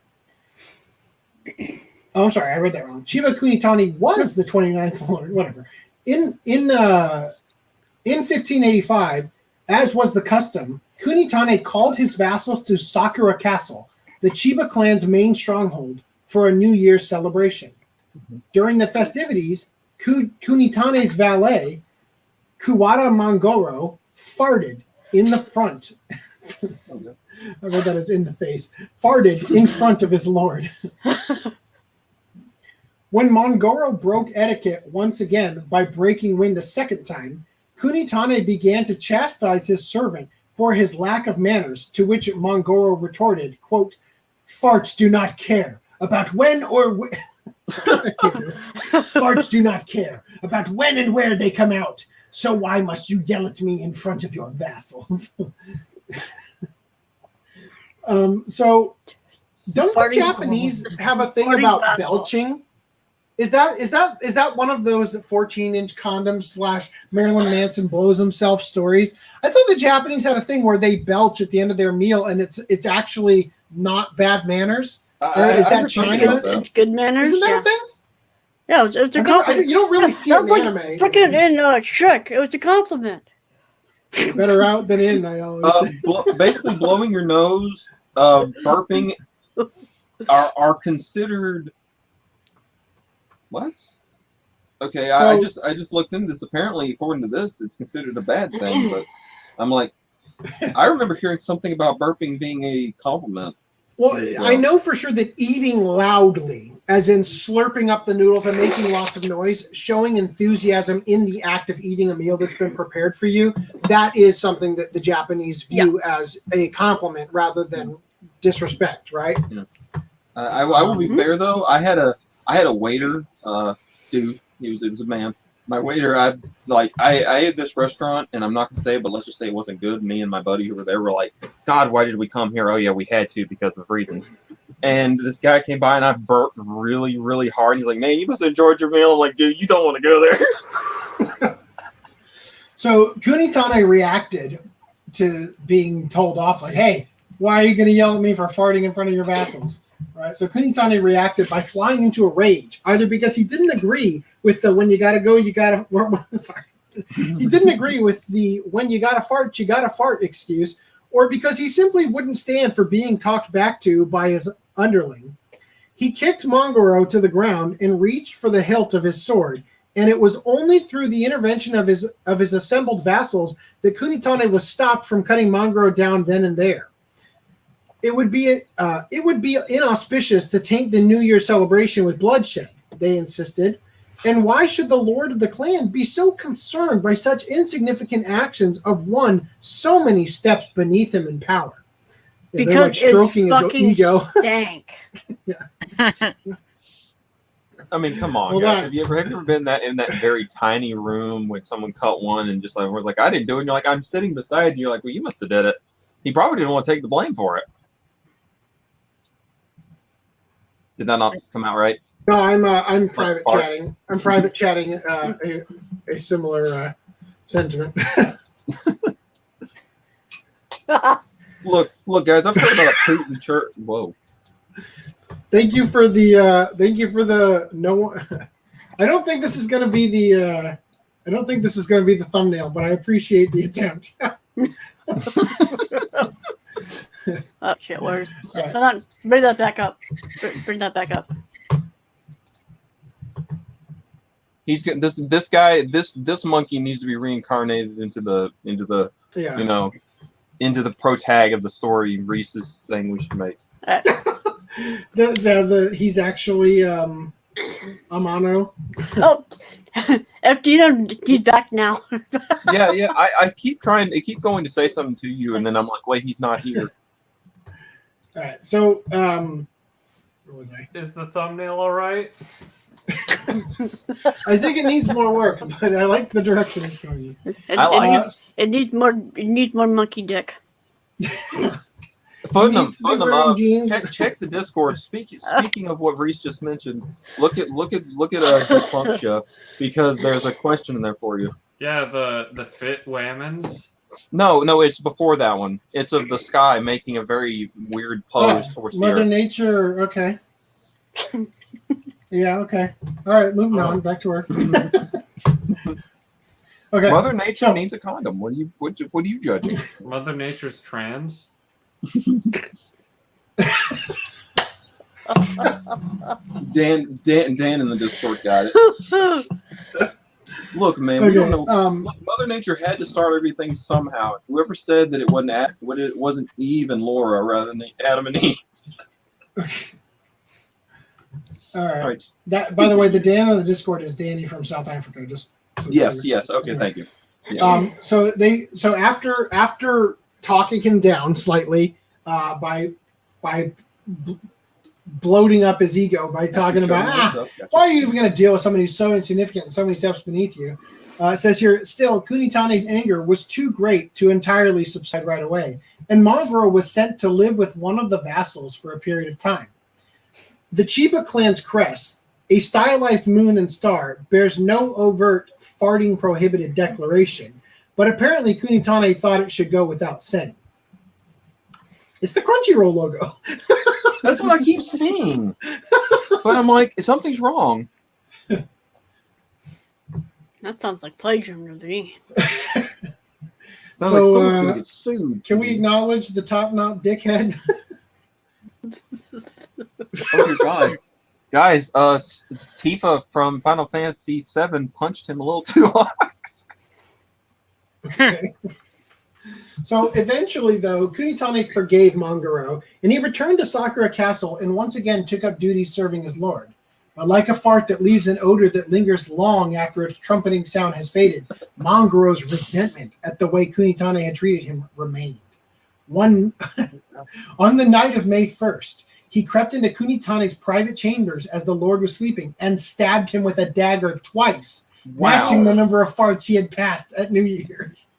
Oh, I'm sorry, I read that wrong. Chiba Kunitani was the 29th lord, whatever. In 1585, as was the custom, Kunitane called his vassals to Sakura Castle, the Chiba clan's main stronghold, for a New Year's celebration. During the festivities, Kunitane's valet, Kuwata Mangoro, farted in the front. I read that as in the face. Farted in front of his lord. When Mangoro broke etiquette once again by breaking wind a second time, Kunitane began to chastise his servant for his lack of manners, to which Mangoro retorted, quote, "Farts do not care about when or where." Farts do not care about when and where they come out. So why must you yell at me in front of your vassals? So don't the Japanese have a thing about belching? Is that one of those 14-inch condoms / Marilyn Manson blows himself stories? I thought the Japanese had a thing where they belch at the end of their meal, and it's actually not bad manners. Is that China? It's good manners. Isn't that a thing? Yeah, it's a compliment. You don't really see it in anime. Freaking in Shrek, it was a compliment. Better out than in, I always say. Basically, blowing your nose, burping are considered what? Okay, So- I just looked into this. Apparently, according to this, it's considered a bad thing. But I'm like, I remember hearing something about burping being a compliment. Well, I know for sure that eating loudly, as in slurping up the noodles and making lots of noise, showing enthusiasm in the act of eating a meal that's been prepared for you, that is something that the Japanese view as a compliment rather than disrespect, right? Yeah. I will be fair though. I had a waiter, dude. He was a man. My waiter, I ate this restaurant, and I'm not gonna say it, but let's just say it wasn't good. Me and my buddy who were there were like, God, why did we come here? Oh yeah, we had to because of reasons. And this guy came by, and I burped really, really hard. He's like, man, you must have enjoyed your meal. I'm like, dude, you don't want to go there. So Kunitane reacted to being told off, like, hey, why are you going to yell at me for farting in front of your vassals? Right. So Kunitane reacted by flying into a rage, either because he didn't agree with the when you got to go, you got to. Sorry. He didn't agree with the when you got to fart, you got to fart excuse, or because he simply wouldn't stand for being talked back to by his underling. He kicked Mongoro to the ground and reached for the hilt of his sword, and it was only through the intervention of his assembled vassals that Kunitane was stopped from cutting Mongoro down then and there. It would be inauspicious to taint the New Year celebration with bloodshed, they insisted. And why should the lord of the clan be so concerned by such insignificant actions of one so many steps beneath him in power? Yeah, Because like stroking it his fucking ego. stank. I mean, come on, Hold guys. on. Have you ever been in that very tiny room when someone cut one and just like was like, I didn't do it, and you're like, I'm sitting beside you, you're like, well, you must have did it. He probably didn't want to take the blame for it. Did that not come out right? No, I'm private fart? chatting. I'm private chatting a similar sentiment. Look, guys. I've heard about a Putin church. Whoa. Thank you for the no. I don't think this is going to be the. I don't think this is going to be the thumbnail, but I appreciate the attempt. Oh shit! Where's? All right. Hold on. Bring that back up. Bring that back up. He's this guy. This monkey needs to be reincarnated into the Yeah. into the protag of the story RHYS is saying we should make. He's actually Amano. Oh, FDDNM, he's back now. Yeah. I keep going to say something to you, and then I'm like, wait, he's not here. All right. So where was I? Is the thumbnail all right? I think it needs more work, but I like the direction it's going in. I like It needs more. It needs more monkey dick. Footnum up. Jeans. Check the Discord. Speaking of what RHYS just mentioned, look at dysfunction because there's a question in there for you. Yeah, the fit whammons. No, it's before that one. It's of the sky making a very weird pose towards the Mother earth. Nature. Okay. Yeah. Okay. All right. Moving on. Back to work. Okay. Mother Nature So- needs a condom. What are you judging? Mother Nature's trans. Dan in the Discord got it. Look, man, we don't know. Look, Mother Nature had to start everything somehow. Whoever said that it wasn't Eve and Laura rather than Adam and Eve. All right. All right. That, by the way, the Dan on the Discord is Danny from South Africa. Just so Yes. Okay, thank you. Yeah. So after talking him down slightly by bloating up his ego by talking about why are you even going to deal with somebody who's so insignificant and so many steps beneath you? It says here, still, Kunitane's anger was too great to entirely subside right away, and Mongoro was sent to live with one of the vassals for a period of time. The Chiba clan's crest, a stylized moon and star, bears no overt farting prohibited declaration, but apparently Kunitane thought it should go without saying. It's the Crunchyroll logo. That's what I keep seeing. But I'm like, something's wrong. That sounds like plagiarism to me. Sounds like someone's gonna get sued. Can we acknowledge the top knot dickhead? Oh your God. Guys, Tifa from Final Fantasy VII punched him a little too hard. Okay. So eventually, though, Kunitane forgave Mangoro, and he returned to Sakura Castle and once again took up duties serving as lord. But like a fart that leaves an odor that lingers long after its trumpeting sound has faded, Mangoro's resentment at the way Kunitane had treated him remained. On the night of May 1st, he crept into Kunitane's private chambers as the lord was sleeping and stabbed him with a dagger twice, matching the number of farts he had passed at New Year's.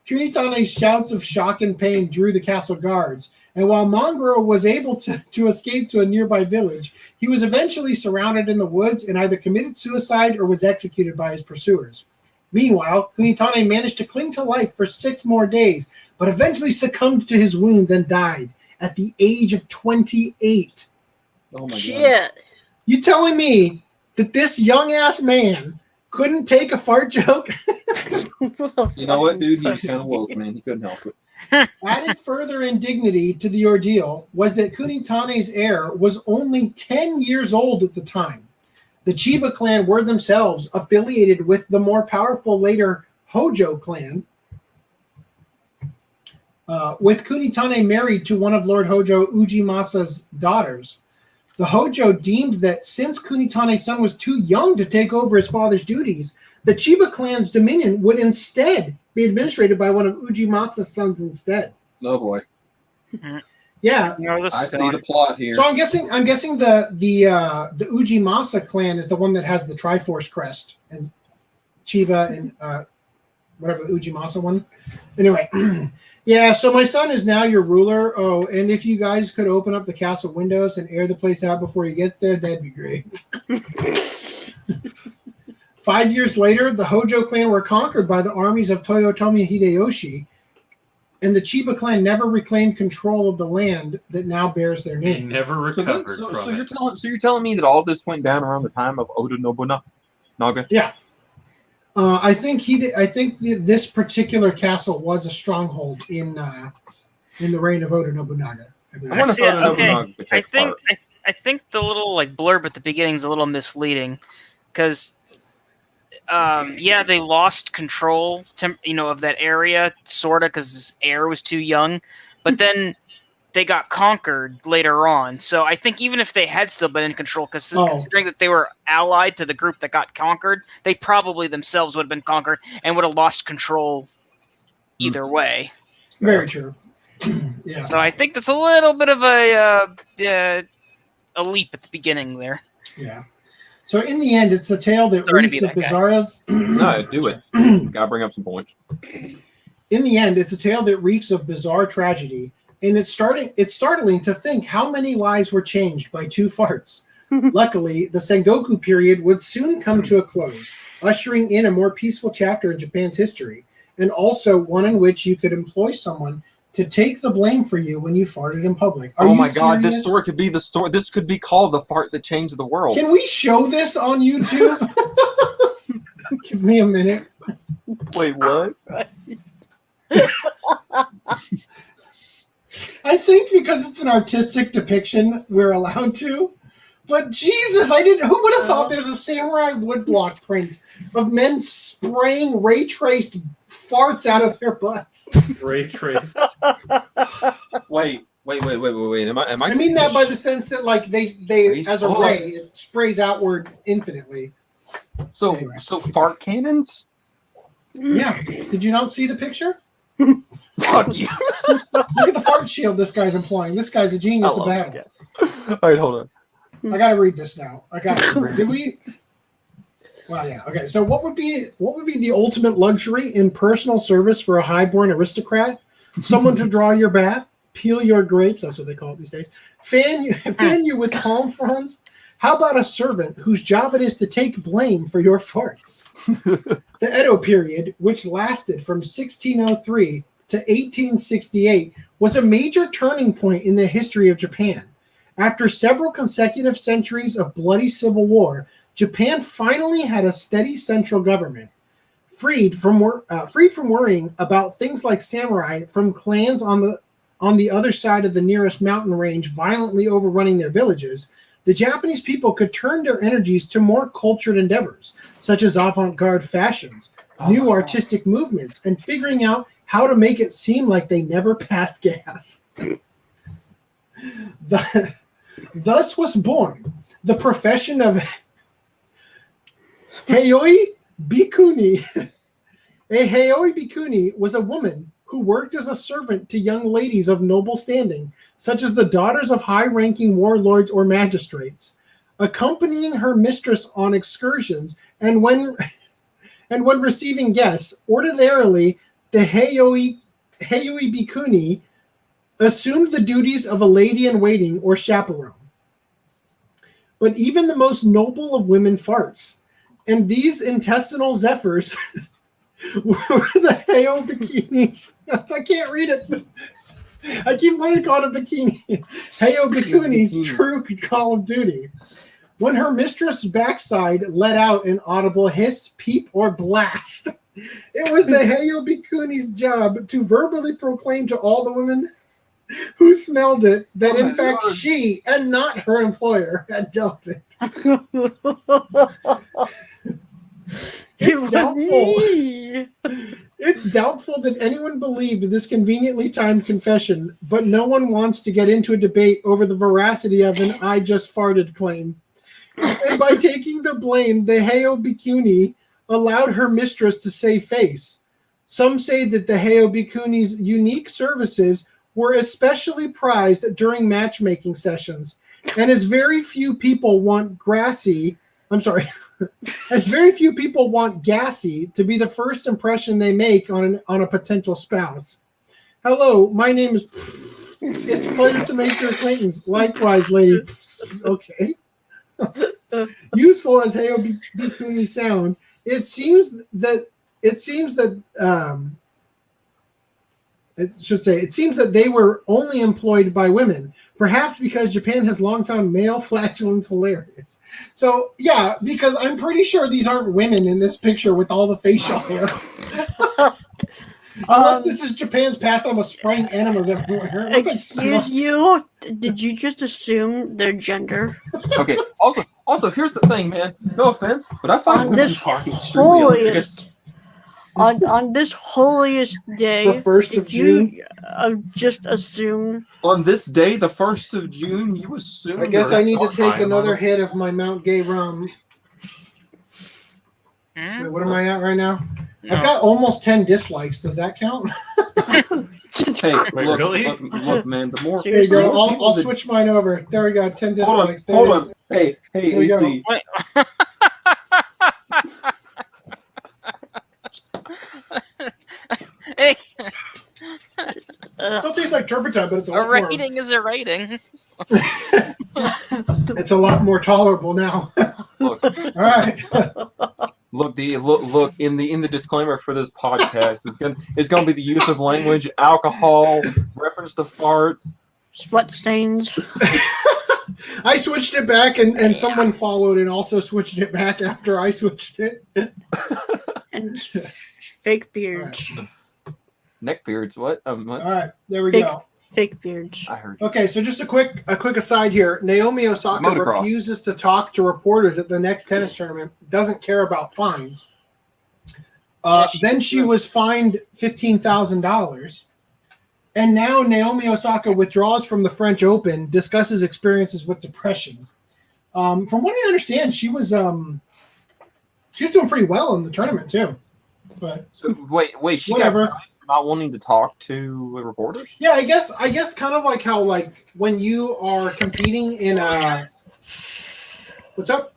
Kunitane's shouts of shock and pain drew the castle guards, and while Mangoro was able to escape to a nearby village, he was eventually surrounded in the woods and either committed suicide or was executed by his pursuers. Meanwhile, Kunitane managed to cling to life for 6 more days, but eventually succumbed to his wounds and died at the age of 28. Oh my god. Shit. You telling me that this young-ass man couldn't take a fart joke? You know what, dude? He was kind of woke, man. He couldn't help it. Added further indignity to the ordeal was that Kunitane's heir was only 10 years old at the time. The Chiba clan were themselves affiliated with the more powerful later Hojo clan, with Kunitane married to one of Lord Hojo Ujimasa's daughters. The Hojo deemed that since Kunitane's son was too young to take over his father's duties, the Chiba clan's dominion would instead be administrated by one of Ujimasa's sons instead. Oh boy. Yeah. I see the plot here. So I'm guessing the Ujimasa clan is the one that has the Triforce crest, and Chiba and whatever the Ujimasa one. Anyway, yeah. So my son is now your ruler. Oh, and if you guys could open up the castle windows and air the place out before he gets there, that'd be great. 5 years later, the Hojo clan were conquered by the armies of Toyotomi Hideyoshi, and the Chiba clan never reclaimed control of the land that now bears their He name. never recovered from it. You're telling me that all this went down around the time of Oda Nobunaga? Yeah. I think this particular castle was a stronghold in the reign of Oda Nobunaga. I believe. I wonder if See, Oda okay. Nobunaga could take part. I think the little like blurb at the beginning is a little misleading, because yeah, they lost control, of that area, sorta, because this heir was too young, but then they got conquered later on. So I think even if they had still been in control, considering that they were allied to the group that got conquered, they probably themselves would have been conquered and would have lost control either way. Very true. Yeah. So I think that's a little bit of a leap at the beginning there. Yeah. So in the end, it's a tale that Sorry to reeks be of that guy. bizarre. No, do it. Gotta bring up some points. In the end, it's a tale that reeks of bizarre tragedy, and it's startling to think how many lives were changed by 2 farts. Luckily, the Sengoku period would soon come to a close, ushering in a more peaceful chapter in Japan's history, and also one in which you could employ someone to take the blame for you when you farted in public. Oh my god, this story could be the story. This could be called The Fart That Changed the World. Can we show this on YouTube? Give me a minute. Wait, what? I think because it's an artistic depiction, we're allowed to. But Jesus, who would have thought there's a samurai woodblock print of men spraying ray traced farts out of their butts? Ray trace. Wait. Am I I mean that by the sense that like they as a Oh. ray, it sprays outward infinitely. So Anyway. fart cannons? Yeah. Did you not see the picture? Fuck you. Look at the fart shield this guy's employing. This guy's a genius I of love battle. All right, hold on. I gotta read this now. Did we? Well, yeah. Okay. So, what would be the ultimate luxury in personal service for a highborn aristocrat? Someone to draw your bath, peel your grapes. That's what they call it these days. Fan you with palm fronds. How about a servant whose job it is to take blame for your farts? The Edo period, which lasted from 1603 to 1868, was a major turning point in the history of Japan. After several consecutive centuries of bloody civil war, Japan finally had a steady central government, freed from worrying about things like samurai from clans on the other side of the nearest mountain range violently overrunning their villages. the Japanese people could turn their energies to more cultured endeavors, such as avant-garde fashions, new artistic movements, and figuring out how to make it seem like they never passed gas. Thus was born the profession of Heioi Bikuni. A Heioi Bikuni was a woman who worked as a servant to young ladies of noble standing, such as the daughters of high-ranking warlords or magistrates, accompanying her mistress on excursions, and when receiving guests. Ordinarily, the Heioi Bikuni assumed the duties of a lady-in-waiting or chaperone. But even the most noble of women farts, and these intestinal zephyrs were the Heioi Bikinis. I can't read it. I keep wanting to call it a bikini. Heioi Bikuni's true call of duty. When her mistress' backside let out an audible hiss, peep, or blast, it was the Heioi Bikuni's job to verbally proclaim to all the women who smelled it that in fact she and not her employer had dealt it. It's doubtful that anyone believed this conveniently timed confession, but no one wants to get into a debate over the veracity of an "I just farted" claim. And by taking the blame, the Heioi Bikuni allowed her mistress to save face. Some say that the Heioi Bikuni's unique services were especially prized during matchmaking sessions, and as very few people want gassy to be the first impression they make on a potential spouse. Hello, my name is. It's a pleasure to make your acquaintance. Likewise, lady. Okay. Useful as Heioi Bikuni sound, it seems that they were only employed by women, perhaps because Japan has long found male flatulence hilarious. So, yeah, because I'm pretty sure these aren't women in this picture with all the facial hair. Unless this is Japan's pastime of spraying enemas everywhere. Excuse you? Did you just assume their gender? Okay. Also, here's the thing, man. No offense, but I find this parking extremely holiest on this holiest day, the 1st of June. Just assume on this day, the 1st of June, you assume. I guess I need to take another hit of my Mount Gay rum. Wait, what am I at right now? No. I've got almost 10 dislikes. Does that count? Hey, Wait, look, really? look, man. The more there you go. I'll switch mine over. There we go. 10 dislikes. Hold on. Hey, AC. Hey. Still tastes like turpentine, but it's a rating is a rating. It's a lot more tolerable now. Look. All right. Look in the disclaimer for this podcast is gonna be the use of language, alcohol, reference to farts, sweat stains. I switched it back, and someone followed and also switched it back after I switched it. And fake beards. Right. Neck beards. What? All right, there we go. Fake beards. I heard you. Okay, so just a quick aside here. Naomi Osaka refuses to talk to reporters at the next tennis tournament. Doesn't care about fines. Then she was fined $15,000, and now Naomi Osaka withdraws from the French Open. Discusses experiences with depression. From what I understand, she was doing pretty well in the tournament too. But so wait, she whatever. got not wanting to talk to reporters? Yeah, I guess kind of like how when you are competing in a what's up?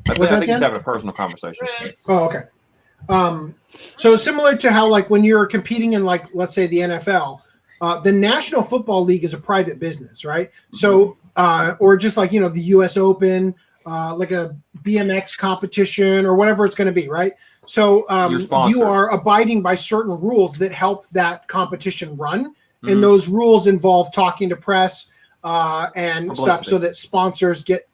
I think he's having a personal conversation. Oh, okay. So similar to how when you're competing in let's say the NFL, the National Football League is a private business, right? So or just the U.S. Open, like a BMX competition or whatever it's going to be, right? So you are abiding by certain rules that help that competition run, and those rules involve talking to press and stuff, so that sponsors get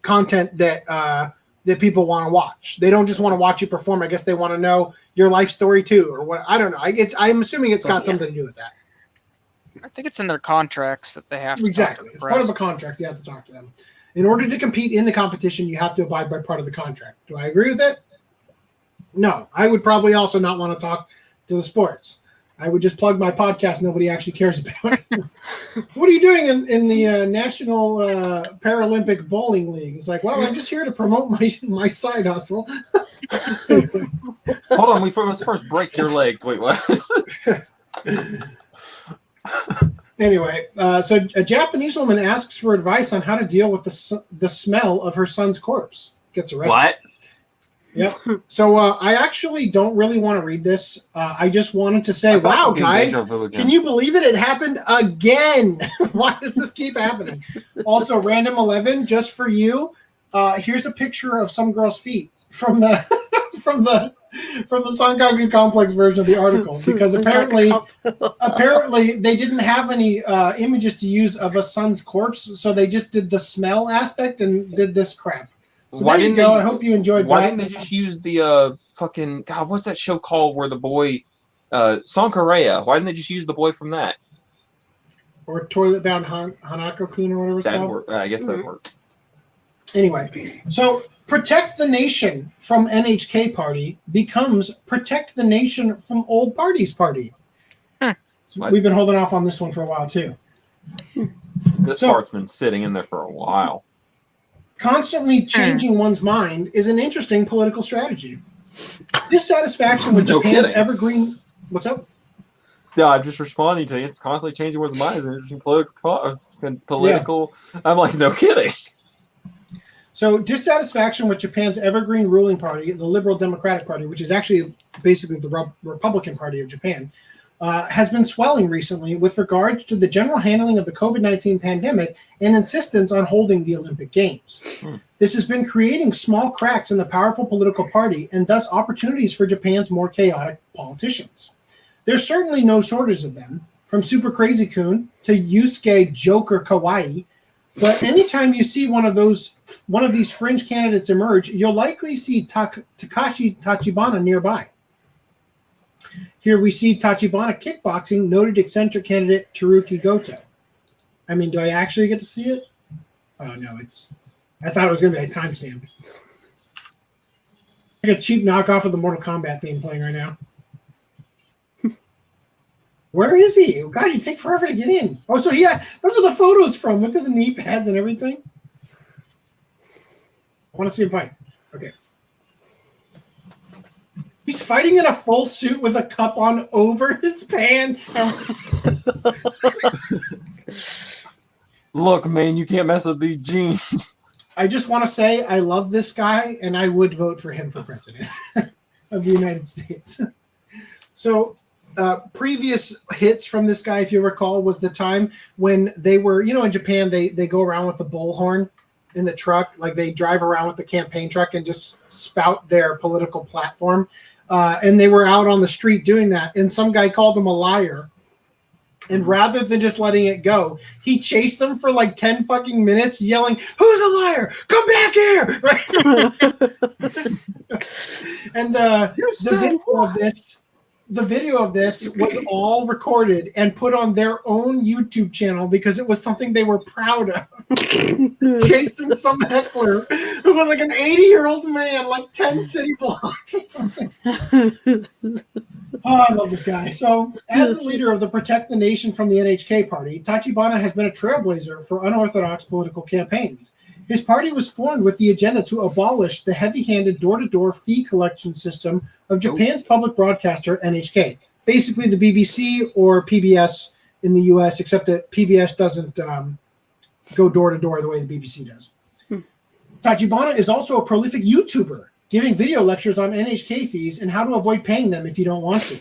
content that people want to watch. They don't just want to watch you perform. I guess they want to know your life story too, or what? I don't know. I'm assuming it's got something to do with that. I think it's in their contracts that they have to Exactly. talk to It's the part of press. a contract. You have to talk to them. In order to compete in the competition, you have to abide by part of the contract. Do I agree with it? No. I would probably also not want to talk to the sports. I would just plug my podcast nobody actually cares about. What are you doing in the National Paralympic Bowling League? It's like, well, I'm just here to promote my side hustle. Anyway. Hold on, we must first break your leg. Wait, what? Anyway, so a Japanese woman asks for advice on how to deal with the smell of her son's corpse. Gets arrested. What? Yep. So I actually don't really want to read this. I just wanted to say, I thought wow, we did guys, deja vu again. can you believe it? It happened again. Why does this keep happening? Also, Random 11, just for you. Here's a picture of some girl's feet from the from the Sankaku Complex version of the article, because apparently they didn't have any images to use of a son's corpse, so they just did the smell aspect and did this crap. So Why there you didn't go. they- I hope you enjoyed Why that. didn't they just use the fucking God? What's that show called where the boy Sankareya? Why didn't they just use the boy from that? Or Toilet Bound Hanako-kun or whatever it's That called. worked. I guess that worked. Anyway, so Protect the Nation from NHK Party becomes Protect the Nation from Old Party's Party. So What? we've been holding off on this one for a while, too. This So- part's been sitting in there for a while. Constantly changing one's mind is an interesting political strategy. Dissatisfaction with No Japan's kidding. evergreen... What's up? Yeah, I'm just responding to you. It's constantly changing with mind. It's an interesting political. I'm like, no kidding. So dissatisfaction with Japan's evergreen ruling party, the Liberal Democratic Party, which is actually basically the Republican Party of Japan, has been swelling recently with regards to the general handling of the COVID-19 pandemic and insistence on holding the Olympic Games. This has been creating small cracks in the powerful political party and thus opportunities for Japan's more chaotic politicians. There's certainly no shortage of them, from Super Crazy Kun to Yusuke Joker Kawaii. But anytime you see one of these fringe candidates emerge, you'll likely see Takashi Tachibana nearby. Here we see Tachibana kickboxing noted eccentric candidate Teruki Goto. I mean, do I actually get to see it? Oh no, I thought it was going to be a timestamp. Like a cheap knockoff of the Mortal Kombat theme playing right now. Where is he? Oh, God, you take forever to get in. Oh, so those are the photos from. Look at the knee pads and everything. I want to see him fight. Okay. He's fighting in a full suit with a cup on over his pants. Look, man, you can't mess up these jeans. I just want to say I love this guy, and I would vote for him for president of the United States. So previous hits from this guy, if you recall, was the time when they were, in Japan, they go around with the bullhorn in the truck. Like they drive around with the campaign truck and just spout their political platform. And they were out on the street doing that. And some guy called them a liar. And rather than just letting it go, he chased them for like 10 fucking minutes, yelling, "Who's a liar? Come back here!" And the video of this was all recorded and put on their own YouTube channel because it was something they were proud of. Chasing some heckler who was like an 80-year-old man, like 10 city blocks or something. Oh, I love this guy. So, as the leader of the Protect the Nation from the NHK Party, Tachibana has been a trailblazer for unorthodox political campaigns. His party was formed with the agenda to abolish the heavy-handed door-to-door fee collection system of Japan's public broadcaster, NHK. Basically the BBC or PBS in the US, except that PBS doesn't go door-to-door the way the BBC does. Tachibana is also a prolific YouTuber, giving video lectures on NHK fees and how to avoid paying them if you don't want to.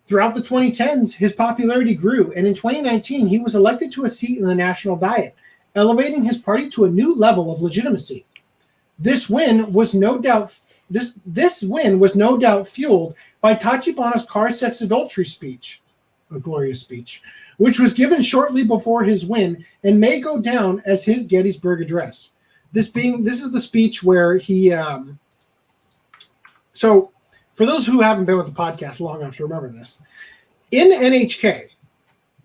Throughout the 2010s, his popularity grew, and in 2019, he was elected to a seat in the National Diet, elevating his party to a new level of legitimacy. This win was no doubt fueled by Tachibana's car sex adultery speech, a glorious speech, which was given shortly before his win and may go down as his Gettysburg Address. This is the speech where he. So, for those who haven't been with the podcast long enough to remember this, in NHK,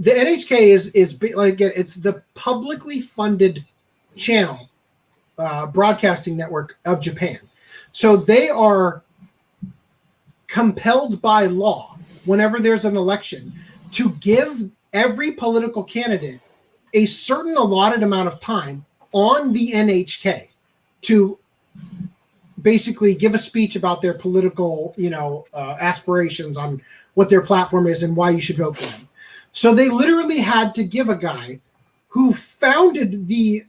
the NHK is like, again, it's the publicly funded channel, broadcasting network of Japan. So they are compelled by law, whenever there's an election, to give every political candidate a certain allotted amount of time on the NHK to basically give a speech about their political, aspirations, on what their platform is and why you should vote for them. So they literally had to give a guy who founded the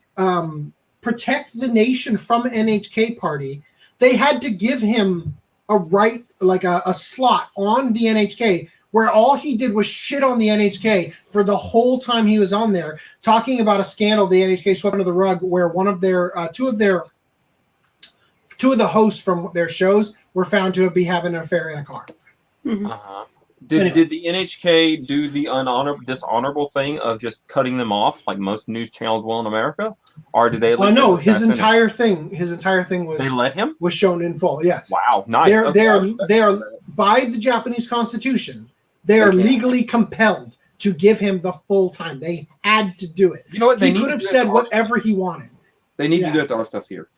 Protect the Nation from NHK party, they had to give him a slot on the NHK where all he did was shit on the NHK for the whole time he was on there, talking about a scandal the NHK swept under the rug, where one of their two of the hosts from their shows were found to be having an affair in a car. Uh-huh. Did the NHK do the dishonorable thing of just cutting them off like most news channels will in America, or did they? No, his entire thing was. They let him? Was shown in full. Yes. Wow, nice. They are by the Japanese Constitution. They are legally compelled to give him the full time. They had to do it. You know what? He could have said whatever he wanted. They need to do it to our stuff here.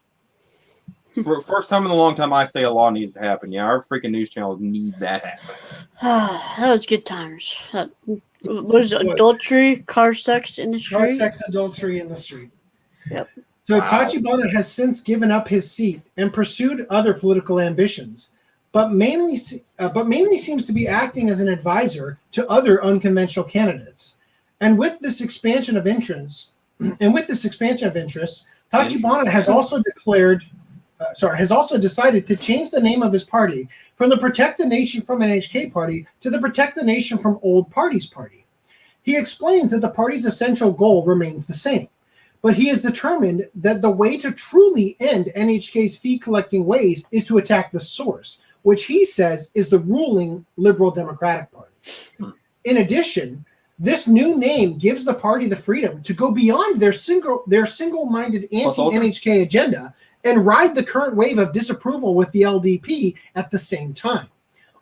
For first time in a long time, I say a law needs to happen. Yeah, our freaking news channels need that happen. That was good times. What is it? Adultery, car sex in the street? Car sex, adultery in the street. Yep. So Tachibana has since given up his seat and pursued other political ambitions, but mainly seems to be acting as an advisor to other unconventional candidates. And with this expansion of interests, Tachibana has also decided to change the name of his party from the Protect the Nation from NHK party to the Protect the Nation from Old Parties party. He explains that the party's essential goal remains the same, but he is determined that the way to truly end NHK's fee-collecting ways is to attack the source, which he says is the ruling Liberal Democratic Party. In addition, this new name gives the party the freedom to go beyond their single-minded anti-NHK agenda and ride the current wave of disapproval with the LDP at the same time.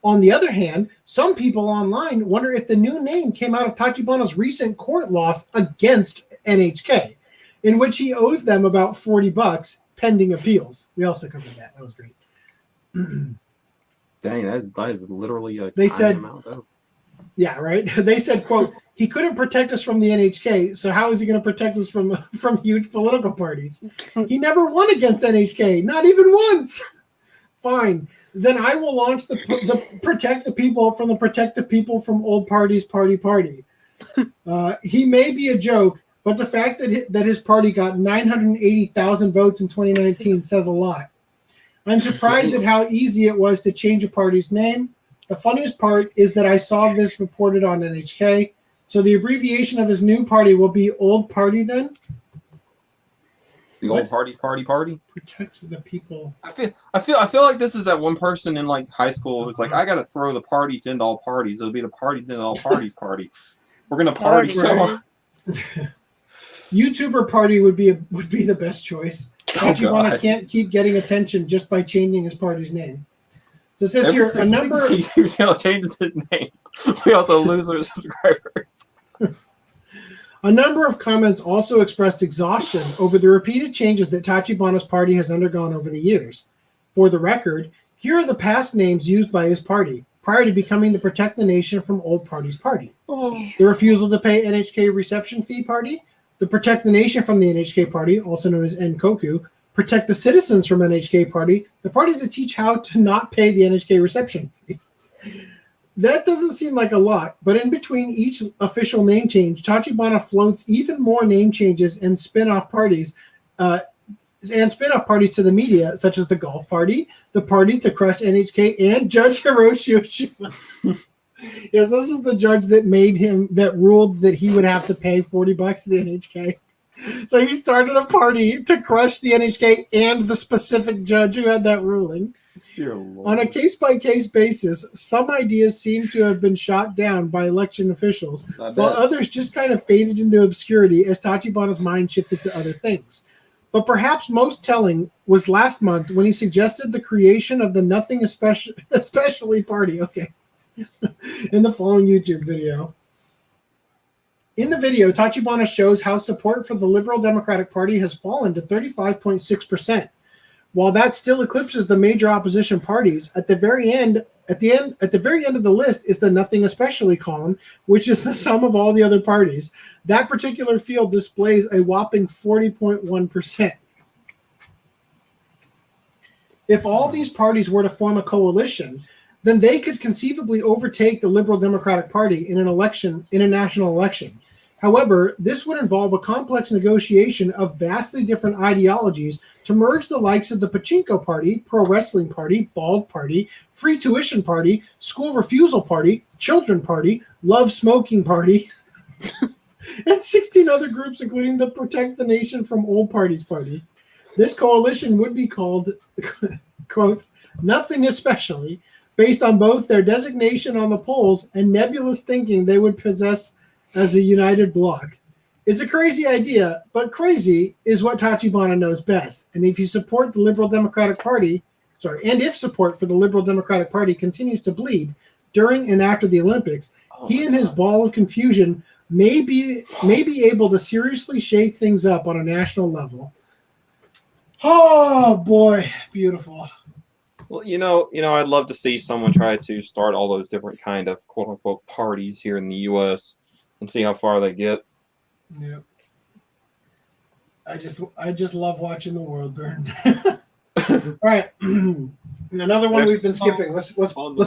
On the other hand, some people online wonder if the new name came out of Tachibana's recent court loss against NHK, in which he owes them about $40 pending appeals. We also covered that. That was great. Dang, that is literally a they said, amount of. Yeah, right? They said, quote, he couldn't protect us from the NHK, so how is he going to protect us from huge political parties? He never won against NHK, not even once. Fine. Then I will launch the Protect the People from the Protect the People from Old Parties party. He may be a joke, but the fact that his party got 980,000 votes in 2019 says a lot. I'm surprised at how easy it was to change a party's name. The funniest part is that I saw this reported on NHK. So the abbreviation of his new party will be Old Party then? The Old Parties party? Protect the People. I feel like this is that one person in like high school who's like, I gotta throw the party to end all parties. It'll be the party to end all parties party. We're gonna party so much. YouTuber party would be the best choice. Tachibana can't keep getting attention just by changing his party's name. So it says here a number of YouTube channel changes its name. We also lose our subscribers. A number of comments also expressed exhaustion over the repeated changes that Tachibana's party has undergone over the years. For the record, here are the past names used by his party prior to becoming the Protect the Nation from Old Parties party. The Refusal to Pay NHK Reception Fee party, the Protect the Nation from the NHK party, also known as Enkoku, Protect the Citizens from NHK party, the party to teach how to not pay the NHK reception fee. That doesn't seem like a lot, but in between each official name change, Tachibana floats even more name changes and spin-off parties to the media, such as the Golf Party, the Party to Crush NHK, and Judge Hiroshi Oshima. Yes, this is the judge that ruled that he would have to pay $40 to the NHK. So he started a party to crush the NHK and the specific judge who had that ruling. On a case-by-case basis, some ideas seem to have been shot down by election officials, while others just kind of faded into obscurity as Tachibana's mind shifted to other things. But perhaps most telling was last month when he suggested the creation of the Nothing Especially party. Okay. In the following YouTube video. In the video, Tachibana shows how support for the Liberal Democratic Party has fallen to 35.6%. While that still eclipses the major opposition parties, at the very end of the list is the nothing especially column, which is the sum of all the other parties. That particular field displays a whopping 40.1%. If all these parties were to form a coalition, then they could conceivably overtake the Liberal Democratic Party in a national election. However, this would involve a complex negotiation of vastly different ideologies to merge the likes of the Pachinko Party, Pro Wrestling Party, Bald Party, Free Tuition Party, School Refusal Party, Children Party, Love Smoking Party, and 16 other groups, including the Protect the Nation from Old Parties Party. This coalition would be called, quote, nothing especially, based on both their designation on the polls and nebulous thinking they would possess as a united bloc. It's a crazy idea, but crazy is what Tachibana knows best. And if support for the Liberal Democratic Party continues to bleed during and after the Olympics, he and his ball of confusion may be able to seriously shake things up on a national level. Oh boy, beautiful. Well, I'd love to see someone try to start all those different kind of quote unquote parties here in the U.S. and see how far they get. Yeah. I just love watching the world burn. All right. Another one we've been skipping. Let's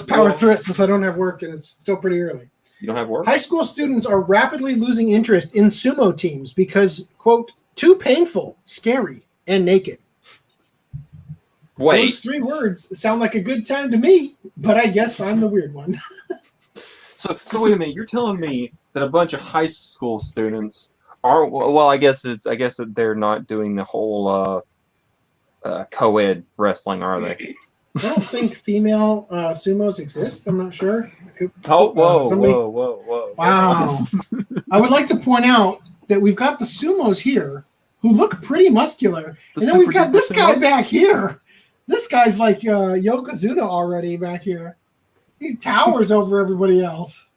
power through it since I don't have work and it's still pretty early. You don't have work? High school students are rapidly losing interest in sumo teams because, quote, too painful, scary, and naked. Wait. Those 3 words sound like a good time to me, but I guess I'm the weird one. So wait a minute. You're telling me that a bunch of high school students are well? I guess that they're not doing the whole co-ed wrestling, are they? I don't think female sumos exist. I'm not sure. Whoa. Wow. I would like to point out that we've got the sumos here who look pretty muscular. And then we've got this guy back here. This guy's like Yokozuna already back here. He towers over everybody else.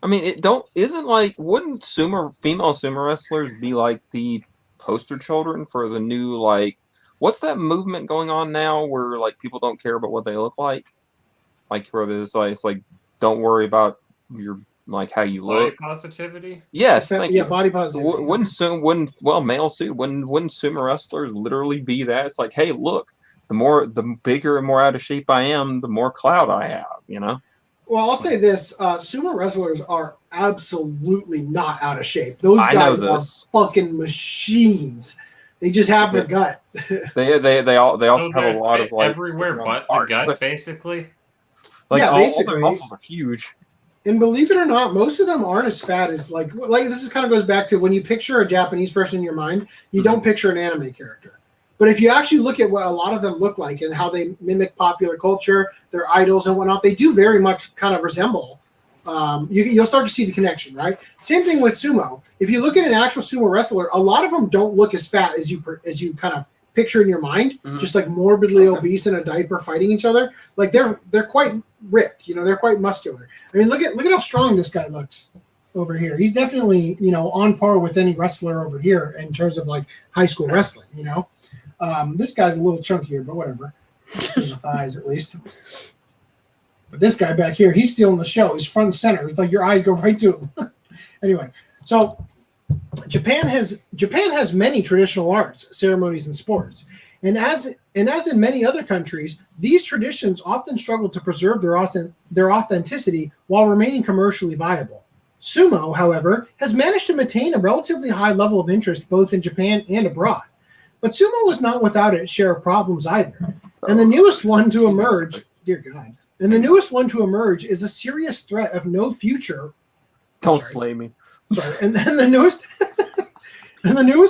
I mean, wouldn't female sumo wrestlers be like the poster children for the new, like, what's that movement going on now where like people don't care about what they look like? Like where there's like, it's like, don't worry about your, like, how you look. Body positivity? Yes, thank you. Body positivity. Wouldn't sumo wrestlers literally be that? It's like, hey, look, the bigger and more out of shape I am, the more clout I have, Well, I'll say this: sumo wrestlers are absolutely not out of shape. Those guys are fucking machines. They just have their gut. They also have a lot of like everywhere but the gut, basically. Like yeah, all their muscles are huge. And believe it or not, most of them aren't as fat as like this is kind of goes back to when you picture a Japanese person in your mind, you don't picture an anime character. But if you actually look at what a lot of them look like and how they mimic popular culture, their idols and whatnot, they do very much kind of resemble. You'll start to see the connection, right? Same thing with sumo. If you look at an actual sumo wrestler, a lot of them don't look as fat as you kind of picture in your mind, just like morbidly obese in a diaper fighting each other. Like they're quite ripped, they're quite muscular. I mean, look at how strong this guy looks over here. He's definitely, on par with any wrestler over here in terms of like high school wrestling, This guy's a little chunkier, but whatever. In the thighs, at least. But this guy back here, he's stealing the show. He's front and center. It's like your eyes go right to him. Anyway, so Japan has many traditional arts, ceremonies, and sports. And as in many other countries, these traditions often struggle to preserve their authenticity while remaining commercially viable. Sumo, however, has managed to maintain a relatively high level of interest both in Japan and abroad. But sumo was not without its share of problems either. And the newest one to emerge, dear God, is a serious threat of no future. Don't slay me. Sorry. And then the newest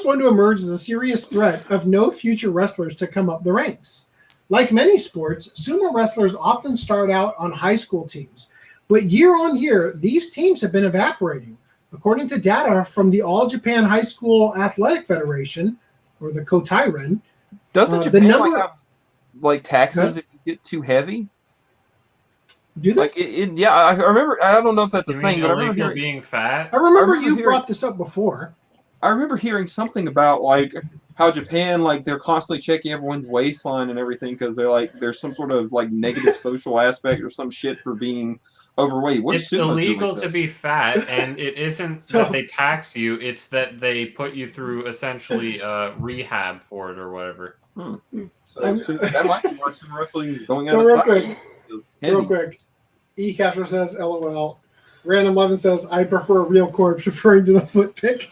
one to emerge is a serious threat of no future wrestlers to come up the ranks. Like many sports, sumo wrestlers often start out on high school teams. But year on year, these teams have been evaporating. According to data from the All Japan High School Athletic Federation, or the Kotairen. Doesn't Japan have taxes if you get too heavy? Do they? Like, yeah, I remember. I don't know if that's a You thing, mean but I remember illegal hearing, being fat? I remember I you hearing- brought this up before. I remember hearing something about like how Japan, like they're constantly checking everyone's waistline and everything because they're like there's some sort of like negative social aspect or some shit for being overweight. What It's is Sumo's doing illegal with to this? be fat, and it isn't So- that they tax you; it's that they put you through essentially rehab for it or whatever. So I'm- that might be why sumo wrestling is going So out of real style. quick, Heavy. real quick. E. Castro says, LOL. Random Levin says, I prefer a real corpse, referring to the foot pick.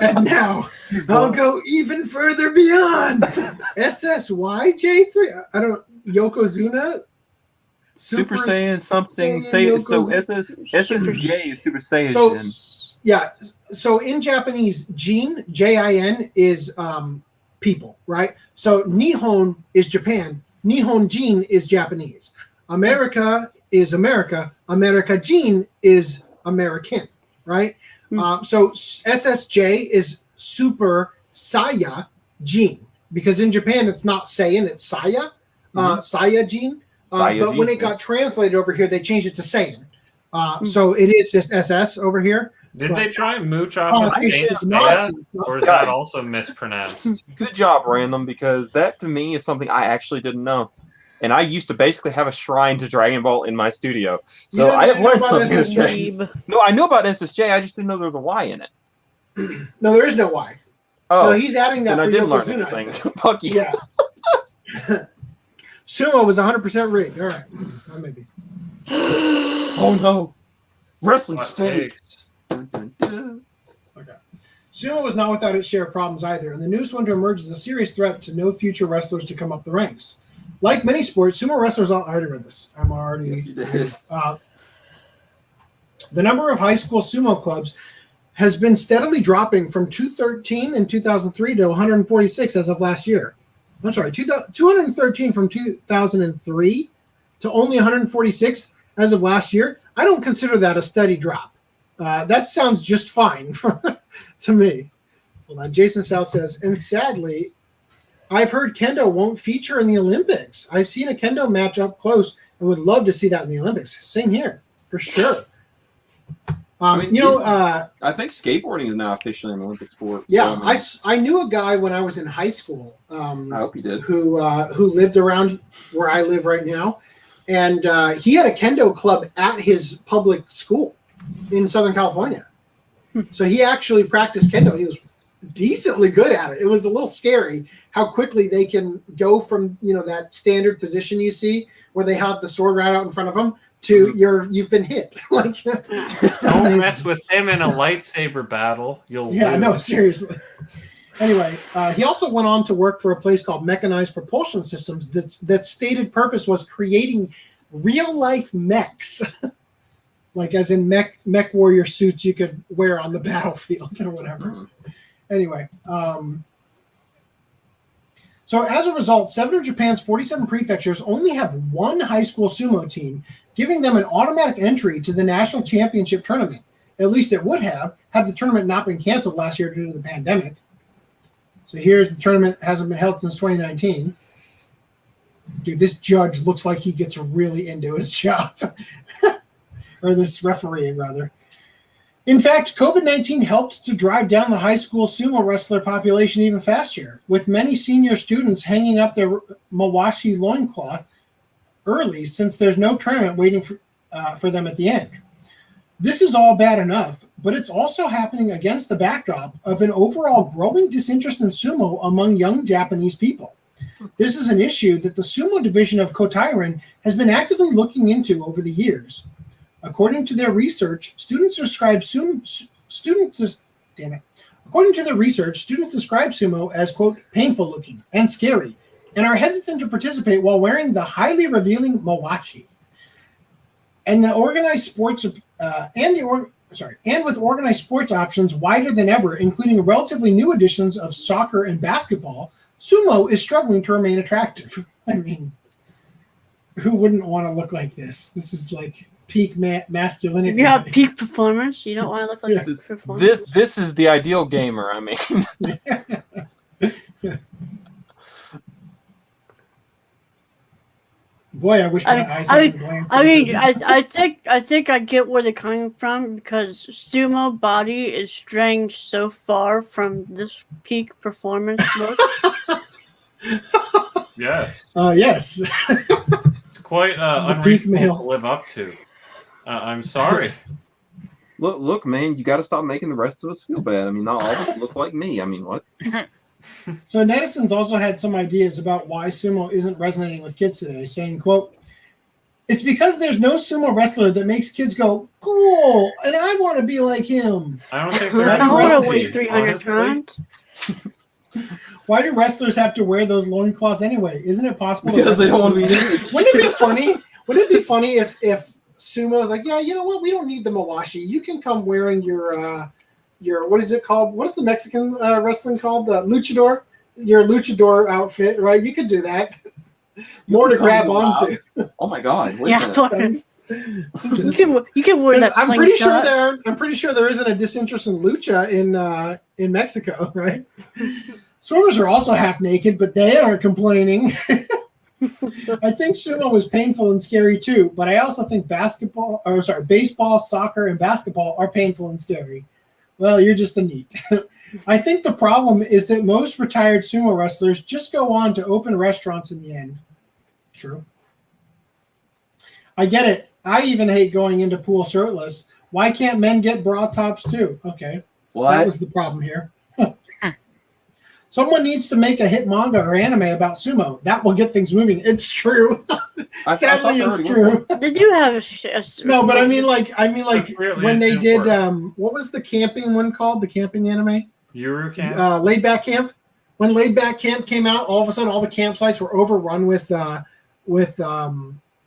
And now, I'll go even further beyond. SSYJ3? I don't Yokozuna? Super Saiyan something. So Yokozuna? SSJ is Super Saiyan. So, yeah. So in Japanese, Jin, Jin, is people, right? So Nihon is Japan. Nihon Jin is Japanese. America is America. America Jin is American, right? So SSJ is Super Saya Jin, because in Japan it's not Saiyan, it's Saya, Saya Jin. But when it got translated over here, they changed it to Saiyan. So it is just SS over here. Did they try and mooch Oh, off of it's Saint not- Seiya, or is that also mispronounced? Good job, Random, because that to me is something I actually didn't know. And I used to basically have a shrine to Dragon Ball in my studio. So You don't I have even know learned about something SSJ. today. No, I know about SSJ, I just didn't know there was a Y in it. No, there is no Y. Oh, No, he's adding that then I for didn't learn Yokozuna, I anything. think. Fuck you. Yeah. Sumo was 100% rigged. All right. Maybe. Oh no. Wrestling's Hot fake. takes. Dun, dun, dun. Okay. Sumo was not without its share of problems either, and the newest one to emerge is a serious threat to no future wrestlers to come up the ranks. Like many sports, sumo wrestlers. I already read this. I'm already. Yes, you did. The number of high school sumo clubs has been steadily dropping from 213 in 2003 to 146 as of last year. I'm sorry, 213 from 2003 to only 146 as of last year. I don't consider that a steady drop. That sounds just fine to me. Well, Jason South says, and sadly, I've heard kendo won't feature in the Olympics. I've seen a kendo match up close and would love to see that in the Olympics. Same here, for sure. I mean, I think skateboarding is now officially an Olympic sport. yeah, so, I mean, I knew a guy when I was in high school I hope you did. who lived around where I live right now, and he had a kendo club at his public school in Southern California. So he actually practiced kendo, and he was decently good at it. It was a little scary how quickly they can go from that standard position you see where they have the sword right out in front of them to you've been hit. Like, Don't mess with him in a lightsaber battle. You'll yeah, lose. no, seriously. Anyway, he also went on to work for a place called Mechanized Propulsion Systems that stated purpose was creating real-life mechs, like as in mech warrior suits you could wear on the battlefield or whatever. Anyway, so as a result, 7 of Japan's 47 prefectures only have one high school sumo team, giving them an automatic entry to the national championship tournament. At least it would have, had the tournament not been canceled last year due to the pandemic. So here's the tournament, hasn't been held since 2019. Dude, this judge looks like he gets really into his job. Or this referee, rather. In fact, COVID-19 helped to drive down the high school sumo wrestler population even faster, with many senior students hanging up their mawashi loincloth early since there's no tournament waiting for them at the end. This is all bad enough, but it's also happening against the backdrop of an overall growing disinterest in sumo among young Japanese people. This is an issue that the sumo division of Kotairen has been actively looking into over the years. According to their research, students describe sumo as, quote, painful looking and scary, and are hesitant to participate while wearing the highly revealing mawashi. And with organized sports options wider than ever, including relatively new additions of soccer and basketball, sumo is struggling to remain attractive. I mean, who wouldn't want to look like this? This is like peak masculinity. You have peak performance. You don't want to look like Yeah. performance. This is the ideal gamer. I mean, Boy, I wish my eyes hadn't glanced. I mean, over this. I think I get where they're coming from because sumo body is straying so far from this peak performance look. Yes. Yes. It's quite unreasonable to live up to. I'm sorry. Look, man, you got to stop making the rest of us feel bad. I mean, not all of us look like me. I mean, what? So netizens also had some ideas about why sumo isn't resonating with kids today, saying, quote, "It's because there's no sumo wrestler that makes kids go, cool, and I want to be like him." I don't think they're I don't want to honestly, weigh 300 pounds. Why do wrestlers have to wear those loincloths anyway? Isn't it possible? Because they don't want to be. Wouldn't it be funny? Wouldn't it be funny if sumo's like, yeah, you know what? We don't need the mawashi. You can come wearing your what is it called? What is the Mexican wrestling called? The luchador. Your luchador outfit, right? You could do that. More to grab onto. Oh my God! Wait Yeah, a minute. you can wear that. I'm pretty sure there isn't a disinterest in lucha in Mexico, right? Swimmers are also half naked, but they aren't complaining. I think sumo is painful and scary too, but I also think baseball, soccer, and basketball are painful and scary. Well, you're just a neat. I think the problem is that most retired sumo wrestlers just go on to open restaurants in the end. True. I get it. I even hate going into pool shirtless. Why can't men get bra tops too? Okay. What? That was the problem here. Someone needs to make a hit manga or anime about sumo. That will get things moving. It's true. Sadly, it's true. They do have No, but I mean like when they did important. what was the camping one called? The camping anime? Yuru Camp? Laid Back Camp. When Laid Back Camp came out, all of a sudden all the campsites were overrun with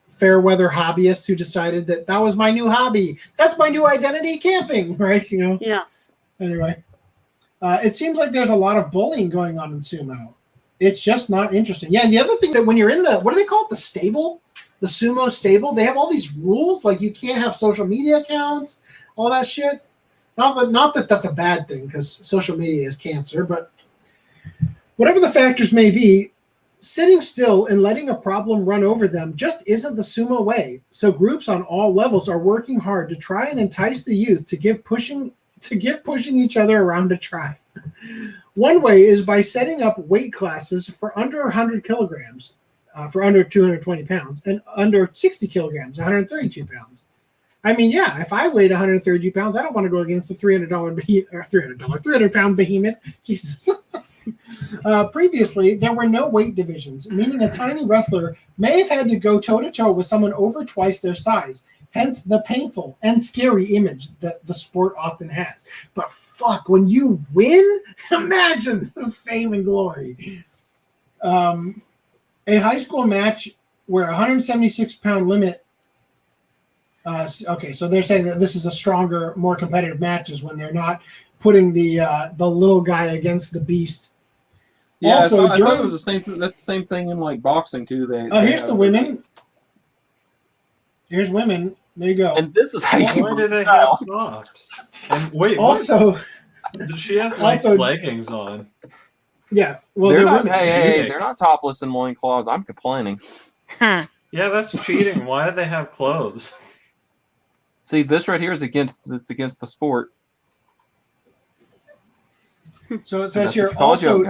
fair weather hobbyists who decided that was my new hobby. That's my new identity, camping, right? You know. Yeah. Anyway, it seems like there's a lot of bullying going on in sumo. It's just not interesting. Yeah, and the other thing that when you're in what do they call it? The stable, the sumo stable. They have all these rules, like you can't have social media accounts, all that shit. Not that that's a bad thing, because social media is cancer, but whatever the factors may be, sitting still and letting a problem run over them just isn't the sumo way. So groups on all levels are working hard to try and entice the youth to give pushing each other around a try. One way is by setting up weight classes for under 100 kilograms, for under 220 pounds, and under 60 kilograms, 132 pounds. I mean, yeah, if I weighed 130 pounds, I don't want to go against the $300 behemoth. Jesus. Previously, there were no weight divisions, meaning a tiny wrestler may have had to go toe-to-toe with someone over twice their size, hence the painful and scary image that the sport often has. But fuck, when you win, imagine the fame and glory. A high school match where 176-pound limit. Okay, so they're saying that this is a stronger, more competitive matches when they're not putting the little guy against the beast. Yeah, also, I thought it was the same. That's the same thing in like boxing too. Here's the women. Here's women. There you go. And this is how you Why do they have tops? And wait, also, did she have like leggings on? Yeah, well, they're not. women. Hey, they're not topless in loincloths. I'm complaining. Huh. Yeah, that's cheating. Why do they have clothes? See, this right here is against the sport. So it says here also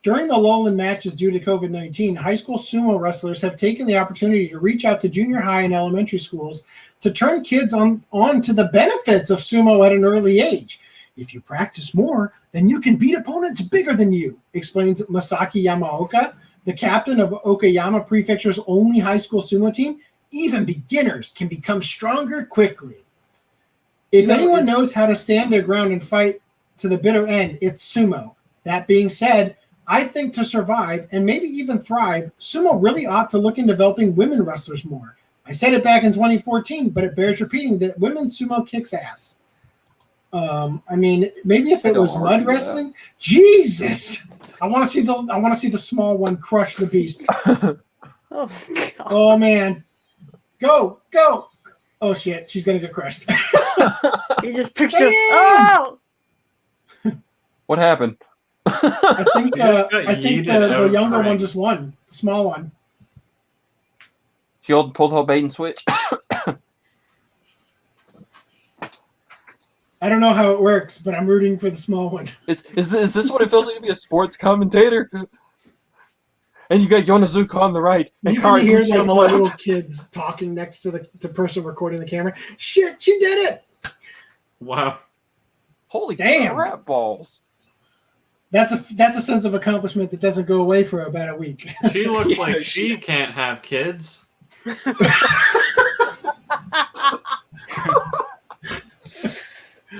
during the lull in matches due to COVID-19, high school sumo wrestlers have taken the opportunity to reach out to junior high and elementary schools to turn kids on to the benefits of sumo at an early age. If you practice more, then you can beat opponents bigger than you, explains Masaki Yamaoka, the captain of Okayama Prefecture's only high school sumo team. Even beginners can become stronger quickly. If anyone knows how to stand their ground and fight to the bitter end, it's sumo. That being said, I think to survive and maybe even thrive, sumo really ought to look in developing women wrestlers more. I said it back in 2014, but it bears repeating that women's sumo kicks ass. I mean, maybe if it was mud wrestling, Jesus! I want to see the small one crush the beast. Oh man, go! Oh shit, she's gonna get crushed. You just picked up. Oh! What happened? I think the younger one just won. The small one. pulled the whole bait and switch. I don't know how it works, but I'm rooting for the small one. Is this what it feels like to be a sports commentator? And you got Yonezuka on the right and You can hear Karaguchi like on the little left. kids talking next to the person recording the camera. Shit, she did it! Wow. Holy Damn. crap balls. That's a sense of accomplishment that doesn't go away for about a week. She looks Yeah, like she can't have kids.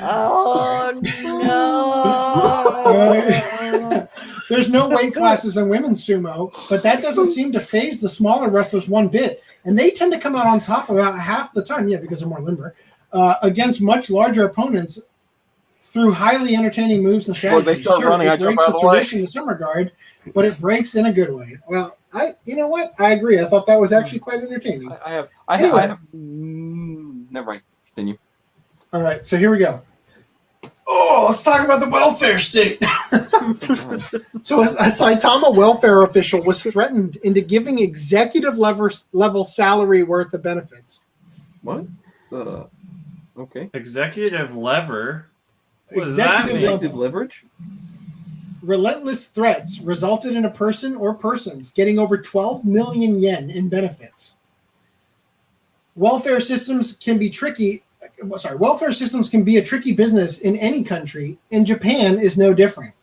Oh no! There's no weight classes in women's sumo, but that doesn't seem to phase the smaller wrestlers one bit. And they tend to come out on top about half the time, because they're more limber, against much larger opponents through highly entertaining moves and strategies. Well, they start running, it I jump breaks out of with the way. tradition in some regard, but it breaks in a good way. Well, you know what? I agree. I thought that was actually quite entertaining. I have never mind. Continue. All right, so here we go. Oh, let's talk about the welfare state. So a Saitama welfare official was threatened into giving executive level salary worth of benefits. What? Okay. Executive lever. What does that mean? Executive leverage? Relentless threats resulted in a person or persons getting over 12 million yen in benefits. Welfare systems can be a tricky business in any country, and Japan is no different.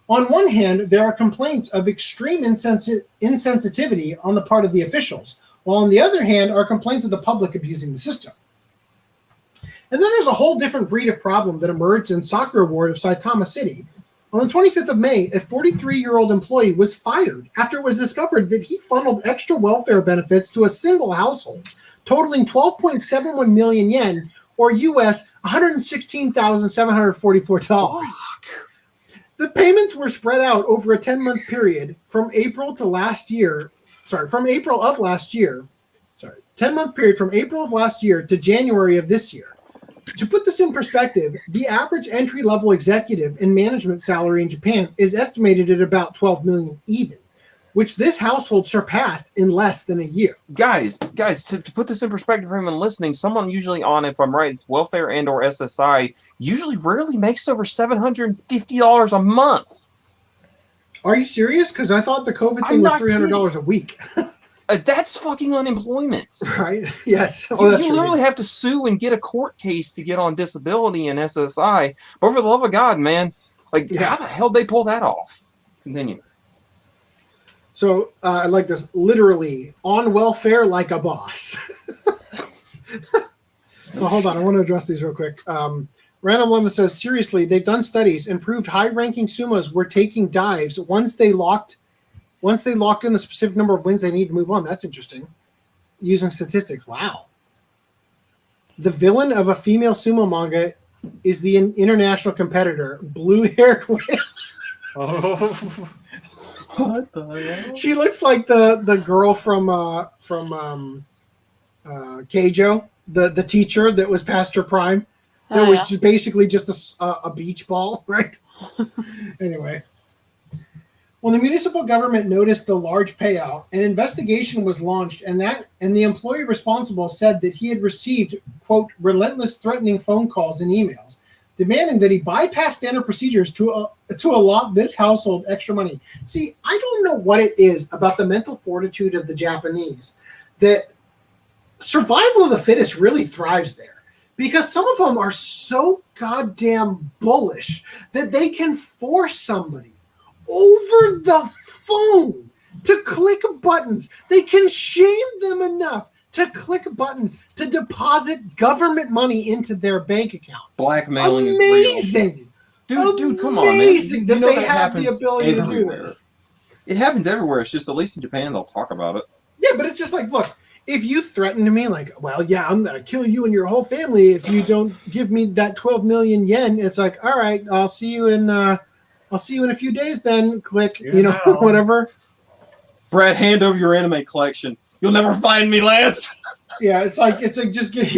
On one hand, there are complaints of extreme insensitivity on the part of the officials, while on the other hand are complaints of the public abusing the system. And then there's a whole different breed of problem that emerged in Sakura Ward of Saitama City. On the 25th of May, a 43-year-old employee was fired after it was discovered that he funneled extra welfare benefits to a single household, totaling 12.71 million yen, or US $116,744. The payments were spread out over a 10-month period from April of last year. 10-month period from April of last year to January of this year. To put this in perspective, the average entry-level executive and management salary in Japan is estimated at about 12 million even, which this household surpassed in less than a year. Guys, to put this in perspective for anyone listening, someone usually on, if I'm right, it's welfare and or SSI, usually rarely makes over $750 a month. Are you serious? Because I thought the COVID thing was $300 a week. That's fucking unemployment. Right? Yes. You literally have to sue and get a court case to get on disability and SSI. But for the love of God, man, how the hell did they pull that off? Continue. So I like this, literally on welfare like a boss. So hold on, I want to address these real quick. Random Lemon says, seriously, they've done studies and proved high-ranking sumos were taking dives once they locked in the specific number of wins they need to move on. That's interesting. Using statistics. Wow. The villain of a female sumo manga is the international competitor, blue-haired whale. Oh. What the hell? She looks like the girl from Keijo, the teacher that was past her prime. That was just basically just a beach ball, right? Anyway. When the municipal government noticed the large payout, an investigation was launched, and the employee responsible said that he had received, quote, relentless threatening phone calls and emails, demanding that he bypass standard procedures to allot this household extra money. See, I don't know what it is about the mental fortitude of the Japanese that survival of the fittest really thrives there. Because some of them are so goddamn bullish that they can force somebody over the phone to click buttons. They can shame them enough to click buttons to deposit government money into their bank account. Blackmailing Amazing. is real. Dude, come on, man. Amazing that they have happens the ability to do everywhere. this. It happens everywhere. It's just, at least in Japan, they'll talk about it. Yeah, but it's just like, look, if you threaten to me like, well, yeah, I'm going to kill you and your whole family if you don't give me that 12 million yen, it's like, all right, I'll see you in a few days then. Click, whatever. Brad, hand over your anime collection. You'll never find me, Lance. Yeah, it's like just give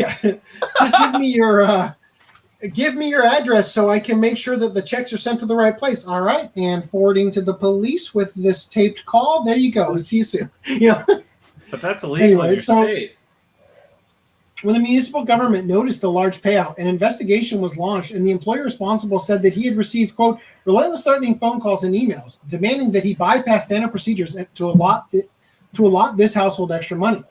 me your address so I can make sure that the checks are sent to the right place. All right, and forwarding to the police with this taped call. There you go. See you soon. But that's illegal in Anyway, your so- state. When the municipal government noticed the large payout, an investigation was launched, and the employee responsible said that he had received, quote, relentless threatening phone calls and emails demanding that he bypass standard procedures to allot this household extra money.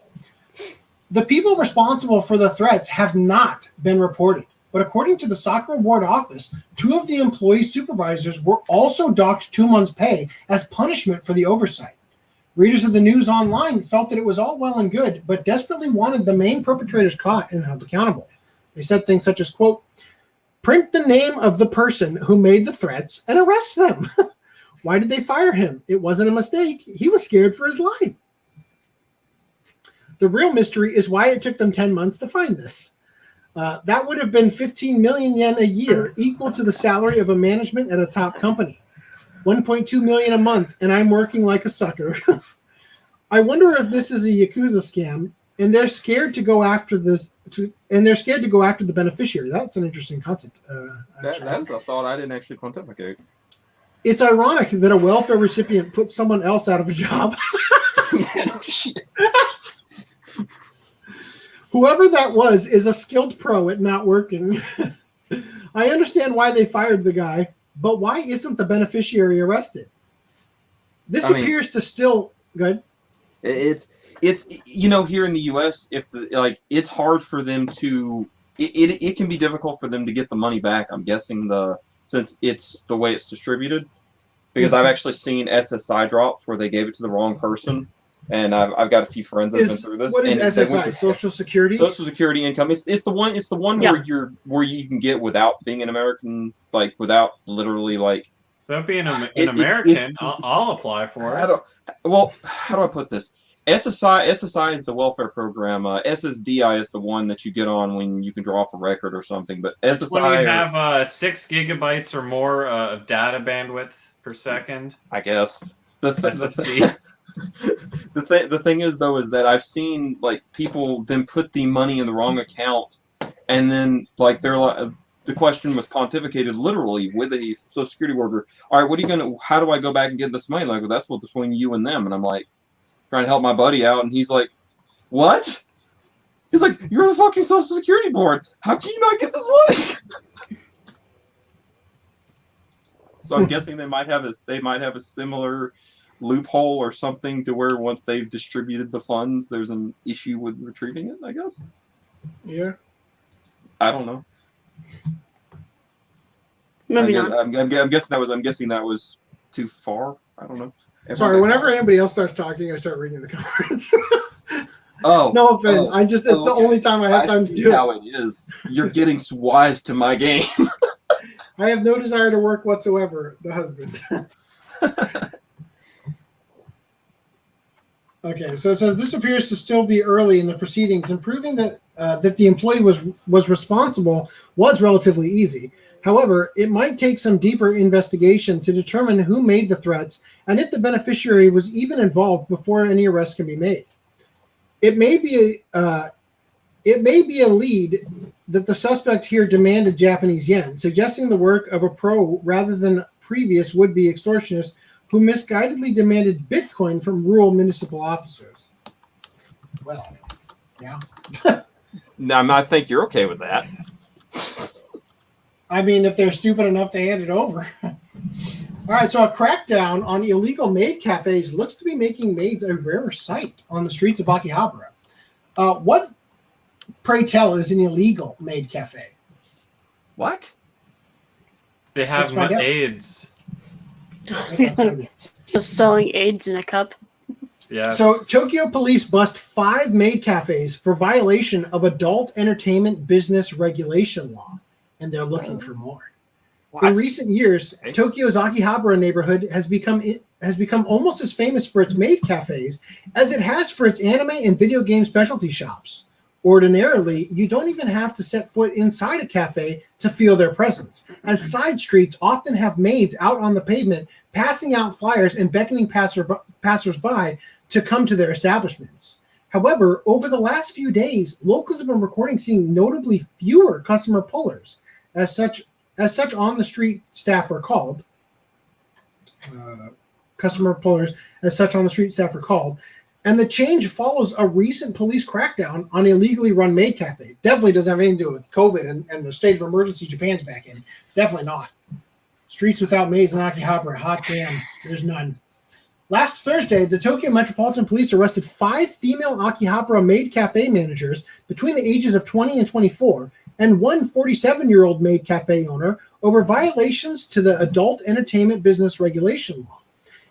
The people responsible for the threats have not been reported, but according to the soccer award office, 2 of the employee supervisors were also docked 2 months' pay as punishment for the oversight. Readers of the news online felt that it was all well and good, but desperately wanted the main perpetrators caught and held accountable. They said things such as, quote, print the name of the person who made the threats and arrest them. Why did they fire him? It wasn't a mistake. He was scared for his life. The real mystery is why it took them 10 months to find this. That would have been 15 million yen a year, equal to the salary of a management at a top company. 1.2 million a month, and I'm working like a sucker. I wonder if this is a Yakuza scam, and they're scared to go after the beneficiary. That's an interesting concept. That is a thought I didn't actually pontificate. It's ironic that a welfare recipient puts someone else out of a job. Whoever that was is a skilled pro at not working. I understand why they fired the guy, but why isn't the beneficiary arrested? This appears to still good. It's here in the U.S. It's hard for them to. It can be difficult for them to get the money back. I'm guessing since it's the way it's distributed, because I've actually seen SSI drops where they gave it to the wrong person. And I've got a few friends that have been through this. What is SSI? Social Security. Social Security income. It's the one. It's the one Yeah. where you can get without being an American, without literally Without being an American, I'll apply for it. How do I put this? SSI is the welfare program. SSDI is the one that you get on when you can draw off a record or something. But It's SSI, when you have 6 gigabytes or more of data bandwidth per second. I guess the SSD. the thing is though is that I've seen people then put the money in the wrong account, and then the question was pontificated literally with a Social Security worker. All right, how do I go back and get this money? Well, that's what's between you and them. And I'm trying to help my buddy out, and he's like, what? He's like, you're the fucking Social Security board. How can you not get this money? So I'm guessing they might have a similar loophole or something to where once they've distributed the funds, there's an issue with retrieving it, I guess. Yeah. I don't know. Maybe not. I'm guessing that was too far. I don't know. Sorry, whenever anybody else starts talking, I start reading the comments. Oh, no offense. It's the only time I have time to do it. How it is. You're getting wise to my game. I have no desire to work whatsoever. The husband. Okay, so this appears to still be early in the proceedings, and proving that the employee was responsible was relatively easy. However, it might take some deeper investigation to determine who made the threats and if the beneficiary was even involved before any arrest can be made. It may be a lead that the suspect here demanded Japanese yen, suggesting the work of a pro rather than previous would-be extortionists who misguidedly demanded Bitcoin from rural municipal officers. Well, yeah. I think you're okay with that. I mean, if they're stupid enough to hand it over. All right, so a crackdown on illegal maid cafes looks to be making maids a rare sight on the streets of Akihabara. What, pray tell, is an illegal maid cafe? What? They have AIDS. Just selling AIDS in a cup. Yeah. So Tokyo police bust 5 maid cafes for violation of adult entertainment business regulation law, and they're looking for more. What? In recent years, Tokyo's Akihabara neighborhood has become almost as famous for its maid cafes as it has for its anime and video game specialty shops. Ordinarily, you don't even have to set foot inside a cafe to feel their presence, as side streets often have maids out on the pavement passing out flyers and beckoning passersby to come to their establishments. However, over the last few days, locals have been reporting seeing notably fewer customer pullers, as such on-the-street staff are called. Customer pullers, as such on the street staff are called, And the change follows a recent police crackdown on illegally run maid cafes. Definitely doesn't have anything to do with COVID and the state of emergency Japan's back in. Definitely not. Streets without maids in Akihabara. Hot damn. There's none. Last Thursday, the Tokyo Metropolitan Police arrested 5 female Akihabara maid cafe managers between the ages of 20 and 24 and one 47-year-old maid cafe owner over violations to the Adult Entertainment Business Regulation Law.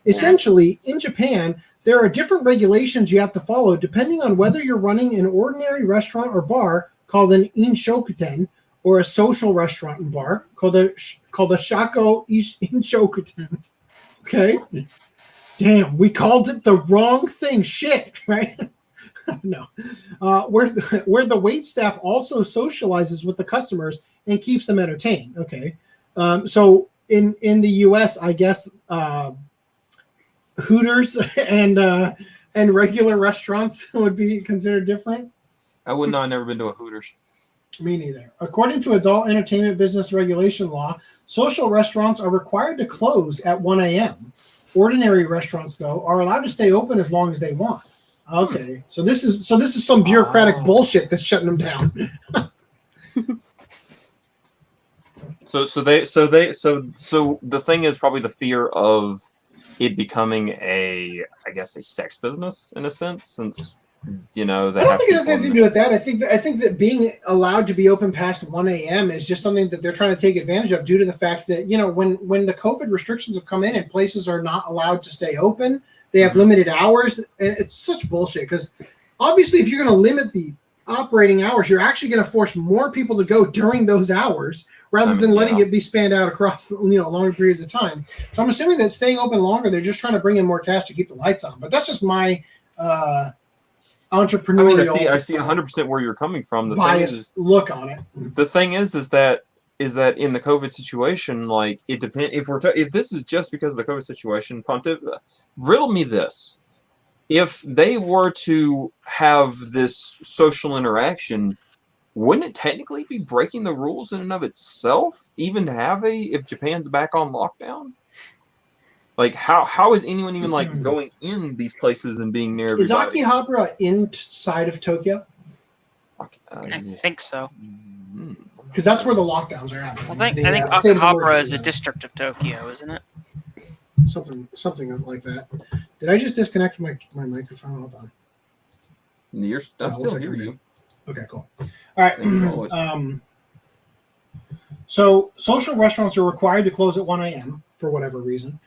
Essentially, in Japan, there are different regulations you have to follow depending on whether you're running an ordinary restaurant or bar called an inshokuten or a social restaurant and bar called a shako inshokuten. Okay? Damn, we called it the wrong thing. Shit, right? No. Where the wait staff also socializes with the customers and keeps them entertained. Okay. So in the U.S., I guess Hooters and regular restaurants would be considered different. I would not. I've never been to a Hooters. Me neither. According to Adult Entertainment Business Regulation Law, social restaurants are required to close at 1 a.m. Ordinary restaurants, though, are allowed to stay open as long as they want. Okay, so this is some bureaucratic bullshit that's shutting them down. So the thing is probably the fear of it becoming a sex business in a sense, since I don't think it has anything to do with that. I think that being allowed to be open past 1 a.m. is just something that they're trying to take advantage of due to the fact that, when the COVID restrictions have come in and places are not allowed to stay open, they have limited hours. And it's such bullshit because obviously if you're going to limit the operating hours, you're actually going to force more people to go during those hours rather than letting it be spanned out across, longer periods of time. So I'm assuming that staying open longer, they're just trying to bring in more cash to keep the lights on. But that's just my entrepreneurial. I see 100% where you're coming from. The biased thing is, look on it. The thing is that in the COVID situation, like it depends. If this is just because of the COVID situation, riddle me this: if they were to have this social interaction, wouldn't it technically be breaking the rules in and of itself, even to have if Japan's back on lockdown? Like, how is anyone even like going in these places and being near everybody? Is Akihabara inside of Tokyo? I think so. Because that's where the lockdowns are happening. I think Akihabara is a district of Tokyo, isn't it? Something like that. Did I just disconnect my microphone? Hold on. I'm still hearing you. Okay, cool. All right. So social restaurants are required to close at 1 a.m. for whatever reason.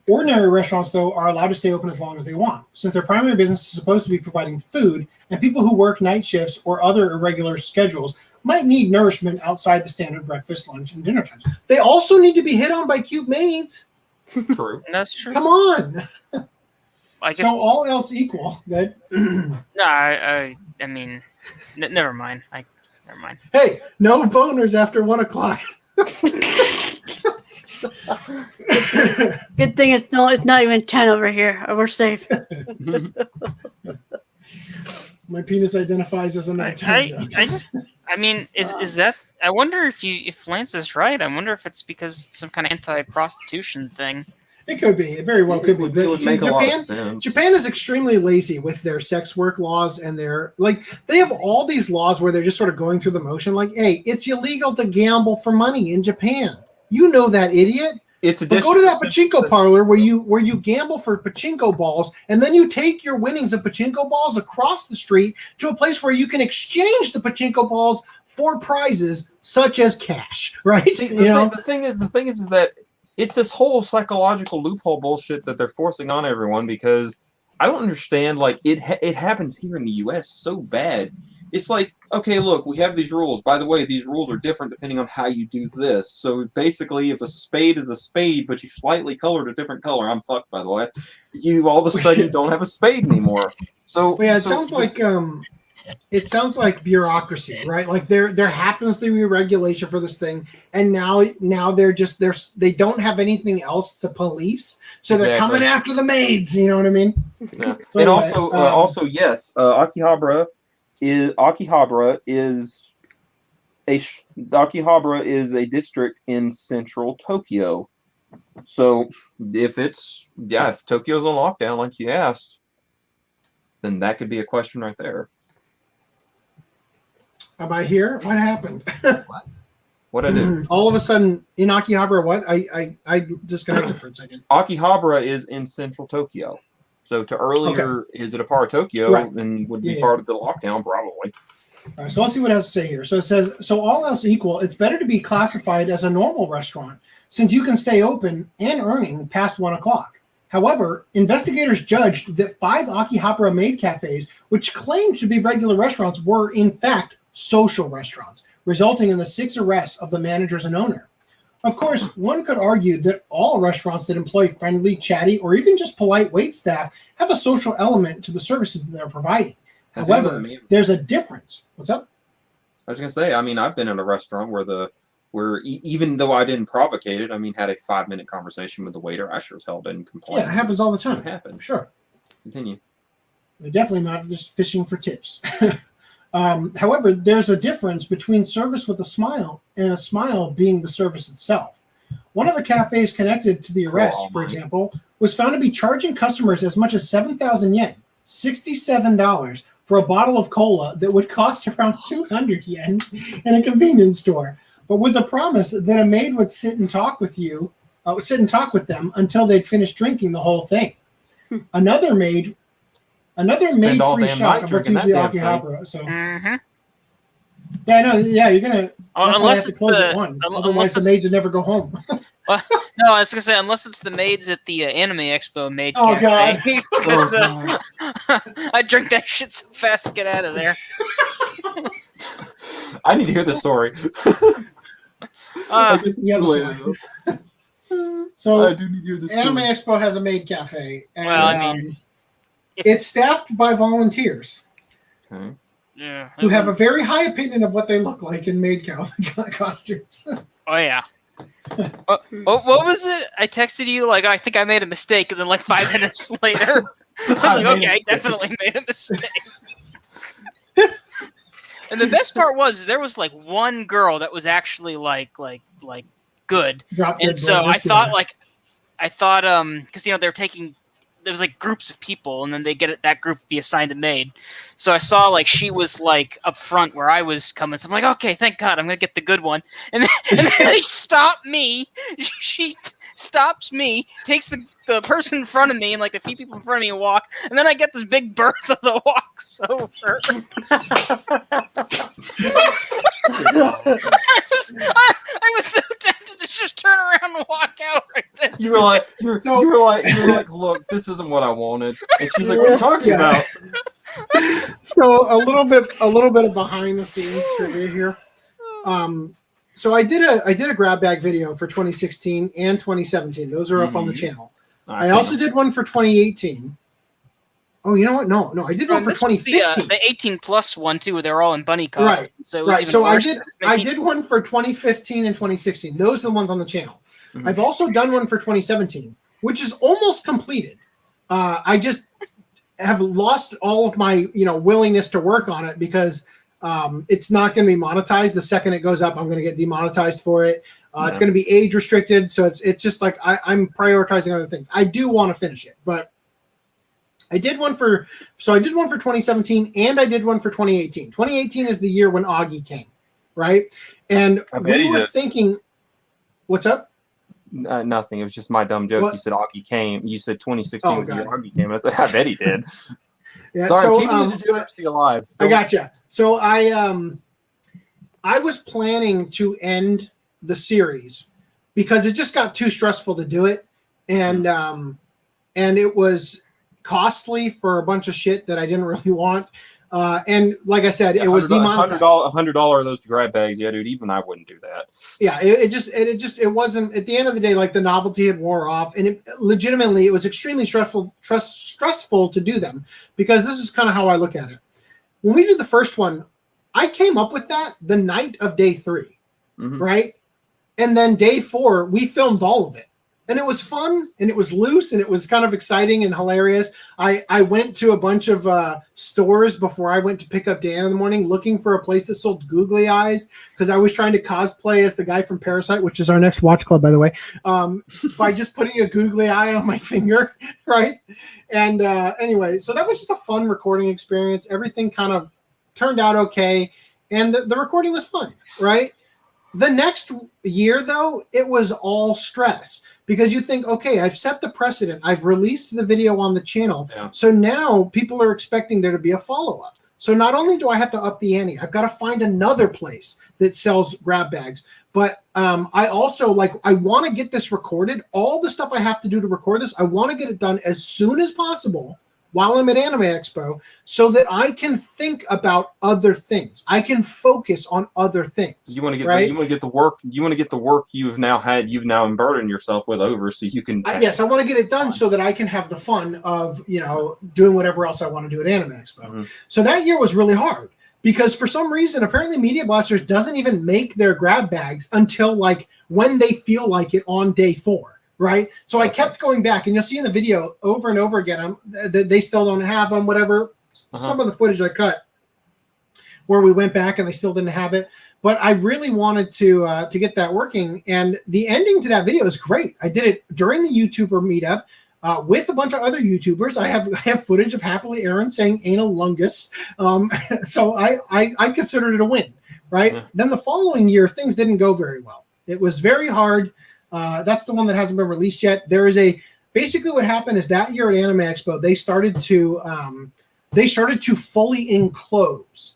Ordinary restaurants, though, are allowed to stay open as long as they want, since their primary business is supposed to be providing food, and people who work night shifts or other irregular schedules might need nourishment outside the standard breakfast, lunch, and dinner times. They also need to be hit on by cute maids. True. That's true. Come on. I guess, so all else equal, good. No, I mean, never mind. Never mind. Hey, no boners after 1 o'clock. Good thing it's not even 10 over here. We're safe. My penis identifies as another time. Is that? I wonder if Lance is right. I wonder if it's because it's some kind of anti-prostitution thing. It could be. It very well could be. But it would make a lot of sense. Japan is extremely lazy with their sex work laws and they have all these laws where they're just sort of going through the motion. Like, hey, it's illegal to gamble for money in Japan. You know that, idiot. But go to that pachinko parlor where you gamble for pachinko balls, and then you take your winnings of pachinko balls across the street to a place where you can exchange the pachinko balls for prizes such as cash. Right? See, the thing is that it's this whole psychological loophole bullshit that they're forcing on everyone, because I don't understand. Like it happens here in the U.S. so bad. It's like, okay, look, we have these rules. By the way, these rules are different depending on how you do this. So basically, if a spade is a spade, but you slightly colored a different color, I'm fucked, by the way, you all of a sudden don't have a spade anymore. So yeah, it sounds like bureaucracy, right? Like there happens to be a regulation for this thing, and now they don't have anything else to police, so they're coming after the maids. You know what I mean? Yeah. So and also, yes, Akihabara is a district in central Tokyo. So if Tokyo's on lockdown, like you asked, then that could be a question right there. Am I here? What happened? What I do? All of a sudden, in Akihabara, what? I disconnected for a second. Akihabara is in central Tokyo. So to earlier, is it a part of Tokyo? Right. And would be part of the lockdown, probably. All right, so let's see what it has to say here. So it says, so all else equal, it's better to be classified as a normal restaurant since you can stay open and earning past 1 o'clock. However, investigators judged that 5 Akihabara maid cafes, which claimed to be regular restaurants, were in fact social restaurants, resulting in the 6 arrests of the managers and owner. Of course, one could argue that all restaurants that employ friendly, chatty, or even just polite wait staff have a social element to the services that they're providing. However, there's a difference. What's up? I was going to say, I mean, I've been in a restaurant where even though I didn't provocate it, I mean, had a 5-minute conversation with the waiter. I sure as hell didn't complain. Yeah, it happens all the time. It happens. Sure. Continue. They're definitely not just fishing for tips. However, there's a difference between service with a smile and a smile being the service itself. One of the cafes connected to the arrest, for example, was found to be charging customers as much as 7,000 yen, $67, for a bottle of cola that would cost around 200 yen in a convenience store, but with a promise that a maid would sit and talk with them until they'd finish drinking the whole thing. Another maid free shot of what's usually Akihabara. So yeah, no, yeah, you're gonna unless have to close at 1. Otherwise, the maids would never go home. No, I was gonna say unless it's the maids at the Anime Expo maid God! cafe. Because, I drink that shit so fast to get out of there. I need to hear this story. So I do need to hear this Anime story. Expo has a maid cafe. And, Well, I mean, it's staffed by volunteers Okay. yeah, who have a very high opinion of what they look like in maid costumes. Oh yeah. What was it? I texted you like I think I made a mistake, and then like 5 minutes later, I was like, okay, I definitely made a mistake. And the best part was there was like one girl that was actually like good, and so I thought because they're taking. There was like groups of people, and then that group be assigned a maid. So I saw like she was like up front where I was coming. So I'm like, okay, thank God, I'm gonna get the good one. And then they stop me. She stops me, takes the person in front of me and like the few people in front of me and walk. And then I get this big Bertha that walks over. I was so tempted to just turn around and walk out right then. You were like, look, this isn't what I wanted. And she's like, what are you talking about? So a little bit of behind the scenes trivia here. So I did a grab bag video for 2016 and 2017. Those are up on the channel. I also did one for 2018. Oh, you know what? No, I did one for 2015. The 18 plus one too, where they're all in bunny costumes. Right. So, it was even So worse. I did one for 2015 and 2016. Those are the ones on the channel. Mhm. I've also done one for 2017, which is almost completed. I just have lost all of my willingness to work on it because it's not going to be monetized. The second it goes up, I'm going to get demonetized for it. It's going to be age restricted, so it's just like I'm prioritizing other things. I do want to finish it, but I did one for 2017 and I did one for 2018. 2018 is the year when Augie came, right? And we were thinking, what's up? Nothing. It was just my dumb joke. What? You said Augie came. You said 2016 was the year God. Augie came. And I was like, I bet he did. Yeah, Sorry, so, I'm keeping the degeneracy alive. I gotcha. So I was planning to end the series because it just got too stressful to do it, and it was costly for a bunch of shit that I didn't really want. And like I said, it was demonetized. $100 of those grab bags. Yeah, dude. Even I wouldn't do that. Yeah, it wasn't. At the end of the day, like the novelty had wore off, and it was extremely stressful to do them because this is kind of how I look at it. When we did the first one, I came up with that the night of day 3, right? And then day 4, we filmed all of it. And it was fun, and it was loose, and it was kind of exciting and hilarious. I went to a bunch of stores before I went to pick up Dan in the morning, looking for a place that sold googly eyes, because I was trying to cosplay as the guy from Parasite, which is our next watch club, by the way, by just putting a googly eye on my finger, right? And anyway, so that was just a fun recording experience. Everything kind of turned out okay, and the recording was fun, right? The next year, though, it was all stress. Because you think, okay, I've set the precedent. I've released the video on the channel. Yeah. So now people are expecting there to be a follow-up. So not only do I have to up the ante, I've got to find another place that sells grab bags. But I also, I want to get this recorded. All the stuff I have to do to record this, I want to get it done as soon as possible while I'm at Anime Expo, so that I can think about other things. I can focus on other things. You want to get right? You want to get the work. You want to get the work you've now emburdened yourself with over, so you can. Yes, I want to get it done so that I can have the fun of doing whatever else I want to do at Anime Expo. Mm-hmm. So that year was really hard because for some reason, apparently, Media Blasters doesn't even make their grab bags until when they feel like it on day 4. Right. So I kept going back, and you'll see in the video over and over again, they still don't have them, whatever. Some of the footage I cut where we went back and they still didn't have it. But I really wanted to get that working. And the ending to that video is great. I did it during the YouTuber meetup with a bunch of other YouTubers. I have footage of Happily Aaron saying anal lungus. So I considered it a win. Right. Yeah. Then the following year, things didn't go very well. It was very hard. That's the one that hasn't been released yet. There is basically what happened is that year at Anime Expo, they started to fully enclose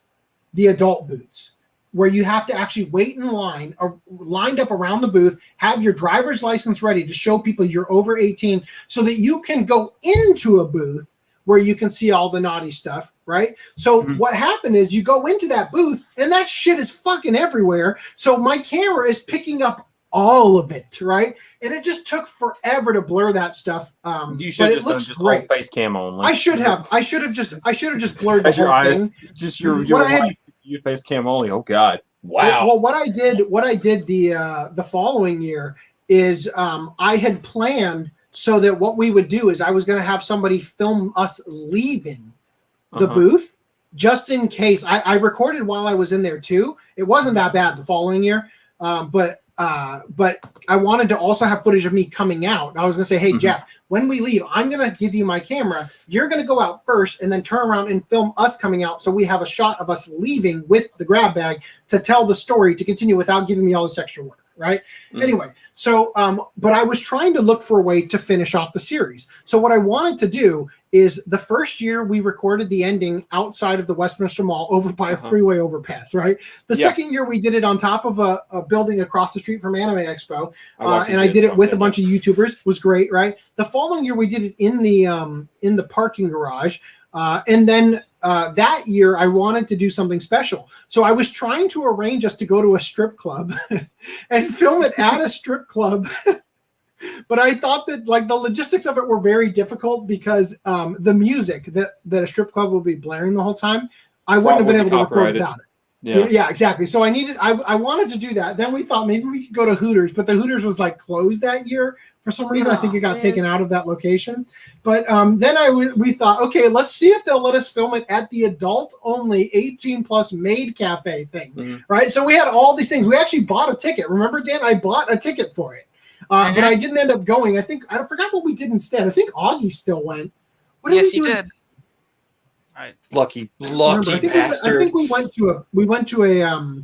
the adult booths, where you have to actually wait in line or lined up around the booth, have your driver's license ready to show people you're over 18 so that you can go into a booth where you can see all the naughty stuff, right? So what happened is you go into that booth and that shit is fucking everywhere. So my camera is picking up all of it, right? And it just took forever to blur that stuff. You should have just done all face cam only. I should have just blurred the whole thing. Just your face cam only. Oh God! Wow. Well, what I did the following year is I had planned so that what we would do is I was going to have somebody film us leaving the booth just in case. I recorded while I was in there too. It wasn't that bad the following year, but I wanted to also have footage of me coming out. I was going to say, hey, Jeff, when we leave, I'm going to give you my camera. You're going to go out first and then turn around and film us coming out. So we have a shot of us leaving with the grab bag to tell the story to continue without giving me all this extra work. Right. Anyway, so but I was trying to look for a way to finish off the series. So what I wanted to do is the first year we recorded the ending outside of the Westminster Mall over by a freeway overpass. Right. The second year we did it on top of a building across the street from Anime Expo. And I did it with a bunch of YouTubers. It was great. Right. The following year we did it in the parking garage. And then that year, I wanted to do something special. So I was trying to arrange us to go to a strip club and film it at a strip club. But I thought that the logistics of it were very difficult because the music that a strip club would be blaring the whole time, I wouldn't have been able to record without it. Yeah, exactly. So I wanted to do that. Then we thought maybe we could go to Hooters, but the Hooters was closed that year. For some reason, I think it got taken out of that location. But then we thought, okay, let's see if they'll let us film it at the adult-only 18-plus maid cafe thing, right? So we had all these things. We actually bought a ticket. Remember, Dan? I bought a ticket for it. But I didn't end up going. I forgot what we did instead. I think Augie still went. What did we do? Yes, he did. Right. Lucky bastard. I think we went to a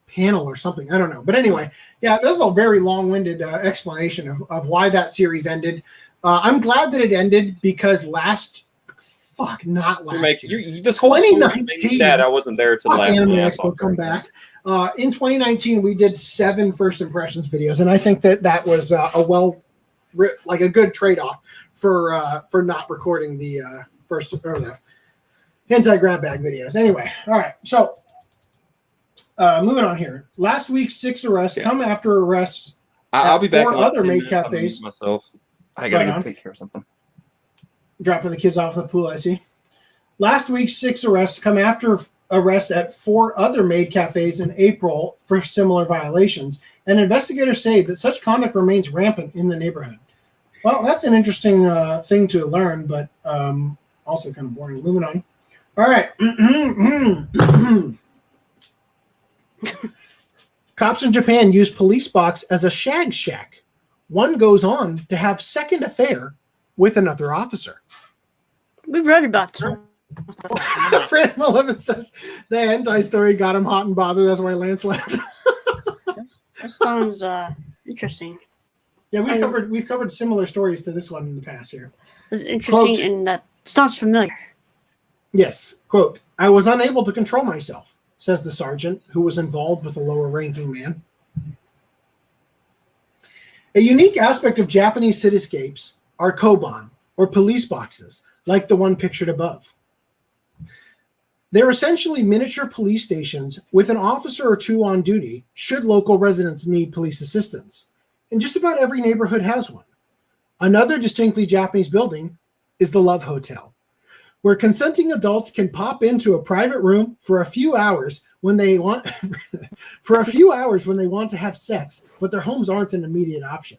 panel or something. I don't know. But anyway, yeah, that's a very long-winded explanation of why that series ended. I'm glad that it ended because this whole 2019 that I wasn't there to laugh. Anime Expo come back. In 2019, we did 7 first impressions videos, and I think that was a good trade-off for not recording the first or the hentai grab bag videos. Anyway, all right, so moving on here. Last week's 6 arrests come after arrests. I'll be back. 4 other maid cafes. Myself, I gotta go take care of something. Dropping the kids off at the pool. I see. Last week's 6 arrests come after arrests at 4 other maid cafes in April for similar violations. and investigators say that such conduct remains rampant in the neighborhood. Well, that's an interesting thing to learn, but also kind of boring. Moving on. All right. Cops in Japan use police box as a shag shack. One goes on to have second affair with another officer. We've read about that. Random 11 says the hentai story got him hot and bothered. That's why Lance left. That sounds interesting. Yeah, we've covered similar stories to this one in the past here. It's interesting, Quote, and that sounds familiar. Yes, quote, I was unable to control myself, says the sergeant who was involved with a lower-ranking man. A unique aspect of Japanese cityscapes are koban, or police boxes, like the one pictured above. They're essentially miniature police stations with an officer or two on duty should local residents need police assistance. And just about every neighborhood has one. Another distinctly Japanese building is the Love Hotel, where consenting adults can pop into a private room for a few hours when they want to have sex, but their homes aren't an immediate option.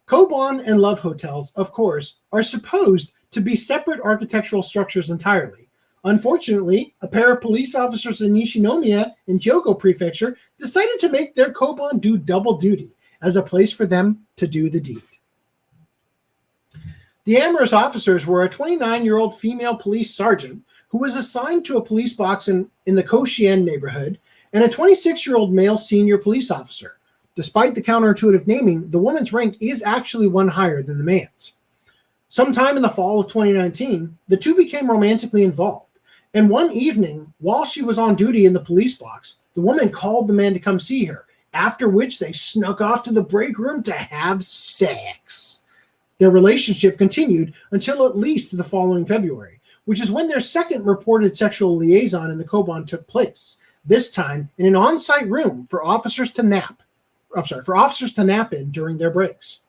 Koban and Love Hotels, of course, are supposed to be separate architectural structures entirely. Unfortunately, a pair of police officers in Nishinomiya in Hyogo Prefecture decided to make their Koban do double duty as a place for them to do the deed. The amorous officers were a 29-year-old female police sergeant who was assigned to a police box in the Koshien neighborhood and a 26-year-old male senior police officer. Despite the counterintuitive naming, the woman's rank is actually one higher than the man's. Sometime in the fall of 2019, the two became romantically involved. And one evening, while she was on duty in the police box, the woman called the man to come see her, after which they snuck off to the break room to have sex. Their relationship continued until at least the following February, which is when their second reported sexual liaison in the Koban took place, this time in an on-site room for officers to nap in during their breaks.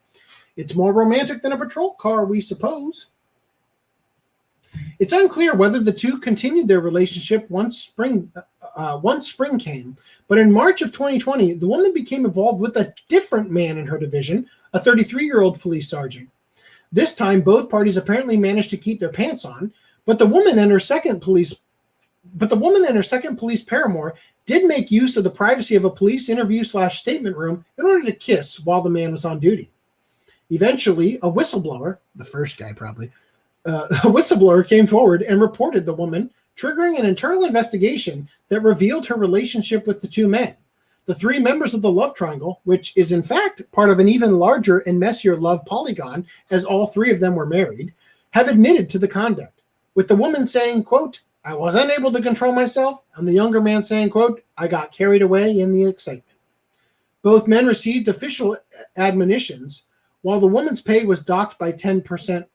It's more romantic than a patrol car, we suppose. It's unclear whether the two continued their relationship once spring came, but in March of 2020, the woman became involved with a different man in her division, a 33-year-old police sergeant. This time, both parties apparently managed to keep their pants on, but the woman and her second police paramour did make use of the privacy of a police interview/statement room in order to kiss while the man was on duty. Eventually, a whistleblower, the first guy probably, a whistleblower came forward and reported the woman, triggering an internal investigation that revealed her relationship with the two men. The three members of the love triangle, which is in fact part of an even larger and messier love polygon, as all three of them were married, have admitted to the conduct, with the woman saying, quote, I was unable to control myself, and the younger man saying, quote, I got carried away in the excitement. Both men received official admonitions, while the woman's pay was docked by 10%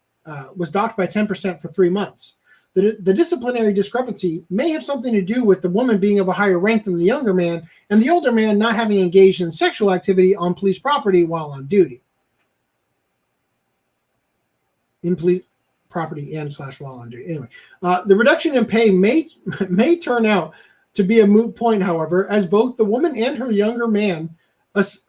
for 3 months. The disciplinary discrepancy may have something to do with the woman being of a higher rank than the younger man, and the older man not having engaged in sexual activity on police property while on duty. In police property and / while on duty. Anyway, the reduction in pay may turn out to be a moot point, however, as both the woman and her younger man as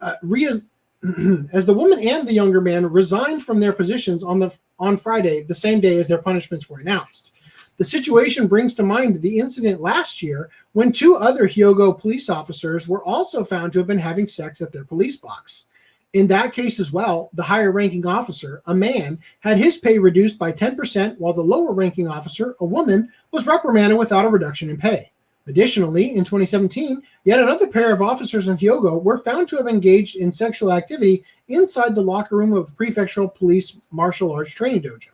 the woman and the younger man resigned from their positions on Friday, the same day as their punishments were announced. The situation brings to mind the incident last year when two other Hyogo police officers were also found to have been having sex at their police box. In that case as well, the higher-ranking officer, a man, had his pay reduced by 10%, while the lower-ranking officer, a woman, was reprimanded without a reduction in pay. Additionally, in 2017, yet another pair of officers in Hyogo were found to have engaged in sexual activity inside the locker room of the prefectural police martial arts training dojo.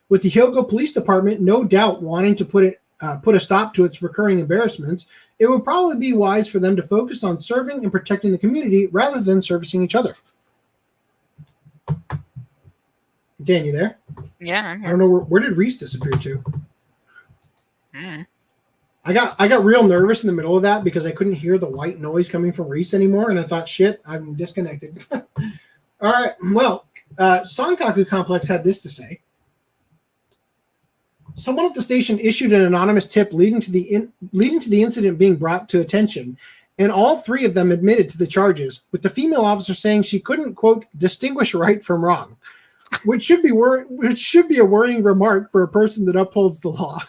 With the Hyogo Police Department no doubt wanting to put a stop to its recurring embarrassments, it would probably be wise for them to focus on serving and protecting the community rather than servicing each other. Dan, you there? Yeah, I'm I here. don't know where did RHYS disappear to? Mm. I got real nervous in the middle of that because I couldn't hear the white noise coming from RHYS anymore, and I thought, shit, I'm disconnected. All right, well, Sankaku Complex had this to say. Someone at the station issued an anonymous tip leading to the incident being brought to attention, and all 3 of them admitted to the charges, with the female officer saying she couldn't, quote, distinguish right from wrong, which should be a worrying remark for a person that upholds the law.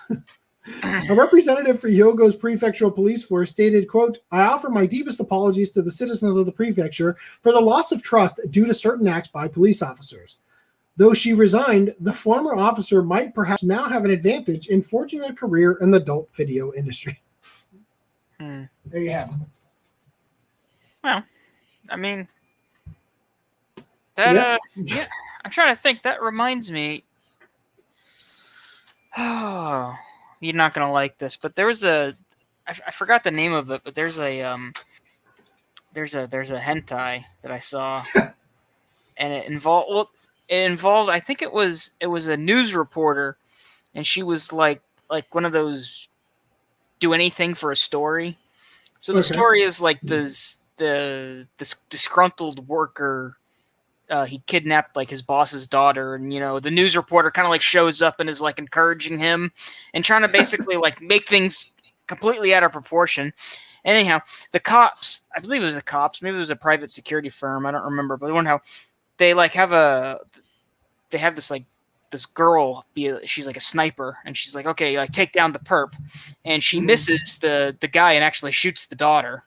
A representative for Hyogo's prefectural police force stated, quote, I offer my deepest apologies to the citizens of the prefecture for the loss of trust due to certain acts by police officers. Though she resigned, the former officer might perhaps now have an advantage in forging a career in the adult video industry. There you have it. Well, I mean, that, yeah, I'm trying to think. That reminds me. Oh, you're not going to like this, but there was I forgot the name of it, but there's a hentai that I saw, and it involved, I think it was a news reporter, and she was like one of those do anything for a story. So the story is like this disgruntled worker, he kidnapped like his boss's daughter, and the news reporter kind of like shows up and is like encouraging him and trying to basically like make things completely out of proportion. And anyhow, the cops, I believe it was the cops, maybe it was a private security firm, I don't remember, but anyhow, they like have this like this girl she's like a sniper, and she's like, okay, like take down the perp, and she misses the guy and actually shoots the daughter.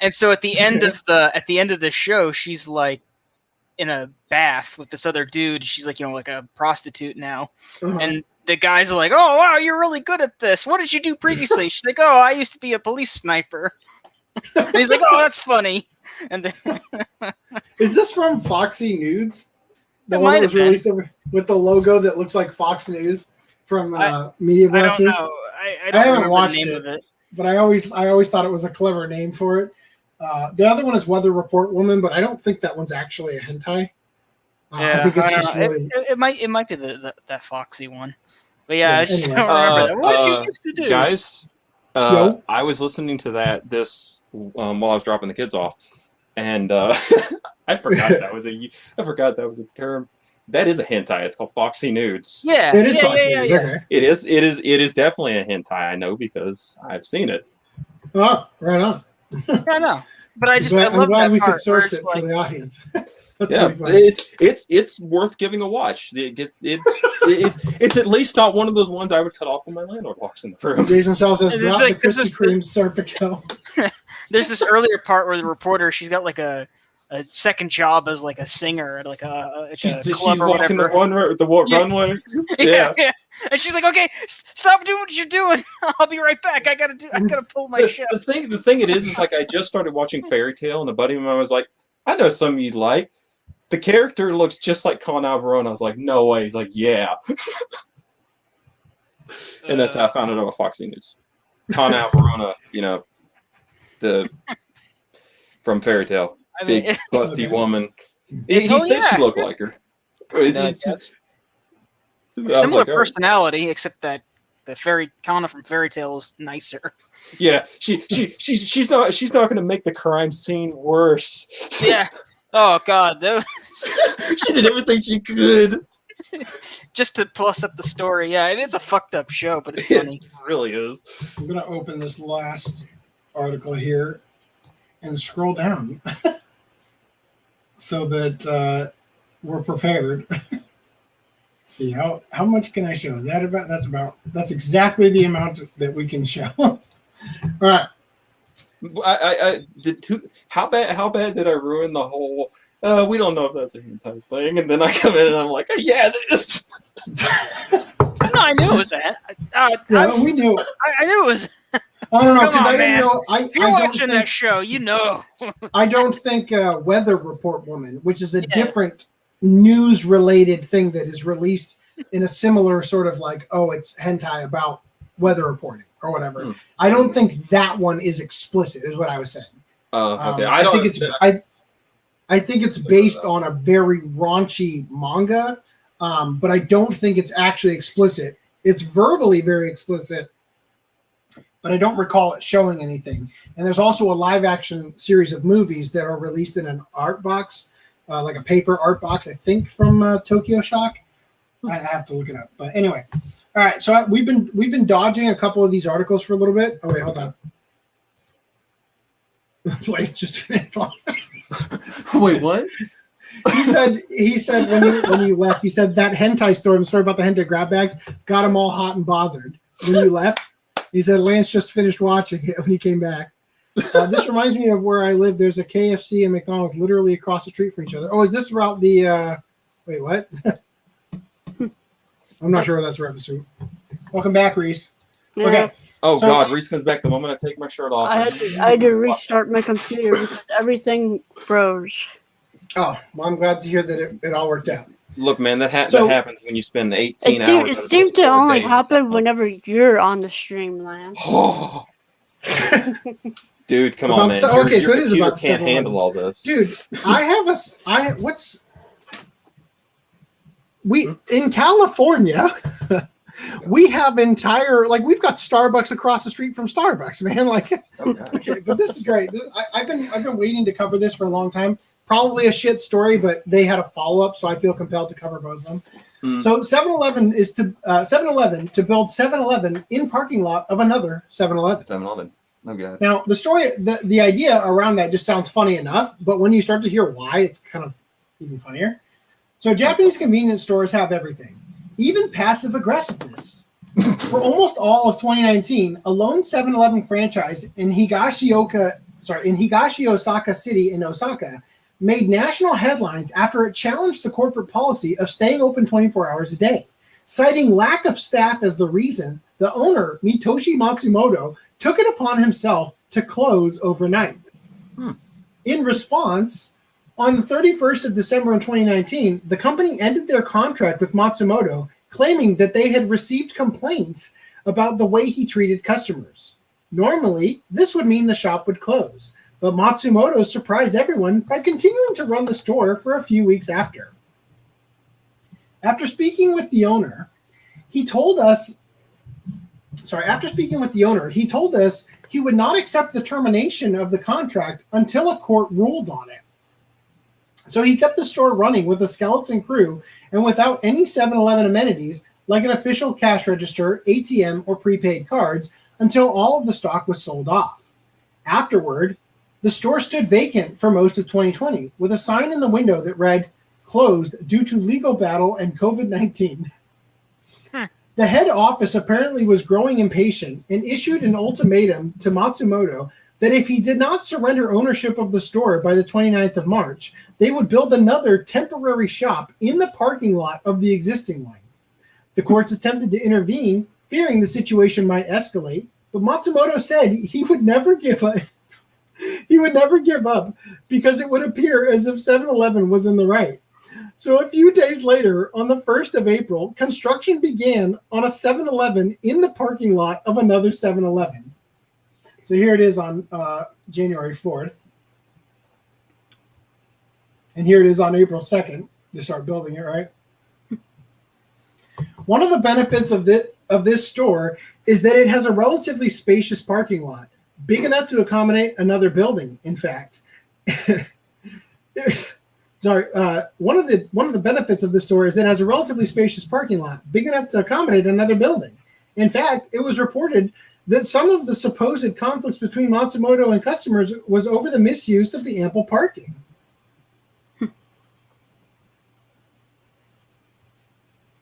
And so at the end of the show, she's like in a bath with this other dude. She's like, like a prostitute now. And the guys are like, oh wow, you're really good at this. What did you do previously? She's like, oh, I used to be a police sniper. And he's like, oh, that's funny. And then is this from Foxy Nudes? The one that was released with the logo that looks like Fox News from Media Blasters? I don't know. I haven't watched the name of it. But I always thought it was a clever name for it. The other one is Weather Report Woman, but I don't think that one's actually a hentai. I think it's just really... It might be that Foxy one. But yeah, I just don't remember that. What did you used to do? Guys, I was listening to this while I was dropping the kids off, and I forgot that was a term. That is a hentai. It's called Foxy Nudes. Yeah, it is Foxy Nudes. Okay. It is definitely a hentai. I know because I've seen it. Oh, right on. I know, but I'm glad we could source it for the audience. It's worth giving a watch. It's at least not one of those ones I would cut off when my landlord walks in the room. Jason Sal says, "Drop the Krispy Kreme Serpico." There's this earlier part where the reporter, she's got like a second job as like a singer at like a club or walking whatever. the runway. Yeah. And she's like, "Okay, stop doing what you're doing. I'll be right back. I gotta pull my shit." The thing it is like I just started watching Fairy Tale, and a buddy of mine was like, "I know some you'd like. The character looks just like Con Alvarone." I was like, "No way." He's like, "Yeah." And that's how I found out about Foxy News. Con Alvarone, from Fairy Tale. Big, busty woman. He said she looked like her. Similar personality, except that the Kana from Fairy Tale is nicer. Yeah, she's not going to make the crime scene worse. Yeah. Oh God, she did everything she could just to plus up the story. Yeah, it's a fucked up show, but it's funny. It really is. I'm gonna open this last article here and scroll down so that we're prepared. See how much can I show? Is that about? That's exactly the amount that we can show. All right. I did. How bad did I ruin the whole? We don't know if that's a hentai thing, and then I come in and I'm like, yeah, this. No, I knew it was that. We knew. I knew it was. I don't know because I didn't know. If you're watching that show, you know. I don't think Weather Report Woman, which is a different news-related thing that is released in a similar sort of like, it's hentai about weather reporting or whatever. I don't think that one is explicit, is what I was saying. Okay. I think it's based on a very raunchy manga, but I don't think it's actually explicit. It's verbally very explicit, but I don't recall it showing anything. And there's also a live action series of movies that are released in an art box, like a paper art box, I think from Tokyo Shock. I have to look it up. But anyway, all right. So we've been dodging a couple of these articles for a little bit. Oh wait, hold on. Like just finished watching. Wait, what? He said when you left, he said that hentai story about the hentai grab bags got him all hot and bothered. When you left, he said Lance just finished watching it when he came back. This reminds me of where I live. There's a KFC and McDonald's literally across the street from each other. Oh, is this about the wait, what? I'm not sure what that's a reference to. Welcome back, Reese. Yeah. Okay. Oh So- God, Reese comes back the moment I take my shirt off. I had to restart my computer because everything froze. Oh, well, I'm glad to hear that it all worked out. Look, man, that So- happens when you spend 18 It seemed, hours. it at a seemed to bookstore only dating. happen whenever you're on the stream, Lance. Oh. Dude, come About on, man. so- Your, okay, so your it is computer about can't 7-Eleven. handle all this. Dude, in California, we have we've got Starbucks across the street from Starbucks, man. Like, Okay. okay, but this is great. I've been waiting to cover this for a long time. Probably a shit story, but they had a follow up, so I feel compelled to cover both of them. Mm. So 7-Eleven is to 7-Eleven to build 7-Eleven in parking lot of another 7-Eleven. 7-Eleven. Oh God. Now, the story, the idea around that just sounds funny enough, but when you start to hear why, it's kind of even funnier. So Japanese convenience stores have everything, even passive aggressiveness. For almost all of 2019, a lone 7-Eleven franchise in Higashi Osaka City in Osaka made national headlines after it challenged the corporate policy of staying open 24 hours a day. Citing lack of staff as the reason, the owner, Mitoshi Matsumoto, took it upon himself to close overnight. In response, on the 31st of December in 2019, the company ended their contract with Matsumoto, claiming that they had received complaints about the way he treated customers. Normally, this would mean the shop would close, but Matsumoto surprised everyone by continuing to run the store for a few weeks after. After speaking with the owner, he told us he would not accept the termination of the contract until a court ruled on it. So he kept the store running with a skeleton crew and without any 7-Eleven amenities like an official cash register, ATM, or prepaid cards until all of the stock was sold off. Afterward, the store stood vacant for most of 2020 with a sign in the window that read, "Closed due to legal battle and COVID-19. The head office apparently was growing impatient and issued an ultimatum to Matsumoto that if he did not surrender ownership of the store by the 29th of March, they would build another temporary shop in the parking lot of the existing one. The courts attempted to intervene, fearing the situation might escalate, but Matsumoto said he would never give up. He would never give up because it would appear as if 7-Eleven was in the right. So a few days later, on the 1st of April, construction began on a 7-Eleven in the parking lot of another 7-Eleven. So here it is on January 4th. And here it is on April 2nd. They start building it, right? One of the benefits of this store is that it has a relatively spacious parking lot, big enough to accommodate another building, in fact. One of the benefits of this store is that it has a relatively spacious parking lot, big enough to accommodate another building. In fact, it was reported that some of the supposed conflicts between Matsumoto and customers was over the misuse of the ample parking.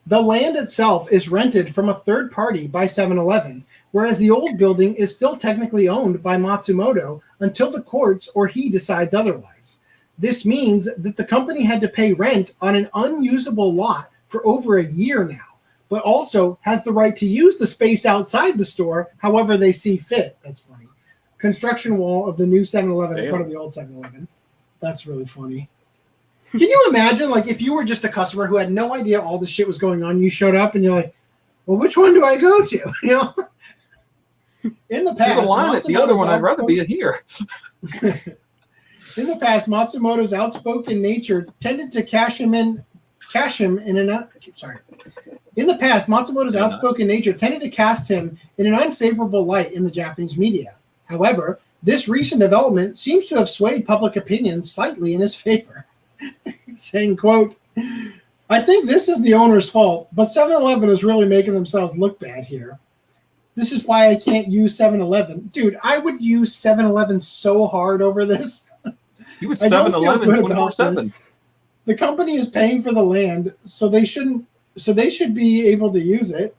The land itself is rented from a third party by 7-Eleven, whereas the old building is still technically owned by Matsumoto until the courts or he decides otherwise. This means that the company had to pay rent on an unusable lot for over a year now, but also has the right to use the space outside the store however they see fit. That's funny. Construction wall of the new 7-Eleven in front of the old 7-Eleven. That's really funny. Can you imagine, like, if you were just a customer who had no idea all this shit was going on, you showed up and you're like, well, which one do I go to? You know? In the past, There's a line at the other one. I'd rather be here. In the past, Matsumoto's outspoken nature tended to outspoken nature tended to cast him in an unfavorable light in the Japanese media. However, this recent development seems to have swayed public opinion slightly in his favor. Saying, quote, "I think this is the owner's fault, but 7-Eleven is really making themselves look bad here. This is why I can't use 7-Eleven. Dude, I would use 7-Eleven so hard over this. You would I don't feel 7-Eleven good about 24/7. this. The company is paying for the land, so they should be able to use it.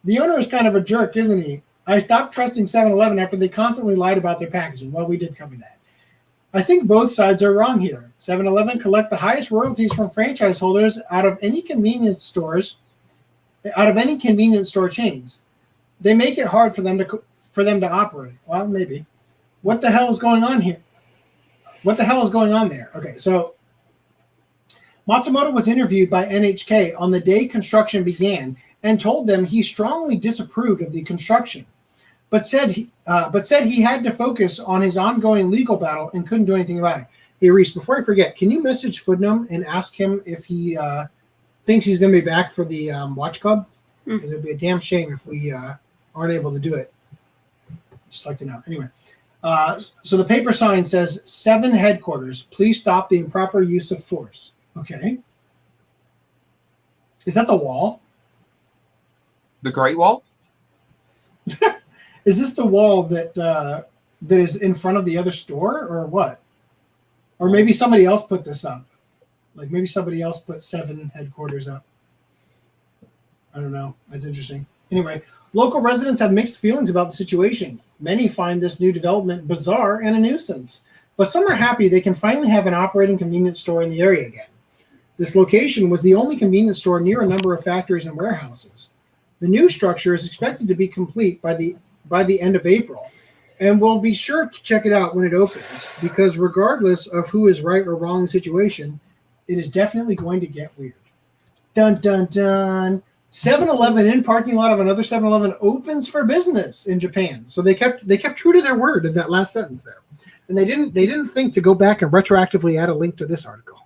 The owner is kind of a jerk, isn't he? I stopped trusting 7-Eleven after they constantly lied about their packaging. Well, we did cover that. I think both sides are wrong here. 7-Eleven collect the highest royalties from franchise holders out of any convenience store chains. They make it hard for them to operate. Well, maybe. What the hell is going on here? What the hell is going on there? Okay, so Matsumoto was interviewed by NHK on the day construction began and told them he strongly disapproved of the construction, but said he had to focus on his ongoing legal battle and couldn't do anything about it. Hey, Reese, before I forget, can you message Footnum and ask him if he thinks he's going to be back for the Watch Club? It would be a damn shame if we aren't able to do it. Just like to know. Anyway, so the paper sign says 7 headquarters. Please stop the improper use of force. Okay. Is that the wall? The Great Wall? Is this the wall that is in front of the other store, or what? Or maybe somebody else put this up. Like maybe somebody else put 7 headquarters up. I don't know. That's interesting. Anyway, local residents have mixed feelings about the situation. Many find this new development bizarre and a nuisance, but some are happy they can finally have an operating convenience store in the area again. This location was the only convenience store near a number of factories and warehouses. The new structure is expected to be complete by the end of April, and we'll be sure to check it out when it opens, because regardless of who is right or wrong in the situation, it is definitely going to get weird. Dun, dun, dun. 7-Eleven in parking lot of another 7-Eleven opens for business in Japan. So they kept true to their word in that last sentence there. And they didn't think to go back and retroactively add a link to this article.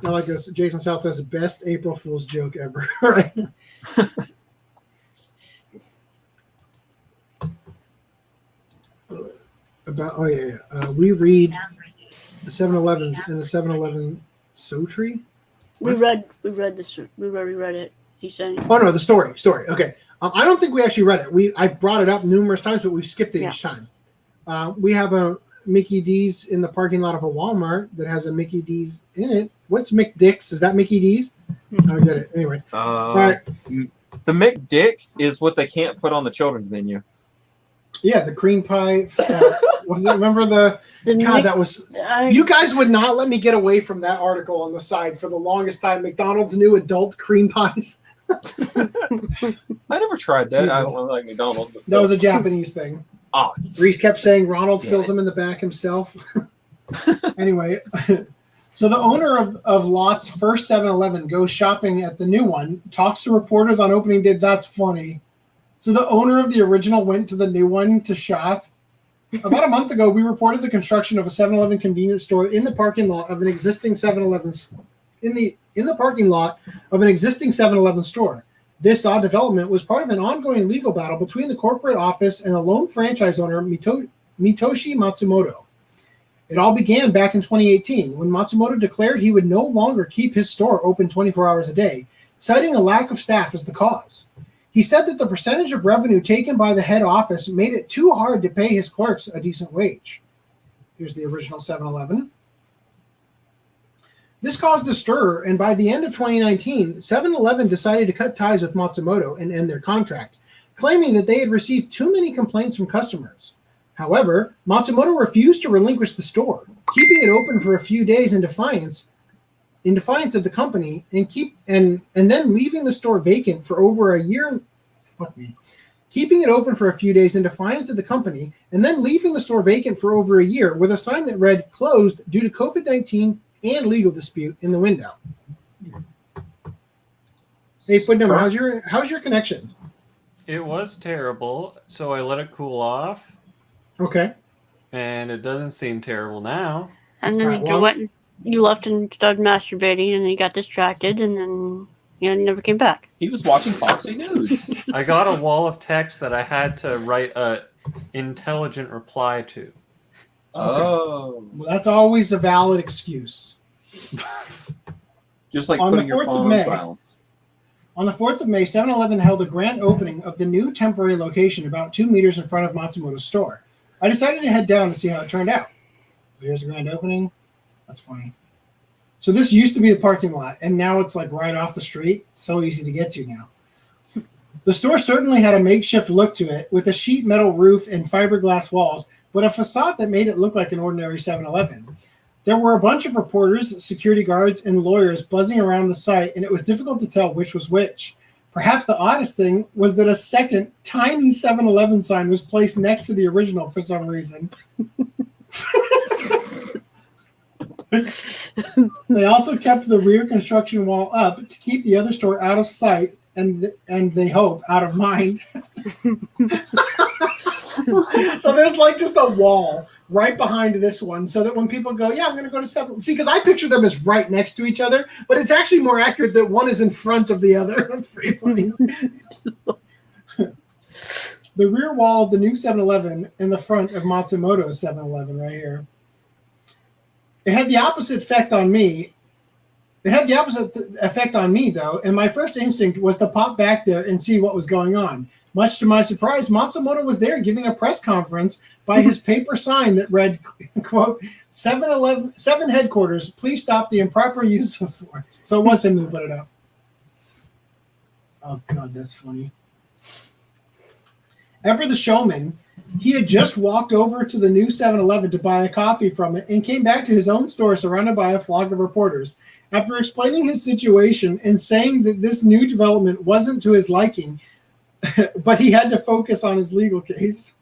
I like this. Jason South says best April Fool's joke ever. Right? We read the 7-Elevens and the 7-Eleven Sotri. We read this. We already read it. He's saying. Oh no, the story. Okay. I don't think we actually read it. I've brought it up numerous times, but we've skipped it each time. We have a Mickey D's in the parking lot of a Walmart that has a Mickey D's in it. What's McDick's? Is that Mickey D's? I get it. Anyway. All right. The McDick is what they can't put on the children's menu. Yeah, the cream pie. Was it? Remember the God? That was. You guys would not let me get away from that article on the side for the longest time. McDonald's new adult cream pies. I never tried that. Jesus. I don't really like McDonald's. But That was a Japanese thing. Oh, Reese kept saying Ronald fills him in the back himself. Anyway, so the owner of Lot's first 7-Eleven goes shopping at the new one, talks to reporters on opening day. That's funny. So the owner of the original went to the new one to shop. About a month ago, we reported the construction of a 7-Eleven convenience store in the parking lot of an existing 7-Eleven's in the parking lot of an existing 7-Eleven store. This odd development was part of an ongoing legal battle between the corporate office and the lone franchise owner Mitoshi Matsumoto. It all began back in 2018 when Matsumoto declared he would no longer keep his store open 24 hours a day, citing a lack of staff as the cause. He said that the percentage of revenue taken by the head office made it too hard to pay his clerks a decent wage. Here's the original 7-Eleven. This caused a stir, and by the end of 2019, 7-Eleven decided to cut ties with Matsumoto and end their contract, claiming that they had received too many complaints from customers. However, Matsumoto refused to relinquish the store, keeping it open for a few days in defiance of the company, and then leaving the store vacant for over a year. Keeping it open for a few days in defiance of the company, and then leaving the store vacant for over a year with a sign that read "closed due to COVID-19 and legal dispute" in the window. Hey, Footnote, how's your connection? It was terrible, so I let it cool off. Okay. And it doesn't seem terrible now. And then you left and started masturbating, and you got distracted, and then you never came back. he was watching Foxy News. I got a wall of text that I had to write a intelligent reply to. Oh. Well, that's always a valid excuse. Just like On putting the your 4th of phone May. on silence. On the 4th of May, 7-Eleven held a grand opening of the new temporary location about 2 meters in front of Matsumoto's store. I decided to head down to see how it turned out. Here's the grand opening. That's funny. So this used to be the parking lot, and now it's like right off the street. So easy to get to now. The store certainly had a makeshift look to it, with a sheet metal roof and fiberglass walls, but a facade that made it look like an ordinary 7-Eleven. There were a bunch of reporters, security guards, and lawyers buzzing around the site, and it was difficult to tell which was which. Perhaps the oddest thing was that a second, tiny 7-Eleven sign was placed next to the original for some reason. They also kept the rear construction wall up to keep the other store out of sight, and they hope out of mind. So there's like just a wall right behind this one, so that when people go, yeah, I'm going to go to 7. See, because I picture them as right next to each other, but it's actually more accurate that one is in front of the other. That's pretty funny. The rear wall of the new 7-Eleven in the front of Matsumoto's 7-Eleven right here. It had the opposite effect on me. Though, and my first instinct was to pop back there and see what was going on. Much to my surprise, Matsumoto was there giving a press conference by his paper sign that read, quote, 7 headquarters, please stop the improper use of force. So it was him who put it up. Oh, God, that's funny. Ever the showman, he had just walked over to the new 7-Eleven to buy a coffee from it and came back to his own store surrounded by a flock of reporters. After explaining his situation and saying that this new development wasn't to his liking, but he had to focus on his legal case.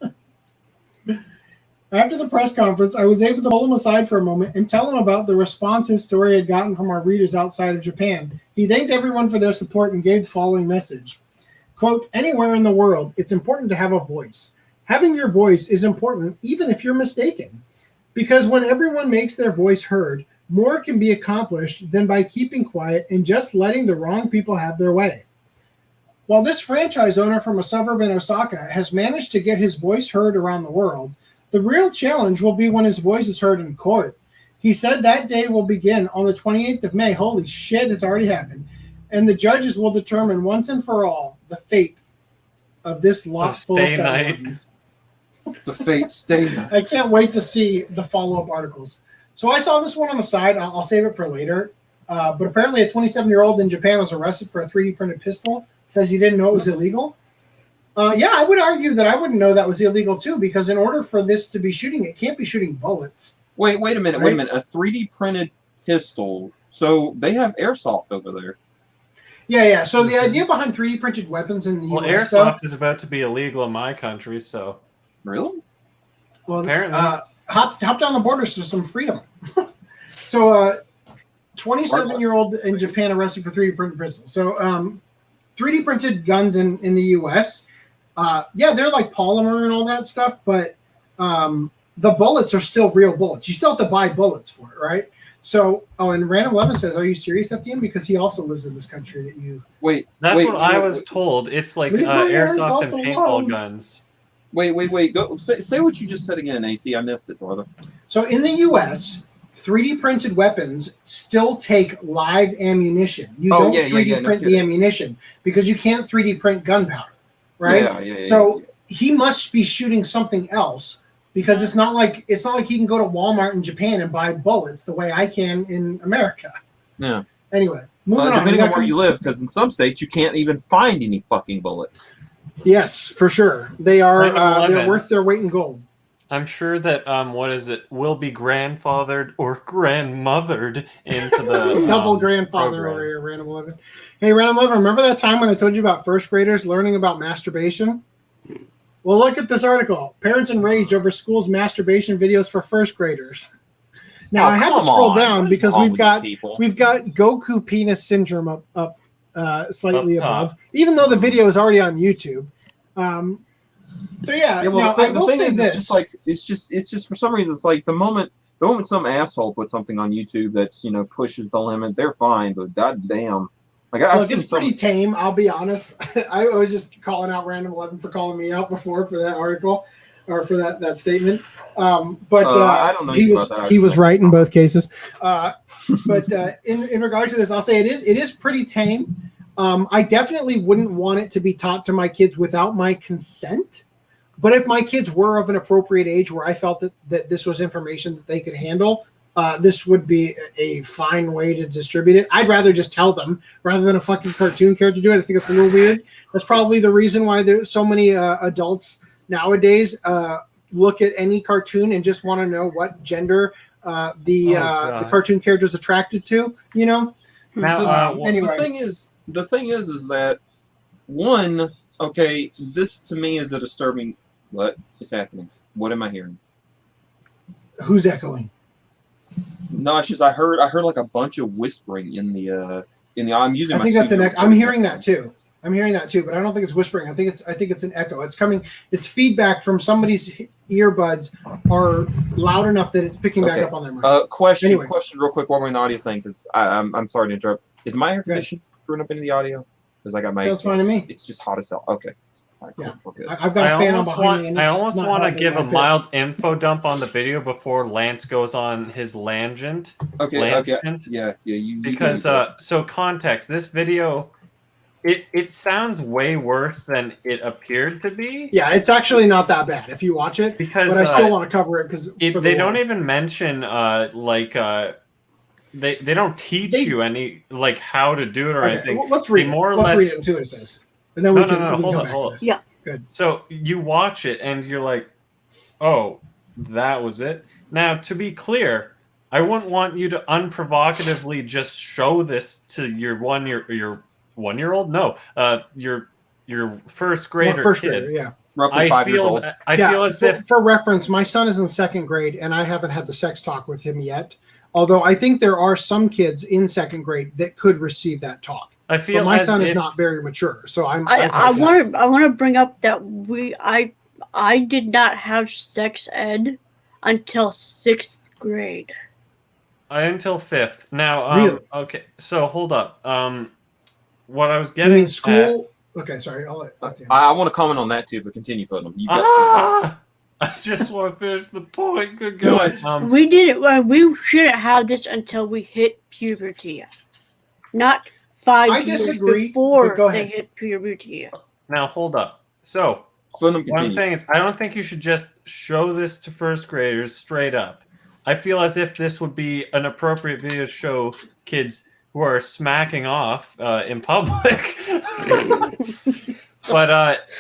After the press conference, I was able to pull him aside for a moment and tell him about the response his story had gotten from our readers outside of Japan. He thanked everyone for their support and gave the following message. Quote, anywhere in the world, it's important to have a voice. Having your voice is important even if you're mistaken. Because when everyone makes their voice heard, more can be accomplished than by keeping quiet and just letting the wrong people have their way. While this franchise owner from a suburb in Osaka has managed to get his voice heard around the world, the real challenge will be when his voice is heard in court. He said that day will begin on the 28th of May. Holy shit, it's already happened. And the judges will determine once and for all the fate of this lot full of 7-Elevens. The fate stay night. I can't wait to see the follow-up articles. So I saw this one on the side. I'll save it for later. But apparently a 27-year-old in Japan was arrested for a 3D printed pistol. Says he didn't know it was illegal. Yeah, I would argue that I wouldn't know that was illegal too, because in order for this to be shooting, it can't be shooting bullets. Wait a minute. A 3D printed pistol. So they have airsoft over there. Yeah. So the idea behind 3D printed weapons in the US, airsoft is about to be illegal in my country, so. Really? Well, apparently. Hop down the border to some freedom. So 27-year-old in Japan arrested for 3D printed pistols. So 3D printed guns in the US, they're like polymer and all that stuff, but the bullets are still real bullets. You still have to buy bullets for it, right? So, and Random 11 says, are you serious at the end? Because he also lives in this country that you... That's what I was told. It's like airsoft and paintball guns. Wait. Go say what you just said again, AC. I missed it, brother. So in the US, 3D printed weapons still take live ammunition. You don't 3D print the ammunition because you can't 3D print gunpowder, right? So he must be shooting something else because it's not like he can go to Walmart in Japan and buy bullets the way I can in America. Yeah. Anyway, moving on. Depending on where you live, because in some states you can't even find any fucking bullets. Yes, for sure. They are they're worth their weight in gold. I'm sure that will be grandfathered or grandmothered into the double grandfather program. Over here, Random 11. Hey, Random 11, remember that time when I told you about first graders learning about masturbation? Well, look at this article. Parents enrage over school's masturbation videos for first graders. Now I had to scroll down because we've got Goku penis syndrome up slightly above, even though the video is already on YouTube. So yeah. Well, the thing is, it's just for some reason it's like the moment some asshole puts something on YouTube that's pushes the limit, they're fine. But goddamn, it's pretty tame. I'll be honest. I was just calling out Random 11 for calling me out before for that article or for that statement. But I don't know he was right in both cases. But in regards to this, I'll say it is pretty tame. I definitely wouldn't want it to be taught to my kids without my consent. But if my kids were of an appropriate age where I felt that this was information that they could handle, this would be a fine way to distribute it. I'd rather just tell them rather than a fucking cartoon character do it. I think it's a little weird. That's probably the reason why there's so many adults nowadays look at any cartoon and just want to know what gender the cartoon character is attracted to. You know. Now, anyway, the thing is that one. Okay, this to me is a disturbing. What is happening? What am I hearing? Who's echoing? No, it's just I heard like a bunch of whispering in the. I'm using. I think that's an echo. I'm hearing that too. But I don't think it's whispering. I think it's an echo. It's coming. It's feedback from somebody's earbuds are loud enough that it's picking back up on their mic. Question real quick while we're in the audio thing, because I'm sorry to interrupt. Is my air conditioning screwing up into the audio? Because I got my. That's fine to me. It's just hot as hell. Okay. All right, cool. Yeah. Okay. I've got a fan on behind me. And I almost want to give a pitch. mild info dump on the video before Lance goes on his langent. Yeah. Because so context, this video, it sounds way worse than it appered to be. Yeah, it's actually not that bad if you watch it. Because but I still want to cover it because they don't even mention they don't teach you any like how to do it or anything. Well, let's read it. Let's read it and see what it says. And then we can hold come back on. to this. Yeah. Good. So you watch it and you're like, oh, that was it. Now, to be clear, I wouldn't want you to unprovocatively just show this to your one-year-old. No, your first grader First kid. grader, yeah. Roughly 5 years old. I feel as if for reference, my son is in second grade, and I haven't had the sex talk with him yet. Although I think there are some kids in second grade that could receive that talk. I feel but my son is not very mature, so I want to bring up that I did not have sex ed until 6th grade. Until 5th. Now, Really? Okay, so hold up. What I was You getting mean school? Okay, sorry. I'll let I want to comment on that too, but continue, Putnam. I just want to finish the point. Good Do God. it. We didn't. We shouldn't have this until we hit puberty, not 5 years disagree, before but go they ahead. hit puberty. Now hold up. So Putnam, what I'm continue. saying is, I don't think you should just show this to first graders straight up. I feel as if this would be an appropriate video to show kids who are smacking off in public. But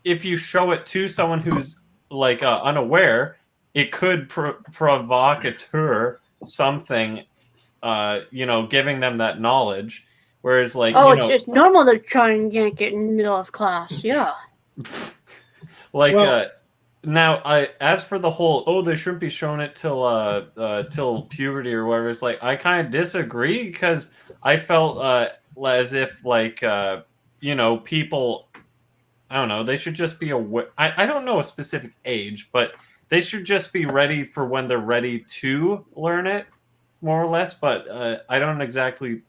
if you show it to someone who's like unaware, it could provocateur something, giving them that knowledge. Whereas, like, it's just normal to try and yank it in the middle of class. Yeah. Now, as for the whole, they shouldn't be showing it till puberty or whatever. It's like I kind of disagree because I felt as if people, I don't know, they should just be aware. I don't know a specific age, but they should just be ready for when they're ready to learn it, more or less. But I don't exactly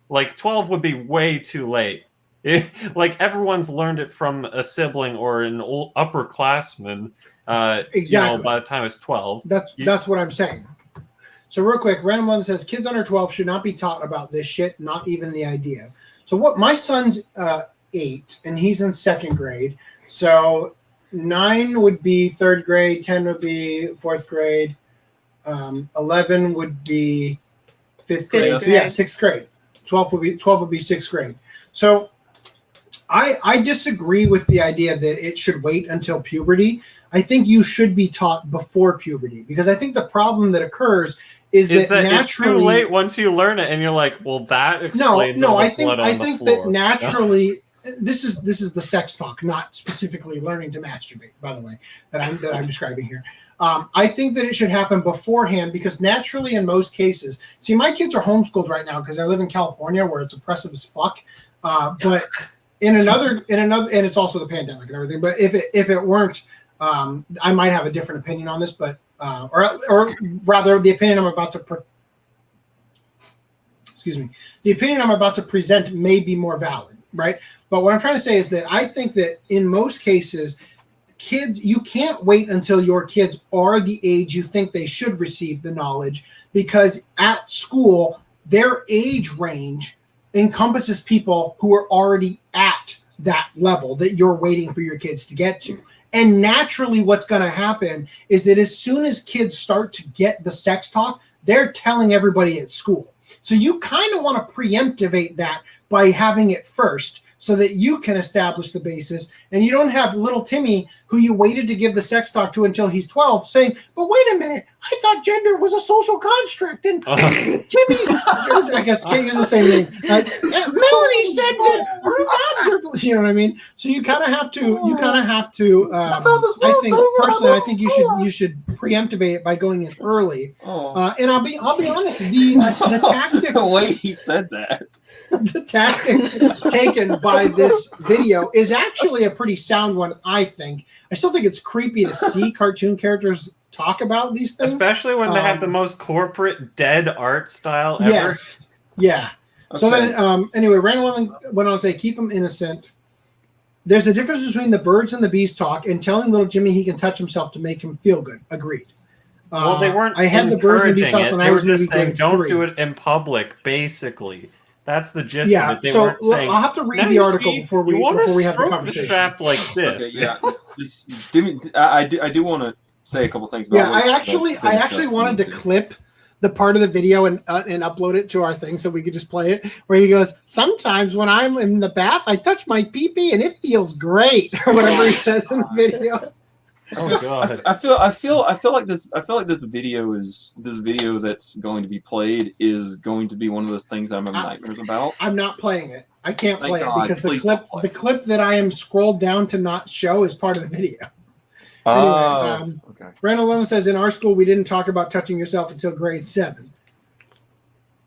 12 would be way too late. Like everyone's learned it from a sibling or an old upperclassman. Exactly. By the time it's 12. That's what I'm saying. So real quick, Random 11 says kids under 12 should not be taught about this shit, not even the idea. So what? My son's 8 and he's in second grade. So 9 would be third grade, 10 would be fourth grade, 11 would be fifth grade. So yeah, 6th grade. 12 would be 6th grade. So I disagree with the idea that it should wait until puberty. I think you should be taught before puberty because I think the problem that occurs is that it's too late once you learn it and you're like, well, that explains all the blood on the think floor. that naturally this is the sex talk, not specifically learning to masturbate, by the way, that I'm describing here. I think that it should happen beforehand because naturally in most cases, see, my kids are homeschooled right now because I live in California where it's oppressive as fuck. But in another, and it's also the pandemic and everything. But if it weren't, I might have a different opinion on this. But or rather, the opinion I'm about to the opinion I'm about to present may be more valid, right? But what I'm trying to say is that I think that in most cases, kids, you can't wait until your kids are the age you think they should receive the knowledge because at school, their age range encompasses people who are already at that level that you're waiting for your kids to get to. And naturally what's going to happen is that as soon as kids start to get the sex talk, they're telling everybody at school. So you kind of want to preemptivate that by having it first so that you can establish the basis, and you don't have little Timmy, who you waited to give the sex talk to until he's 12, saying, but wait a minute, I thought gender was a social construct, and Timmy, I guess can't use the same name. Melanie said that her dogs are, you know what I mean? So you kind of have to, I think, personally, I think you should preemptivate it by going in early. And I'll be honest, the tactic. The way he said that. The tactic taken by this video is actually a pretty sound one, I think. I still think it's creepy to see cartoon characters talk about these things. Especially when they have the most corporate dead art style ever. Yes. Yeah. Okay. So then, anyway, Randall went on to say, keep them innocent. There's a difference between the birds and the bees talk and telling little Jimmy he can touch himself to make him feel good. Agreed. Well, they weren't I had the birds and bees talk when I was just saying, don't 3. do it in public, basically. That's the gist of it. They so weren't saying, I'll have to read the article before we have the conversation. The shaft like this. Okay, yeah. Just give me. I do want to say a couple things. About I actually wanted to clip the part of the video and upload it to our thing so we could just play it. Where he goes, sometimes when I'm in the bath, I touch my pee-pee and it feels great, or whatever he says in the video. Oh god! I feel like this video that's going to be played is going to be one of those things that I'm having nightmares about. I'm not playing it. I can't play it because the clip that I am scrolled down to not show is part of the video. Anyway, okay. Randall Lone says, in our school we didn't talk about touching yourself until grade 7.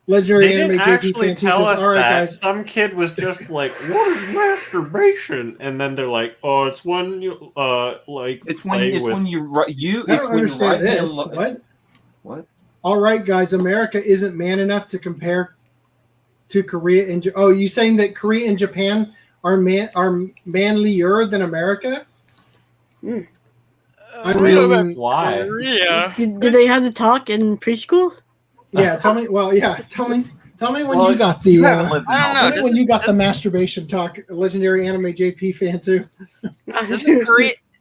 Legendary they Anime didn't JP actually Fancy tell says, us all right, that. guys. Some kid was just like, "What is masturbation?" And then they're like, "Oh, it's when you when you write this. What? All right, guys. America isn't man enough to compare to Korea and you saying that Korea and Japan are manlier than America? I mean, why? Yeah. Did they have the talk in preschool? Yeah, tell me. Well, yeah, tell me when you got the. I don't know. When you got the masturbation talk, Legendary Anime JP fan too.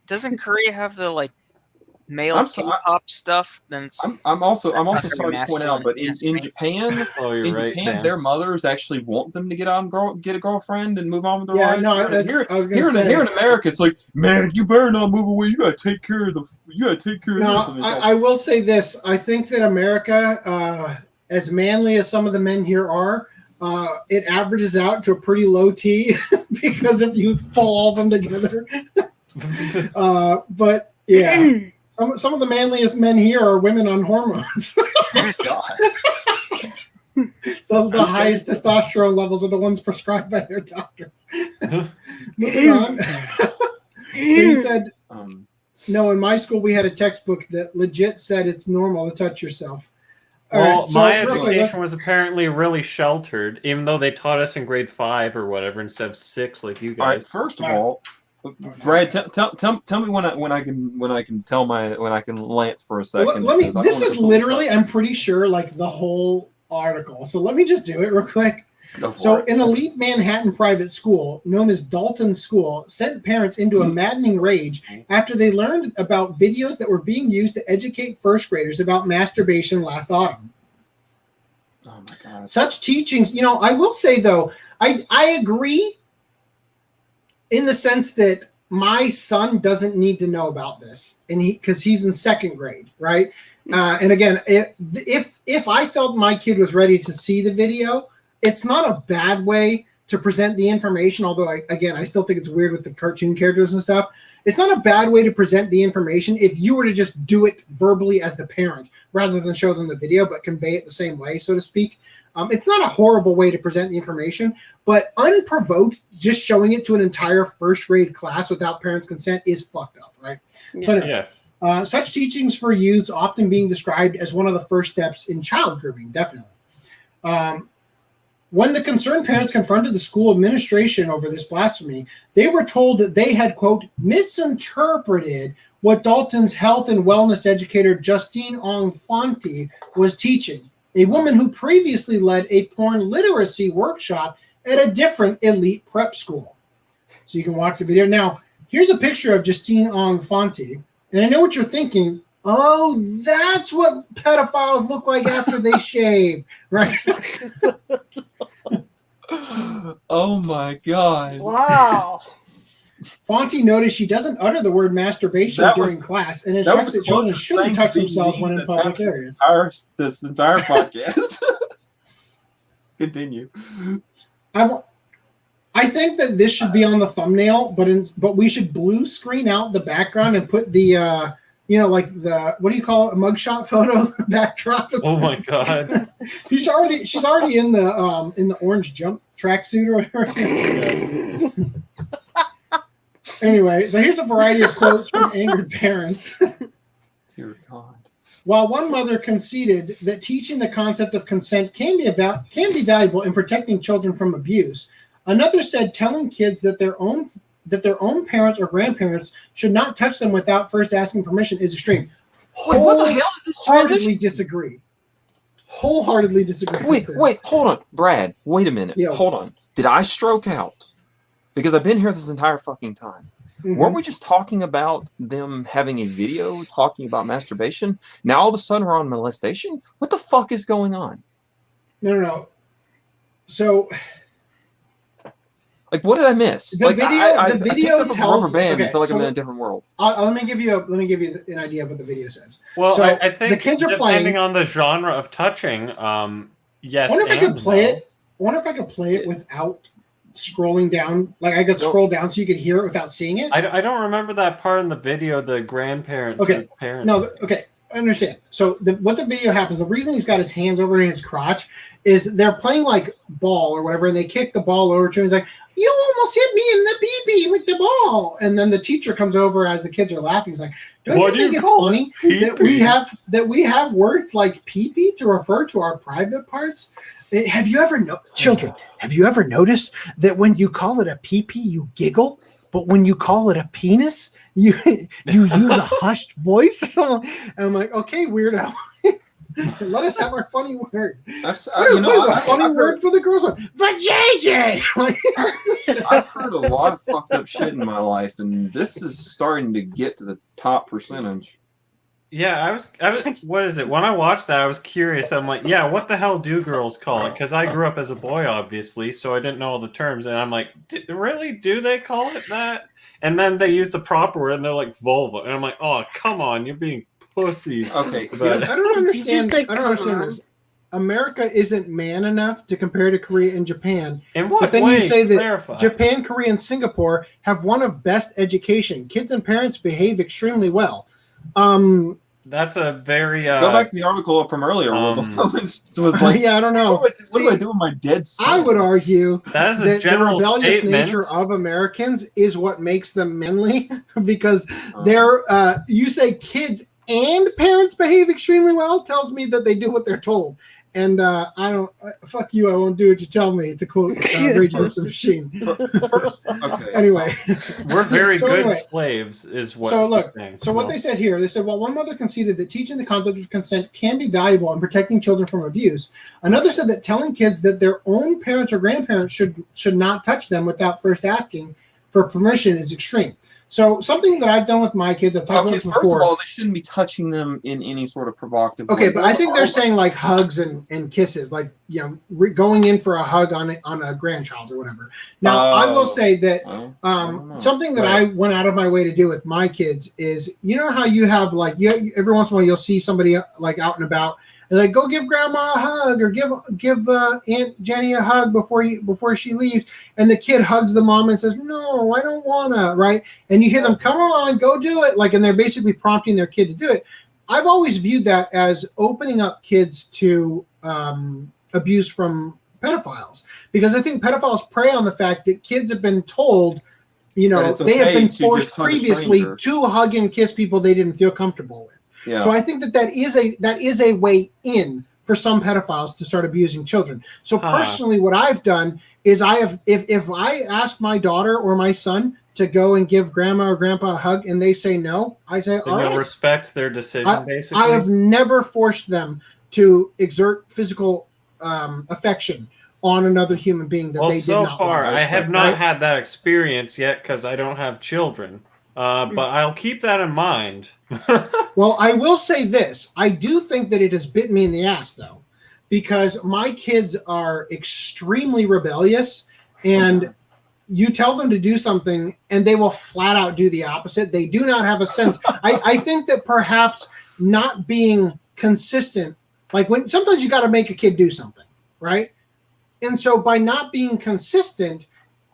Doesn't Korea have the male K-pop stuff? Then it's. I'm also sorry to point out, but in Japan, their mothers actually want them to get a girlfriend and move on with their lives. No, here in America, it's like, man, you better not move away. You gotta take care of this. I will say this. I think that America, as manly as some of the men here are, it averages out to a pretty low T because if you pull all of them together. But yeah. Some of the manliest men here are women on hormones. The highest testosterone levels are the ones prescribed by their doctors. Moving on. So he said, no, in my school we had a textbook that legit said it's normal to touch yourself. My education was apparently really sheltered, even though they taught us in grade 5 or whatever instead of 6 like you guys. All right, first of all, Brad, tell me when I can lance for a second. This is literally, I'm pretty sure, the whole article. So let me just do it real quick. So an elite Manhattan private school known as Dalton School sent parents into a maddening rage after they learned about videos that were being used to educate first graders about masturbation last autumn. Oh my God! Such teachings, I will say though, I agree. In the sense that my son doesn't need to know about this, and because he's in 2nd grade, right? And again, if I felt my kid was ready to see the video, it's not a bad way to present the information. Although I still think it's weird with the cartoon characters and stuff. It's not a bad way to present the information if you were to just do it verbally as the parent rather than show them the video, but convey it the same way, so to speak. It's not a horrible way to present the information, but unprovoked, just showing it to an entire 1st grade class without parents' consent is fucked up, right? Yeah. So anyway, such teachings for youths often being described as one of the first steps in child grooming, definitely. When the concerned parents confronted the school administration over this blasphemy, they were told that they had, quote, misinterpreted what Dalton's health and wellness educator Justine Onfanti was teaching. a woman who previously led a porn literacy workshop at a different elite prep school. So you can watch the video. Now, here's a picture of Justine Ong Fonte. And I know what you're thinking. Oh, that's what pedophiles look like after they shave, right? Oh my god. Wow. Fonte noticed she doesn't utter the word masturbation during class and instructs that children shouldn't touch themselves when in public areas. This entire podcast. Continue. I think that this should be on the thumbnail, but we should blue screen out the background and put the like the, what do you call it, a mugshot photo backdrop. Oh my god. she's already in the orange jump tracksuit or whatever. Anyway, so here's a variety of quotes from angered parents. Dear God. While one mother conceded that teaching the concept of consent can be valuable in protecting children from abuse, another said telling kids that their own parents or grandparents should not touch them without first asking permission is extreme. Wait, what the hell did this transition? Wholeheartedly disagree. Wait, hold on. Brad, wait a minute. Yeah. Hold on. Did I stroke out? Because I've been here this entire fucking time. Mm-hmm. Weren't we just talking about them having a video talking about masturbation? Now all of a sudden we're on molestation? What the fuck is going on? No. So, like, what did I miss? The video I picked up a tells. rubber band Okay, and feel like so I'm in a different world. let me give you an idea of what the video says. Well, So, I think the kids are depending playing. on the genre of touching, yes. I wonder if I could and play no. it. I wonder if I could play it without scrolling down. Like I could scroll down so you could hear it without seeing it. I don't remember that part in the video. The grandparents. Okay. And parents. No, okay, I understand. So what the video happens, the reason he's got his hands over his crotch is they're playing like ball or whatever, and they kick the ball over to him. He's like, "You almost hit me in the pee-pee with the ball." And then the teacher comes over as the kids are laughing. He's like, "Don't What you do think you it's call funny it? that we have words like pee-pee to refer to our private parts?" Have you ever children? Have you ever noticed that when you call it a pee-pee, you giggle, but when you call it a penis, you use a hushed voice or something? And I'm like, okay, weirdo. Let us have our funny word. What is a funny word for the girls? Vajayjay! I've heard a lot of fucked up shit in my life, and this is starting to get to the top percentage. Yeah, I was. What is it? When I watched that, I was curious. I'm like, yeah, what the hell do girls call it? Because I grew up as a boy, obviously, so I didn't know all the terms. And I'm like, really? Do they call it that? And then they use the proper word, and they're like vulva. And I'm like, oh, come on, you're being pussy. Okay, But I don't understand. think, I don't understand this. America isn't man enough to compare to Korea and Japan. in what But then way? you say that Clarify. Japan, Korea, and Singapore have one of best education. Kids and parents behave extremely well. That's a very Go back to the article from earlier. Where the woman was like, yeah, I don't know. What do I do with my dead son? I would argue that is a that the general rebellious statement. nature of Americans is what makes them manly, because they're you say kids and parents behave extremely well tells me that they do what they're told. And I don't. Fuck you! I won't do what you tell me. To quote Rage Against the Machine. Okay. Anyway, We're very So good anyway, slaves, is what. so he's look. saying. So what they said here, they said, well, one mother conceded that teaching the concept of consent can be valuable in protecting children from abuse. Another said that telling kids that their own parents or grandparents should not touch them without first asking for permission is extreme. So something that I've done with my kids, I've talked about this First before. of all, they shouldn't be touching them in any sort of provocative way. Okay, but I think they're saying like hugs and kisses, like, you know, going in for a hug on a grandchild or whatever. Now, I will say that something that I went out of my way to do with my kids is, you know how you have like, every once in a while you'll see somebody like out and about, and like, go give grandma a hug or give Aunt Jenny a hug before she leaves, and the kid hugs the mom and says, no, I don't wanna, right? And you hear them, come on, go do it, like, and they're basically prompting their kid to do it. I've always viewed that as opening up kids to abuse from pedophiles, because I think pedophiles prey on the fact that kids have been told, you know, they have been forced previously to hug and kiss people they didn't feel comfortable with. Yeah. So I think that is a way in for some pedophiles to start abusing children. So personally, what I've done is if I ask my daughter or my son to go and give grandma or grandpa a hug and they say no, I say, all right. You'll respect their decision, basically. I have never forced them to exert physical affection on another human being that Well, they did so not far, want. I have not right? had that experience yet because I don't have children. But I'll keep that in mind. Well, I will say this. I do think that it has bitten me in the ass, though, because my kids are extremely rebellious, and you tell them to do something, and they will flat out do the opposite. They do not have a sense. I think that perhaps not being consistent, like when sometimes you got to make a kid do something, right? And so by not being consistent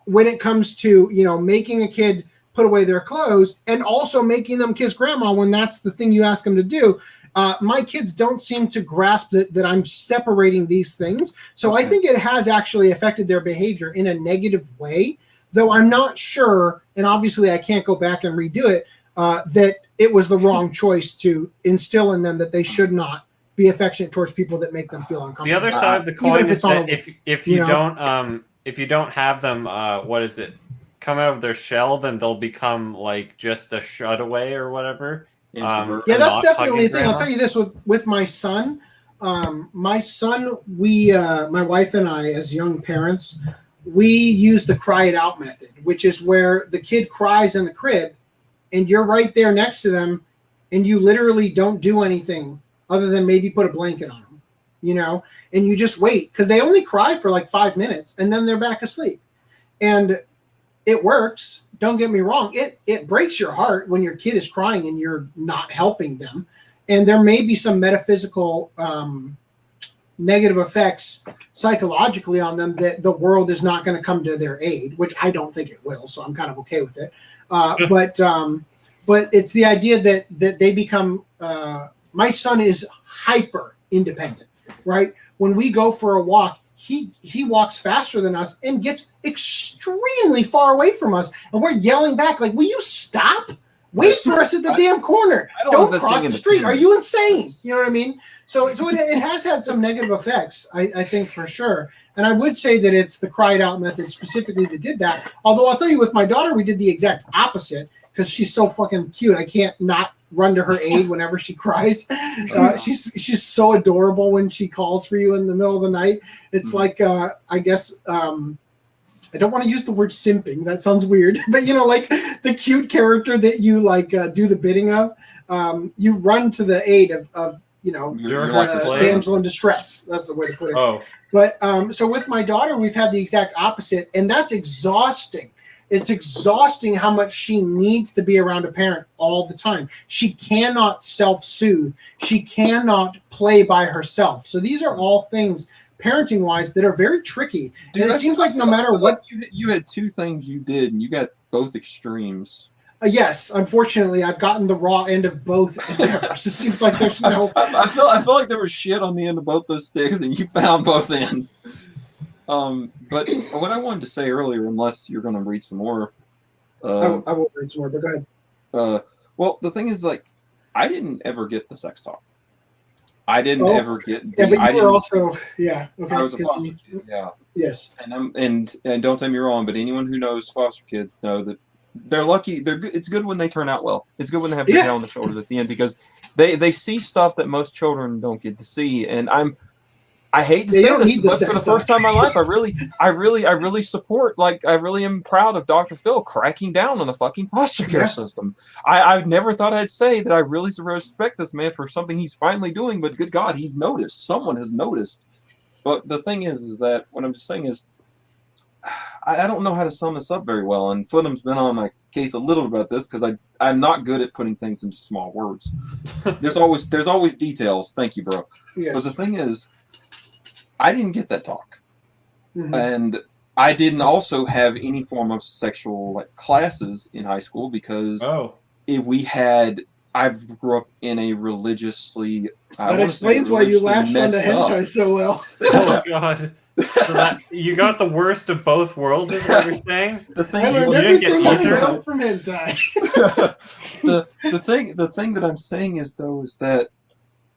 when it comes to, making a kid put away their clothes and also making them kiss grandma when that's the thing you ask them to do, my kids don't seem to grasp that I'm separating these things. So I think it has actually affected their behavior in a negative way, though I'm not sure, and obviously I can't go back and redo it, that it was the wrong choice to instill in them that they should not be affectionate towards people that make them feel uncomfortable. The other side of the coin is that if you don't have them, come out of their shell, then they'll become like just a shutaway or whatever. Yeah, that's definitely a thing. I'll tell you this with my son. My son, my wife and I, as young parents, we use the cry it out method, which is where the kid cries in the crib and you're right there next to them and you literally don't do anything other than maybe put a blanket on them, and you just wait because they only cry for like 5 minutes and then they're back asleep. And it works. Don't get me wrong. It breaks your heart when your kid is crying and you're not helping them. And there may be some metaphysical negative effects psychologically on them that the world is not going to come to their aid, which I don't think it will. So I'm kind of okay with it. But it's the idea that they become. My son is hyper independent, right? When we go for a walk, he walks faster than us and gets extremely far away from us, and we're yelling back like, "Will you stop? Wait for us at the damn corner! Don't cross the street! Are you insane?" You know what I mean? So it has had some negative effects, I think, for sure. And I would say that it's the cried out method specifically that did that. Although I'll tell you, with my daughter, we did the exact opposite because she's so fucking cute. I can't not run to her aid whenever she cries. She's so adorable when she calls for you in the middle of the night. It's like, I guess, I don't want to use the word simping. That sounds weird. But, like the cute character that you do the bidding of, you run to the aid of damsel in distress. That's the way to put it. Oh. But so with my daughter, we've had the exact opposite, and that's exhausting. It's exhausting how much she needs to be around a parent all the time. She cannot self-soothe. She cannot play by herself. So these are all things, parenting-wise, that are very tricky. Dude, and it seems like no matter what... You had two things you did, and you got both extremes. Yes, unfortunately, I've gotten the raw end of both endeavors. It seems like there's no... I feel like there was shit on the end of both those sticks, and you found both ends. But what I wanted to say earlier, unless you're going to read some more... I will read some more, but go ahead. Well, the thing is, I didn't ever get the sex talk. I didn't ever get... Yeah, but you were also... Yeah. Okay. I was a foster kid, yeah. Yes. And don't take me wrong, but anyone who knows foster kids know that they're lucky. It's good when they turn out well. It's good when they have good head on the shoulders at the end because they see stuff that most children don't get to see. And I hate to say this, but for the first time in my life, I really support. I really am proud of Dr. Phil cracking down on the fucking foster care system. I never thought I'd say that I really respect this man for something he's finally doing, but good God, he's noticed. Someone has noticed. But the thing is that what I'm just saying is, I don't know how to sum this up very well, and Footham's been on my case a little about this because I'm not good at putting things into small words. There's always details. Thank you, bro. Yes. But the thing is, I didn't get that talk, and I didn't also have any form of sexual classes in high school because I grew up in a religiously. That explains why you latched onto hentai so well. Oh God. So you got the worst of both worlds, is what you're saying? The thing you didn't get either from hentai. the thing that I'm saying is that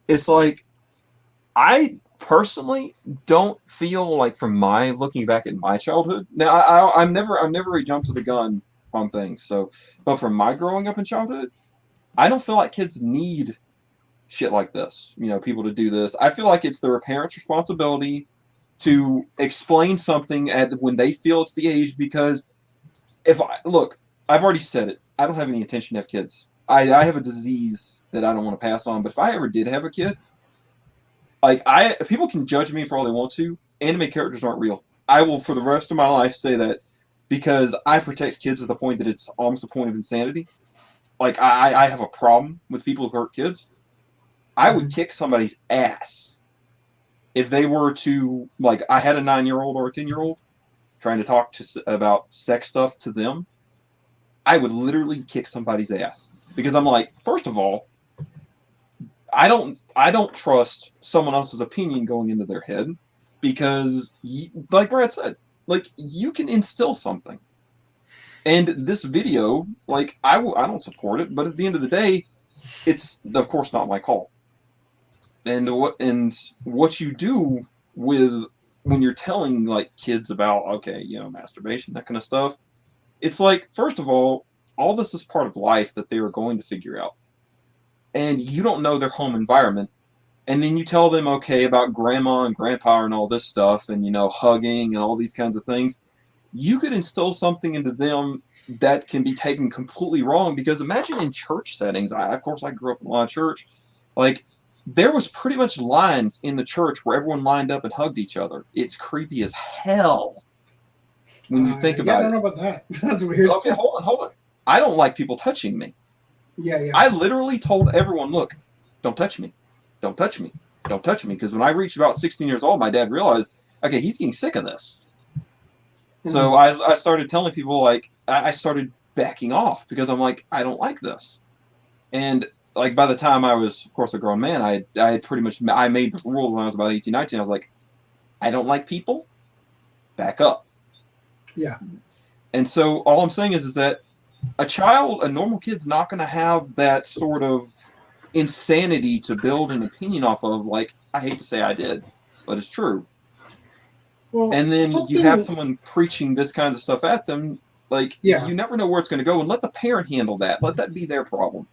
it's like I personally don't feel like from my looking back at my childhood. Now I'm never a jump to the gun on things. So, but from my growing up in childhood, I don't feel like kids need shit like this, people to do this. I feel like it's their parents' responsibility to explain something when they feel it's the age, because I've already said it. I don't have any intention to have kids. I have a disease that I don't want to pass on, but if I ever did have a kid, people can judge me for all they want to. Anime characters aren't real. I will, for the rest of my life, say that, because I protect kids to the point that it's almost a point of insanity. I have a problem with people who hurt kids. I would kick somebody's ass if they were to, I had a 9-year-old or a 10-year-old trying to talk about sex stuff to them. I would literally kick somebody's ass, because I'm like, first of all, I don't trust someone else's opinion going into their head, because, like Brad said, you can instill something. And this video, I don't support it, but at the end of the day, it's of course not my call. And what you do when you're telling kids about masturbation, that kind of stuff, it's first of all this is part of life that they are going to figure out, and you don't know their home environment, and then you tell them about grandma and grandpa and all this stuff, and hugging and all these kinds of things. You could instill something into them that can be taken completely wrong, because imagine in church settings. I grew up in a lot of church. There was pretty much lines in the church where everyone lined up and hugged each other. It's creepy as hell when you think about it. I don't know about that. That's weird. Okay, hold on. I don't like people touching me. Yeah. I literally told everyone, look, don't touch me. Don't touch me. Don't touch me. Because when I reached about 16 years old, my dad realized, okay, he's getting sick of this. Mm-hmm. So I started telling people, I started backing off, because I'm like, I don't like this. And by the time I was, of course, a grown man, I pretty much, I made the rule when I was about 18, 19. I was like, I don't like people. Back up. Yeah. And so all I'm saying is that a normal kid's not going to have that sort of insanity to build an opinion off of. I hate to say I did, but it's true. Well, and then you have someone preaching this kinds of stuff at them. You never know where it's going to go, and let the parent handle that. Let that be their problem.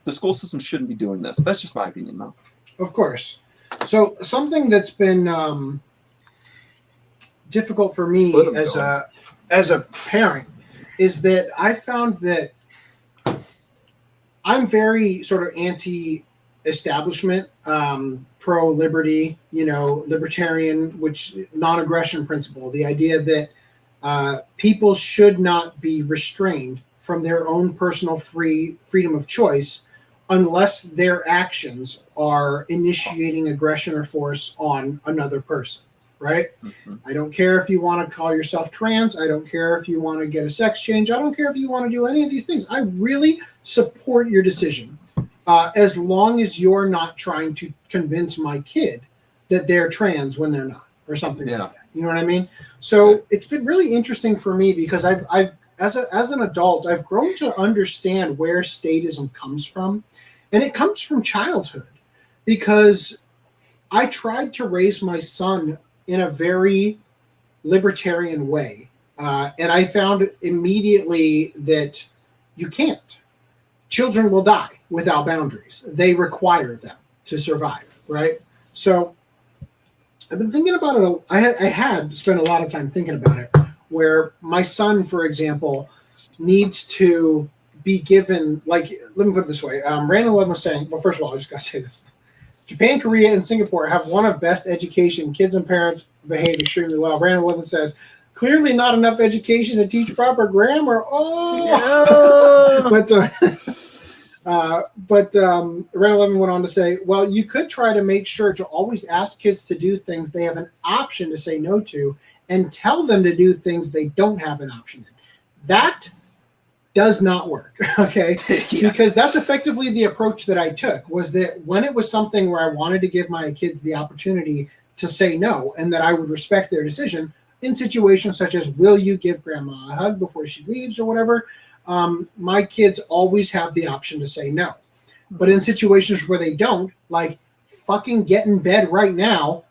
The school system shouldn't be doing this. That's just my opinion, though. Of course. So something that's been difficult for me as a parent is that I found that I'm very sort of anti-establishment, pro-liberty, libertarian, which non-aggression principle. The idea that people should not be restrained from their own personal freedom of choice unless their actions are initiating aggression or force on another person, right? Mm-hmm. I don't care if you want to call yourself trans. I don't care if you want to get a sex change. I don't care if you want to do any of these things. I really support your decision, as long as you're not trying to convince my kid that they're trans when they're not, or something like that. You know what I mean? So it's been really interesting for me, because I've as an adult, I've grown to understand where statism comes from, and it comes from childhood, because I tried to raise my son in a very libertarian way, and I found immediately that you can't. Children will die without boundaries. They require them to survive, right? So I've been thinking about it. I had spent a lot of time thinking about it, where my son, for example, needs to be given, let me put it this way. Random 11 was saying, well, first of all, I just got to say this. Japan, Korea, and Singapore have one of best education. Kids and parents behave extremely well. Random 11 says, clearly not enough education to teach proper grammar. Oh! No! But Random 11 went on to say, well, you could try to make sure to always ask kids to do things they have an option to say no to, and tell them to do things they don't have an option in. That does not work, okay? Yeah. Because that's effectively the approach that I took, was that when it was something where I wanted to give my kids the opportunity to say no, and that I would respect their decision in situations such as, will you give grandma a hug before she leaves or whatever, my kids always have the option to say no. But in situations where they don't, fucking get in bed right now,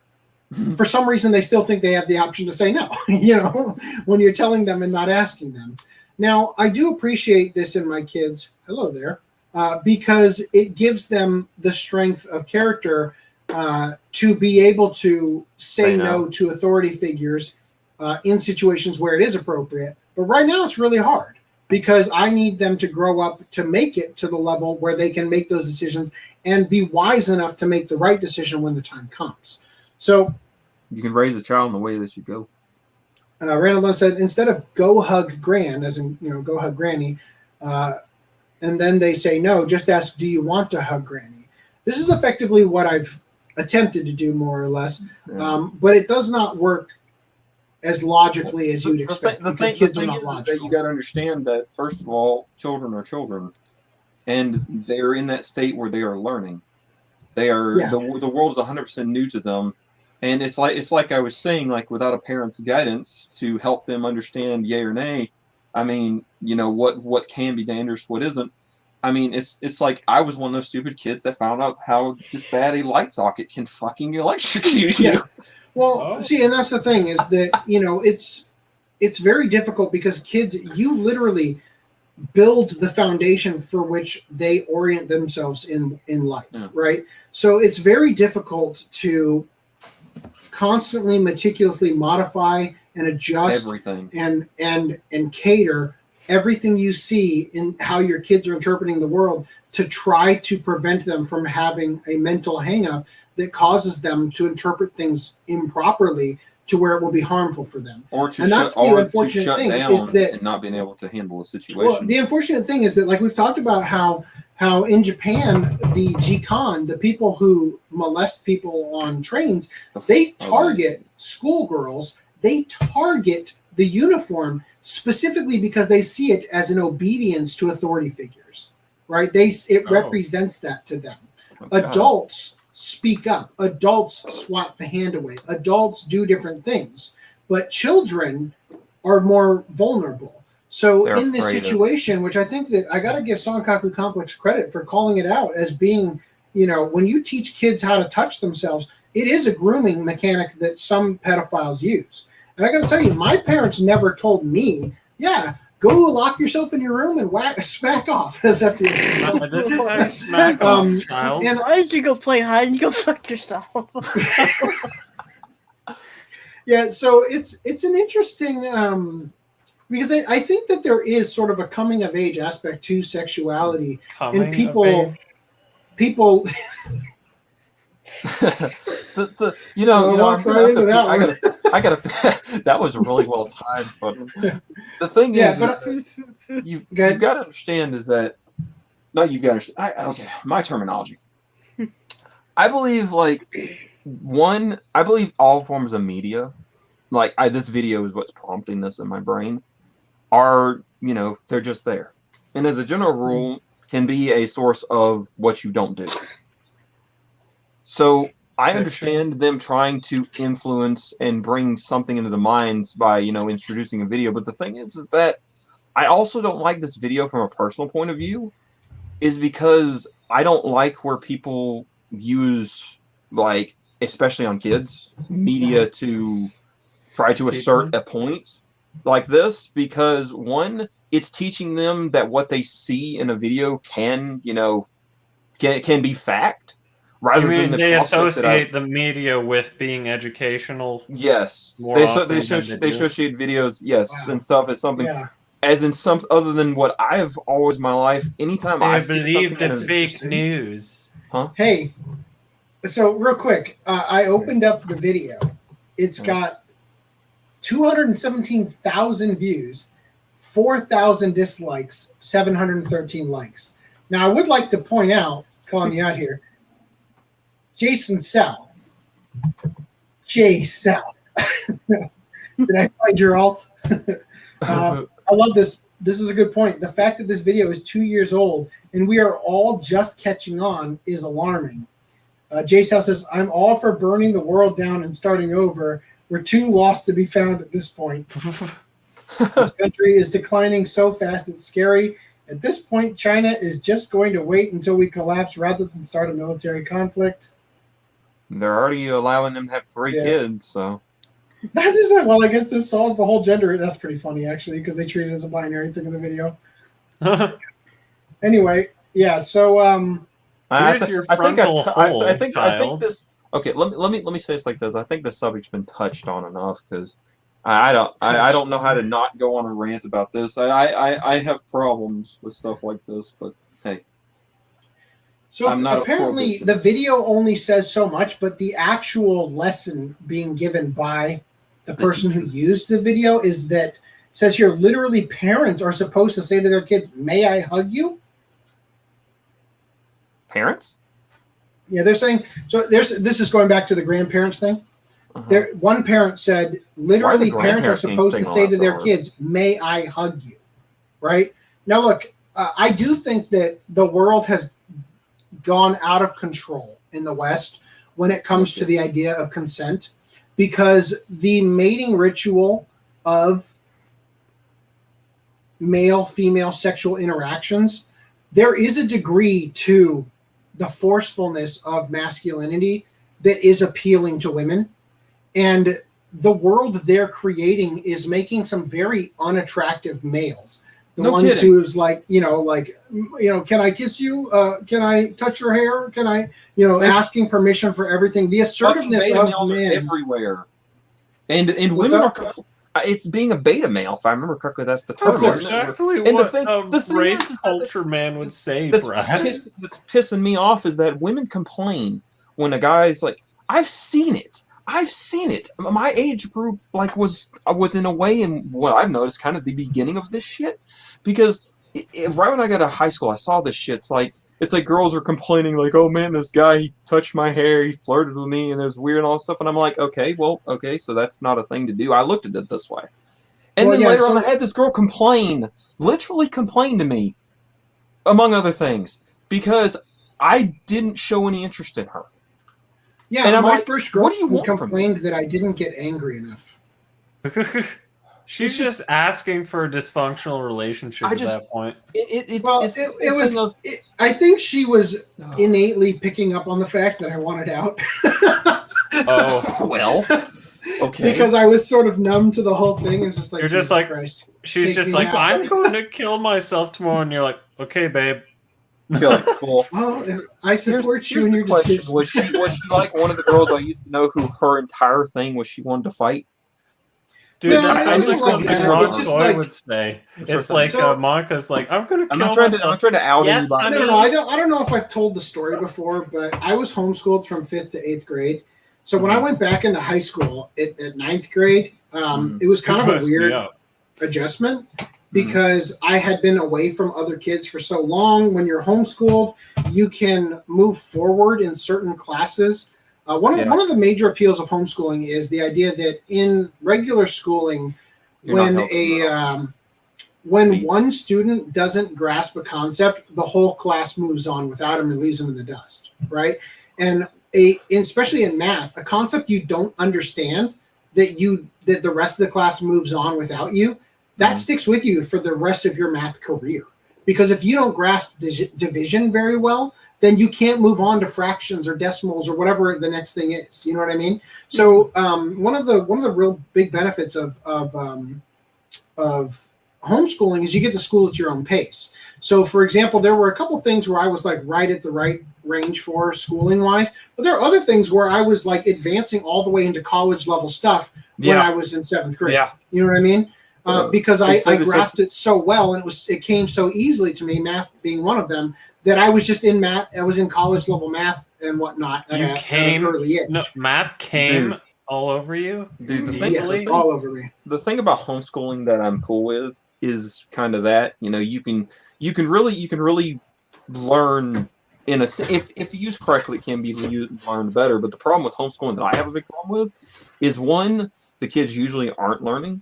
for some reason they still think they have the option to say no, when you're telling them and not asking them. Now, I do appreciate this in my kids. Hello there. because it gives them the strength of character to be able to say no to authority figures in situations where it is appropriate. But right now it's really hard because I need them to grow up to make it to the level where they can make those decisions and be wise enough to make the right decision when the time comes. So you can raise a child in the way that you go. Randall said, instead of go hug Gran, as in, go hug Granny, and then they say no, just ask, do you want to hug Granny? This is effectively what I've attempted to do, more or less, but it does not work as logically as you'd expect. The thing is that you got to understand that, first of all, children are children, and they're in that state where they are learning. They are the world is 100% new to them, and it's like I was saying, like without a parent's guidance to help them understand yay or nay. I mean, what can be dangerous, what isn't. I mean, it's like I was one of those stupid kids that found out how just bad a light socket can fucking electrocute you. Well, see, and that's the thing is that, it's very difficult because kids, you literally build the foundation for which they orient themselves in life, right? So it's very difficult to constantly, meticulously modify and adjust everything and cater everything you see in how your kids are interpreting the world to try to prevent them from having a mental hang-up that causes them to interpret things improperly to where it will be harmful for them. Or to shut down and not being able to handle a situation. Well, the unfortunate thing is that, like we've talked about how in Japan, the Jikan, the people who molest people on trains, they target schoolgirls, they target the uniform specifically because they see it as an obedience to authority figures, right? It represents that to them. Adults speak up. Adults swat the hand away. Adults do different things. But children are more vulnerable. So in this situation, which I think that I got to give Sankaku Complex credit for calling it out as being, when you teach kids how to touch themselves, it is a grooming mechanic that some pedophiles use. And I got to tell you, my parents never told me, go lock yourself in your room and smack off. As this is how smack off, child. And why did you go play hide and go fuck yourself? So it's an interesting because I think that there is sort of a coming of age aspect to sexuality, and people. That was really well timed. But the thing is you've got to understand is that my terminology. I believe all forms of media, this video is what's prompting this in my brain, are they're just there, and as a general rule, can be a source of what you don't do. So I understand them trying to influence and bring something into the minds by, introducing a video. But the thing is that I also don't like this video from a personal point of view, is because I don't like where people use, especially on kids, media to try to assert a point like this, because one, it's teaching them that what they see in a video can be fact. Rather than they associate the media with being educational. Yes, they associate videos, and stuff as something, as in some other than what I've always my life. Anytime I believe it's fake news. Huh? Hey, so real quick, I opened up the video. It's got 217,000 views, 4,000 dislikes, 713 likes. Now, I would like to point out, calling you out here, Jason Sell. J Sell. Did I find your alt? I love this. This is a good point. The fact that this video is 2 years old and we are all just catching on is alarming. J Sell says, I'm all for burning the world down and starting over. We're too lost to be found at this point. This country is declining so fast it's scary. At this point, China is just going to wait until we collapse rather than start a military conflict. They're already allowing them to have 3 kids, so. That is well, I guess this solves the whole gender. That's pretty funny, actually, because they treat it as a binary thing in the video. Anyway, Yeah. So Here's your frontal hole, I think child. this. Okay, let me say this like this. I think the subject's been touched on enough because I don't know how to not go on a rant about this. I have problems with stuff like this, but hey. So I'm not apparently the video only says so much, but the actual lesson being given by the person who used the video is that says here literally parents are supposed to say to their kids, "May I hug you?" Parents? Yeah, they're saying so. This is going back to the grandparents thing. There, one parent said literally parents are supposed to say to their kids, "May I hug you?" Right now, look, I do think that the world has gone out of control in the West when it comes to the idea of consent, because the mating ritual of male-female sexual interactions, there is a degree to the forcefulness of masculinity that is appealing to women. And the world they're creating is making some very unattractive males. The ones who's like, can I kiss you? Can I touch your hair? Can I, asking permission for everything. The assertiveness of men everywhere. And women are. It's being a beta male, if I remember correctly. That's the term. That's exactly what the race culture man would say, Brad. That's pissing me off is that women complain when a guy's like, I've seen it. My age group was in a way, in what I've noticed, kind of the beginning of this shit, because right when I got to high school, I saw this shit. It's like girls are complaining like, oh man, this guy, he touched my hair, he flirted with me, and it was weird and all this stuff. And I'm like, okay, so that's not a thing to do. I looked at it this way. And then later on, I had this girl literally complain to me, among other things, because I didn't show any interest in her. Yeah, and my first girlfriend complained that I didn't get angry enough. She's just asking for a dysfunctional relationship at that point. I think she was innately picking up on the fact that I wanted out. Oh, well, okay. Because I was sort of numb to the whole thing. It's just like, you're just like, Christ, she's just like, I'm going to kill myself tomorrow, and you're like, okay, babe. You're like, cool. Well, I support you in your decision. Was she like one of the girls I used to know who her entire thing was she wanted to fight? Dude, that's something Ron Toy would say. It's like Monica's like, I'm gonna kill myself. I'm trying to out yes, anybody. No, I don't know if I've told the story before, but I was homeschooled from 5th to 8th grade. So when I went back into high school at 9th grade, it was kind of a weird adjustment. Because I had been away from other kids for so long. When you're homeschooled, you can move forward in certain classes. One of the major appeals of homeschooling is the idea that in regular schooling, when one student doesn't grasp a concept, the whole class moves on without him and leaves him in the dust, right? And especially in math, a concept you don't understand that the rest of the class moves on without you, that sticks with you for the rest of your math career. Because if you don't grasp division very well, then you can't move on to fractions or decimals or whatever the next thing is. You know what I mean? So one of the real big benefits of homeschooling is you get to school at your own pace. So, for example, there were a couple things where I was like right at the right range for schooling wise, but there are other things where I was like advancing all the way into college level stuff when I was in 7th grade. Yeah. You know what I mean? Because I grasped it so well, and it came so easily to me, math being one of them, that I was just in math. I was in college level math and whatnot at an early age. No, math came all over you? Dude, all over me. The thing about homeschooling that I'm cool with is kind of that, you can really learn if used correctly, it can be learned better. But the problem with homeschooling that I have a big problem with is, one, the kids usually aren't learning.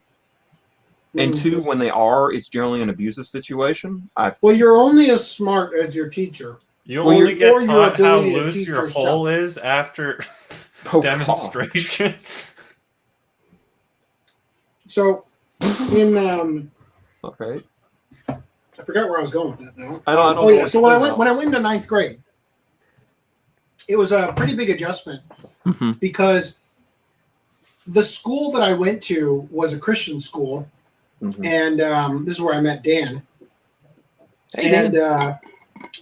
And two, when they are, it's generally an abusive situation. Well, you're only as smart as your teacher. You only get taught how loose your hole is after demonstration. So, in okay, I forgot where I was going with that now. I don't. So when I went into 9th grade, it was a pretty big adjustment because the school that I went to was a Christian school. And this is where I met Dan. Hey, Dan.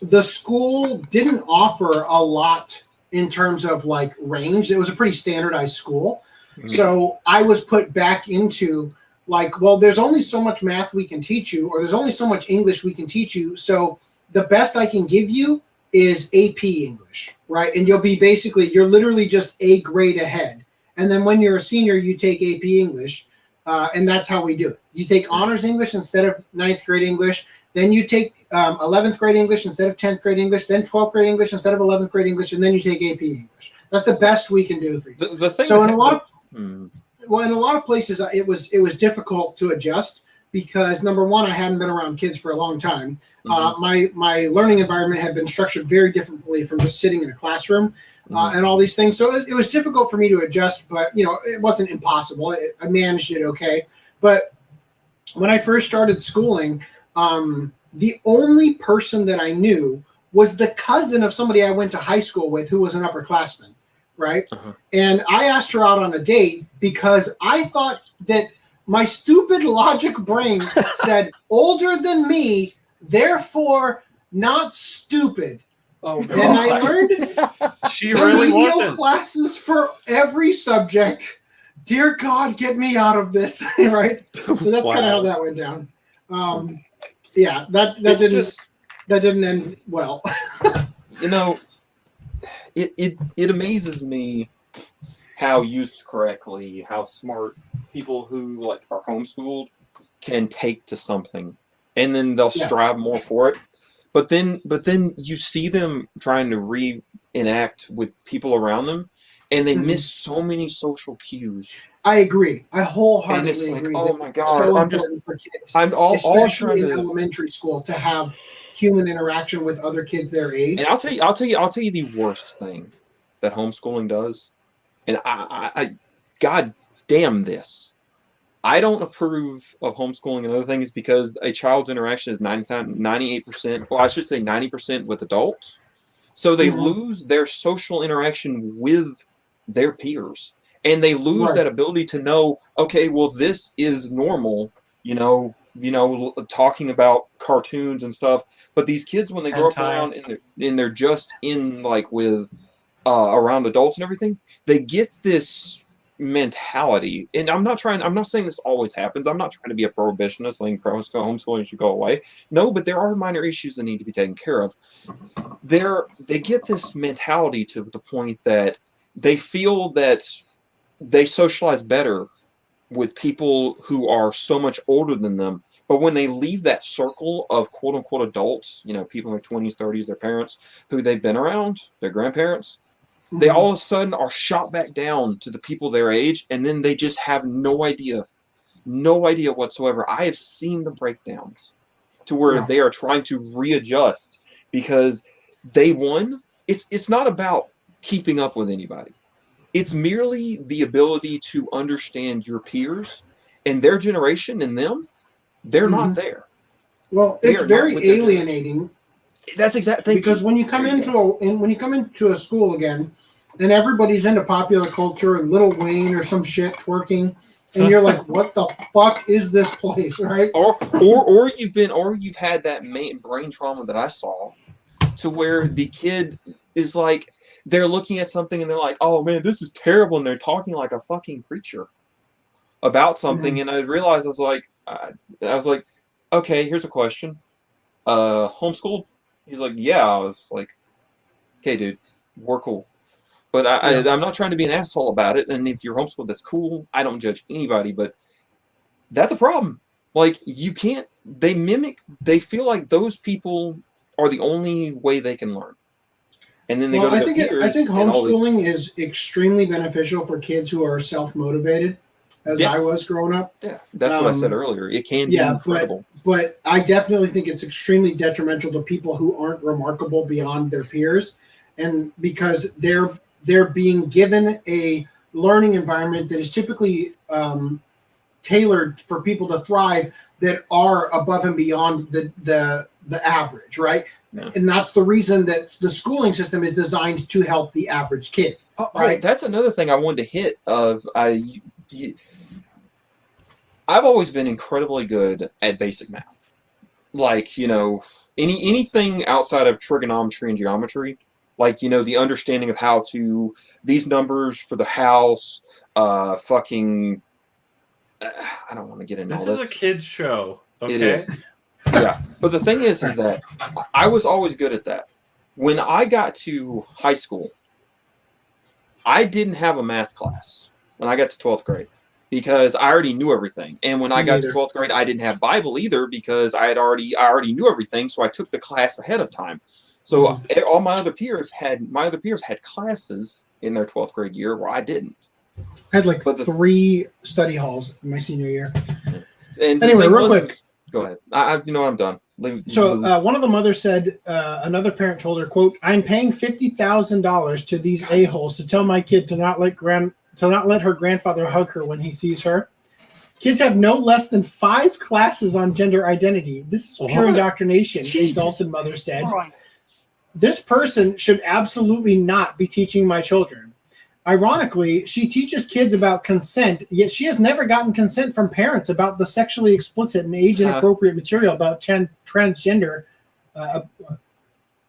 the school didn't offer a lot in terms of like range. It was a pretty standardized school. So I was put back into like, well, there's only so much math we can teach you, or there's only so much English we can teach you. So the best I can give you is AP English, right? And you're literally just a grade ahead. And then when you're a senior, you take AP English, and that's how we do it. You take honors English instead of 9th grade English. Then you take 11th grade English instead of 10th grade English, then 12th grade English instead of 11th grade English, and then you take AP English. That's the best we can do for you. The thing so in a lot of places, it was difficult to adjust because number one, I hadn't been around kids for a long time. My learning environment had been structured very differently from just sitting in a classroom and all these things. So it was difficult for me to adjust, but it wasn't impossible. I managed it okay. But when I first started schooling, the only person that I knew was the cousin of somebody I went to high school with who was an upperclassman, right? And I asked her out on a date because I thought that my stupid logic brain said older than me, therefore not stupid. Oh, God. And I learned She really wasn't. classes for every subject. Dear God, get me out of this, right? So that's kind of how that went down. Yeah, that didn't end well. It amazes me how used correctly, how smart people who like are homeschooled can take to something, and then they'll strive more for it. But then you see them trying to reenact with people around them, and they miss so many social cues. I agree. I wholeheartedly and it's like, agree. oh my God, so I'm just, for kids, I'm all especially trying in to elementary school to have human interaction with other kids their age. And I'll tell you the worst thing that homeschooling does, and I God damn this. I don't approve of homeschooling and other things because a child's interaction is 98%, well, I should say 90% with adults. So they lose their social interaction with their peers. And they lose that ability to know, okay, well, this is normal, talking about cartoons and stuff. But these kids, when they grow up around and they're just in like with around adults and everything, they get this mentality. And I'm not saying this always happens. I'm not trying to be a prohibitionist saying homeschooling should go away. No, but there are minor issues that need to be taken care of. They get this mentality to the point that they feel that they socialize better with people who are so much older than them. But when they leave that circle of quote unquote adults, people in their 20s, 30s, their parents who they've been around, their grandparents, they all of a sudden are shot back down to the people their age, and then they just have no idea whatsoever. I have seen the breakdowns to where they are trying to readjust because it's not about keeping up with anybody. It's merely the ability to understand your peers and their generation and them. They're not there. Well, it's very alienating. That's exactly because when you come into a school again, and everybody's into popular culture and Lil Wayne or some shit twerking, and you're like, "What the fuck is this place?" Right? Or you've had that brain trauma that I saw, to where the kid is like, they're looking at something and they're like, "Oh man, this is terrible," and they're talking like a fucking preacher about something, and I realized I was like, okay, here's a question. Homeschooled? He's like, yeah. I was like, okay, dude, we're cool. But I'm not trying to be an asshole about it. And if you're homeschooled, that's cool. I don't judge anybody, but that's a problem. Like, you can't, they feel like those people are the only way they can learn. And then they go to their peers. I think homeschooling is extremely beneficial for kids who are self-motivated, as I was growing up. Yeah, that's what I said earlier. It can be incredible. But I definitely think it's extremely detrimental to people who aren't remarkable beyond their peers, and because they're being given a learning environment that is typically tailored for people to thrive that are above and beyond the average, right? Yeah. And that's the reason that the schooling system is designed to help the average kid. Right? That's another thing I wanted to hit. I've always been incredibly good at basic math. Like, in anything outside of trigonometry and geometry, like, the understanding of how to, these numbers for the house, fucking, I don't want to get into all This this. is a kid's show, okay? It is. Yeah. But the thing is that I was always good at that. When I got to high school, I didn't have a math class when I got to 12th grade because I already knew everything. And when I got to 12th grade, I didn't have Bible either because I already knew everything, so I took the class ahead of time. So all my other peers had classes in their 12th grade year where I didn't. I had like 3 study halls in my senior year. And anyway, real quick. Go ahead. I'm done. One of the mothers said another parent told her, quote, "I'm paying $50,000 to these a-holes to tell my kid to not let her grandfather hug her when he sees her. Kids have no less than 5 classes on gender identity. This is pure indoctrination," a Dalton mother said. "This person should absolutely not be teaching my children. Ironically, she teaches kids about consent, yet she has never gotten consent from parents about the sexually explicit and age-inappropriate material about transgender,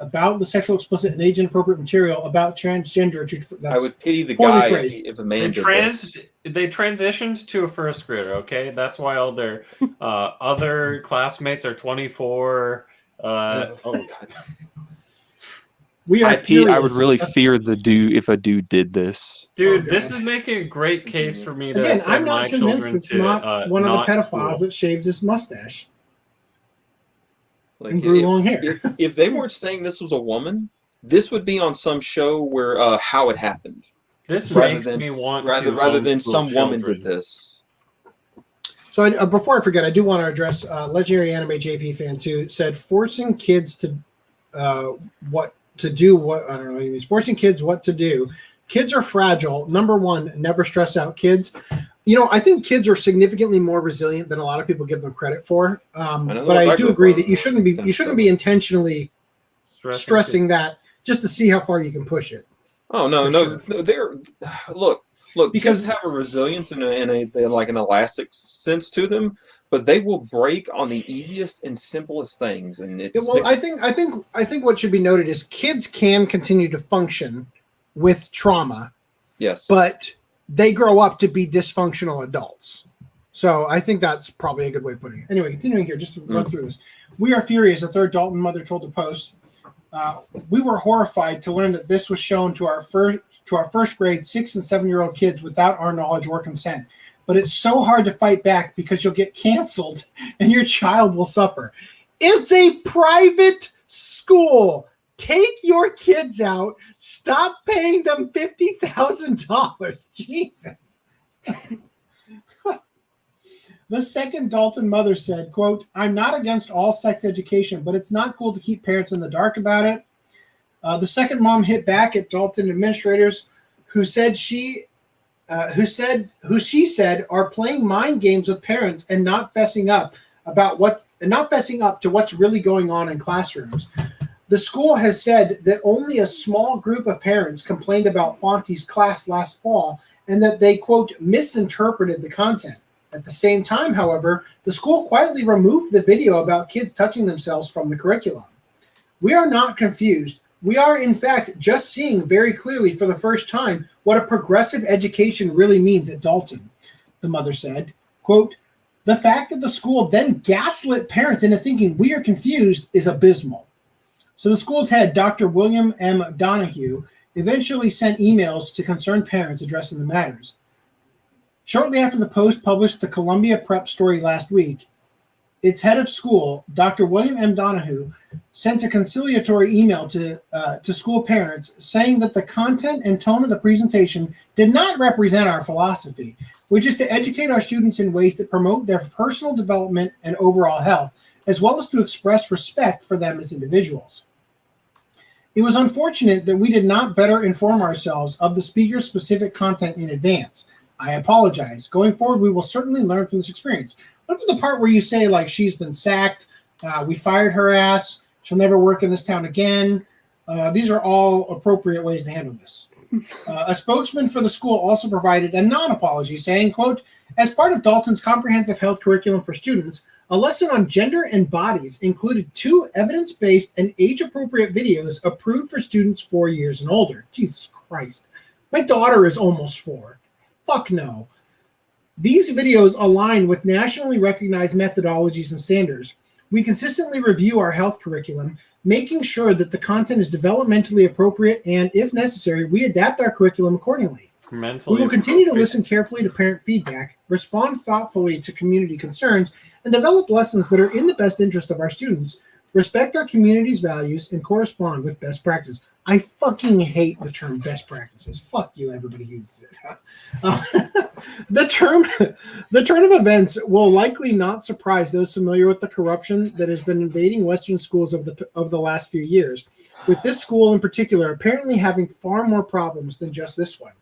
about the sexual explicit and age-inappropriate material about transgender." I would pity the guy if a man did this. They transitioned to a first grader, okay? That's why all their other classmates are 24. Oh, God. I would really fear the dude if a dude did this. Dude, this is making a great case for me to Again, send I'm not my convinced children it's to not one of the pedophiles that shaved his mustache and grew long hair. If they weren't saying this was a woman, this would be on some show where how it happened. This makes me want rather than some homeschool woman children. did this. So before I forget, I do want to address Legendary Anime JP Fan 2 said forcing kids to forcing kids what to do. Kids are fragile. Number one, never stress out kids. I think kids are significantly more resilient than a lot of people give them credit for. But I do agree that you shouldn't be intentionally stressing that just to see how far you can push it. Oh no, they're look. Because kids have a resilience and an elastic sense to them, but they will break on the easiest and simplest things. And it's I think what should be noted is kids can continue to function with trauma. Yes, but they grow up to be dysfunctional adults. So I think that's probably a good way of putting it. Anyway, continuing here, just to run through this. "We are furious," a third Dalton mother told the Post. "We were horrified to learn that this was shown to our first grade 6 and 7-year-old kids without our knowledge or consent. But it's so hard to fight back because you'll get canceled and your child will suffer. It's a private school. Take your kids out. Stop paying them $50,000. Jesus." The second Dalton mother said, quote, "I'm not against all sex education, but it's not cool to keep parents in the dark about it." The second mom hit back at Dalton administrators who she said are playing mind games with parents and not fessing up to what's really going on in classrooms. The school has said that only a small group of parents complained about Fonte's class last fall and that they, quote, misinterpreted the content. At the same time, however, the school quietly removed the video about kids touching themselves from the curriculum. "We are not confused. We are, in fact, just seeing very clearly for the first time what a progressive education really means at Dalton," the mother said. Quote, "The fact that the school then gaslit parents into thinking we are confused is abysmal." So the school's head, Dr. William M. Donahue, eventually sent emails to concerned parents addressing the matters. Shortly after the Post published the Columbia Prep story last week, its head of school, Dr. William M. Donahue, sent a conciliatory email to school parents saying that the content and tone of the presentation did not represent our philosophy, which is to educate our students in ways that promote their personal development and overall health, as well as to express respect for them as individuals. "It was unfortunate that we did not better inform ourselves of the speaker's specific content in advance. I apologize. Going forward, we will certainly learn from this experience." What about the part where you say, like, she's been sacked, we fired her ass, she'll never work in this town again? These are all appropriate ways to handle this. A spokesman for the school also provided a non-apology saying, quote, "As part of Dalton's comprehensive health curriculum for students, A lesson on gender and bodies included 2 evidence-based and age-appropriate videos approved for students 4 years and older. Jesus Christ. My daughter is almost 4. Fuck no. These videos align with nationally recognized methodologies and standards. We consistently review our health curriculum, making sure that the content is developmentally appropriate, and if necessary, we adapt our curriculum accordingly. We will continue to listen carefully to parent feedback, respond thoughtfully to community concerns, and develop lessons that are in the best interest of our students, respect our community's values, and correspond with best practice. I fucking hate the term best practices. Fuck you, everybody uses it. The turn of events will likely not surprise those familiar with the corruption that has been invading Western schools of the last few years, with this school in particular apparently having far more problems than just this one.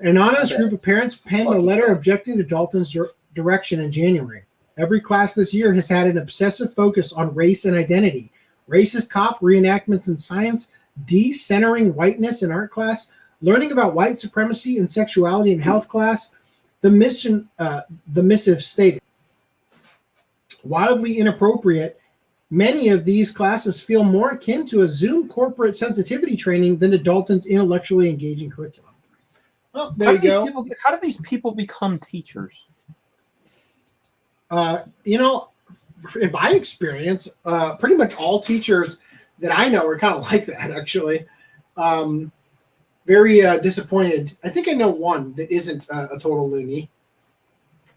An anonymous group of parents penned a letter objecting to Dalton's direction in January. Every class this year has had an obsessive focus on race and identity. Racist cop reenactments in science, decentering whiteness in art class, learning about white supremacy and sexuality in health class. The missive stated. Wildly inappropriate, many of these classes feel more akin to a Zoom corporate sensitivity training than to Dalton's intellectually engaging curriculum. Oh, there you go. How do these people become teachers? In my experience, pretty much all teachers that I know are kind of like that, actually. Very disappointed. I think I know one that isn't a total loony,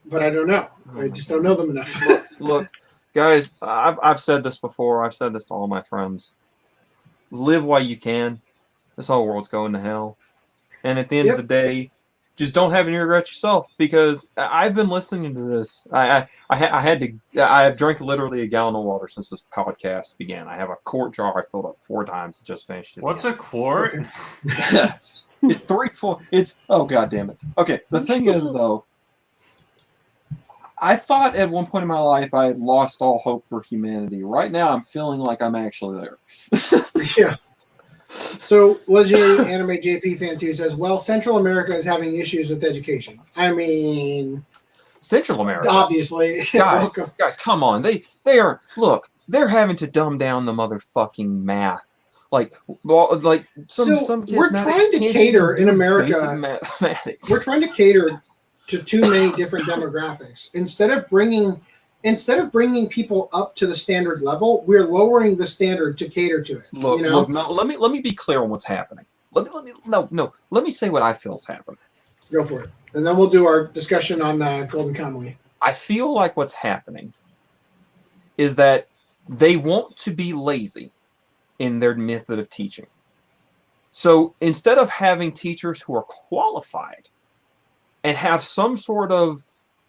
but I don't know. I just don't know them enough. Look, guys, I've said this before. I've said this to all my friends. Live while you can. This whole world's going to hell. And at the end of the day, just don't have any regrets yourself, because I've been listening to this. I've drank literally a gallon of water since this podcast began. I have a quart jar I filled up 4 times and just finished it. What's a quart? It's 3-4. It's oh god damn it. Okay, the thing is though, I thought at one point in my life I had lost all hope for humanity. Right now I'm feeling like I'm actually there. Yeah. So, Legendary Anime JP Fan 2 says, well, Central America is having issues with education. I mean... Central America? Obviously. Guys, come on. They are... Look, they're having to dumb down the motherfucking math. Some kids we're trying to cater in America... Mathematics. We're trying to cater to too many different demographics. Instead of bringing people up to the standard level, we're lowering the standard to cater to it. Look, no, let me be clear on what's happening. Let me say what I feel is happening. Go for it. And then we'll do our discussion on Golden Kamuy. I feel like what's happening is that they want to be lazy in their method of teaching. So instead of having teachers who are qualified and have some sort of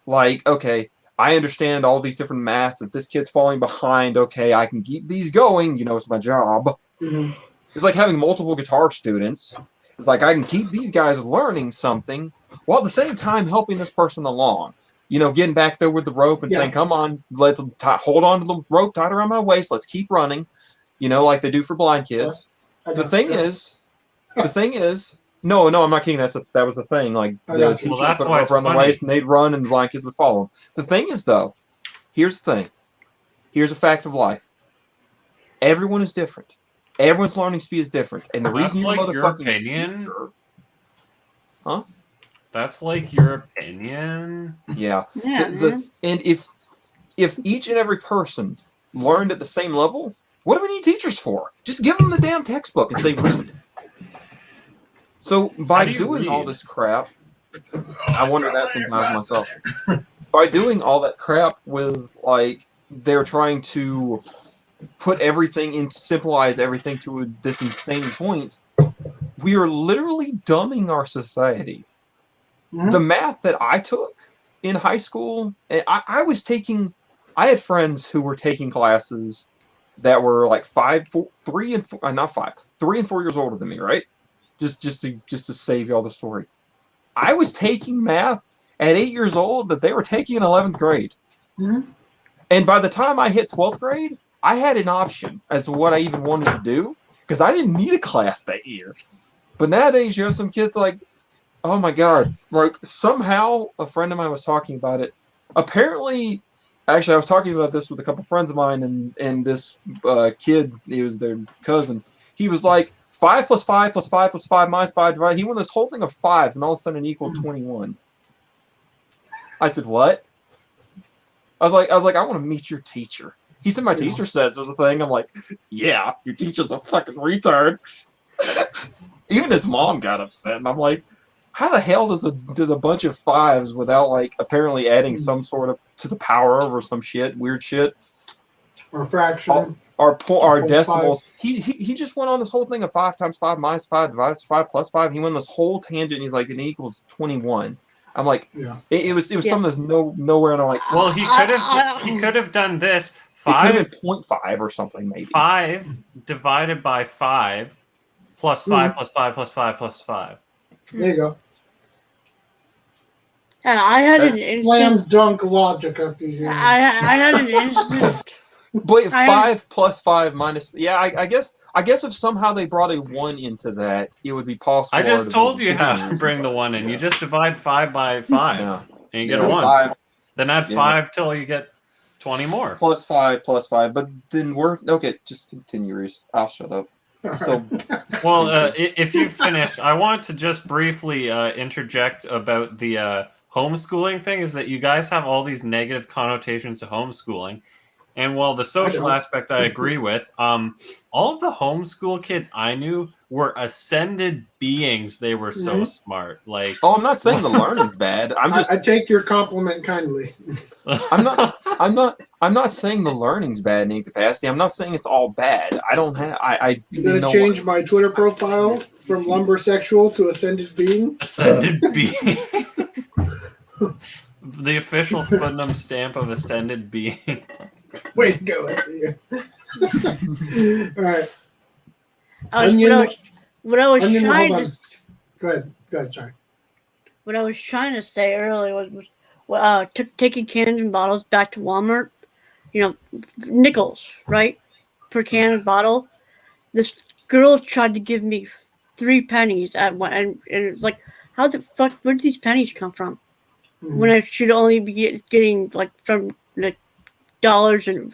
okay, I understand all these different maths. If this kid's falling behind, okay, I can keep these going. It's my job. Mm-hmm. It's like having multiple guitar students. It's like I can keep these guys learning something while at the same time helping this person along. Getting back there with the rope and saying, come on, let's hold on to the rope tied around my waist. Let's keep running, like they do for blind kids. The thing is, no, I'm not kidding. That was the thing. Like the teacher would put a rope around the waist and they'd run and the blind kids would follow them. The thing is, though, here's the thing. Here's a fact of life. Everyone is different. Everyone's learning speed is different. And the reason your opinion? Huh? That's like your opinion? Yeah. And if each and every person learned at the same level, what do we need teachers for? Just give them the damn textbook and say read. So by doing all this crap, I wonder that sometimes myself. By doing all that crap with they're trying to put everything in, simplify everything to this insane point, we are literally dumbing our society. Mm-hmm. The math that I took in high school, I had friends who were taking classes that were 3 and 4 years older than me, right? Just to save y'all the story. I was taking math at 8 years old that they were taking in 11th grade. Mm-hmm. And by the time I hit 12th grade, I had an option as to what I even wanted to do, because I didn't need a class that year. But nowadays, you have some kids oh my God, somehow a friend of mine was talking about it. Apparently, Actually, I was talking about this with a couple friends of mine, and this kid, he was their cousin. He was like 5 plus 5 plus 5 plus 5 minus 5 divided. He won this whole thing of fives, and all of a sudden it equaled 21. I said, "What?" I was like, I want to meet your teacher. He said, "My teacher says there's a thing." I'm like, "Yeah, your teacher's a fucking retard." Even his mom got upset, and I'm like, "How the hell does a bunch of fives without like apparently adding some sort of to the power over some weird shit, or fraction, or decimals?" He just went on this whole thing of 5 times 5 minus 5 divided 5 plus 5. He went on this whole tangent. And he's like, it equals 21. I'm like, it was something that's nowhere, and I'm like, well, he could have done this. 5 it could have been 0.5 or something, maybe. 5 divided by 5 plus 5 plus 5 plus 5 plus 5. There you go. And I had an instant slam dunk logic after you. I had an instant. But 5 plus 5 minus, I guess if somehow they brought a 1 into that, it would be possible. I just told you how to bring the 1 in. You just divide 5 by 5, and you get a 1. 5. Then add 5 till you get 20 more. Plus 5, but then okay. Just continue, Reese. I'll shut up. So, well, if you finish, I want to just briefly interject about the homeschooling thing. Is that you guys have all these negative connotations to homeschooling. And while the social aspect I agree with, all of the homeschool kids I knew were ascended beings. They were so smart. Like, I'm not saying the learning's bad. I take your compliment kindly. I'm not saying the learning's bad in any capacity. I'm not saying it's all bad. I don't have. I'm gonna change my Twitter profile from lumbersexual to ascended being. Ascended being. The official Putnam stamp of ascended being. Way to go. All right. What I was trying to... Go ahead, sorry. What I was trying to say earlier was taking cans and bottles back to Walmart, nickels, right? Per can and bottle. This girl tried to give me 3 pennies at one, and it was like, how the fuck, where did these pennies come from? When I should only be getting, like, from, like, dollars and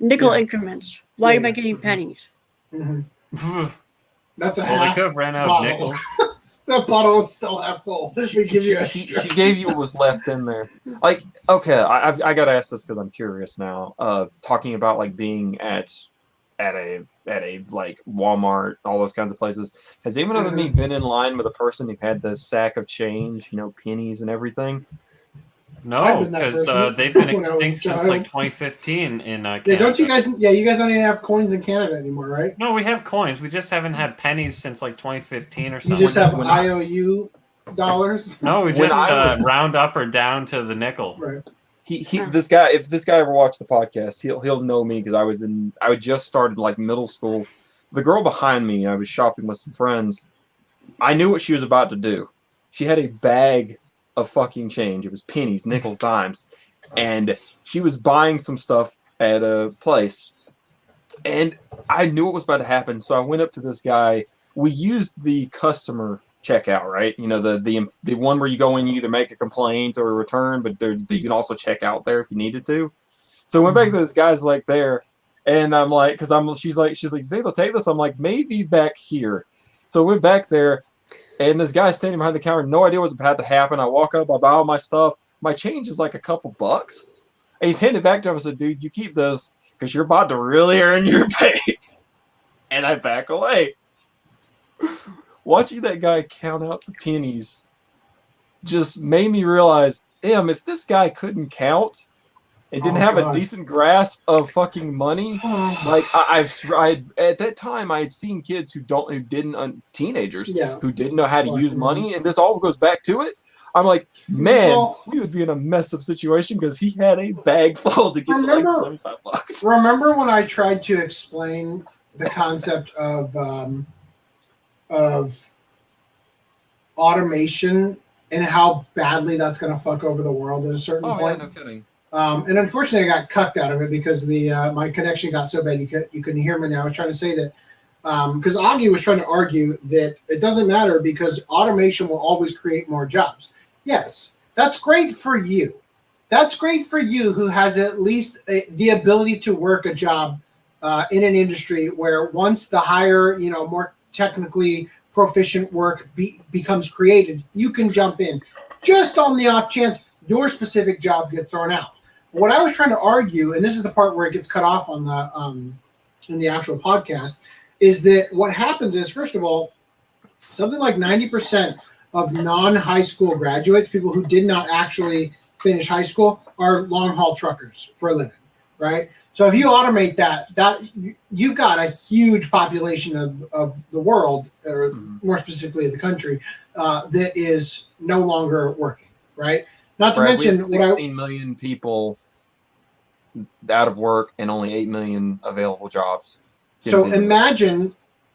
nickel increments. Why am I getting pennies? That's a half. They could have ran out of nickels. That bottle is still half full. She gave you what was left in there. Like, okay, I gotta ask this because I'm curious now. Talking about like being at a like Walmart, all those kinds of places. Has anyone other than me been in line with a person who had the sack of change, pennies and everything? No, because they've been extinct since like 2015 in Canada. Yeah, don't you guys? Yeah, you guys don't even have coins in Canada anymore, right? No, we have coins. We just haven't had pennies since like 2015 or something. You just have IOU dollars. No, we just round up or down to the nickel. Right. This guy, if this guy ever watched the podcast, he'll know me because I just started like middle school. The girl behind me, I was shopping with some friends. I knew what she was about to do. She had a bag of fucking change. It was pennies, nickels, dimes, and she was buying some stuff at a place, and I knew what was about to happen. So I went up to this guy. We used the customer checkout, right? The one where you go in, you either make a complaint or a return, but you can also check out there if you needed to. So I went back to this guy's like there, and I'm like, she's like, you think they'll take this? I'm like, maybe back here. So I went back there. And this guy's standing behind the counter, no idea what's about to happen. I walk up, I buy all my stuff. My change is like a couple bucks. And he's handed it back to him and said, dude, you keep this because you're about to really earn your pay. And I back away. Watching that guy count out the pennies just made me realize, damn, if this guy couldn't count and didn't have a decent grasp of fucking money, like I've at that time I had seen kids teenagers who didn't know how to use money, and this all goes back to it. I'm like, man, we would be in a mess of situation because he had a bag full to get to like $25. Remember when I tried to explain the concept of automation and how badly that's going to fuck over the world at a certain point? Yeah, no kidding. And unfortunately, I got cucked out of it because my connection got so bad you couldn't hear me. Now I was trying to say that because Augie was trying to argue that it doesn't matter because automation will always create more jobs. Yes, that's great for you. that's great for you who has at least the ability to work a job in an industry where once the higher, more technically proficient work becomes created, you can jump in just on the off chance your specific job gets thrown out. What I was trying to argue, and this is the part where it gets cut off on the in the actual podcast, is that what happens is, first of all, something like 90% of non-high school graduates, people who did not actually finish high school, are long-haul truckers for a living, right? So if you automate that you've got a huge population of the world, or more specifically the country, that is no longer working, right? Not to mention, we have 16 million people out of work and only 8 million available jobs. So imagine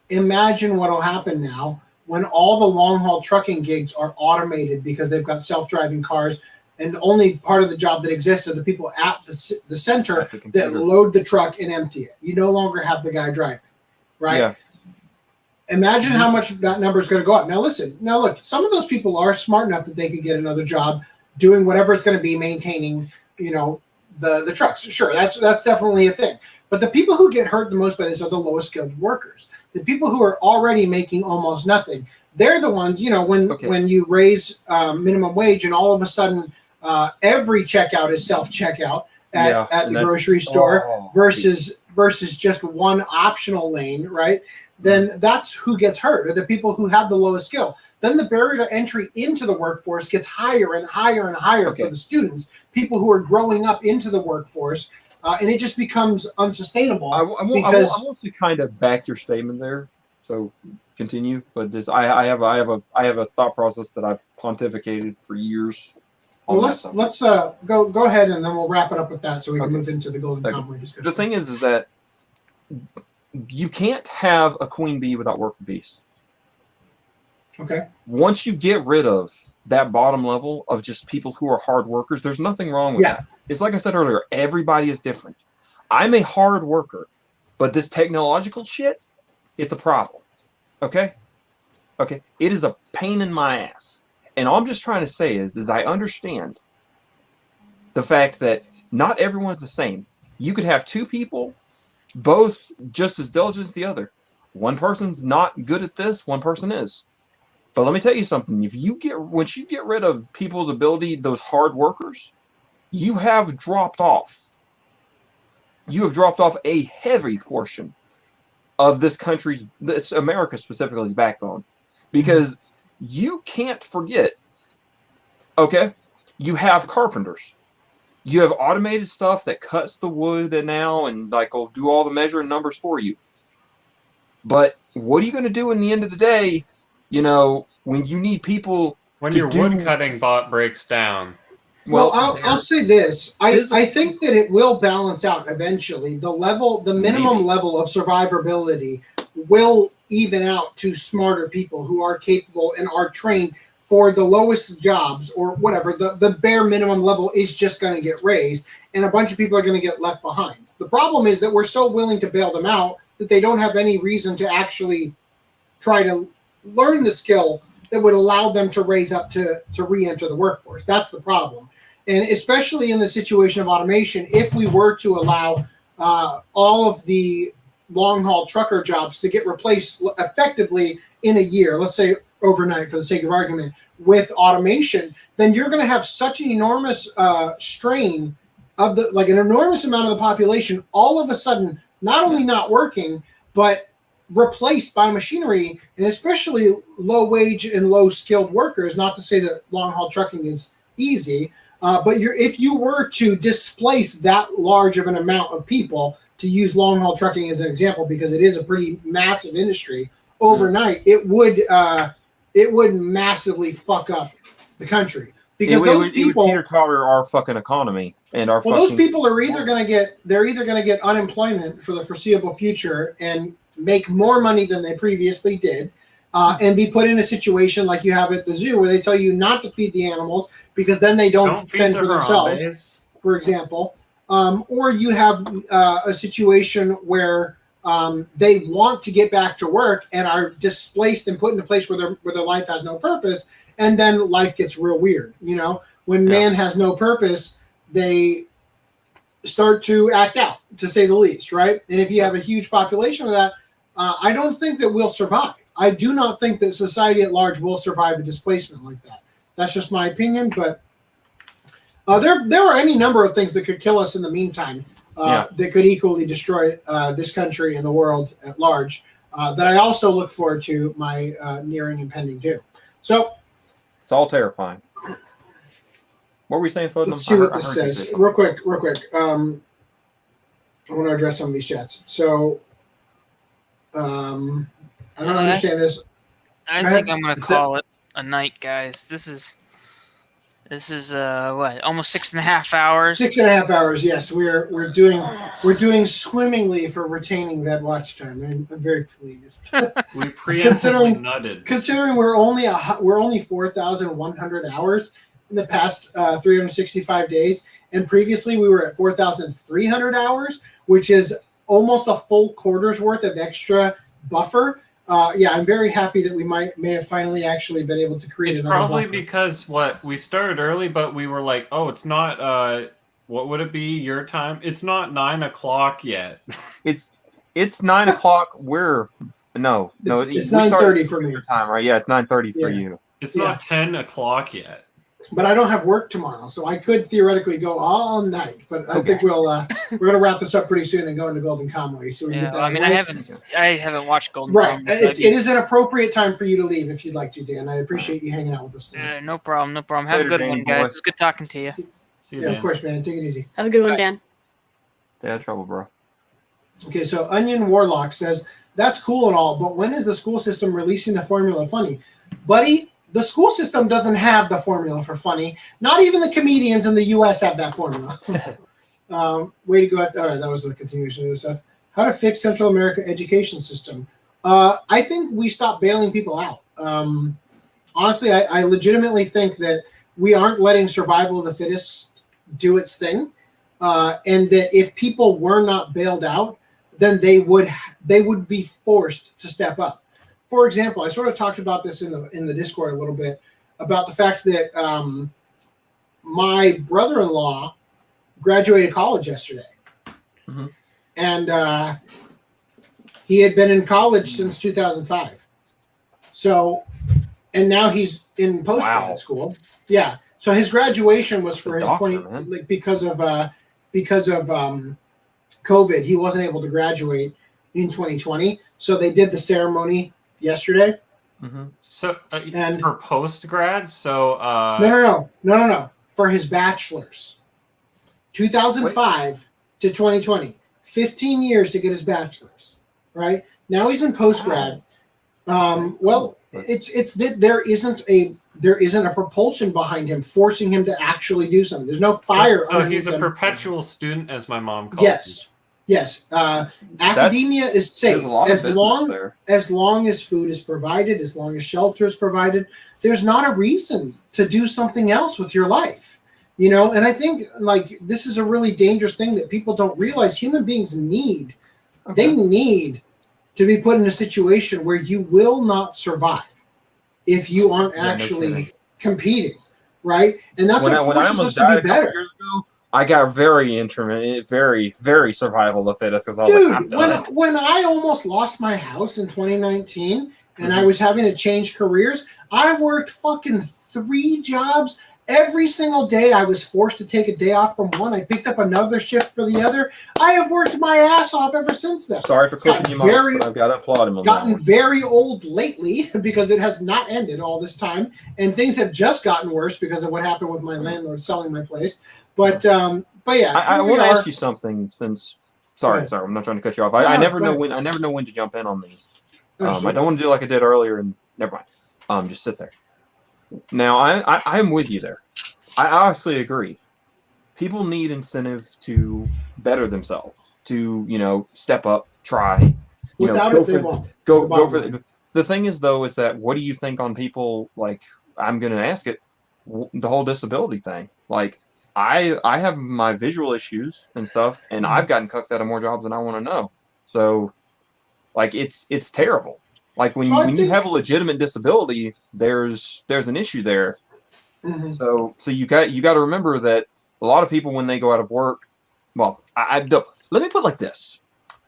what will happen now when all the long-haul trucking gigs are automated because they've got self-driving cars, and the only part of the job that exists are the people at the center that load the truck and empty it. You no longer have the guy driving, right? Yeah. Imagine how much that number is going to go up. Now look, some of those people are smart enough that they could get another job doing whatever it's going to be, maintaining, the trucks. Sure, that's definitely a thing. But the people who get hurt the most by this are the lowest skilled workers. The people who are already making almost nothing. They're the ones, when you raise minimum wage and all of a sudden every checkout is self-checkout at the grocery store versus just one optional lane, right? Then that's who gets hurt, or the people who have the lowest skill. Then the barrier to entry into the workforce gets higher and higher and higher for the students, people who are growing up into the workforce, and it just becomes unsustainable. I want to kind of back your statement there, so continue. But I have a thought process that I've pontificated for years. Well, let's go ahead, and then we'll wrap it up with that, so we can move into the golden Kamuy discussion. The thing is that you can't have a queen bee without worker bees. Okay. Once you get rid of that bottom level of just people who are hard workers, there's nothing wrong with that. It's like I said earlier, everybody is different. I'm a hard worker, but this technological shit, it's a problem. Okay? Okay? It is a pain in my ass. And all I'm just trying to say is I understand the fact that not everyone's the same. You could have two people, both just as diligent as the other. One person's not good at this, one person is. But let me tell you something. Once you get rid of people's ability, those hard workers, you have dropped off. You have dropped off a heavy portion of this America specifically's backbone. Because you can't forget, okay, you have carpenters. You have automated stuff that cuts the wood now and will do all the measuring numbers for you. But what are you going to do in the end of the day, when you need people when your wood cutting bot breaks down? Well, I'll say this. I think that it will balance out eventually. The minimum level of survivability will even out to smarter people who are capable and are trained for the lowest jobs or whatever. The bare minimum level is just going to get raised, and a bunch of people are going to get left behind. The problem is that we're so willing to bail them out that they don't have any reason to actually try to learn the skill that would allow them to raise up to re-enter the workforce. That's the problem. And especially in the situation of automation, if we were to allow all of the long-haul trucker jobs to get replaced effectively in a year, let's say overnight for the sake of argument, with automation, then you're going to have such an enormous strain of an enormous amount of the population all of a sudden not only not working, but replaced by machinery, and especially low-wage and low-skilled workers. Not to say that long-haul trucking is easy, but if you were to displace that large of an amount of people, to use long-haul trucking as an example, because it is a pretty massive industry, overnight, it would massively fuck up the country. Because those people teeter-totter our fucking economy and our. Well, those people are either going to get unemployment for the foreseeable future and make more money than they previously did, and be put in a situation like you have at the zoo where they tell you not to feed the animals because then they don't fend for themselves, for example. Or you have a situation where they want to get back to work and are displaced and put in a place where their life has no purpose, and then life gets real weird. When man has no purpose, they start to act out, to say the least, right? And if you have a huge population of that, I don't think that we'll survive. I do not think that society at large will survive a displacement like that. That's just my opinion, but there are any number of things that could kill us in the meantime that could equally destroy this country and the world at large that I also look forward to my nearing impending doom. So it's all terrifying. What were we saying, Foden? Let's see what this says. Real quick. I want to address some of these chats. So I don't understand this. I think I'm going to call it a night, guys. This is what, almost 6.5 hours. 6.5 hours. Yes, we're doing swimmingly for retaining that watch time. I'm very pleased. We preemptively nutted. Considering we're only 4,100 hours in the past 365 days, and previously we were at 4,300 hours, which is almost a full quarter's worth of extra buffer. I'm very happy that we may have finally actually been able to create. It's probably buffer. Because we started early, but we were like, oh, it's not. What would it be your time? It's not 9 o'clock yet. It's 9 o'clock. It's 9:30 for me. Your time, right? Yeah, it's 9:30 for you. It's not 10 o'clock yet. But I don't have work tomorrow, so I could theoretically go all night. But I think we're going to wrap this up pretty soon and go into Golden Kamuy. So we can get that. I haven't watched Golden Kamuy. Right, it is an appropriate time for you to leave if you'd like to, Dan. I appreciate you hanging out with us. No problem. Have a good one, guys. It's good talking to you. See you, Dan. Of course, man. Take it easy. Have a good one, Dan. Yeah, trouble, bro. Okay, so Onion Warlock says, that's cool and all, but when is the school system releasing the formula funny? Buddy, the school system doesn't have the formula for funny. Not even the comedians in the U.S. have that formula. Way to go. All right, that was the continuation of the stuff. How to fix Central America education system. I think we stopped bailing people out. Honestly, I legitimately think that we aren't letting survival of the fittest do its thing. And that if people were not bailed out, then they would be forced to step up. For example, I sort of talked about this in the Discord a little bit about the fact that my brother-in-law graduated college yesterday. Mm-hmm. And he had been in college since 2005. So, and now he's in post-grad school. Yeah. So his graduation was for his because of COVID, he wasn't able to graduate in 2020. So they did the ceremony yesterday. Mm-hmm. So for post grad, so no, for his bachelor's, 2005 to 2020, 15 years to get his bachelor's. Right now he's in post grad. It's that there isn't a propulsion behind him forcing him to actually do something. There's no fire. So he's a perpetual student, as my mom calls it. Yes. Academia is safe as long as food is provided, as long as shelter is provided. There's not a reason to do something else with your life, And I think this is a really dangerous thing that people don't realize. Human beings need to be put in a situation where you will not survive if you aren't actually competing, right? And that's what forces us to be better. Years ago, I got very intermittent, very, very survival of the fittest because I was when I almost lost my house in 2019 and I was having to change careers, I worked fucking 3 jobs. Every single day I was forced to take a day off from one. I picked up another shift for the other. I have worked my ass off ever since then. Sorry for cooking you, Mom, but I've got to applaud him. Gotten very old lately because it has not ended all this time. And things have just gotten worse because of what happened with my landlord selling my place. But yeah, I want to ask you something. Sorry, I'm not trying to cut you off. I never know when to jump in on these. I don't want to do like I did earlier, and never mind. Just sit there. Now I'm with you there. I honestly agree. People need incentive to better themselves, to step up, try. Without it, they won't. Go for it. The thing is, though, is that what do you think on people like? I'm going to ask it. The whole disability thing, like. I have my visual issues and stuff, and I've gotten cucked out of more jobs than I want to know. So, it's terrible. Like when you have a legitimate disability, there's an issue there. Mm-hmm. So you got to remember that a lot of people when they go out of work, well, let me put it like this: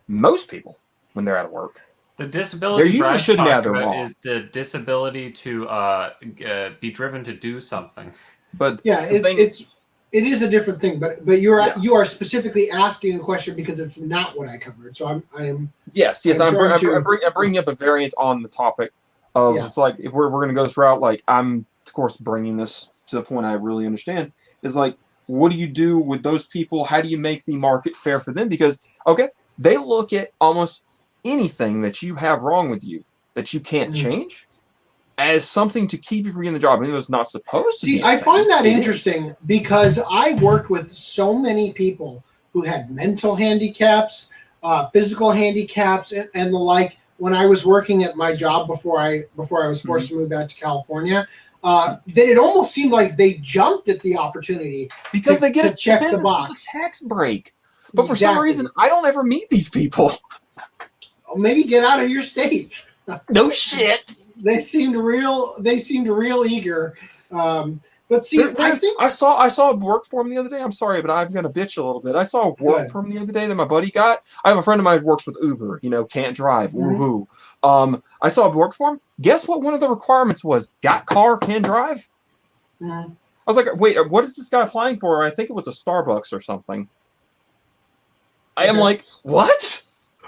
most people when they're out of work, The disability they're usually Brad's shouldn't have talking their about wrong. is the disability to be driven to do something. But Yeah, it is a different thing, but you are specifically asking a question because it's not what I covered. So I'm yes, I'm bringing up a variant on the topic of it's like if we're going to go this route, like I'm of course bringing this to the point I really understand is like, what do you do with those people? How do you make the market fair for them? Because okay, they look at almost anything that you have wrong with you that you can't change as something to keep you from getting the job. I mean, it was not supposed to be. See, I find that interesting because I worked with so many people who had mental handicaps, physical handicaps, and the like. When I was working at my job before I was forced to move back to California, that it almost seemed like they jumped at the opportunity because they get to check the box, a tax break. But for some reason, I don't ever meet these people. Maybe get out of your state. No shit. They seemed real eager. But see, I saw a work form the other day. I'm sorry, but I'm gonna bitch a little bit. I saw a work form the other day that my buddy got. I have a friend of mine who works with Uber. Can't drive. Woohoo. I saw a work form. Guess what? One of the requirements was got car, can drive. I was like, wait, what is this guy applying for? I think it was a Starbucks or something. I am like, what?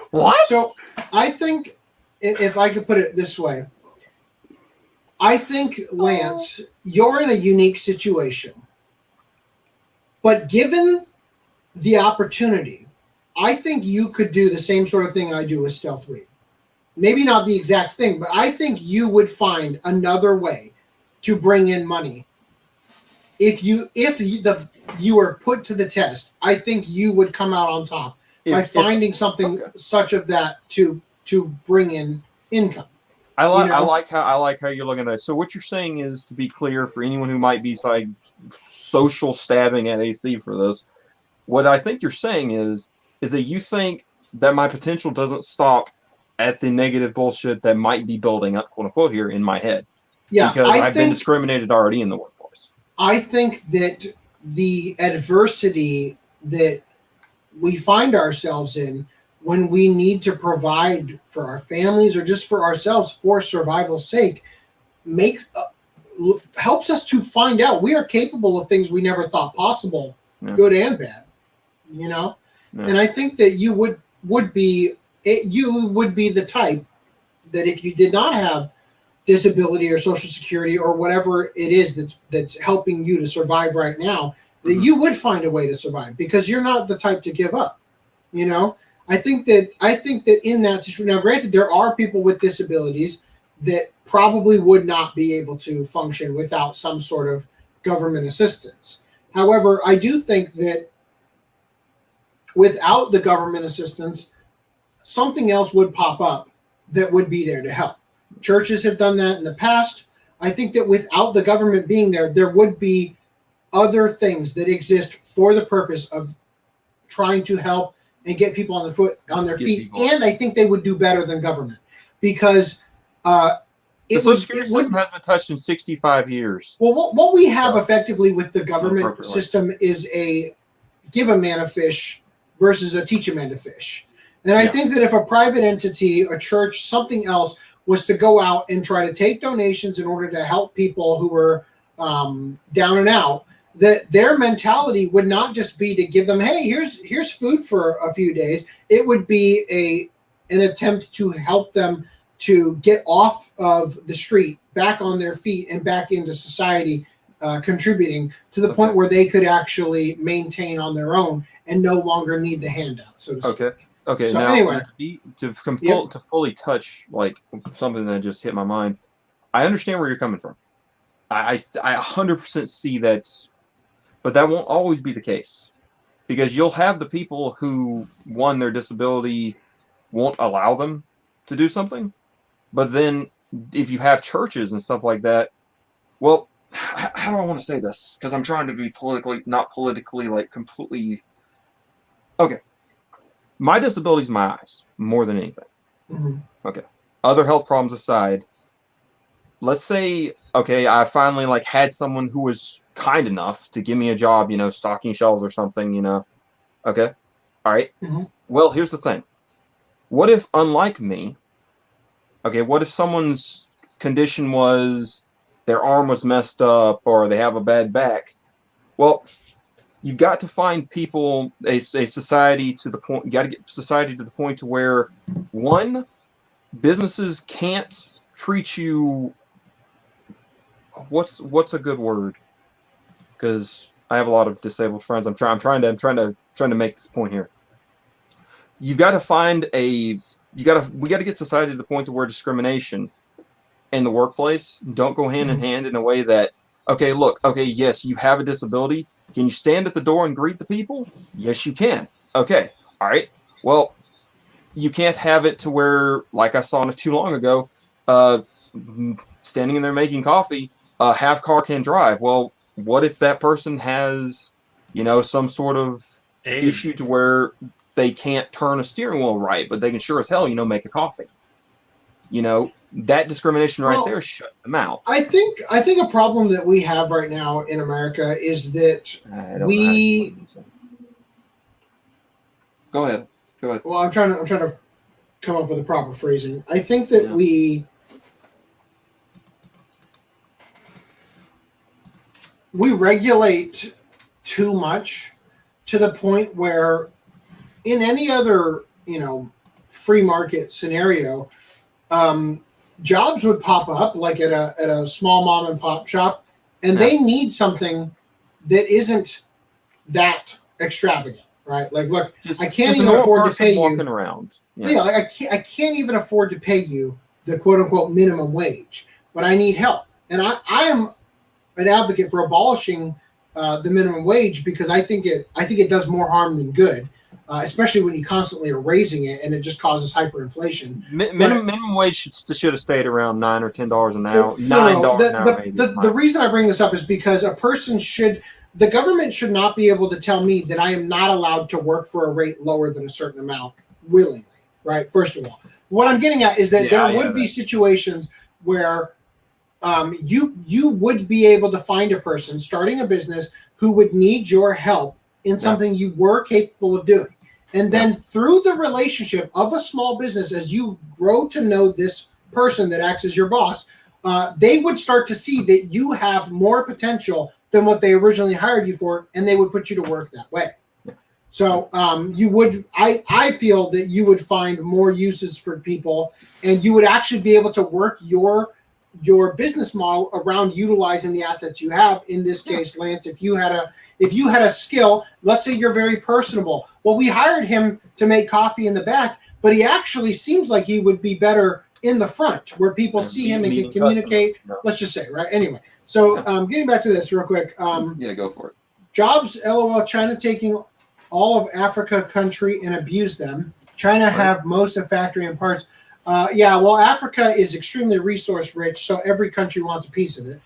What? So I think, if I could put it this way, I think, Lance, you're in a unique situation. But given the opportunity, I think you could do the same sort of thing I do with Stealth Weed. Maybe not the exact thing, but I think you would find another way to bring in money. If you were put to the test, I think you would come out on top by finding something such of that to bring in income. I like how you're looking at it. So what you're saying is, to be clear for anyone who might be like social stabbing at AC for this, what I think you're saying is that you think that my potential doesn't stop at the negative bullshit that might be building up, quote unquote, here in my head. Yeah, because I've been discriminated already in the workplace. I think that the adversity that we find ourselves in when we need to provide for our families or just for ourselves for survival's sake helps us to find out we are capable of things we never thought possible, good and bad. And I think that you would be the type that if you did not have disability or social security or whatever it is that's helping you to survive right now, that you would find a way to survive because you're not the type to give up. I think that in that situation, now granted, there are people with disabilities that probably would not be able to function without some sort of government assistance. However, I do think that without the government assistance, something else would pop up that would be there to help. Churches have done that in the past. I think that without the government being there, there would be other things that exist for the purpose of trying to help and get people on their feet. And I think they would do better than government because the Social Security system has been touched in 65 years. Well, what we have effectively with the government system is a give a man a fish versus a teach a man to fish. And I think that if a private entity, a church, something else was to go out and try to take donations in order to help people who were down and out, that their mentality would not just be to give them, hey, here's food for a few days. It would be an attempt to help them to get off of the street, back on their feet, and back into society, contributing to the point where they could actually maintain on their own and no longer need the handout, so to speak. Okay. So now, anyway, to fully touch like something that just hit my mind, I understand where you're coming from. I 100% see that, but that won't always be the case, because you'll have the people who, one, their disability won't allow them to do something, but then if you have churches and stuff like that, well, how do I want to say this? Because I'm trying to be not politically like completely. Okay. My disability is my eyes, more than anything. Okay. Other health problems aside, let's say okay, I finally like had someone who was kind enough to give me a job, stocking shelves or something, Okay. All right. Mhm. Well, here's the thing. What if, unlike me, okay, what if someone's condition was their arm was messed up or they have a bad back? Well, you've got to find people, a society to the point, you got to get society to the point to where, one, businesses can't treat you, what's a good word? Because I have a lot of disabled friends. I'm trying to make this point here. You've got to find we got to get society to the point to where discrimination in the workplace don't go hand in hand in a way that, okay, look, okay, yes, you have a disability. Can you stand at the door and greet the people? Yes, you can. Okay. All right. Well, you can't have it to where, like I saw not too long ago, standing in there making coffee, half car can drive. Well, what if that person has, some sort of issue to where they can't turn a steering wheel right, but they can sure as hell, make a coffee. That discrimination right there shuts them out. I think a problem that we have right now in America is that we. Go ahead. Well, I'm trying to come up with a proper phrasing. I think that we regulate too much to the point where in any other, free market scenario, jobs would pop up like at a small mom and pop shop, and they need something that isn't that extravagant, right? Like, look, I can't even afford to pay you. Walking around. Like I can't even afford to pay you the quote unquote minimum wage, but I need help, and I am an advocate for abolishing the minimum wage because I think it does more harm than good. Especially when you constantly are raising it and it just causes hyperinflation. Minimum wage should have stayed around $9 or $10 an hour. $9 an hour, maybe. The reason I bring this up is because the government should not be able to tell me that I am not allowed to work for a rate lower than a certain amount willingly, right? First of all, what I'm getting at is that there would be situations where you would be able to find a person starting a business who would need your help in something you were capable of doing. And then through the relationship of a small business, as you grow to know this person that acts as your boss, they would start to see that you have more potential than what they originally hired you for, and they would put you to work that way. So I feel that you would find more uses for people, and you would actually be able to work your business model around utilizing the assets you have. In this case, Lance, if you had a skill, let's say you're very personable. Well, we hired him to make coffee in the back, but he actually seems like he would be better in the front where people see him and can communicate. Let's just say, right? Anyway, so getting back to this real quick. Go for it. Jobs, LOL, China taking all of Africa country and abuse them. China have most of factory and parts. Well, Africa is extremely resource rich, so every country wants a piece of it.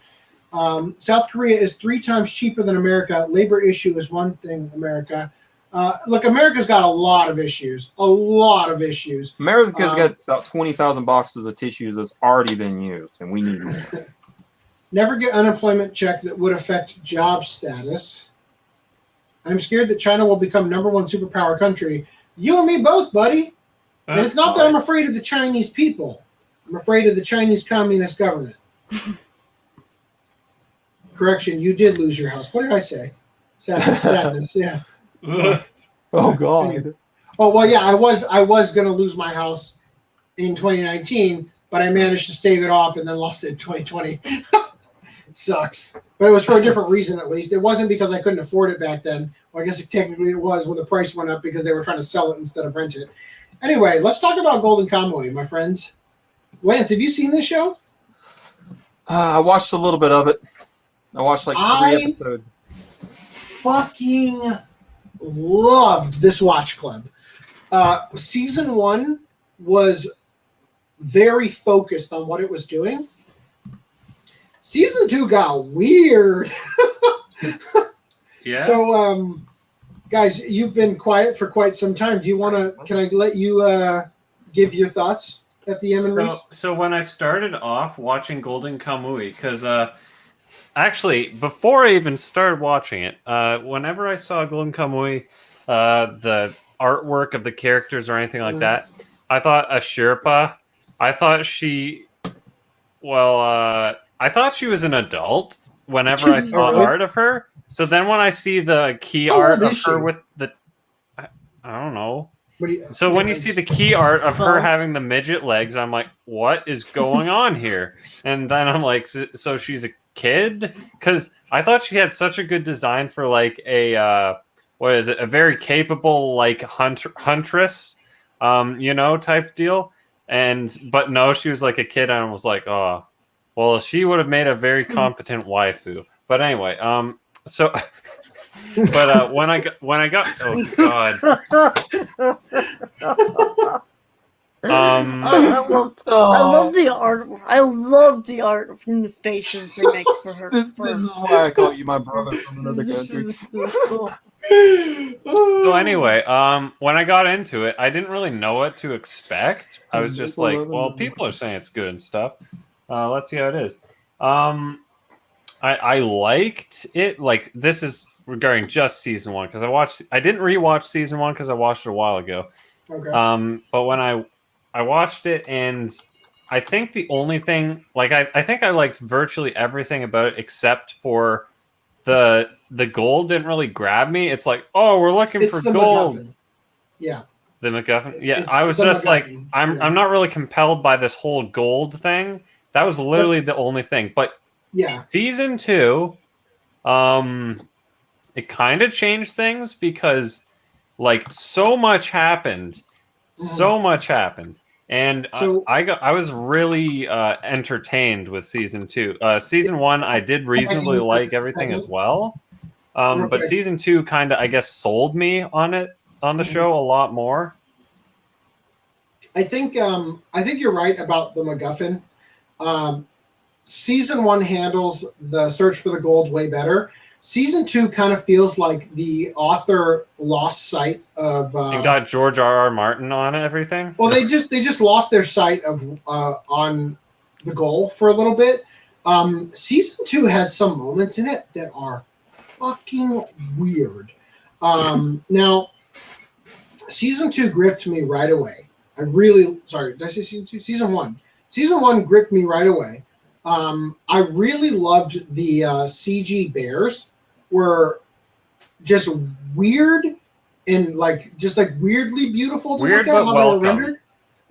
South Korea is 3 times cheaper than America. Labor issue is one thing, America. Look, America's got a lot of issues. America's got about 20,000 boxes of tissues that's already been used, and we need more. Never get unemployment check that would affect job status. I'm scared that China will become #1 superpower country. You and me both, buddy. And it's not that I'm afraid of the Chinese people. I'm afraid of the Chinese Communist government. Correction, you did lose your house. What did I say? Sadness, yeah. Oh, God. Oh, well, yeah, I was going to lose my house in 2019, but I managed to stave it off and then lost it in 2020. Sucks. But it was for a different reason, at least. It wasn't because I couldn't afford it back then. Well, I guess technically it was when the price went up because they were trying to sell it instead of rent it. Anyway, let's talk about Golden Kamuy, my friends. Lance, have you seen this show? I watched a little bit of it. I watched like 3 episodes. Fucking loved this watch club. Season 1 was very focused on what it was doing. Season 2 got weird. Yeah. So, guys, you've been quiet for quite some time. Do you want to? Can I let you give your thoughts? FDM and Reese? So when I started off watching Golden Kamuy, because actually before I even started watching it, whenever I saw Golden Kamuy, the artwork of the characters or anything like that, I thought a Sherpa. I thought she was an adult whenever I saw art of her. So then when I see the key art of her with the, I don't know. So when you see the key art of her having the midget legs, I'm like, what is going on here? And then I'm like, so she's a kid? Because I thought she had such a good design for like a, a very capable like huntress, type deal. But no, she was like a kid, and I was like, oh, well, she would have made a very competent waifu. But anyway, so, but when I got, oh god, I love the art. I love the art from the faces they make for her. This is why I call you my brother from another country. So anyway, when I got into it, I didn't really know what to expect. I was just like, well, people are saying it's good and stuff. Let's see how it is. I liked it. Like, this is regarding just season 1, because I didn't rewatch season 1 because I watched it a while ago. Okay. But when I watched it, and I think the only thing, like, I think I liked virtually everything about it except for the gold didn't really grab me. It's like, oh, we're looking for gold. MacGuffin. Yeah. The MacGuffin. Yeah, I was just like, I'm not really compelled by this whole gold thing. That was literally the only thing. But yeah, season 2, it kind of changed things because like so much happened. So much happened. And So- I was really entertained with season 2. Season 1, I did reasonably like everything as well. But season 2 kind of, I guess, sold me on the show a lot more. I think you're right about the MacGuffin. Season 1 handles the search for the gold way better. Season 2 kind of feels like the author lost sight of And got George R.R. Martin on everything. Well, they just lost their sight of on the goal for a little bit. Season 2 has some moments in it that are fucking weird. Now, season 2 gripped me right away. Did I say season 2? Season 1. Season 1 gripped me right away. I really loved the CG bears were just weird and just weirdly beautiful to Weird, look at but how welcome. they were rendered.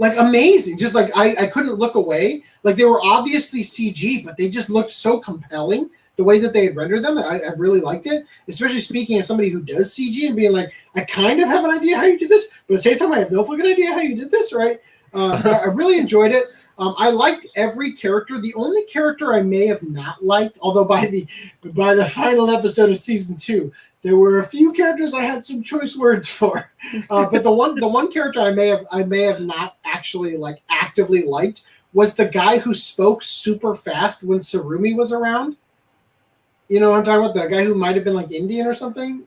Like amazing. Just like I couldn't look away. Like they were obviously CG, but they just looked so compelling the way that they had rendered them. I really liked it, especially speaking as somebody who does CG and being like, I kind of have an idea how you did this, but at the same time, I have no fucking idea how you did this, right? But I really enjoyed it. I liked every character. The only character I may have not liked, although by the final episode of season 2, there were a few characters I had some choice words for. But the one character I may have not actually actively liked was the guy who spoke super fast when Sarumi was around. You know what I'm talking about? The guy who might have been Indian or something.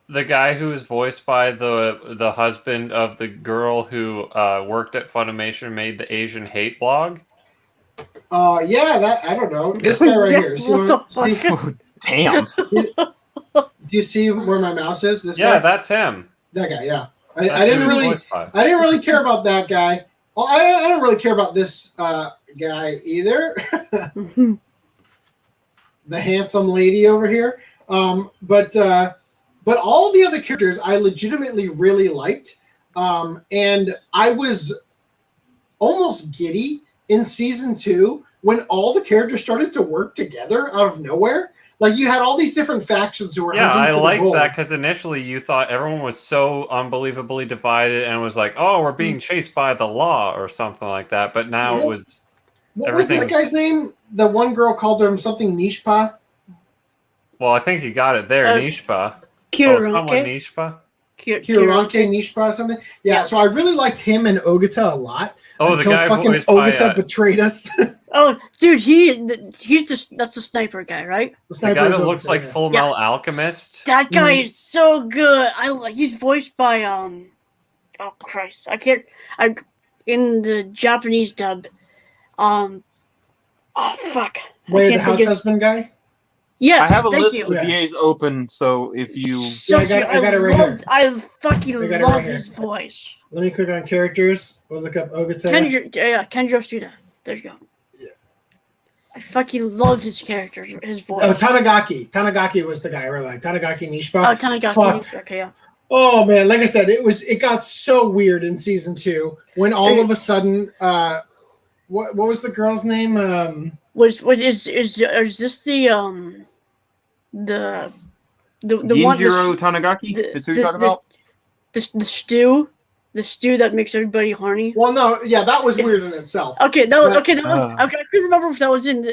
The guy who was voiced by the husband of the girl who worked at Funimation and made the Asian hate blog. Yeah, that I don't know. This guy right here. What the fuck? Damn. Do you see where my mouse is? This Yeah, guy? that's him. That guy, yeah. That's I didn't who he was really voiced by. I didn't really care about that guy. Well, I don't really care about this guy either. The handsome lady over here. But all the other characters I legitimately really liked. And I was almost giddy in season 2 when all the characters started to work together out of nowhere. Like you had all these different factions who were hunting I for the liked gold. that because initially you thought everyone was so unbelievably divided and was like, oh, we're being chased by the law or something like that. But now it was What was this guy's name? The one girl called him something Nishpa. Well, I think you got it there, Nishpa. Someone Kiranke. Nishpa. Kiranke Nishpa or something. Yeah, so I really liked him and Ogata a lot. Oh, the until guy fucking voiced by Ogata betrayed us. Oh, dude, that's the sniper guy, right? the guy that looks like Full Metal Alchemist. That guy is so good. He's voiced by oh Christ, in the Japanese dub. Oh fuck! Wait, the house husband guy? Yes, I have a thank list you. of the VAs open, so if you Yeah, I got it right here. I fucking I got it love right here. his voice. Let me click on characters. We'll look up Ogata. Kenjo Suda. There you go. Yeah. I fucking love his character, his voice. Oh, Tanagaki. Tanagaki was the guy I really like. Tanagaki Nishba. Oh, Tanagaki. Fuck. Okay, yeah. Oh man, like I said, it got so weird in season 2 when all of a sudden, what was the girl's name? Is this the one Yinjiro Tanagaki? Is who you're talking about? The stew that makes everybody horny. Well, no, yeah, that was weird in itself. Okay, that was okay. But, I couldn't remember if that was in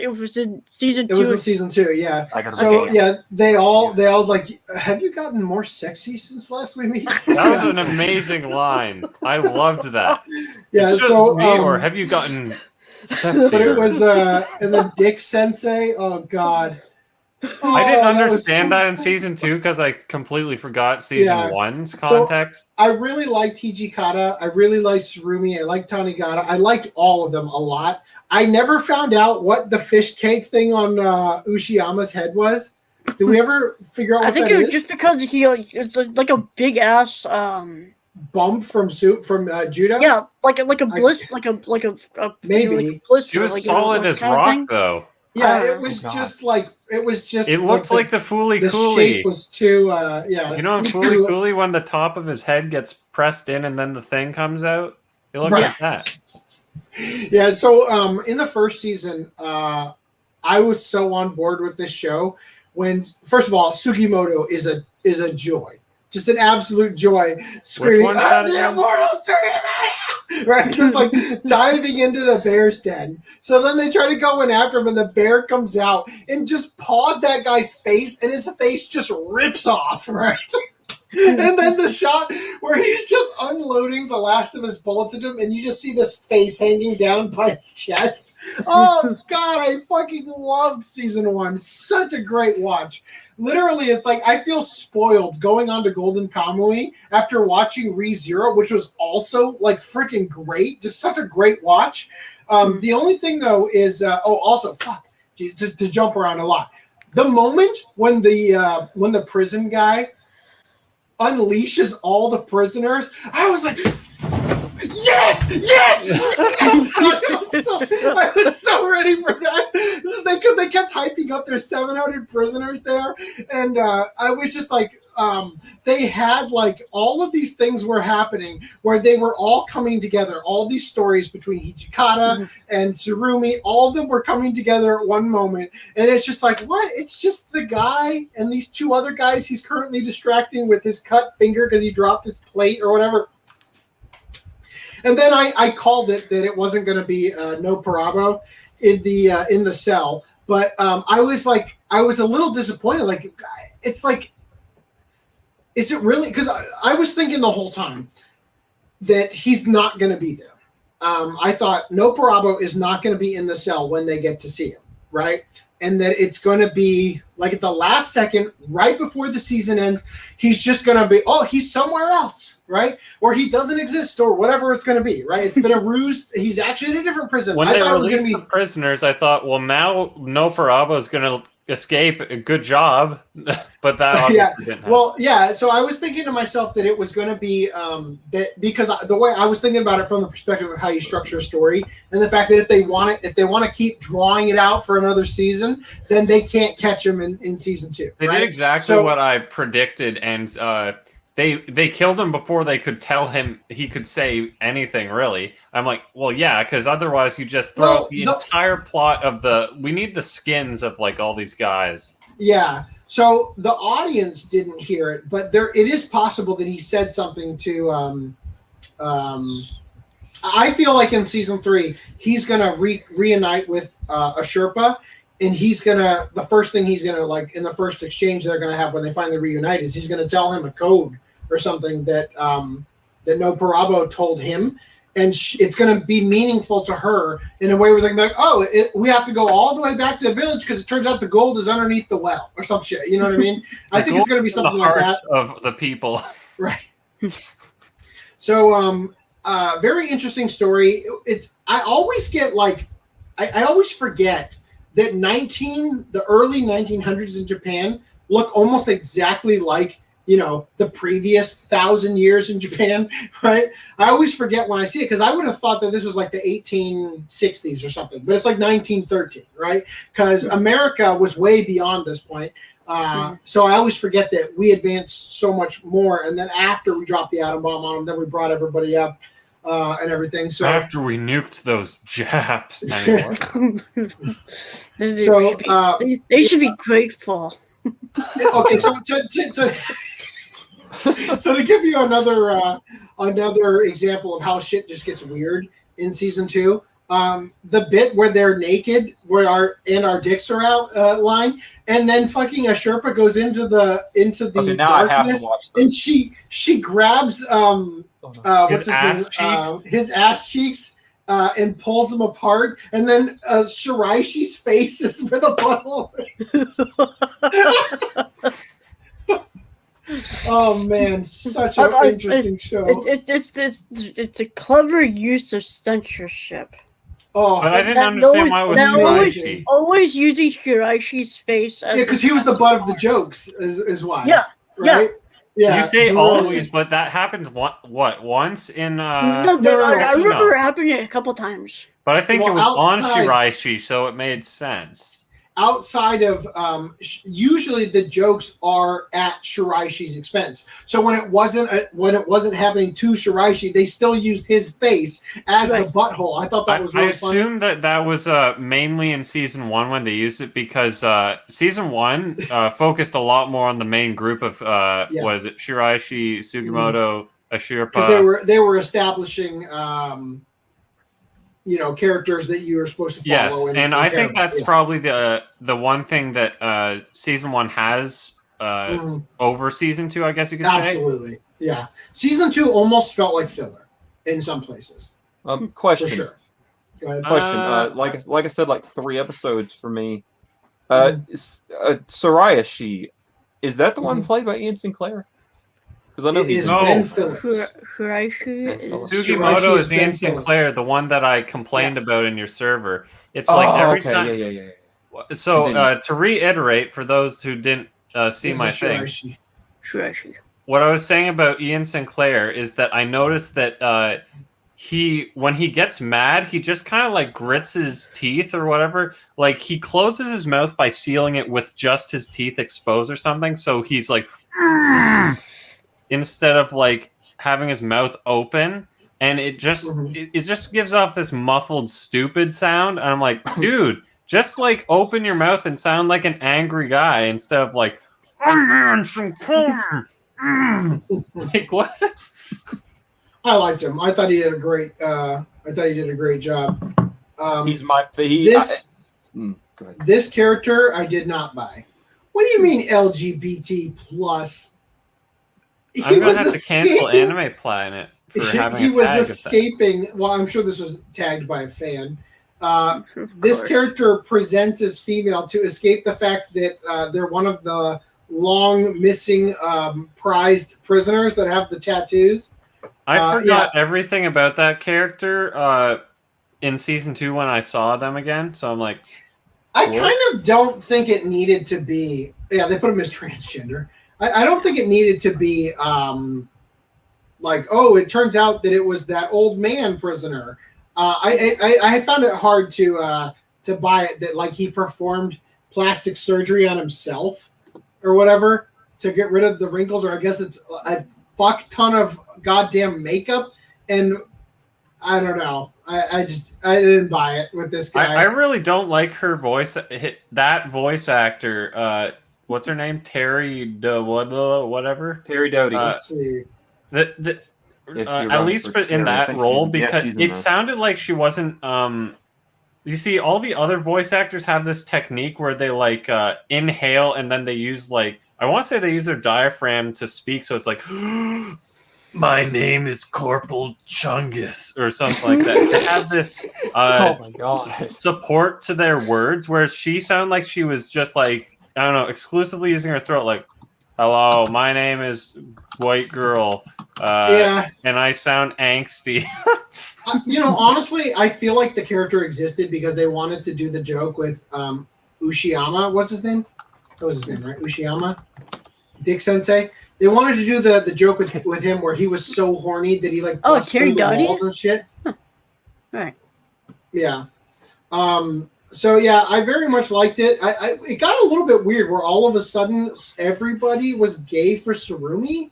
season 2. It was in season 2, yeah. I gotta So look. yeah, they all was like, "Have you gotten more sexy since last we meet?" That was an amazing line. I loved that. Yeah, It's just so me, or have you gotten sexier? but it was and then Dick Sensei. Oh God. I didn't Oh, was understand so- that in season 2 because I completely forgot season Yeah. 1's context. I really liked Hijikata. I really liked Tsurumi. I liked Tanigata. I liked all of them a lot. I never found out what the fish cake thing on Ushiyama's head was. Did we ever figure out what I think that it was is? just because it's like a big ass Bump from judo? yeah, like a bliss, like a Maybe. like a blister, She was like solid like as kind of rock, thing. though. Yeah, Oh, it was just like it It looked like the Foolie the Cooley. shape was too yeah. You know in Foolie Cooley when the top of his head gets pressed in and then the thing comes out? It looked Right. like that. Yeah, so in the first season, I was so on board with this show when first of all, Sugimoto is a joy. Just an absolute joy, screaming, one's that "I'm the again?" immortal Sugimoto!" Right? Just like diving into the bear's den. So then they try to go in after him, and the bear comes out and just paws that guy's face, and his face just rips off, right? And then the shot where he's just unloading the last of his bullets into him, and you just see this face hanging down by his chest. Oh, God, I fucking loved season 1. Such a great watch. Literally, it's like I feel spoiled going on to Golden Kamuy after watching ReZero, which was also like freaking great. Just such a great watch. The only thing, though, is also, to jump around a lot. The moment when the prison guy unleashes all the prisoners, I was like, yes! I was so ready for that. This is because they kept hyping up their 700 prisoners there, and I was just like, they had like all of these things were happening where they were all coming together. All these stories between Hijikata and Tsurumi, all of them were coming together at one moment, and it's just like, what? It's just the guy and these two other guys he's currently distracting with his cut finger because he dropped his plate or whatever. And then I called it that it wasn't going to be no Parabo in the cell, but I was a little disappointed. Like, it's like, is it really? Because I was thinking the whole time that he's not going to be there. I thought no Parabo is not going to be in the cell when they get to see him, right? And that it's going to be like at the last second, right before the season ends, he's just going to be, he's somewhere else, right? Or he doesn't exist, or whatever it's going to be, right? It's been a ruse. He's actually in a different prison. When I they thought it was released going to the prisoners, I thought, well, now no Parabo is going to escape. Good job. But that obviously didn't happen. Well, yeah. So I was thinking to myself that it was going to be that because the way I was thinking about it from the perspective of how you structure a story, and the fact that if they want to keep drawing it out for another season, then they can't catch him in season 2. They right? did exactly what I predicted, and they killed him before they could tell him he could say anything, really. I'm like, well, yeah, because otherwise you just throw out the entire plot of we need the skins of like all these guys. Yeah. So the audience didn't hear it, but it is possible that he said something to I feel like in season 3 he's gonna reunite with a Sherpa, and the first thing he's gonna, like, in the first exchange they're gonna have when they finally reunite is he's gonna tell him a code or something that that no Parabo told him, and it's going to be meaningful to her in a way where they're going to be like, we have to go all the way back to the village because it turns out the gold is underneath the well or some shit. You know what I mean? I think it's going to be something like that. Of the people. Right. So very interesting story. I always get like, I always forget that the early 1900s in Japan look almost exactly like, the previous 1,000 years in Japan, right? I always forget when I see it because I would have thought that this was like the 1860s or something, but it's like 1913, right? Because America was way beyond this point. So I always forget that we advanced so much more, and then after we dropped the atom bomb on them, then we brought everybody up and everything. So after we nuked those Japs, anymore. They should be grateful. Okay, so so to give you another example of how shit just gets weird in season 2, the bit where they're naked, where our dicks are out line, and then fucking a Sherpa goes into the Okay, now darkness, I have to watch and this. she grabs his ass cheeks and pulls them apart, and then Shiraishi's face is where the butthole is. Oh man, such an interesting show. It's a clever use of censorship. Oh, but I didn't understand why it was Shiraishi. Always using Shiraishi's face as because he was the butt of the jokes, is why. Yeah, right? Yeah. You say always, but that happens once in. No, I remember it happening a couple times. But I think it was on Shiraishi, so it made sense. Outside of usually the jokes are at Shiraishi's expense. So when it wasn't happening to Shiraishi, they still used his face as the butthole. I thought that was really funny. I assume that was mainly in season 1 when they used it because season 1 focused a lot more on the main group of what is it, Shiraishi, Sugimoto, Ashirpa. Because they were establishing characters that you are supposed to follow. Yes, and I think that's probably the one thing that season 1 has over season 2, I guess you could say. Absolutely, yeah. Season 2 almost felt like filler in some places. Question. For sure. Go ahead. Question. Like I said, like 3 episodes for me. Soraya, is that the one played by Ian Sinclair? Because I know he's Sugimoto is Ian Sinclair, the one that I complained about in your server. It's like every time. Yeah. So to reiterate, for those who didn't see my thing, what I was saying about Ian Sinclair is that I noticed that when he gets mad, he just kind of like grits his teeth or whatever. Like he closes his mouth by sealing it with just his teeth exposed or something. So he's like. Instead of like having his mouth open, and it just gives off this muffled, stupid sound. And I'm like, dude, just like open your mouth and sound like an angry guy instead of like, like what? I liked him. I thought he did a great. Job. He's my this character I did not buy. What do you mean LGBT plus? I'm going to have to cancel Anime Planet for having he was escaping. Well, I'm sure this was tagged by a fan. This character presents as female to escape the fact that they're one of the long missing prized prisoners that have the tattoos. I forgot everything about that character in season 2 when I saw them again. So I'm like, I kind of don't think it needed to be. Yeah, they put him as transgender. I don't think it needed to be it turns out that it was that old man prisoner. I found it hard to buy it that like he performed plastic surgery on himself or whatever to get rid of the wrinkles, or I guess it's a fuck ton of goddamn makeup, and I don't know. I didn't buy it with this guy. I really don't like her voice. That voice actor. What's her name? Terry whatever. Terry Doty. Let's see. At least in that role, because it sounded like she wasn't. You see, all the other voice actors have this technique where they like inhale and then they use like I want to say they use their diaphragm to speak, so it's like. My name is Corporal Chungus, or something like that. They have this oh my God. Support to their words, whereas she sounded like she was just like. I don't know, exclusively using her throat, like, hello, my name is White Girl. And I sound angsty. Honestly, I feel like the character existed because they wanted to do the joke with Ushiyama. What's his name? That was his name, right? Ushiyama? Dick Sensei. They wanted to do the joke with him where he was so horny that he like Terry the walls and shit. Huh. Right. Yeah. So yeah, I very much liked it. It got a little bit weird where all of a sudden everybody was gay for Surumi.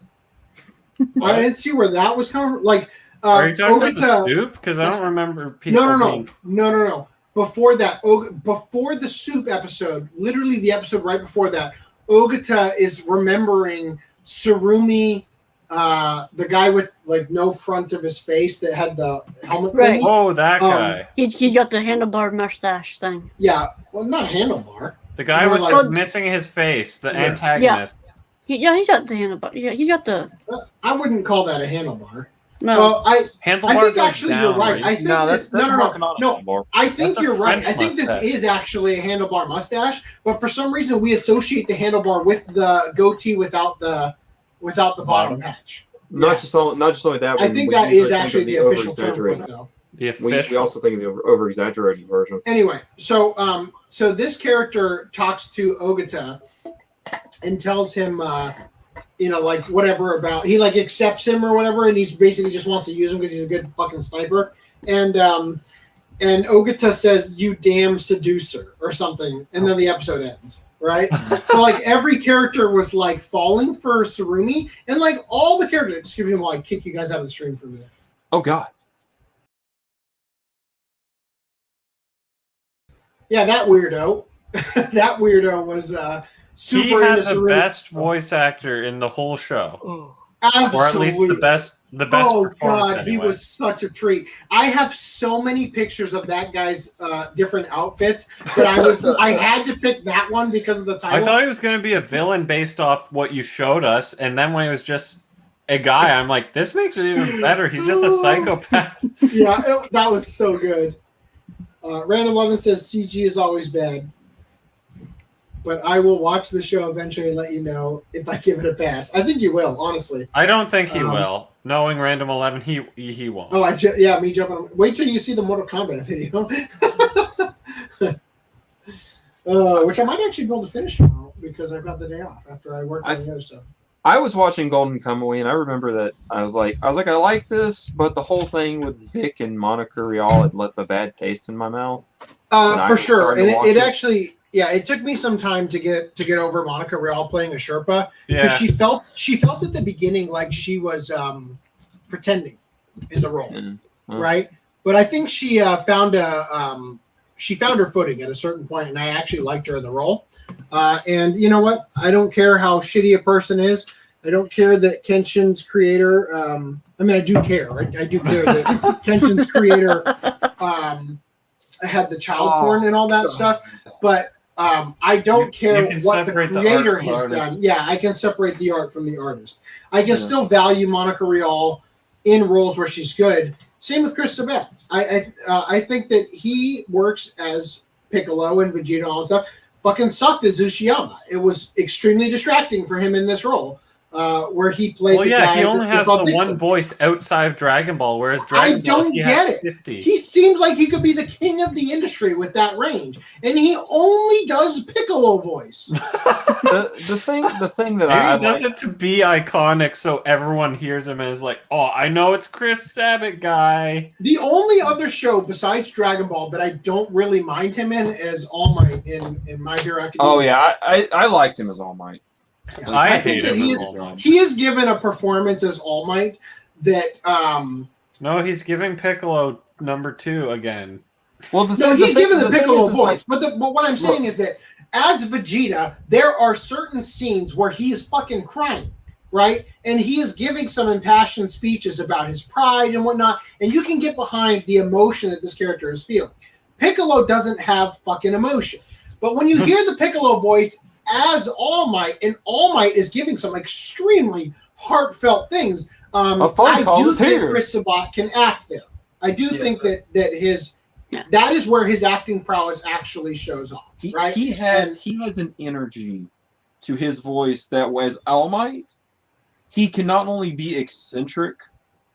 I didn't see where that was coming from. Like, are you talking about the soup? Because I don't remember people. No. Before that, before the soup episode, literally the episode right before that, Ogata is remembering Surumi, the guy with like no front of his face that had the helmet Right. thing. Oh, that guy. He got the handlebar mustache thing. Yeah, well, not handlebar. The guy with like missing his face, the antagonist. Yeah, he's got the handlebar. Yeah, he's got the. I wouldn't call that a handlebar. No. Well, I think actually you're right. I think that's no. I think you're right. French I think mustache. this is actually a handlebar mustache, but for some reason we associate the handlebar with the goatee without the bottom patch. Not just only that. I think that is actually the official term for it, though. We also think of the over exaggerated version. Anyway, so this character talks to Ogata and tells him like whatever about he like accepts him or whatever, and he's basically just wants to use him because he's a good fucking sniper. And Ogata says, "You damn seducer" or something, and then the episode ends. Right? So like every character was like falling for Surumi, and like all the characters. Excuse me while I kick you guys out of the stream for a minute. Oh God. Yeah, that weirdo. That weirdo was super He had the Surumi. best voice actor in the whole show. Absolutely. Or at least the best Oh performance God, anyway. he was such a treat. I have so many pictures of that guy's different outfits that I had to pick that one because of the title. I thought he was going to be a villain based off what you showed us, and then when he was just a guy, I'm like, this makes it even better. He's just a psychopath. Yeah, that was so good. Random 11 says CG is always bad, but I will watch the show eventually and let you know if I give it a pass. I think you will, honestly. I don't think he will. Knowing Random 11, he won't. Oh, me jumping on. Wait till you see the Mortal Kombat video. Which I might actually be able to finish tomorrow because I've got the day off after I work on the other stuff. I was watching Golden Kamuy, and I remember that I was like, I like this, but the whole thing with Vic and Monica Rial had left a bad taste in my mouth. For sure, and it actually, it took me some time to get over Monica Rial playing a Sherpa because she felt at the beginning like she was pretending in the role, right? But I think she found her footing at a certain point, and I actually liked her in the role. And you know what? I don't care how shitty a person is. I don't care that Kenshin's creator. I do care. Right? I do care that Kenshin's creator had the child porn and all that stuff. But I don't care what the creator has done. Yeah, I can separate the art from the artist. I can still value Monica Rial in roles where she's good. Same with Chris Sabat. I think that he works as Piccolo and Vegeta and all that stuff. Fucking sucked at Tsushiyama. It was extremely distracting for him in this role, where he played. Well, he only has the one voice outside of Dragon Ball, whereas Dragon Ball, I don't get it. 50. He seems like he could be the king of the industry with that range, and he only does Piccolo voice. the thing that Maybe he does it to be iconic, so everyone hears him as like, oh, I know it's Chris Sabat guy. The only other show besides Dragon Ball that I don't really mind him in is All Might in My Hero Academia. Oh yeah, I liked him as All Might. Yeah, I hate him as All Might. He is given a performance as All Might that No, he's giving Piccolo number 2 again. Well, he's given the Piccolo voice, but what I'm saying is that as Vegeta, there are certain scenes where he is fucking crying, right? And he is giving some impassioned speeches about his pride and whatnot, and you can get behind the emotion that this character is feeling. Piccolo doesn't have fucking emotion. But when you hear the Piccolo voice as All Might, and All Might is giving some extremely heartfelt things, I do think Chris Sabat can act there. I do think that that is where his acting prowess actually shows off. Right? He has an energy to his voice that was All Might he can not only be eccentric,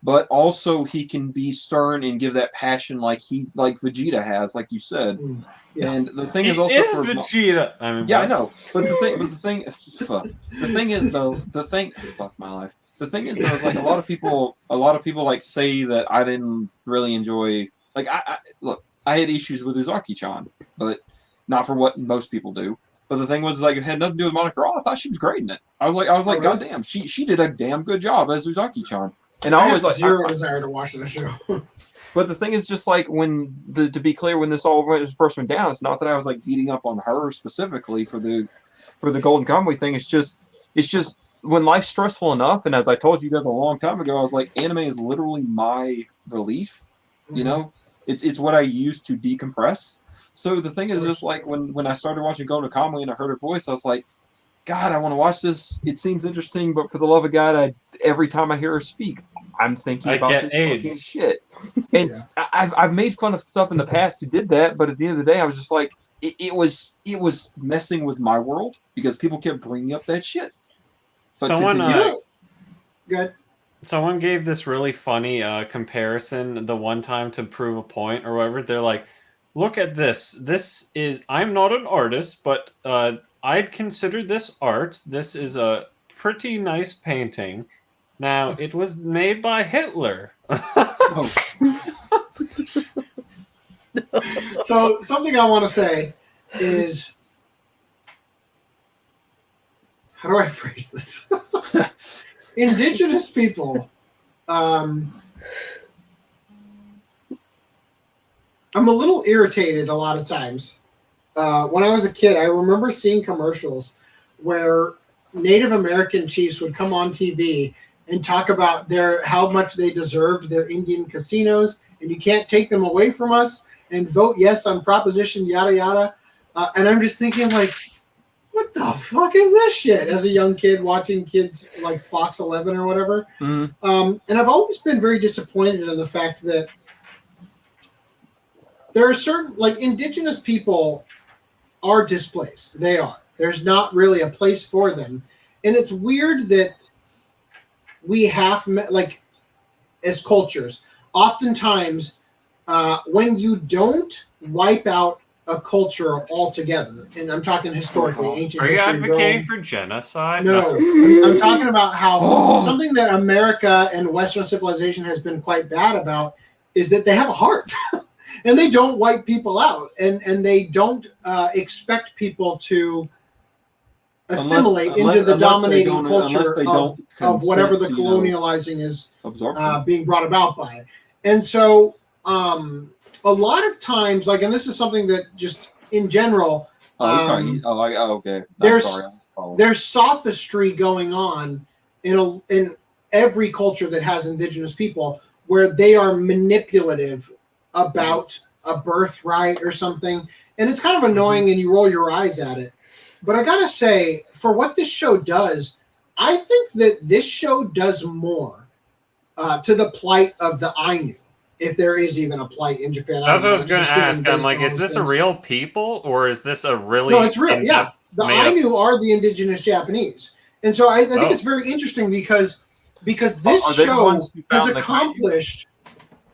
but also he can be stern and give that passion like Vegeta has, like you said. Yeah. And the thing He is also is for Vegeta. I mean, yeah, I what? know. But the thing is though, fuck my life. The thing is though, is like a lot of people like say that I didn't really enjoy. Like I had issues with Uzaki-chan, but not for what most people do. But the thing was, like, it had nothing to do with Monica Raw. I thought she was great in it. I was like, God damn, she did a damn good job as Uzaki-chan. And I always have like zero desire to watch that show. But the thing is, just like to be clear, when this all first went down, it's not that I was like beating up on her specifically for the Golden Kamuy thing. It's just when life's stressful enough, and as I told you guys a long time ago, I was like, anime is literally my relief. You know, it's what I use to decompress. So the thing is, just like when I started watching Golden Kamuy and I heard her voice, I was like, God, I want to watch this. It seems interesting, but for the love of God, every time I hear her speak, I'm thinking about this fucking shit. And I've made fun of stuff in the past who did that, but at the end of the day, I was just like, it was messing with my world because people kept bringing up that shit. But someone gave this really funny comparison the one time to prove a point or whatever. They're like, look at this. This is, I'm not an artist, but I'd consider this art. This is a pretty nice painting. Now, it was made by Hitler. So, something I want to say is, how do I phrase this? Indigenous people, I'm a little irritated a lot of times. When I was a kid, I remember seeing commercials where Native American chiefs would come on TV and talk about how much they deserved their Indian casinos, and you can't take them away from us, and vote yes on proposition yada yada. And I'm just thinking, like, what the fuck is this shit? As a young kid watching kids like Fox 11 or whatever. And I've always been very disappointed in the fact that there are certain, like, indigenous people are displaced. They are. There's not really a place for them. And it's weird that we have, like, as cultures, oftentimes when you don't wipe out a culture altogether, and I'm talking historically, ancient history. Are you advocating for genocide? No. I'm talking about how something that America and Western civilization has been quite bad about is that they have a heart. And they don't wipe people out, and they don't expect people to assimilate into the dominating culture of whatever the colonializing is being brought about by it. And so a lot of times, like, and this is something that just in general, there's sophistry going on in every culture that has indigenous people, where they are manipulative about a birthright or something, and it's kind of annoying, and you roll your eyes at it. But I gotta say, for what this show does, I think that this show does more to the plight of the Ainu, if there is even a plight in Japan. That's what I was going to ask. I'm like, is this a real people, or is this a really... No, it's real, yeah. The Ainu are the indigenous Japanese. And so I think it's very interesting because this show has accomplished...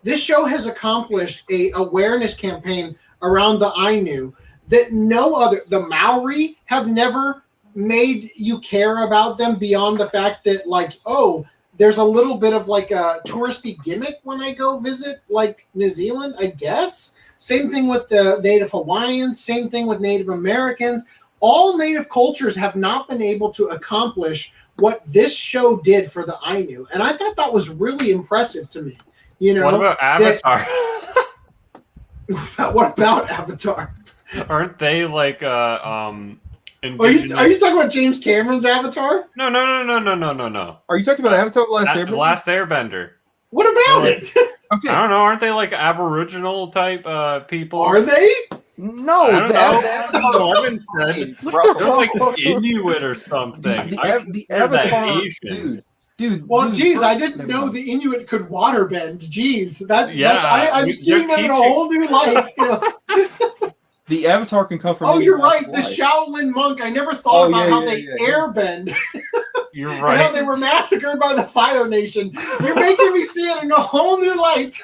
This show has accomplished a awareness campaign around the Ainu that the Maori have never made you care about them beyond the fact that, like, oh, there's a little bit of like a touristy gimmick when I go visit, like, New Zealand, I guess. Same thing with the Native Hawaiians, same thing with Native Americans. All Native cultures have not been able to accomplish what this show did for the Ainu. And I thought that was really impressive to me. You know, what about Avatar? What about Avatar? Aren't they like indigenous? Are you talking about James Cameron's Avatar? No. Are you talking about Avatar: The Last Airbender? What about it? Okay. I don't know. Aren't they like Aboriginal type people? Are they? No, Evan said they're like Inuit or something. The Avatar, dude. Well, geez, I didn't know the Inuit could waterbend. Jeez, I'm seeing them in a whole new light. The Avatar can come from. Oh, you're right. The Shaolin monk. I never thought about how they airbend. You're And right. how they were massacred by the Fire Nation. You're making me see it in a whole new light.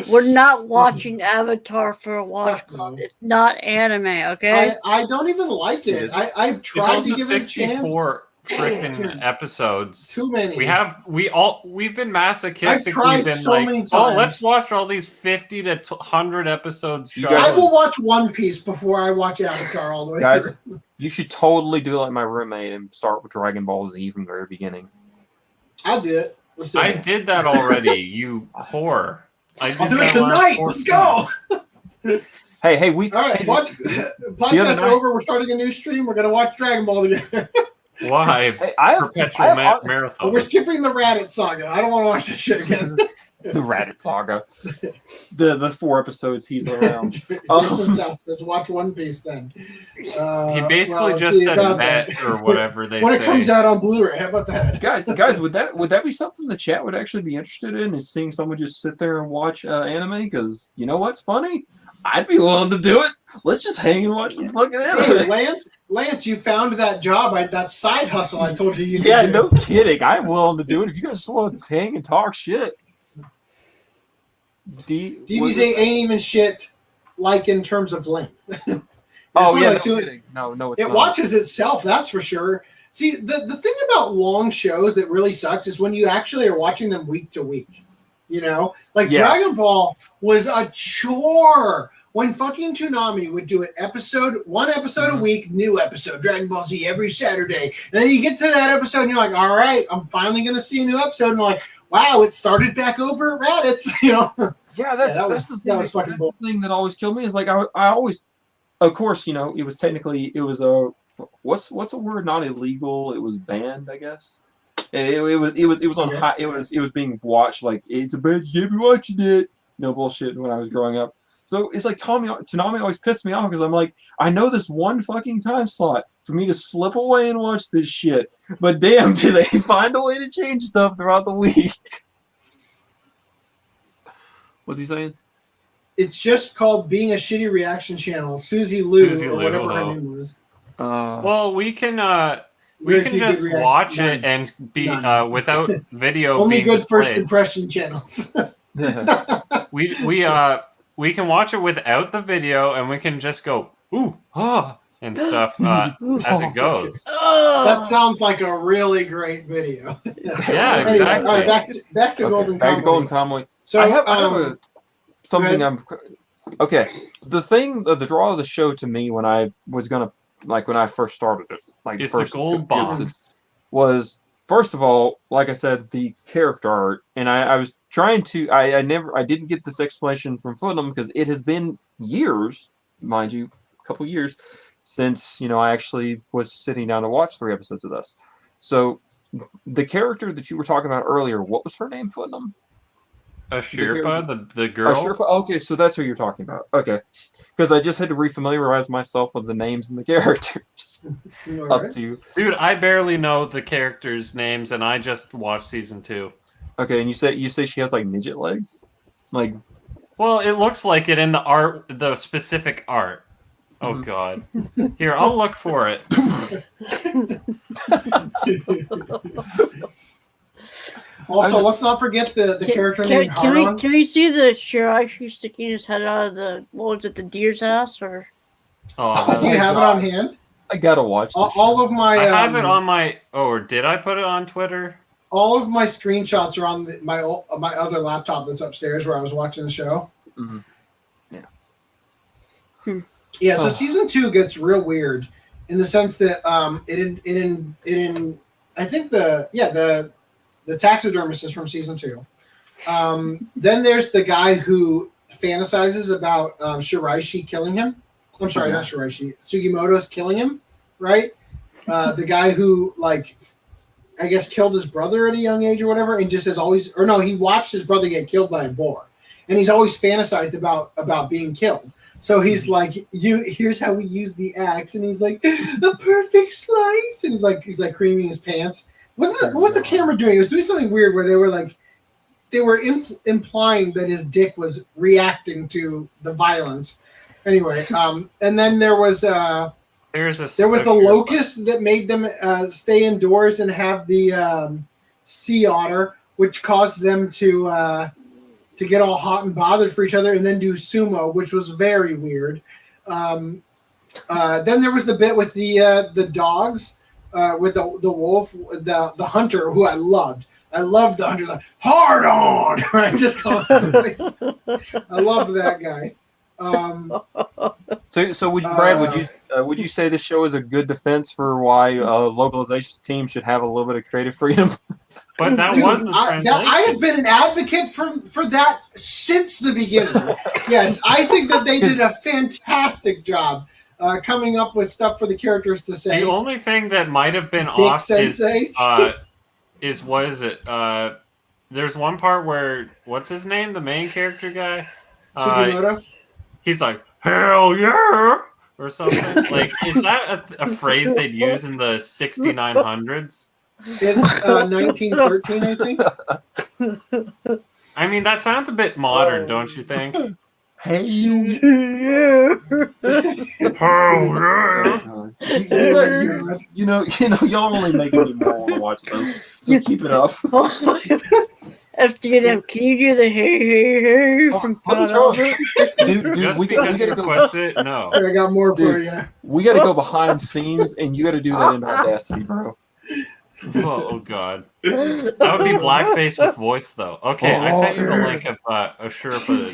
We're not watching Avatar for a watch club. It's not anime, okay? I don't even like it. I've It's tried also to give it a chance. 64 freaking episodes. Too many. We've been masochistic. I've tried We've been so like, many oh, times. let's watch all these 50 to 100 episodes shows. I will watch One Piece before I watch Avatar all the way Guys, through. you should totally do like my roommate and start with Dragon Ball Z from the very beginning. I'll do it. Let's do I it. did that already, you whore. I did I'll do that it last tonight. 14. Let's go. Hey, we. All right, watch podcast over. We're starting a new stream. We're gonna watch Dragon Ball together. Live. Hey, I have Perpetual But marathon. we're skipping the Raditz saga. I don't want to watch this shit again. the Raditz saga. The 4 episodes he's around. Jason South, just watch One Piece then. He basically well, just see said about Met that. or whatever they when say. it comes out on Blu-ray. How about that? Guys, would that be something the chat would actually be interested in? Is seeing someone just sit there and watch anime? Because you know what's funny? I'd be willing to do it. Let's just hang and watch some fucking Hey, anime. Lance, you found that job, that side hustle I told you could Yeah, do. no kidding. I'm willing to do it if you guys just want to hang and talk shit. DBZ ain't even shit like in terms of length. Oh It's yeah, like no two- kidding. No, it's It not. watches itself, that's for sure. See, the thing about long shows that really sucks is when you actually are watching them week to week. You know? Like Yeah. Dragon Ball was a chore. When fucking Toonami would do one episode a week, new episode, Dragon Ball Z every Saturday. And then you get to that episode and you're like, all right, I'm finally gonna see a new episode. And you're like, wow, it started back over at Raditz, you know. Yeah, that's that the was thing. fucking That's cool. the thing that always killed me is like I always, of course, you know, it was a what's a word? Not illegal. It was banned, I guess. It was on high. It was being watched like it's a bad. You can't be watching it. No bullshit. When I was growing up, so it's like Toonami always pissed me off because I'm like, I know this one fucking time slot for me to slip away and watch this shit, but damn, do they find a way to change stuff throughout the week? What's he saying? It's just called being a shitty reaction channel. Susie Lou, Susie or Lou, whatever her oh. name was. Well, we can Very few good just reactions. watch None. it and be None. without video. Only being good first displayed. impression channels. We can watch it without the video, and we can just go ooh ah and stuff as it goes. That sounds like a really great video. Yeah, Anyway, exactly. all right, back to Golden Back to Kamuy. Golden Kamuy. So I have something go ahead. okay. The draw of the show to me when I was gonna when I first started it, like It's the the first gold few bomb. episodes, was first of all, like I said, the character art, and I was trying to I didn't get this explanation from Footnum because it has been years, mind you, a couple years since I actually was sitting down to watch 3 episodes of this. So the character that you were talking about earlier, what was her name, Footnum? A Sherpa, the girl. Oh, Sherpa. Okay, so that's who you're talking about. Okay, because I just had to refamiliarize myself with the names and the characters. All Up right. to you. Dude, I barely know the characters' names, and I just watched season 2. Okay, and you say she has like midget legs, like. Well, it looks like it in the art, the specific art. Oh God! Here, I'll look for it. Also, let's not forget the character named Can Haran. we see the Shiraishi sticking his head out of the the deer's ass or? Oh, Do you have it on hand? I gotta watch this. All of my I have it on my. Oh, or did I put it on Twitter? all of my screenshots are on my other laptop that's upstairs where I was watching the show. Mm-hmm. Yeah. Yeah. So season 2 gets real weird in the sense that I think the taxidermist is from season 2. Then there's the guy who fantasizes about Shiraishi killing him. I'm sorry, not Shiraishi. Sugimoto's killing him, right? The guy who I guess killed his brother at a young age or whatever, and just has always, or no, he watched his brother get killed by a boar, and he's always fantasized about being killed. So he's like, here's how we use the axe, and he's like, the perfect slice, and he's like creaming his pants. What was the camera doing? It was doing something weird where they were implying that his dick was reacting to the violence. Anyway, and then there was There was the locust that made them stay indoors and have the sea otter, which caused them to get all hot and bothered for each other, and then do sumo, which was very weird. Then there was the bit with the dogs, with the wolf, the hunter, who I loved. I loved the hunter's like, hard on, right? Just constantly. I loved that guy. So would Brad, would you say this show is a good defense for why localization teams should have a little bit of creative freedom? But that was the translation. I have been an advocate for that since the beginning. Yes, I think that they did a fantastic job coming up with stuff for the characters to say. The only thing that might have been Dick off Sensei. is what is it? There's one part where what's his name? The main character guy. Sugimoto? He's like, hell yeah, or something. Like, is that a phrase they'd use in the 6900s? It's 1913, I think. I mean, that sounds a bit modern, don't you think? Hey, y'all only making me more want to watch those. So keep it up. FDDNM, can you do the hey from Dude, we gotta go. No, I got more for you. We gotta go behind scenes, and you gotta do that in Audacity, bro. Oh God, that would be blackface with voice, though. Okay, I sent you the link of a Sherpa.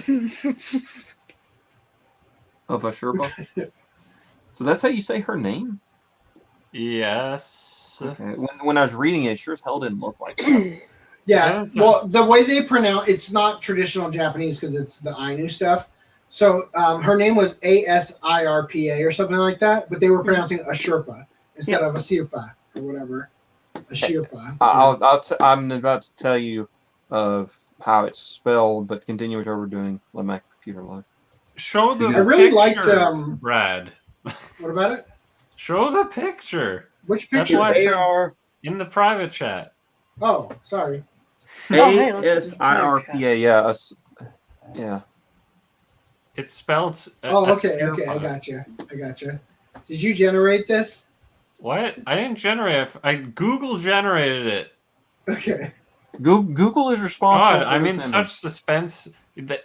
Of a Sherpa. So that's how you say her name? Yes. Okay. When I was reading it, sure as hell didn't look like that. Yeah, well, the way they pronounce it's not traditional Japanese because it's the Ainu stuff. So her name was Asirpa or something like that, but they were pronouncing a Sherpa instead of a Sirpa or whatever. A Sherpa. I'm about to tell you of how it's spelled, but continue what we're doing. Let my computer load. Show the I really picture, liked Brad. What about it? Show the picture. Which picture? That's why I said in the private chat. Oh, sorry. Asirpa, yeah. Yeah. It's spelled. Okay. I gotcha. Did you generate this? What? I didn't generate it. Google generated it. Okay. Google is responsible. God, I'm in such suspense.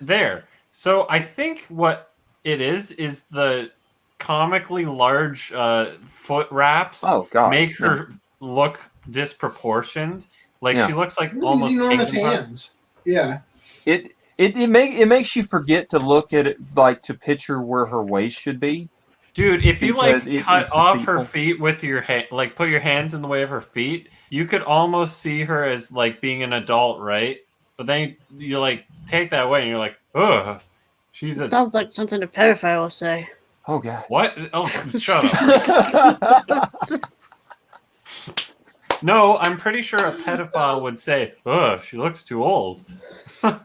There. So I think what it is the comically large foot wraps. Oh God! Make her look disproportioned. Like she looks like almost enormous hands. Yeah. It makes you forget to look at it, like to picture where her waist should be. Dude, if you Because cut it's off deceitful. her feet with your hand, like put your hands in the way of her feet, you could almost see her as like being an adult, right? But then you like take that away and you're like, ugh, she's a. Sounds like something a pedophile will say. Oh God! What? Oh, shut up. No, I'm pretty sure a pedophile would say, ugh, she looks too old. Oh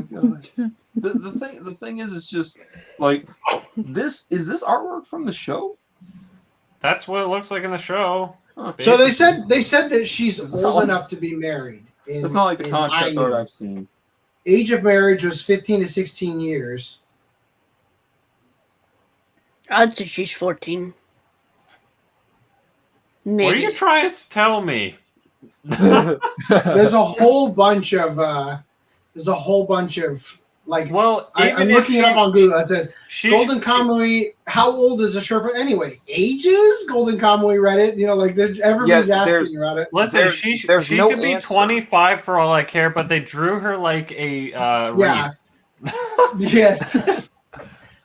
God. The thing is, it's just like this. Is this artwork from the show? That's what it looks like in the show. Huh. So they said that she's It's old not enough to be married. It's not like the concept art I've seen. Age of marriage was 15 to 16 years. I'd say she's 14. Maybe. What are you trying to tell me? There's a whole bunch of like. Well, I'm looking it up on Google. It says Golden she- Kamuy. How old is a Sherpa anyway? Ages? Golden Kamuy Reddit. You know, like everybody's asking about it. Listen, there's she no could be answer. 25 for all I care, but they drew her like a Yeah. wreath. Yes.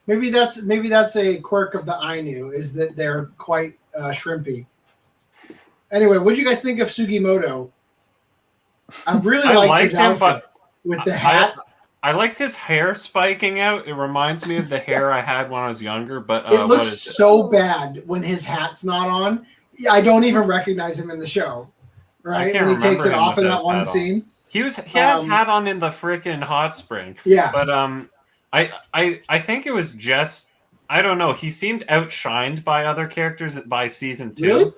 maybe that's a quirk of the Ainu is that they're quite shrimpy. Anyway, what do you guys think of Sugimoto? I really liked his outfit with the hat. I liked his hair spiking out. It reminds me of the hair I had when I was younger. But it looks so bad when his hat's not on. I don't even recognize him in the show. Right when he takes it off in that one scene. He has hat on in the freaking hot spring. Yeah, but I think it was just I don't know. He seemed outshined by other characters by season 2. Really?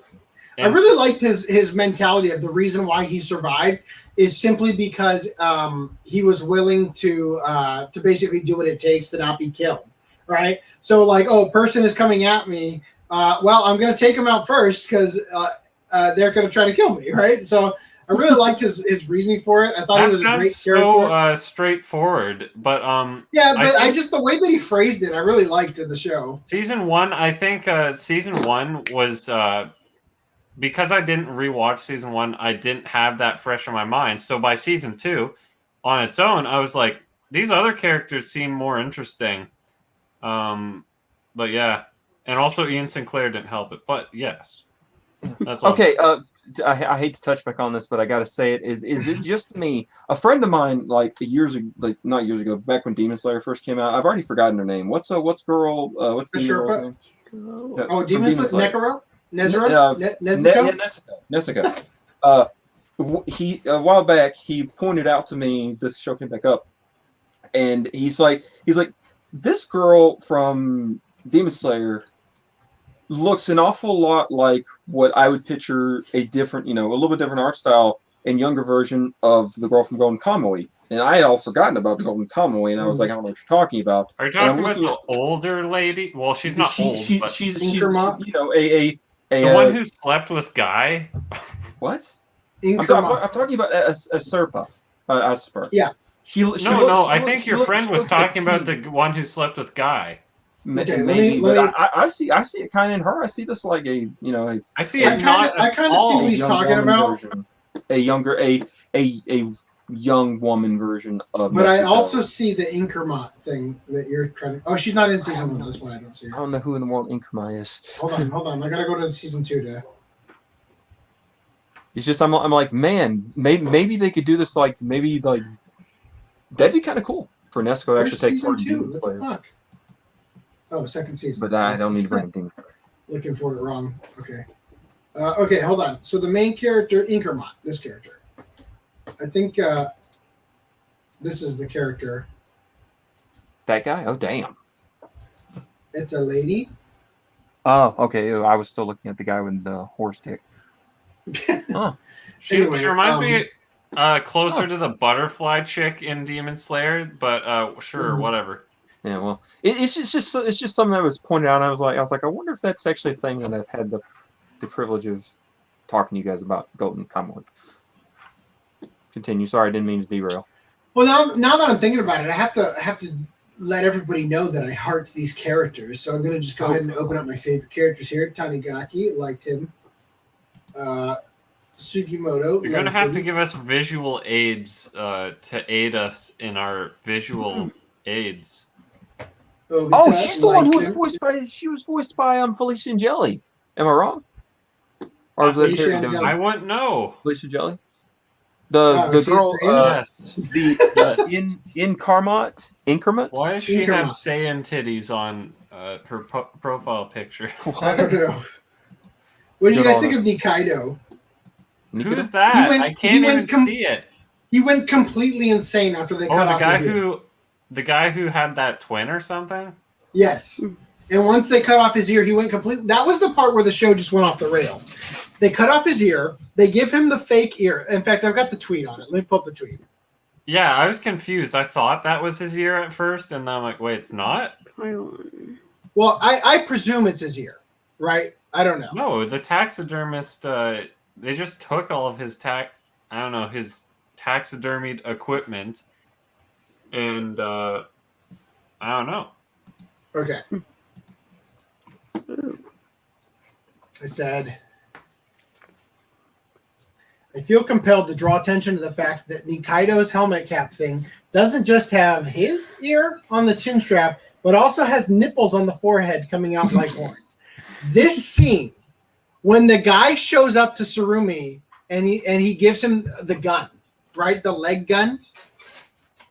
I really liked his mentality of the reason why he survived is simply because he was willing to basically do what it takes to not be killed, right? So like, a person is coming at me, well, I'm going to take him out first because they're going to try to kill me, right? So I really liked his reasoning for it. I thought he was a great character. So straightforward, but yeah, but I just the way that he phrased it, I really liked in the show. Season 1, I think season 1 was because I didn't rewatch season 1, I didn't have that fresh in my mind. So by season 2, on its own, I was like, these other characters seem more interesting. But yeah, and also Ian Sinclair didn't help it. But yes, that's okay. I hate to touch back on this, but I got to say it. Is it just me? A friend of mine, like years ago, like not years ago, back when Demon Slayer first came out, I've already forgotten her name. What's Demon girl's name? Oh, Demon Slayer. Nezuko. He a while back he pointed out to me, this show came back up, and he's like this girl from Demon Slayer looks an awful lot like what I would picture a different, a little bit different art style and younger version of the girl from Golden Kamuy. And I had all forgotten about the Golden Kamuy, and I was like, I don't know what you're talking about. Are you talking about the older lady? Well, she's not old. But she's the one who slept with Guy. What? I'm talking about a Serpa. Asper. Yeah. I think your friend was talking about the one who slept with Guy. Maybe, but I see it kind of in her. I see this like a. I see it not. I kind of see what he's talking about. A young woman version of. But Mexico. I also see the Inkermont thing that you're trying to. Oh, she's not in season 1. That's why I don't see her. I don't know who in the world Inkermont is. Hold on. I gotta go to season 2 to. It's just I'm like, man, maybe they could do this like that'd be kind of cool for Nezuko to actually take part in Demon Slayer. What the fuck? Oh, second season. But I don't need to bring Demon Slayer. Looking for it wrong. Okay. Okay, hold on. So the main character, Inkermont, this character. I think this is the character. That guy? Oh, damn. It's a lady. Oh, okay. I was still looking at the guy with the horse dick. Huh. She reminds me closer to the butterfly chick in Demon Slayer, but sure, whatever. Yeah, well, it's just something that was pointed out. And I was like, I wonder if that's actually a thing that I've had the privilege of talking to you guys about Golden Kamuy. Continue. Sorry, I didn't mean to derail. Well, now that I'm thinking about it, I have to let everybody know that I heart these characters. So I'm going to just go ahead and open up my favorite characters here. Tanigaki, liked him. Sugimoto. You're going to have to give us visual aids to aid us in our visual aids. Oh, she's the one who was voiced by. She was voiced by Felicia and Jelly. Am I wrong? Or was it Terry Dogan? I wouldn't know. Felicia Jelly. The girl. In Inkermont. Why does she have Saiyan titties on her profile picture? I don't know. What did you guys think of Nikaido? Who's that? I can't even see it. He went completely insane after they cut off his ear. The guy who had that twin or something? Yes. And once they cut off his ear, he went completely. That was the part where the show just went off the rails. They cut off his ear. They give him the fake ear. In fact, I've got the tweet on it. Let me pull up the tweet. Yeah, I was confused. I thought that was his ear at first, and then I'm like, wait, it's not? Well, I presume it's his ear, right? I don't know. No, the taxidermist, they just took all of his his taxidermied equipment, and I don't know. Okay. I said, I feel compelled to draw attention to the fact that Nikaido's helmet cap thing doesn't just have his ear on the chin strap, but also has nipples on the forehead coming out like horns. This scene, when the guy shows up to Surumi and he gives him the gun, right? The leg gun.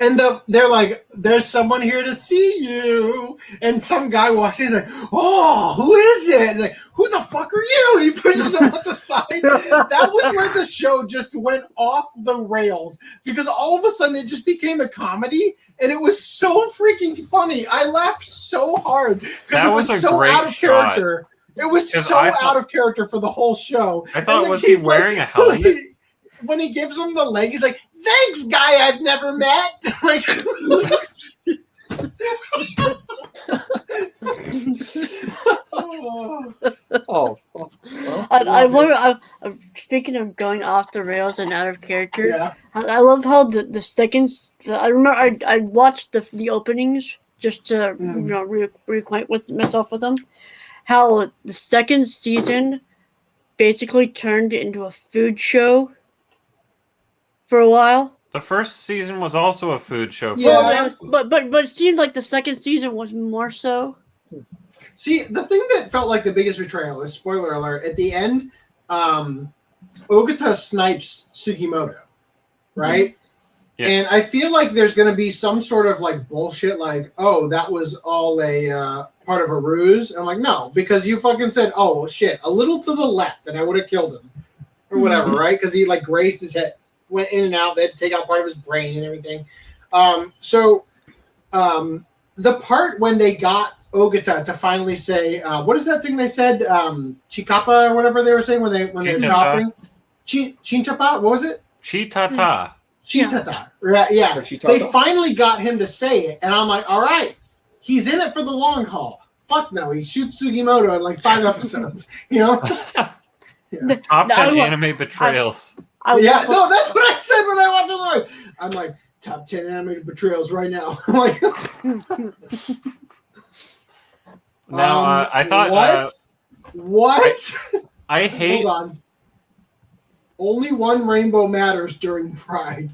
And they're like, there's someone here to see you. And some guy walks in, he's like, oh, who is it? And like, who the fuck are you? And he pushes him at the side. That was where the show just went off the rails. Because all of a sudden it just became a comedy. And it was so freaking funny. I laughed so hard. Because it was so out of character. It was so out of character for the whole show. I thought, was he wearing a helmet? When he gives him the leg, he's like, thanks, guy I've never met. Like, I love. Speaking of going off the rails and out of character, Yeah. I love how the seconds. I remember I watched the openings just to reacquaint with myself with them. How the second season basically turned into a food show for a while. The first season was also a food show. Yeah. But it seemed like the second season was more so. See, the thing that felt like the biggest betrayal is, spoiler alert, at the end, Ogata snipes Sugimoto, right? Yeah. And I feel like there's going to be some sort of like bullshit like, oh, that was all a part of a ruse. I'm like, no, because you fucking said, oh, shit, a little to the left and I would have killed him or whatever, right? Because he like grazed his head, went in and out, they had to take out part of his brain and everything. The part when they got Ogata to finally say, what is that thing they said? Chikapa or whatever they were saying when they were chopping? Chinchapa? What was it? Chitata. Chitata. Right, yeah. Or Chitata. They finally got him to say it, and I'm like, all right, he's in it for the long haul. Fuck no, he shoots Sugimoto in like 5 episodes. You know? Top 10 anime betrayals. No, that's what I said when I watched the live. I'm like, top 10 animated betrayals right now. I'm like, now, I thought. What? I hate. Hold on. Only one rainbow matters during Pride.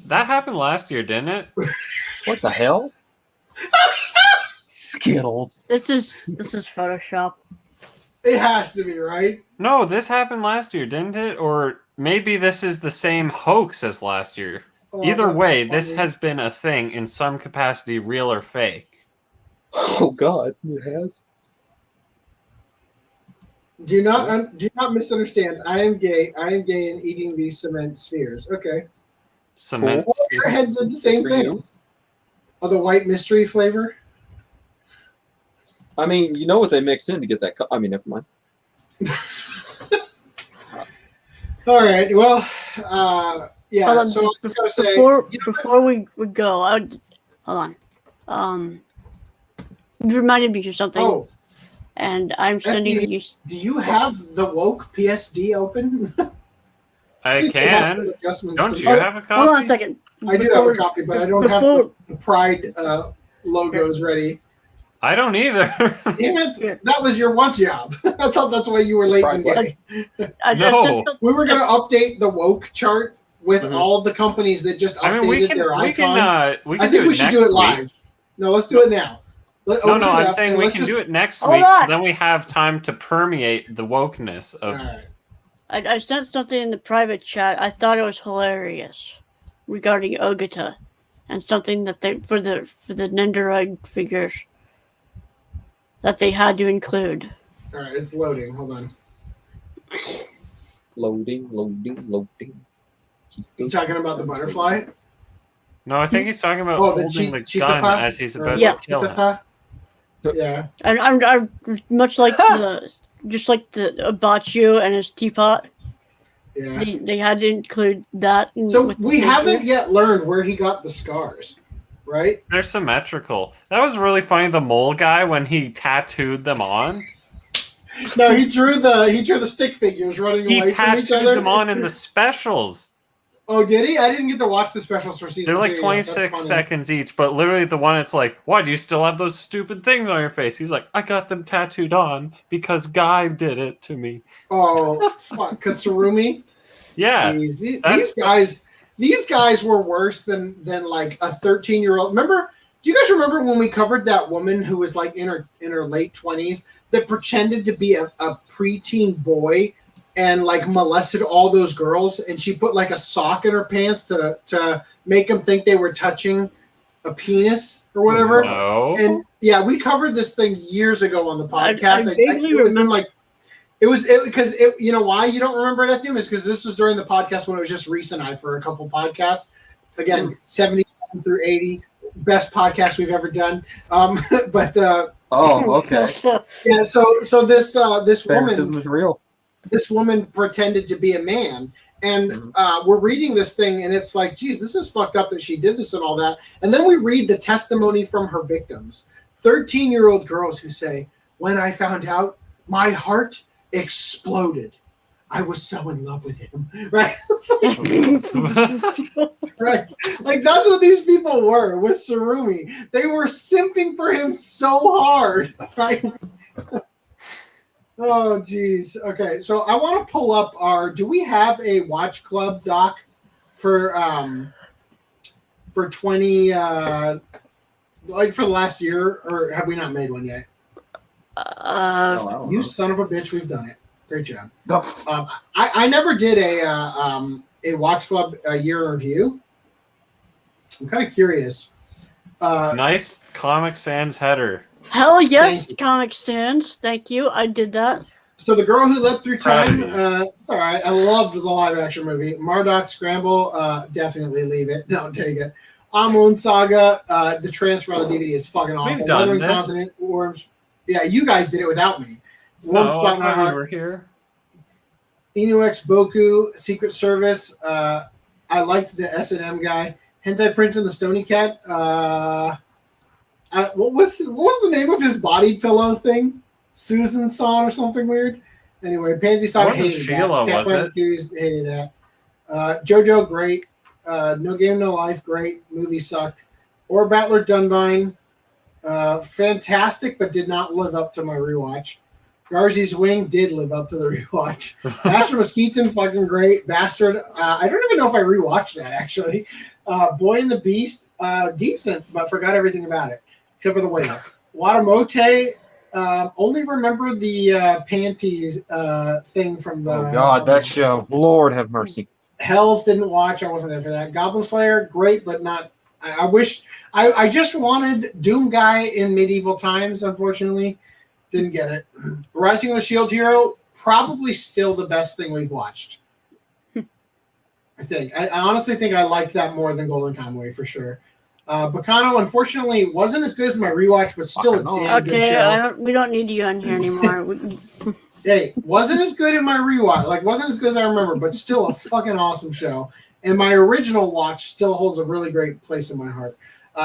That happened last year, didn't it? What the hell? Skittles. This is Photoshop. It has to be, right? No, this happened last year, didn't it? Or maybe this is the same hoax as last year. Oh, Either that's way, funny. this has been a thing in some capacity, real or fake. Oh God, it has. Do not misunderstand. I am gay. I am gay and eating these cement spheres. Okay. Cement. Our heads are the same thing. Oh, the white mystery flavor. I mean, you know what they mix in to get that. I mean, never mind. All right. Well, yeah. Hold on, So I was gonna say, before we go, hold on. You reminded me of something. oh, And I'm sending you. do you have the woke PSD open? I think they have can. some adjustments Don't to you make. have a copy? Hold on a second. I do have a copy, but I don't have the Pride logos ready. I don't either. Damn it! That was your one job. I thought that's why you were late and gay. No. We were going to update the woke chart with all the companies that just updated I mean, we can. their We icon. can. We can I think do we it should next do it week. live. No, let's do it now. No, I'm saying we can do it next Hold week, so on. then we have time to permeate the wokeness of. Right. I sent something in the private chat. I thought it was hilarious regarding Ogata and something that they for the Nendoroid figures that they had to include. All right, it's loading. Hold on. Loading. You talking about the butterfly? No, I think he's talking about Oh, the holding the gun Chitapa? as he's about Yeah. to kill him. Chitapa? Yeah. And I'm much like just like the Abachu and his teapot. Yeah. They had to include that. So with the we haven't figure. yet learned where he got the scars, right? They're symmetrical. That was really funny. The mole guy when he tattooed them on. No, he drew the stick figures running He away from each tattooed other. them on in the specials. Oh, did he? I didn't get to watch the specials for season They're like 2 yet. 26 That's funny. seconds each, but literally the one it's like, why do you still have those stupid things on your face? He's like, I got them tattooed on because Guy did it to me. Oh, fuck. Kasarumi? Yeah. Jeez, these guys were worse than like a 13-year-old. Remember? Do you guys remember when we covered that woman who was like in her late 20s that pretended to be a preteen boy and like molested all those girls, and she put like a sock in her pants to make them think they were touching a penis or whatever? No. And yeah, we covered this thing years ago on the podcast. I vaguely it was in remember. like because you know why you don't remember it, Ethnium? Is because this was during the podcast when it was just Reese and I for a couple podcasts. Again, 77 through 80, best podcast we've ever done. But Oh, okay. yeah, so this Favoritism woman is real. pretended to be a man. And we're reading this thing, and it's like, geez, this is fucked up that she did this and all that. And then we read the testimony from her victims, 13-year-old girls who say, when I found out, my heart exploded. I was so in love with him, right? Right, like that's what these people were with Sarumi. They were simping for him so hard, right? Oh, geez. Okay, so I want to pull up do we have a watch club doc for 20 like for the last year, or have we not made one yet? You son of a bitch, we've done it. Great job. I never did a watch club year review. I'm kind of curious. Nice Comic Sans header. Hell yes, Comic Sans. Thank you. I did that. So The Girl Who Leapt Through Time, Proud it's all right. I loved the live action movie. Marduk Scramble, definitely leave it. Don't take it. Amun Saga, the transfer on the DVD is fucking awful. We've done Weathering this. Continent, Worms. Yeah, you guys did it without me. Warm No, Spot in My I thought we Heart. were here. Inux Boku, Secret Service. I liked the S&M guy. Hentai Prince and the Stony Cat. What was the name of his body pillow thing? Susan Son or something weird. Anyway, Pansy Saga Wasn't hated Sheila, that. was it? Hughes hated that. JoJo, great. No Game, No Life, great. Movie sucked. Or Battler Dunbine, fantastic, but did not live up to my rewatch. Garzy's Wing did live up to the rewatch. Master Mosquito, fucking great. Bastard, I don't even know if I rewatched that, actually. Boy and the Beast, decent, but forgot everything about it, except for the whale. Watamote, only remember the panties thing from the... Oh, God, that show. Lord have mercy. Hells didn't watch. I wasn't there for that. Goblin Slayer, great, but not... I wish... I just wanted Doom Guy in medieval times, unfortunately. Didn't get it. Rising of the Shield Hero, probably still the best thing we've watched. I think. I honestly think I liked that more than Golden Kamuy, for sure. Bacano, unfortunately, wasn't as good as my rewatch, but still a damn good show. We don't need you on here anymore. Hey, wasn't as good in my rewatch. Like, wasn't as good as I remember, but still a fucking awesome show. And my original watch still holds a really great place in my heart.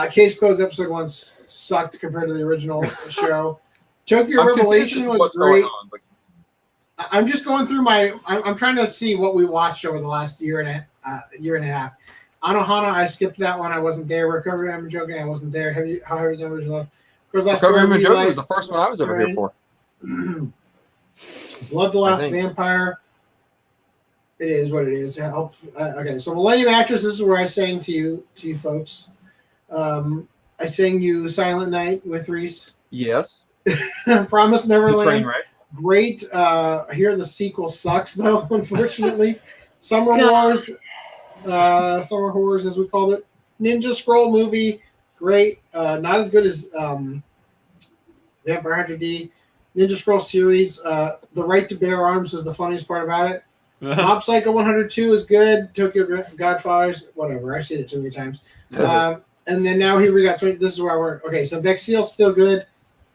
Case Closed episode 1 sucked compared to the original show. Tokyo Revelation was great. I'm just going through I'm trying to see what we watched over the last year and a half. Anohana, I skipped that one. I wasn't there. Recovery, I'm joking. I wasn't there. How Heavy Numbers Left. Recovery, I'm joking was the first one I was ever here for. Blood the Last Vampire. It is what it is. Okay, so Millennium Actress, this is where I sang to you folks. I sang you Silent Night with Reese. Yes. Promise Neverland. Train, right? Great. I hear the sequel sucks though, unfortunately. Summer Wars. Summer Horrors, as we called it. Ninja Scroll movie. Great. Not as good as Vampire Hunter D. Ninja Scroll series. The Right to Bear Arms is the funniest part about it. Mob Psycho 102 is good. Tokyo Godfathers, whatever. I've seen it too many times. And then now here we got, this is where I work. Okay, so Vexiel's still good.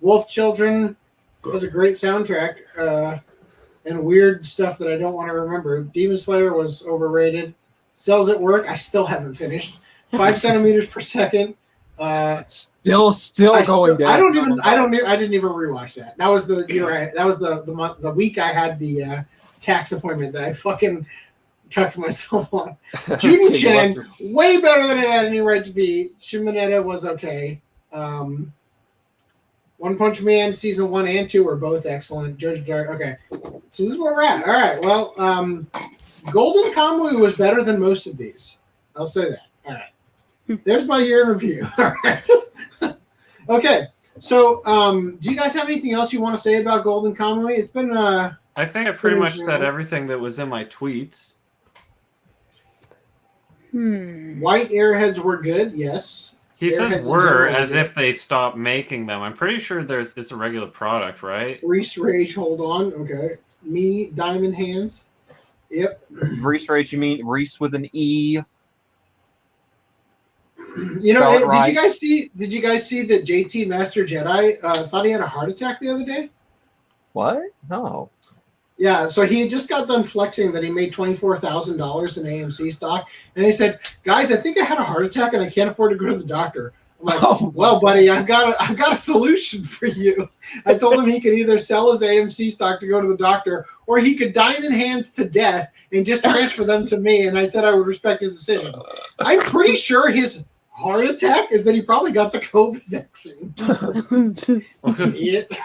Wolf Children has a great soundtrack and weird stuff that I don't want to remember. Demon Slayer was overrated. Cells at Work, I still haven't finished. 5 centimeters per second. Still going down. I didn't even rewatch that. That was the year. That was the week I had the tax appointment that I fucking cucked myself on. Juden Chen, way better than it had any right to be. Shimonetta was okay. One Punch Man season 1 and 2 were both excellent. Judge Dark. Okay, so this is where we're at. All right. Well, Golden Kamuy was better than most of these. I'll say that. All right. There's my year in review. All right. Okay. So, do you guys have anything else you want to say about Golden Kamuy? It's been I think I pretty much said everything that was in my tweets. White Airheads were good, yes. He Airheads says in were general as were if they stopped making them. I'm pretty sure it's a regular product, right? Reese Rage, hold on. Okay. Me, Diamond Hands. Yep. Reese Rage, you mean Reese with an E? You know, Spell it right. Did you guys see that JT Master Jedi thought he had a heart attack the other day? What? No. Yeah, so he just got done flexing that he made $24,000 in AMC stock, and he said, "Guys, I think I had a heart attack and I can't afford to go to the doctor." I'm like, well, buddy, I've got a solution for you. I told him he could either sell his AMC stock to go to the doctor, or he could diamond hands to death and just transfer them to me. And I said I would respect his decision. I'm pretty sure his heart attack is that he probably got the COVID vaccine. Idiot.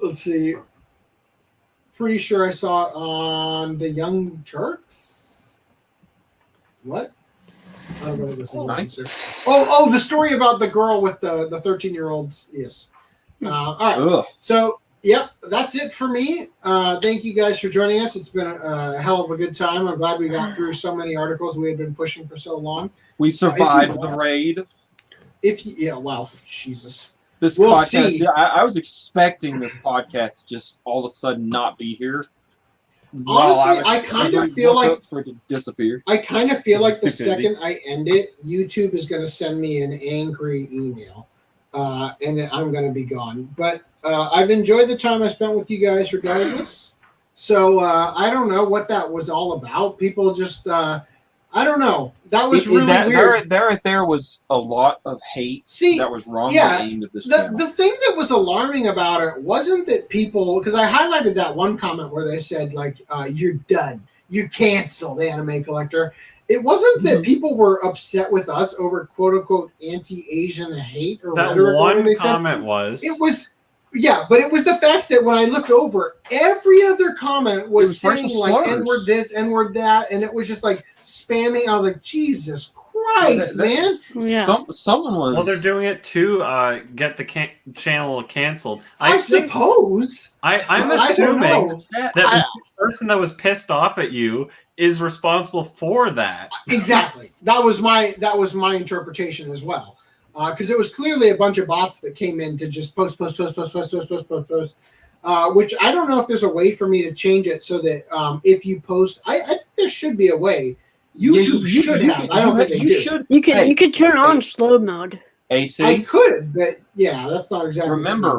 Let's see. Pretty sure I saw it on the Young Turks. What? I don't know what this is. Nice. Oh, the story about the girl with the 13-year-olds. Yes. All right. Ugh. So, yep, that's it for me. Thank you guys for joining us. It's been a hell of a good time. I'm glad we got through so many articles we had been pushing for so long. We survived the raid. Wow, Jesus. This We'll podcast, see. I was expecting this podcast to just all of a sudden not be here. Honestly, I kind of feel like for it to disappear. I kind of feel like the Stupidity. second I end it, YouTube is going to send me an angry email, and I'm going to be gone. But I've enjoyed the time I spent with you guys, regardless. So I don't know what that was all about. People just, I don't know. That was really weird. That right there was a lot of hate that was wrongly aimed at this channel. The thing that was alarming about it wasn't that people, because I highlighted that one comment where they said, like, you're done. You're canceled, Anime Collector. It wasn't that people were upset with us over quote-unquote anti-Asian hate or That rhetoric. one comment was. It was... Yeah, but it was the fact that when I looked over, every other comment was saying like N-word this, N-word that, and it was just like spamming. I was like, Jesus Christ, man! Someone was. Well, they're doing it to get the channel canceled. I suppose. I'm assuming that the person that was pissed off at you is responsible for that. Exactly. That was my interpretation as well. Because it was clearly a bunch of bots that came in to just post, which I don't know if there's a way for me to change it so that if you post, I think there should be a way. YouTube should have. I don't think they do. You could turn on slow mode. AC. I could, but yeah, that's not exactly. Remember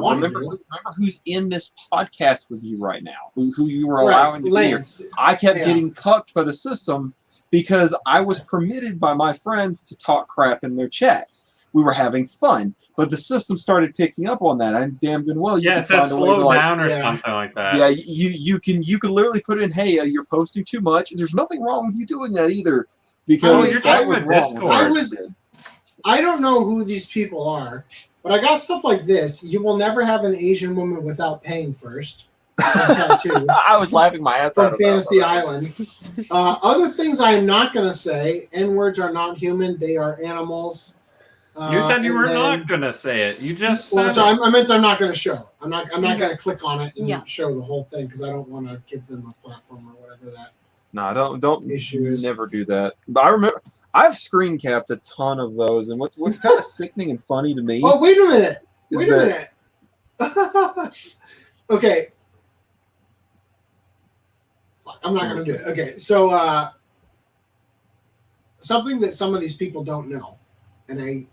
who's in this podcast with you right now, who you were allowing to be here. I kept getting cucked by the system because I was permitted by my friends to talk crap in their chats. We were having fun, but the system started picking up on that. I'm damn good well. Yeah, it says slow down or something like that. Yeah, you can literally put in, hey, you're posting too much. There's nothing wrong with you doing that either, because you're talking about Discord. I don't know who these people are, but I got stuff like this. You will never have an Asian woman without paying first. I was laughing my ass out from Fantasy Island. Other things I'm not going to say. N-words are not human; they are animals. You said you were not going to say it. You just said I meant I'm not going to show. I'm not going to click on it and show the whole thing because I don't want to give them a platform or whatever that. No, don't issue is. Never do that. But I remember I've screen capped a ton of those, and what's kind of sickening and funny to me. Oh, wait a minute! Wait a minute. Okay. Fuck, I'm not going to do it. Okay, so something that some of these people don't know, and I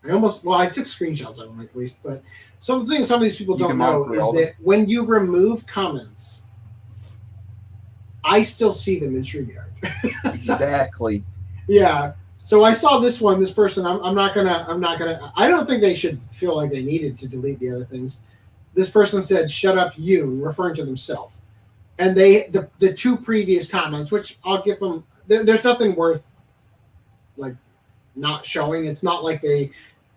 took screenshots of them at least, but something some of these people don't know is that when you remove comments, I still see them in StreamYard. Exactly. Yeah. So I saw this person. I'm not gonna. I don't think they should feel like they needed to delete the other things. This person said, "Shut up, you," referring to themselves, and the two previous comments, which I'll give them. There's nothing worth like not showing. It's not like they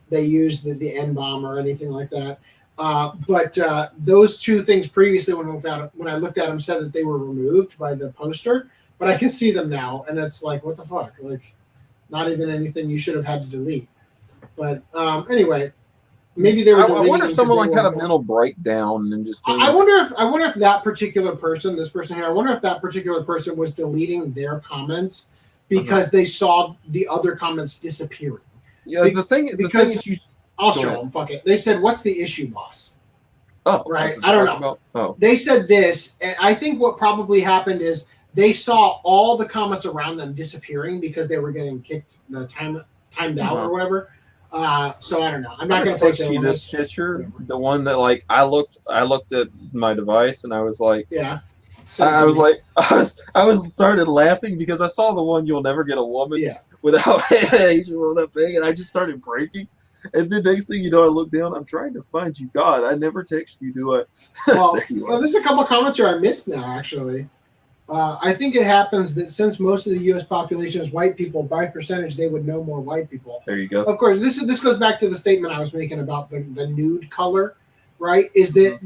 used the N-bomb or anything like that. But those two things previously, when I looked at them, said that they were removed by the poster. But I can see them now, and it's like, what the fuck? Like, not even anything you should have had to delete. But anyway, maybe they were. I wonder if someone had a mental breakdown and just. I wonder if that particular person, this person here, I wonder if that particular person was deleting their comments because they saw the other comments disappearing. Yeah, the thing is, I'll show them. Fuck it. They said, "What's the issue, boss?" Oh, right. I don't know. They said this, and I think what probably happened is they saw all the comments around them disappearing because they were getting kicked, timed out or whatever. So I don't know. I'm not going to text you this picture. The one that I looked at my device and I was like, yeah. I was like, I was started laughing because I saw the one "You'll Never Get a Woman" without an Asian woman that big, and I just started breaking. And then next thing you know, I look down. I'm trying to find you. God, I never text you, do I? Well, there's a couple comments here I missed now. Actually, I think it happens that since most of the U.S. population is white people, by percentage, they would know more white people. There you go. Of course, this goes back to the statement I was making about the nude color, right? Is that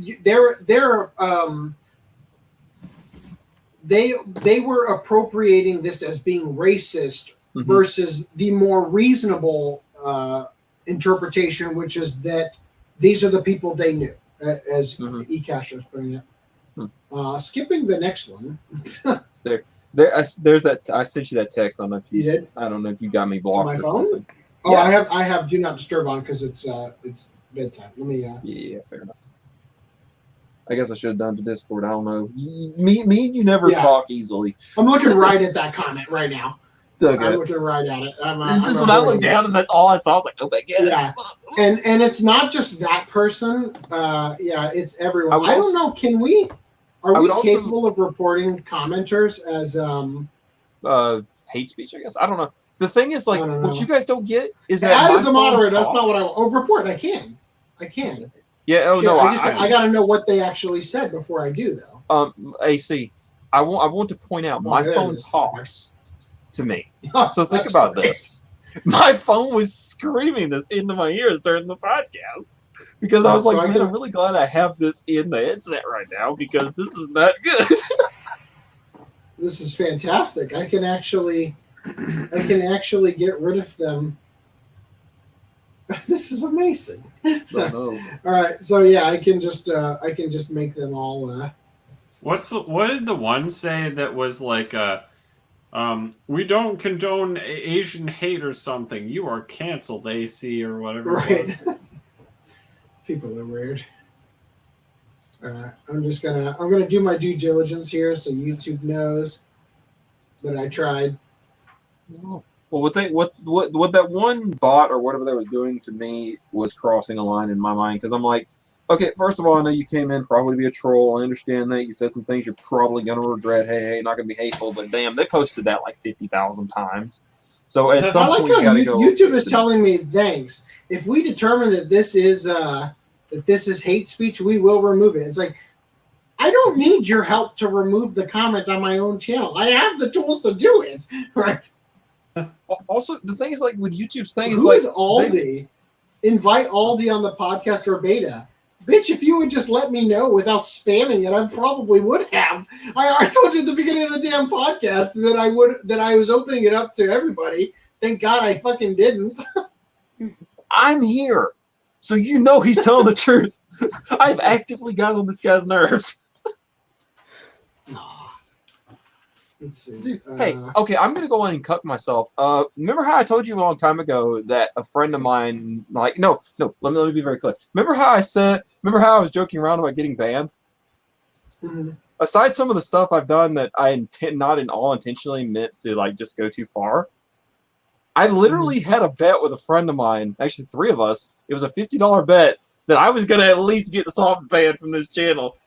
they were appropriating this as being racist versus the more reasonable interpretation, which is that these are the people they knew, as eCash was putting it. Skipping the next one. There's that. I sent you that text. I don't know if you did. I don't know if you got me blocked. My or phone. Something. Oh, yes. I have do not disturb on because it's bedtime. Let me. Yeah, fair enough. I guess I should have done the Discord. I don't know. Me and you never talk easily. I'm looking right at that comment right now. Okay. I'm looking right at it. It's just when I looked down and that's all I saw. I was like, oh my god. Yeah. And it's not just that person. It's everyone. I don't know. Can we? Are we capable of reporting commenters as hate speech? I guess I don't know. The thing is, like, what you guys don't get is that as a moderator, that's not what I report. I can. Yeah. Oh no. I got to know what they actually said before I do, though. AC. I want to point out my phone talks to me. So think about this. My phone was screaming this into my ears during the podcast. Because I was like, man, I'm really glad I have this in the headset right now because this is not good. This is fantastic. I can actually get rid of them. This is amazing. All right, so yeah, I can just make them all. What did the one say that was like we don't condone Asian hate or something. You are canceled, AC or whatever it was. People are weird. I'm gonna do my due diligence here so YouTube knows that I tried. Well, what that one bot or whatever they was doing to me was crossing a line in my mind because I'm like, okay, first of all, I know you came in probably to be a troll. I understand that you said some things you're probably gonna regret. Hey, not gonna be hateful, but damn, they posted that like 50,000 times. So at some point, you gotta go. YouTube is telling me thanks. If we determine that this is hate speech, we will remove it. It's like, I don't need your help to remove the comment on my own channel. I have the tools to do it, right? Also, the thing is, like with YouTube's thing is Who like is Aldi? Invite Aldi on the podcast or beta. Bitch, if you would just let me know without spamming it, I probably would have. I told you at the beginning of the damn podcast that I was opening it up to everybody. Thank God I fucking didn't. I'm here, so you know he's telling the truth. I've actively got on this guy's nerves. Let's see. Dude, hey, okay, I'm gonna go on and cut myself. Remember how I told you a long time ago that a friend of mine, like, no, let me be very clear. Remember how I was joking around about getting banned? Mm-hmm. Aside some of the stuff I've done that I not in all intentionally meant to like just go too far, I literally had a bet with a friend of mine, actually 3 of us. It was a $50 bet that I was gonna at least get the soft ban from this channel,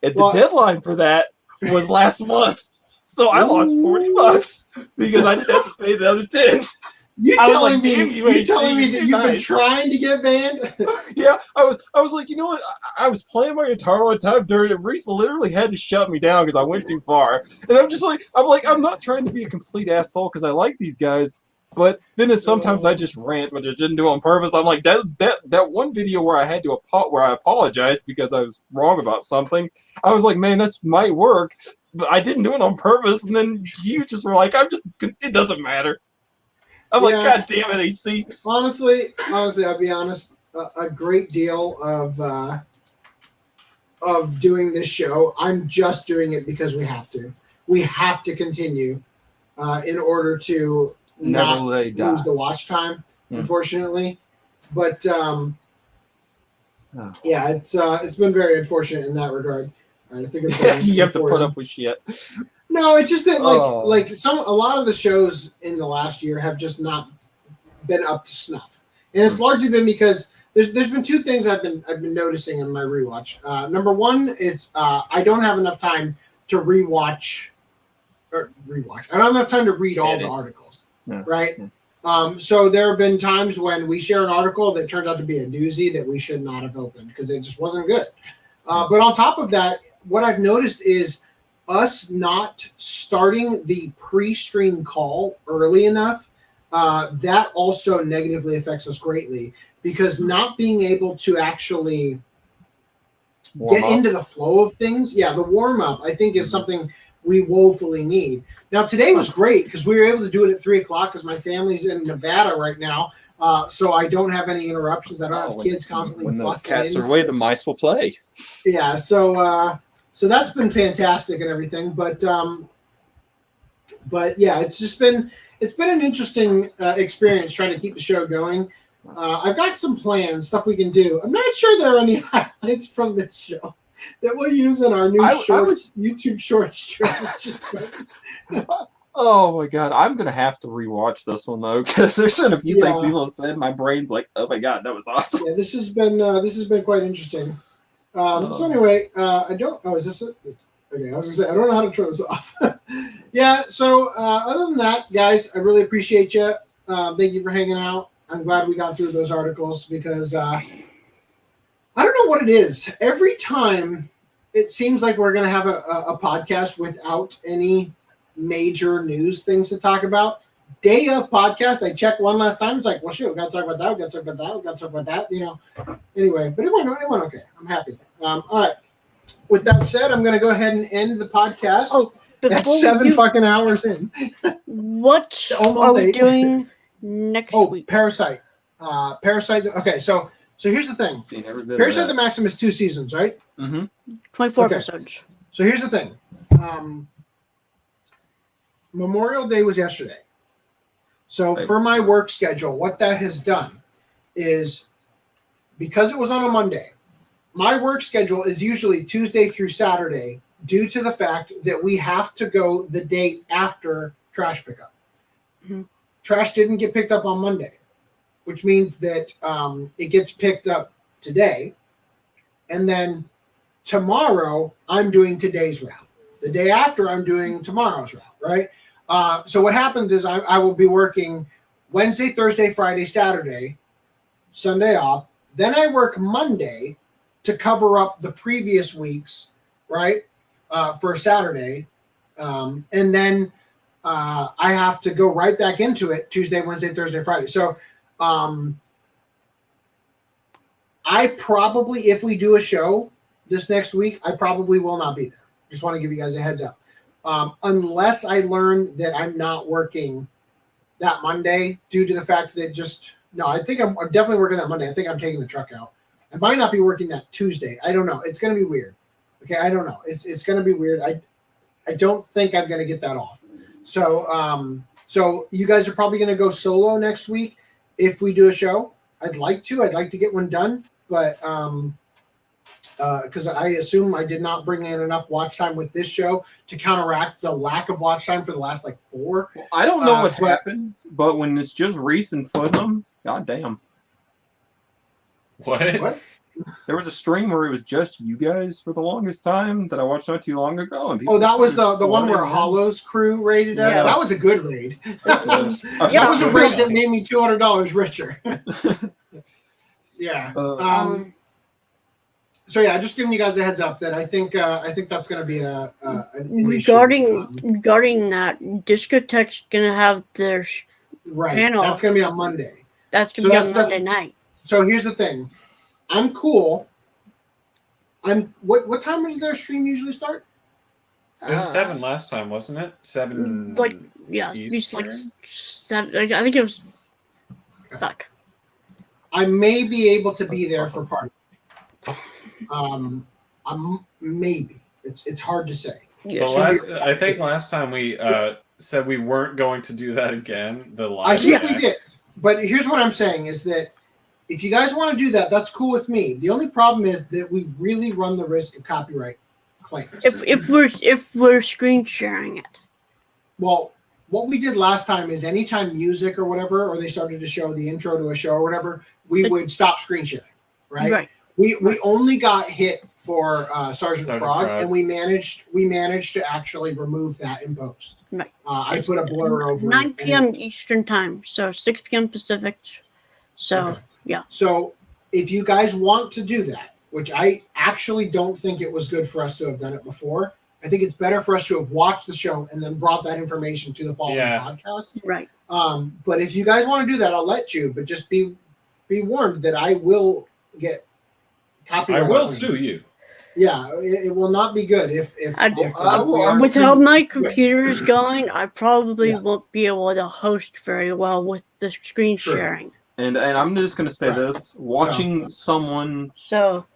and the deadline for that was last month. So I lost $40 because I didn't have to pay the other 10. You telling me that you've been trying to get banned? Yeah, I was like, you know what? I was playing my guitar one time during it. Reese literally had to shut me down because I went too far. And I'm not trying to be a complete asshole because I like these guys. But then sometimes I just rant, but I didn't do it on purpose. I'm like that one video where I had to where I apologized because I was wrong about something. I was like, man, that's my work, but I didn't do it on purpose. And then you just were like, it doesn't matter. I'm like, God damn it, AC. Honestly, I'll be honest. A great deal of doing this show, I'm just doing it because we have to. We have to continue in order to not lose the watch time, unfortunately. But it's been very unfortunate in that regard. I think it's you have to put up with shit. No, it's just that a lot of the shows in the last year have just not been up to snuff, and it's largely been because there's been 2 things I've been noticing in my rewatch. Number one is I don't have enough time to rewatch. I don't have enough time to read all the articles, right? So there have been times when we share an article that turns out to be a doozy that we should not have opened because it just wasn't good. But on top of that, what I've noticed is us not starting the pre-stream call early enough. That also negatively affects us greatly because not being able to actually get into the flow of things. Yeah, the warm up I think is something we woefully need. Now today was great because we were able to do it at 3:00 because my family's in Nevada right now, so I don't have any interruptions. I don't have kids constantly. When those cats are away, the mice will play. Yeah, so that's been fantastic and everything, but yeah, it's been an interesting experience trying to keep the show going. I've got some plans, stuff we can do. I'm not sure there are any highlights from this show that we'll use in our new YouTube shorts strategy. Oh my god, I'm gonna have to rewatch this one though because there's been a few things people have said. My brain's like, oh my god, that was awesome. Yeah, this has been quite interesting. So anyway, I don't. Oh, is this it? Okay, I was gonna say I don't know how to turn this off. Yeah. So other than that, guys, I really appreciate you. Thank you for hanging out. I'm glad we got through those articles because I don't know what it is. Every time it seems like we're gonna have a podcast without any major news things to talk about. Day of podcast, I checked one last time. It's like, well, shoot, we got to talk about that. We got to talk about that. We got to talk about that. You know. Anyway, but it went okay. I'm happy. All right. With that said, I'm going to go ahead and end the podcast. Oh, at 7 fucking hours in. What are we doing next week? Parasite. Parasite. Okay, so here's the thing. Parasite the Maxim is 2 seasons, right? Mm-hmm. 24 episodes. So here's the thing. Memorial Day was yesterday. So for my work schedule, what that has done is because it was on a Monday, my work schedule is usually Tuesday through Saturday due to the fact that we have to go the day after trash pickup. Mm-hmm. Trash didn't get picked up on Monday, which means that it gets picked up today. And then tomorrow, I'm doing today's route. The day after, I'm doing tomorrow's route, right? So what happens is I will be working Wednesday, Thursday, Friday, Saturday, Sunday off. Then I work Monday to cover up the previous weeks, right, for Saturday. And then I have to go right back into it Tuesday, Wednesday, Thursday, Friday. So I probably, if we do a show this next week, I probably will not be there. Just want to give you guys a heads up. Unless I learn that I'm not working that Monday due to the fact that I think I'm definitely working that Monday. I think I'm taking the truck out. I might not be working that Tuesday. I don't know. It's going to be weird. Okay, I don't know. It's going to be weird. I don't think I'm going to get that off. So so you guys are probably going to go solo next week if we do a show. I'd like to get one done, but because I assume I did not bring in enough watch time with this show to counteract the lack of watch time for the last 4. Well, I don't know what happened, but when it's just Reese and Footnum, goddamn. What? There was a stream where it was just you guys for the longest time that I watched not too long ago. And that was the one where Hollow's crew raided us. Yeah. That was a good raid. That was a raid that made me $200 richer. Yeah. So yeah, just giving you guys a heads up that I think that's going to be an regarding that, Discotech's going to have their panel. That's going to be on Monday. That's going to be on Monday night. So here's the thing, I'm cool. What time does their stream usually start? It was 7 last time, wasn't it? 7. Eastern? 7. I think it was. Fuck. I may be able to be there for part. Maybe it's hard to say. I think last time we said we weren't going to do that again. I think we did, but here's what I'm saying is that if you guys want to do that, that's cool with me. The only problem is that we really run the risk of copyright claims. If we're screen sharing it. Well, what we did last time is anytime music or whatever, or they started to show the intro to a show or whatever, we would stop screen sharing, right? We only got hit for Sergeant Frog, and we managed to actually remove that in post. Right. I put a blur over 9 it, p.m. and Eastern time, so 6 p.m. Pacific. So Okay. yeah. So if you guys want to do that, which I actually don't think it was good for us to have done it before, I think it's better for us to have watched the show and then brought that information to the following podcast. Right. But if you guys want to do that, I'll let you. But just be warned that I will get copyright. I will sue you. Yeah, it will not be good if we are- with how my computer is going, I probably won't be able to host very well with the screen sharing. And I'm just going to say this: watching someone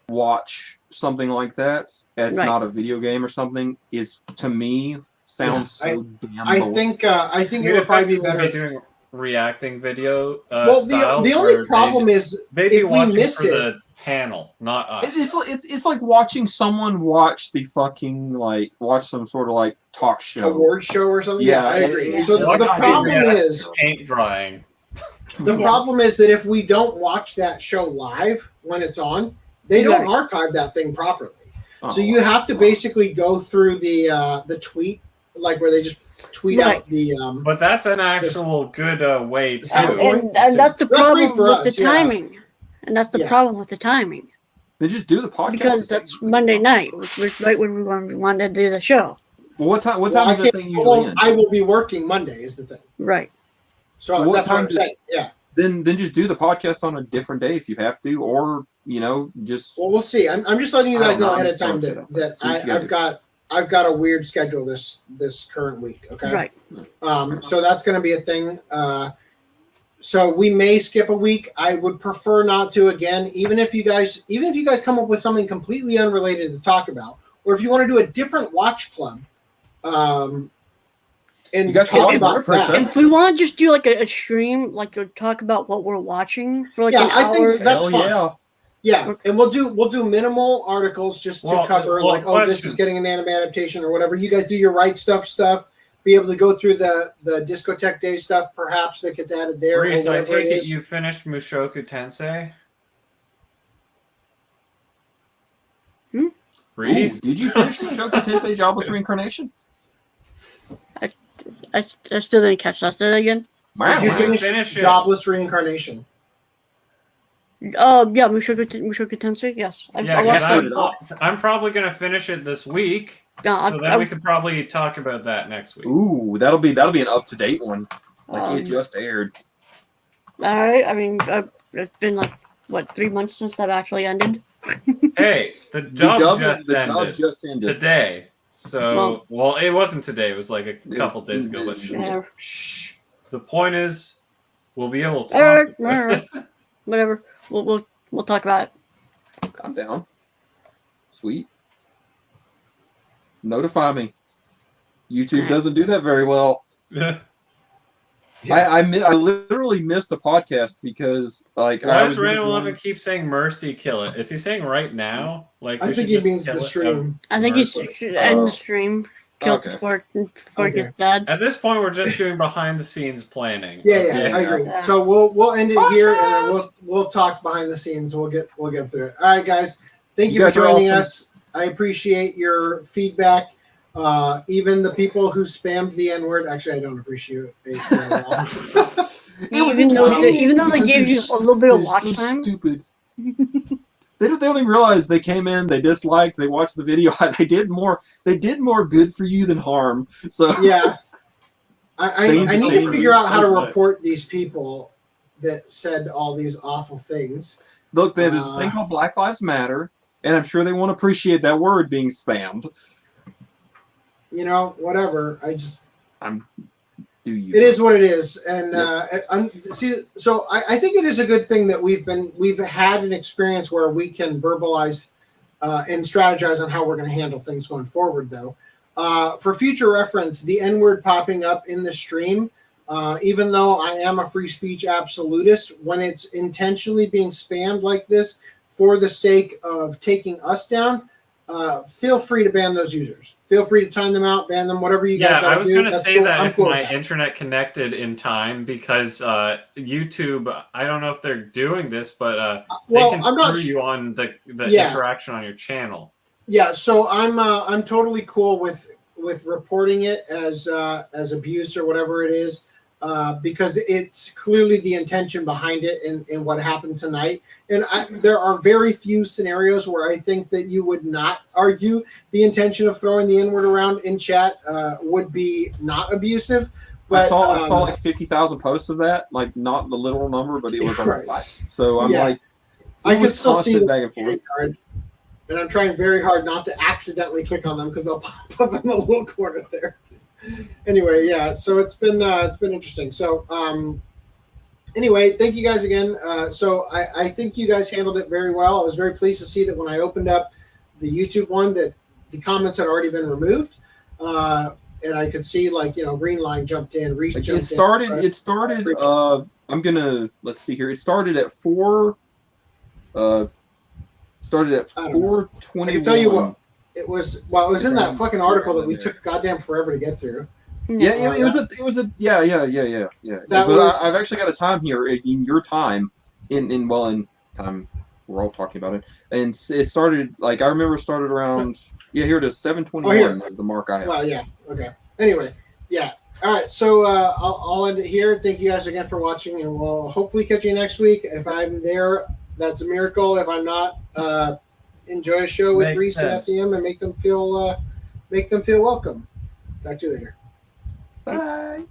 watch something like that, that's not a video game or something, is to me sounds so damn. I think it would probably be better doing reacting video. Well, the only problem is if we miss it. The panel, not us. It's like watching someone watch the fucking watch some sort of like talk show, award show or something. Yeah, I agree. So like the problem is paint drying. The problem is that if we don't watch that show live when it's on, they don't archive that thing properly. So you have to basically go through the tweet, like where they just tweet out the. But that's an actual good way too. And that's the problem with the timing. And that's the problem with the timing. They just do the podcast because that's Monday night, which was right when we wanted to do the show. Well, what time is that thing usually end? I will be working Monday. Is the thing. Right. So that's what I'm saying. Yeah. Then just do the podcast on a different day if you have to, or just. Well, we'll see. I'm just letting you guys know ahead of time that I've got a weird schedule this current week. Okay. Right. So that's going to be a thing. So we may skip a week. I would prefer not to again, even if you guys come up with something completely unrelated to talk about, or if you want to do a different watch club, and you guys talk about that. If we want to just do like a stream, like to talk about what we're watching for like an hour. I think that's fine. Yeah, and we'll do minimal articles just to cover this is getting an anime adaptation or whatever. You guys do your right stuff. Be able to go through the Discotheque Day stuff, perhaps that gets added there. Reese, I take it you finished Mushoku Tensei? Reese? Did you finish Mushoku Tensei Jobless Reincarnation? I still didn't catch that. Say that again. Did you finish Jobless Reincarnation? Oh, yeah, Mushoku Tensei, yes. I'm probably going to finish it this week. No, so then we could probably talk about that next week. Ooh, that'll be an up-to-date one. It just aired. All right. I mean, it's been 3 months since that actually ended. Hey, the dub just ended today. So, well, it wasn't today. It was like a couple days ago. But shh. The point is, we'll be able to talk. Whatever. We'll talk about it. I'm down. Sweet. Notify me. YouTube doesn't do that very well. I literally missed a podcast because why does Random 11 keep saying Mercy kill it? Is he saying right now? I think he means the stream. I think he should end the stream. Kill it before it gets bad. At this point, we're just doing behind the scenes planning. Yeah, I agree. Yeah. So we'll end it here, and then we'll talk behind the scenes. We'll get through it. All right, guys. Thank you for joining us. I appreciate your feedback. Even the people who spammed the N-word. Actually, I don't appreciate it at all. Even though they gave you a little bit of watch time. Stupid. They don't even realize they came in, they disliked, they watched the video. They did more good for you than harm. So yeah, I need to figure out how to report these people that said all these awful things. Look, there's this thing called Black Lives Matter, and I'm sure they won't appreciate that word being spammed. Whatever. It is what it is, and so I think it is a good thing that we've had an experience where we can verbalize and strategize on how we're going to handle things going forward. Though, for future reference, the N-word popping up in the stream, even though I am a free speech absolutist, when it's intentionally being spammed like this for the sake of taking us down, feel free to ban those users. Feel free to time them out, ban them, whatever you guys Yeah, I gotta was do. going to That's say cool. that I'm if cool with my that. internet connected in time, because YouTube, I don't know if they're doing this, but well, they can I'm not screw you on the Yeah. interaction on your channel. Yeah, so I'm totally cool with reporting it as abuse or whatever it is, because it's clearly the intention behind it and what happened tonight. And there are very few scenarios where I think that you would not argue the intention of throwing the N-word around in chat would be not abusive. But I saw like 50,000 posts of that, like not the literal number, but it was Right. like, so I'm Yeah. like, I it can was still see constant them back and forth. card, and I'm trying very hard not to accidentally click on them because they'll pop up in the little corner there. Anyway, yeah. So it's been interesting. So anyway, thank you guys again. So I think you guys handled it very well. I was very pleased to see that when I opened up the YouTube one that the comments had already been removed, and I could see green line jumped in, Reese Like, jumped it started. in. It started. I'm gonna let's see here. It started at 4. Started at I don't know. 4:21. I can tell you what. It was in that fucking article that we took goddamn forever to get through. Yeah, it was a yeah. That But was- I've actually got a time here in your time in time we're all talking about it, and it started like I remember it started around here it is 7:21 is the mark I have. Well, yeah. Okay. Anyway, yeah. All right. So I'll end it here. Thank you guys again for watching, and we'll hopefully catch you next week. If I'm there, that's a miracle. If I'm not, enjoy a show with Makes Reese and sense. FDM and make them feel welcome. Talk to you later. Bye.